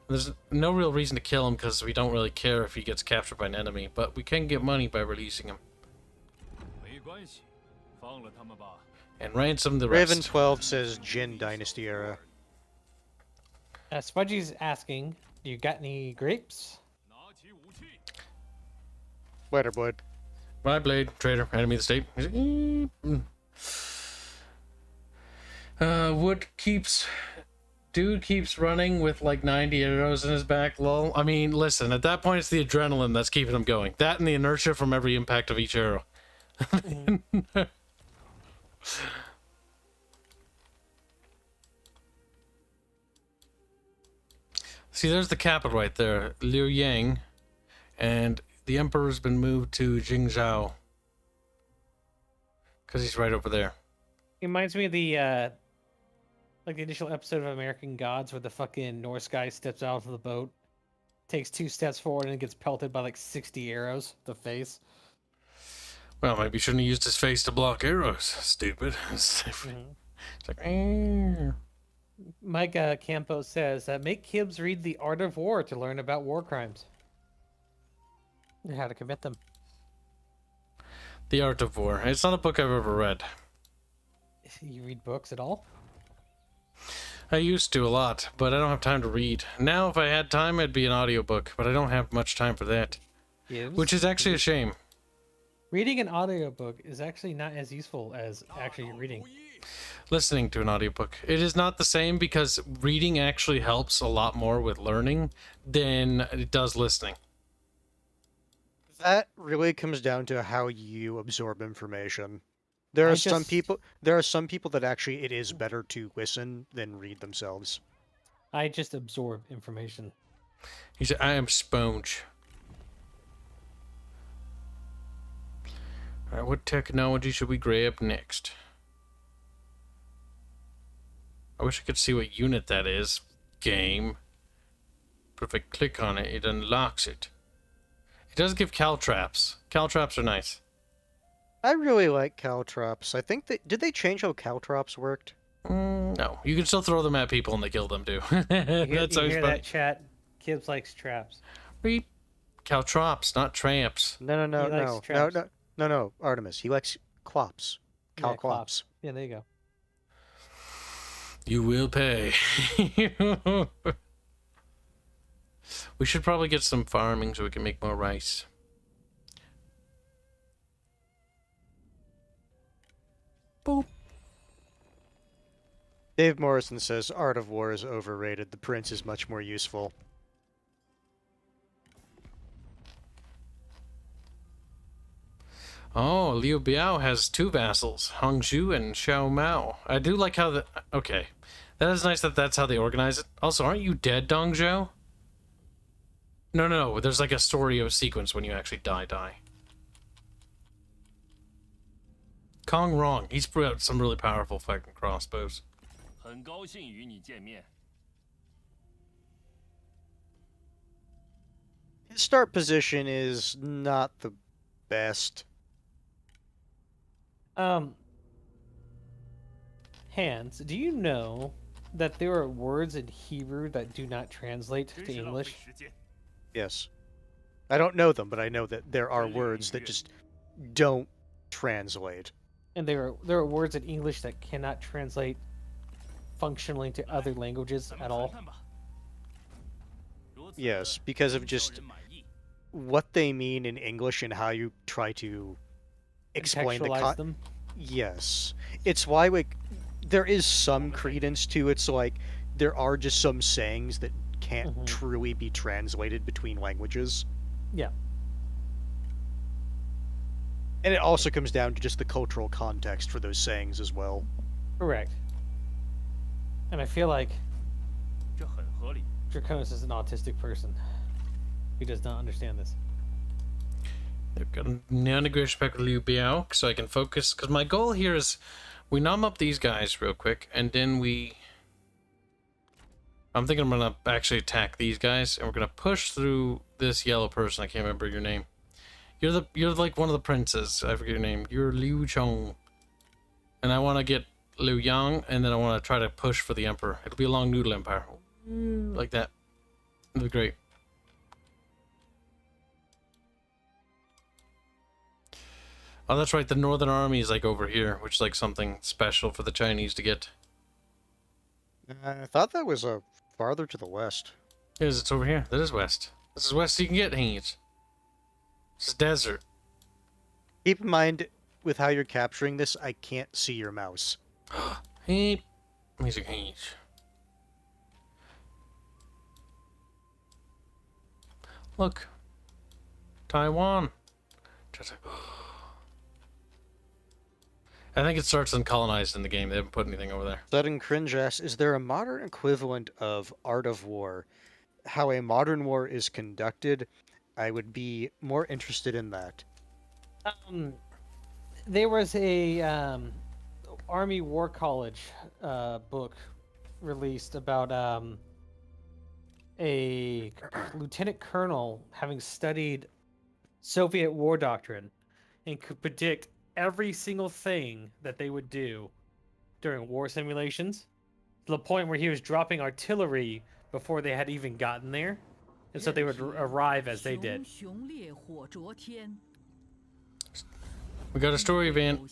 There's no real reason to kill him because we don't really care if he gets captured by an enemy, but we can get money by releasing him. And ransom the rest. Raven 12 says Jin Dynasty era. Spudgy's asking, you got any grapes? Weather Blade. My blade, traitor, enemy of the state. He's like, Dude keeps running with like 90 arrows in his back, lol. I mean, listen, at that point it's the adrenaline that's keeping him going. That and the inertia from every impact of each arrow. See, there's the capital right there, Liu Yang, and the emperor's been moved to Jingzhou. Because he's right over there. It reminds me of the like the initial episode of American Gods where the fucking Norse guy steps out of the boat, takes 2 steps forward and gets pelted by like 60 arrows to the face. Well, maybe he shouldn't have used his face to block arrows. Stupid. It's like, "Eh." Mike Campo says, make Kibs read The Art of War to learn about war crimes and how to commit them. The Art of War. It's not a book I've ever read. You read books at all? I used to a lot, but I don't have time to read. Now, if I had time, it'd be an audiobook, but I don't have much time for that. Kibs? Which is actually a shame. Reading an audiobook is actually not as useful as actually reading. Listening to an audiobook. It is not the same because reading actually helps a lot more with learning than it does listening. That really comes down to how you absorb information. There are some people that actually it is better to listen than read themselves. I just absorb information. He said, I am sponge. Alright, what technology should we grab next? I wish I could see what unit that is. Game. But if I click on it, it unlocks it. It does give caltraps. Caltraps are nice. I really like caltrops. I think did they change how caltrops worked? No, you can still throw them at people and they kill them too. You That's always hear funny. that, chat? Kibs likes traps. Beep. Caltrops, not tramps. No, He likes traps. no, Artemis. He likes clops. Yeah, Calclops. Yeah, there you go. You will pay. We should probably get some farming so we can make more rice. Boop. Dave Morrison says Art of War is overrated. The prince is much more useful. Oh, Liu Biao has 2 vassals, Hongzhu and Xiao Mao. I do like how the... Okay. That is nice that that's how they organize it. Also, aren't you dead, Dongzhou? No. There's like a story of sequence when you actually die. Kong wrong. He's put out some really powerful fucking crossbows. 很高兴与你见面。 His start position is not the best. Hans, do you know that there are words in Hebrew that do not translate 真 to 是浪费 English? 时间。 Yes. I don't know them, but I know that there are words that just don't translate. And there are words in English that cannot translate functionally to other languages at all. Yes, because of just what they mean in English and how you try to explain the Contextualize them. Yes. It's why, like, there is some credence to it, so, like, there are just some sayings that can't truly be translated between languages. Yeah. And it also comes down to just the cultural context for those sayings as well. Correct. And I feel like Draconis is an autistic person. He does not understand this. They've got a non-negation back with Liu Biao, so I can focus. Because my goal here is we numb up these guys real quick, and then we... I'm thinking I'm going to actually attack these guys, and we're going to push through this yellow person. I can't remember your name. You're like one of the princes. I forget your name. You're Liu Chong. And I want to get Liu Yang, and then I want to try to push for the Emperor. It'll be a long noodle empire. Like that. It'll be great. Oh, that's right. The Northern Army is like over here, which is like something special for the Chinese to get. I thought that was farther to the west. Yes, it's over here. That is west. This is west you can get, Hanse. This is desert. Keep in mind, with how you're capturing this, I can't see your mouse. Hey, music Hanse. Look. Taiwan. I think it starts uncolonized in the game. They haven't put anything over there. Sudden Cringe asks, is there a modern equivalent of Art of War? How a modern war is conducted? I would be more interested in that. There was a Army War College book released about a lieutenant colonel having studied Soviet war doctrine and could predict every single thing that they would do during war simulations, to the point where he was dropping artillery before they had even gotten there, and so they would arrive as they did. We got a story van.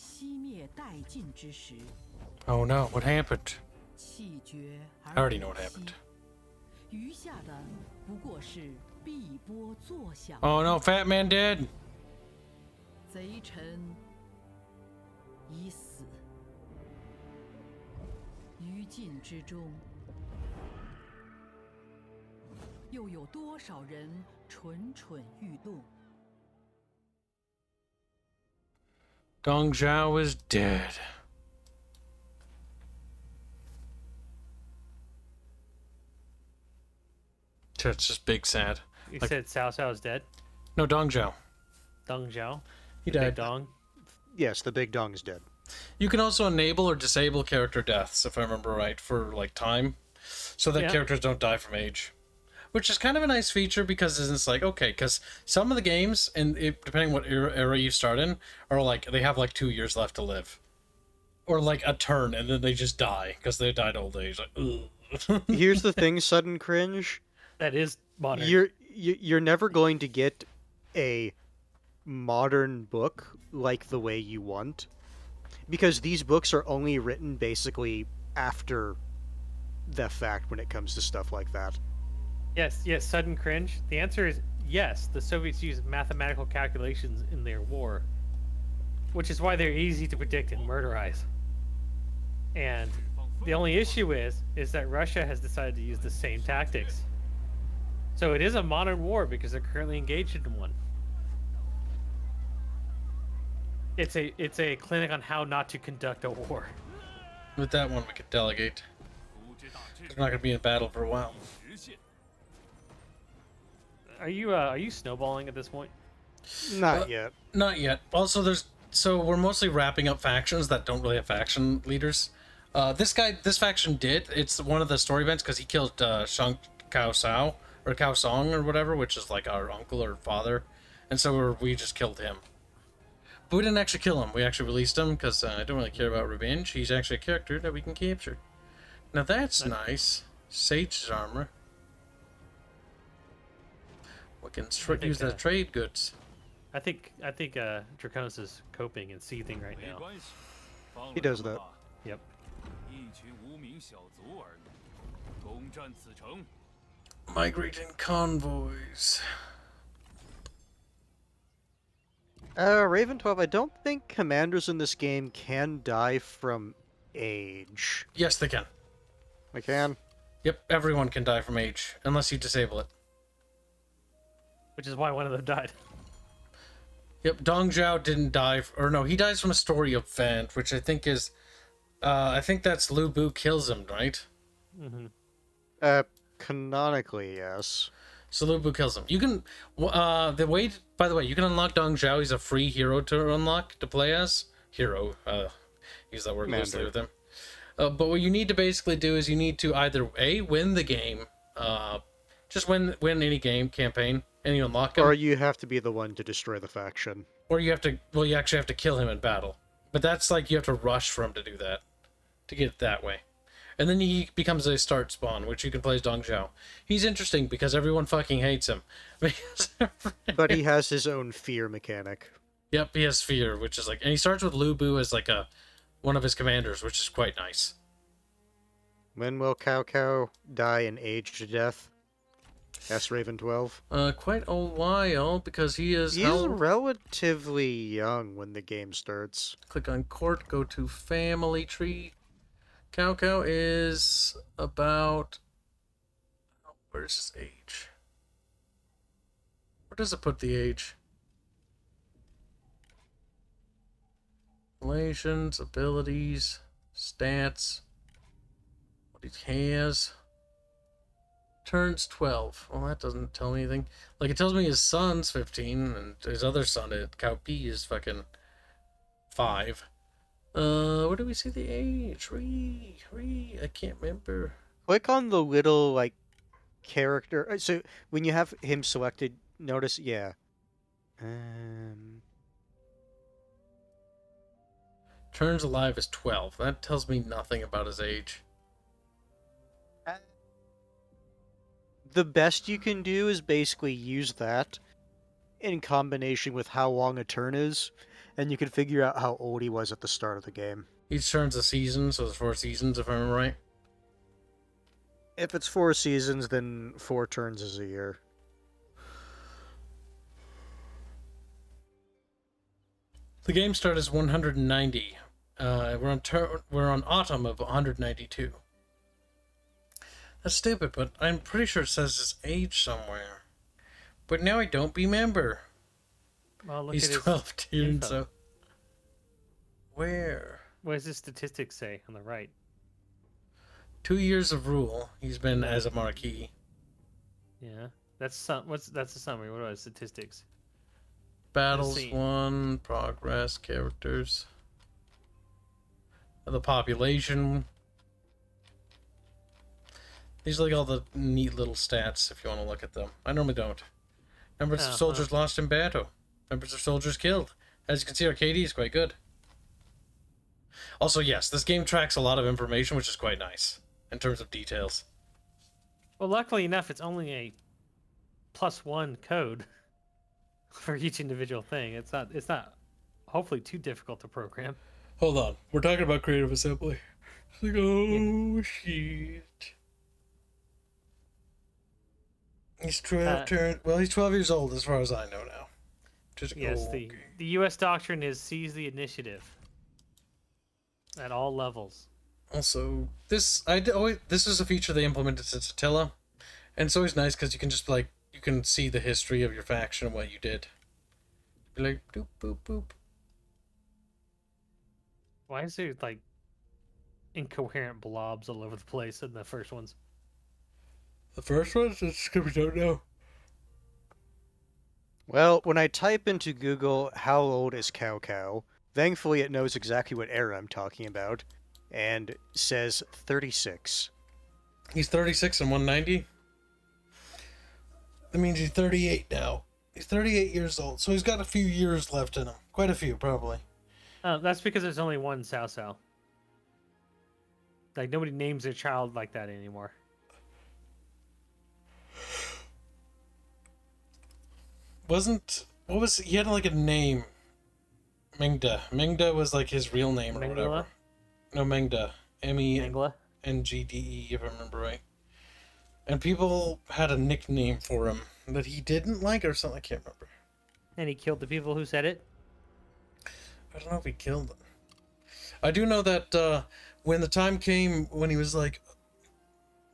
Oh no, what happened? I already know what happened. Oh no, Fat Man dead. Gong Zhao is dead. That's just big sad. You said Cao Cao is dead? No, Dong Zhao. Dong Zhao? He The died. Big Dong? Yes, the big dong is dead. You can also enable or disable character deaths, if I remember right, for like time, so that characters don't die from age. Which is kind of a nice feature because it's like, okay, because some of the games, and depending what era you start in, are like, they have like 2 years left to live. Or like a turn, and then they just die because they died old age. Like, ugh. Here's the thing, Sudden Cringe. That is modern. You're never going to get a modern book like the way you want, because these books are only written basically after the fact when it comes to stuff like that. Yes, Sudden Cringe. The answer is yes. The Soviets use mathematical calculations in their war, which is why they're easy to predict and murderize. And the only issue is that Russia has decided to use the same tactics. So it is a modern war because they're currently engaged in one. It's a clinic on how not to conduct a war. With that one, we could delegate. They're not going to be in battle for a while. Are you snowballing at this point? Not yet. Not yet. Also, so we're mostly wrapping up factions that don't really have faction leaders. This faction did. It's one of the story events because he killed Shang Cao Sao or Cao Song or whatever, which is like our uncle or father, and so we just killed him. But we didn't actually kill him. We actually released him because I don't really care about revenge. He's actually a character that we can capture. Now that's nice. Sage's armor. We can use the trade goods. I think Draconis is coping and seething right now. He does that. Yep. Migrating convoys. Raven 12, I don't think commanders in this game can die from age. Yes, they can. They can? Yep, everyone can die from age, unless you disable it. Which is why one of them died. Yep, Dong Zhao didn't die, or no, he dies from a story event, which I think is, I think that's Lu Bu kills him, right? Mm-hmm. Canonically, yes. So Lu Bu kills him. You can, by the way, you can unlock Dong Zhao. He's a free hero to unlock, to play as. Hero, use that word loosely with him. But what you need to basically do is you need to either A, win the game, just win any game, campaign, and you unlock him. Or you have to be the one to destroy the faction. Or you have to, well, you actually have to kill him in battle. But that's like, you have to rush for him to do that, to get it that way. And then he becomes a start spawn, which you can play as Dong Zhao. He's interesting because everyone fucking hates him. But he has his own fear mechanic. Yep, he has fear, which is like, and he starts with Lu Bu as like one of his commanders, which is quite nice. When will Cao Cao die and age to death? Ask Raven 12. Quite a while, because he's relatively young when the game starts. Click on court, go to family tree. Cao Cao is about, where's his age? Where does it put the age? Relations, abilities, stats, what he has. Turns 12. Well, that doesn't tell me anything. Like, it tells me his son's 15, and his other son, Cao Pi, is fucking 5. Where do we see the age? I can't remember. Click on the little, like, character. So, when you have him selected, notice, yeah. Turns alive is 12. That tells me nothing about his age. The best you can do is basically use that in combination with how long a turn is, and you can figure out how old he was at the start of the game. Each turn's a season, so there's 4 seasons, if I remember right. If it's 4 seasons, then 4 turns is a year. The game start is 190. We're on autumn of 192. That's stupid, but I'm pretty sure it says his age somewhere. But now I don't remember. Well, look He's at 12, dude, info. so... Where? What does the statistics say on the right? 2 years of rule. He's been as a marquis. Yeah, that's the summary. What are the statistics? Battles won, progress, characters. The population. These are like all the neat little stats if you want to look at them. I normally don't. Numbers of soldiers lost in battle. Numbers of soldiers killed. As you can see, our KD is quite good. Also, yes, this game tracks a lot of information, which is quite nice in terms of details. Well, luckily enough, it's only a +1 code for each individual thing. It's not hopefully too difficult to program. Hold on, we're talking about Creative Assembly. It's like, oh shit. He's 12 well, he's 12 years old as far as I know now. Yes, the U.S. doctrine is seize the initiative at all levels. Also, this is a feature they implemented since Attila, and it's always nice because you can just you can see the history of your faction and what you did. Be like, boop boop boop. Why is there like incoherent blobs all over the place in the first ones? The first ones? It's because we don't know. Well, when I type into Google, how old is Cao Cao, thankfully it knows exactly what era I'm talking about, and says 36. He's 36 and 190? That means he's 38 now. He's 38 years old, so he's got a few years left in him. Quite a few, probably. That's because there's only one Cao Cao. Like, nobody names their child like that anymore. Wasn't What was he had like a name? Mengda. Mengda was like his real name or Mengele? whatever. No, Mengda. Mengele? Mengde, if I remember right. And people had a nickname for him that he didn't like or something. I can't remember. And he killed the people who said it? I don't know if he killed them. I do know that when the time came when he was like,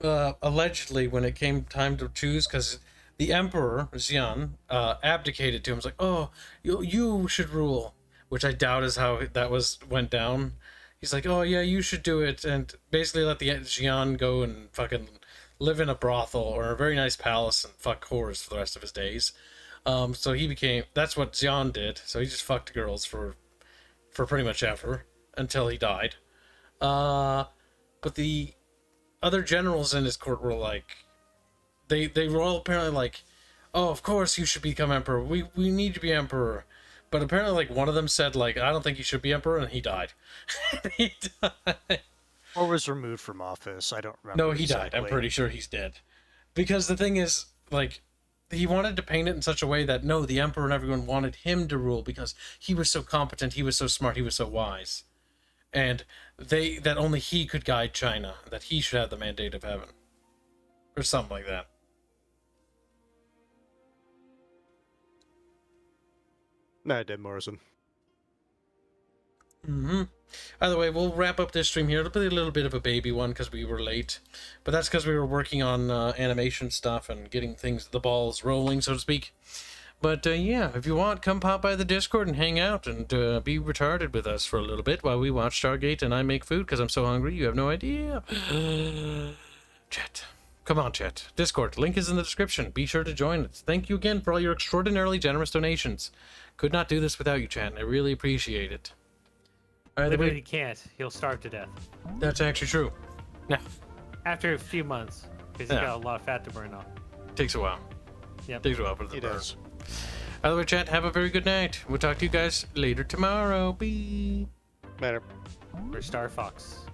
allegedly, when it came time to choose, because the Emperor, Xian, abdicated to him. He was like, oh, you should rule. Which I doubt is how that went down. He's like, oh yeah, you should do it, and basically let the Xian go and fucking live in a brothel or a very nice palace and fuck whores for the rest of his days. So he became, that's what Xian did. So he just fucked girls for pretty much ever until he died. But the other generals in his court were like, they were all apparently like, oh, of course you should become emperor. We need to be emperor. But apparently, like, one of them said, like, I don't think you should be emperor, and he died. He died. Or was removed from office. I don't remember. No, he died. I'm pretty sure he's dead. Because the thing is, like, he wanted to paint it in such a way that, no, the emperor and everyone wanted him to rule because he was so competent, he was so smart, he was so wise. And that only he could guide China, that he should have the mandate of heaven. Or something like that. No, I did, Morrison. Either way, we'll wrap up this stream here. It'll be a little bit of a baby one because we were late. But that's because we were working on animation stuff and getting the balls rolling, so to speak. But yeah, if you want, come pop by the Discord and hang out and be retarded with us for a little bit while we watch Stargate and I make food because I'm so hungry you have no idea. Chat. Come on, chat. Discord. Link is in the description. Be sure to join us. Thank you again for all your extraordinarily generous donations. Could not do this without you, chat. I really appreciate it. All right, Literally, he can't. He'll starve to death. That's actually true. Yeah. After a few months, because he's got a lot of fat to burn off. Takes a while. Yep. Takes a while for the burn. Does. Either way, chat, have a very good night. We'll talk to you guys later tomorrow. Bye. Later. For Star Fox.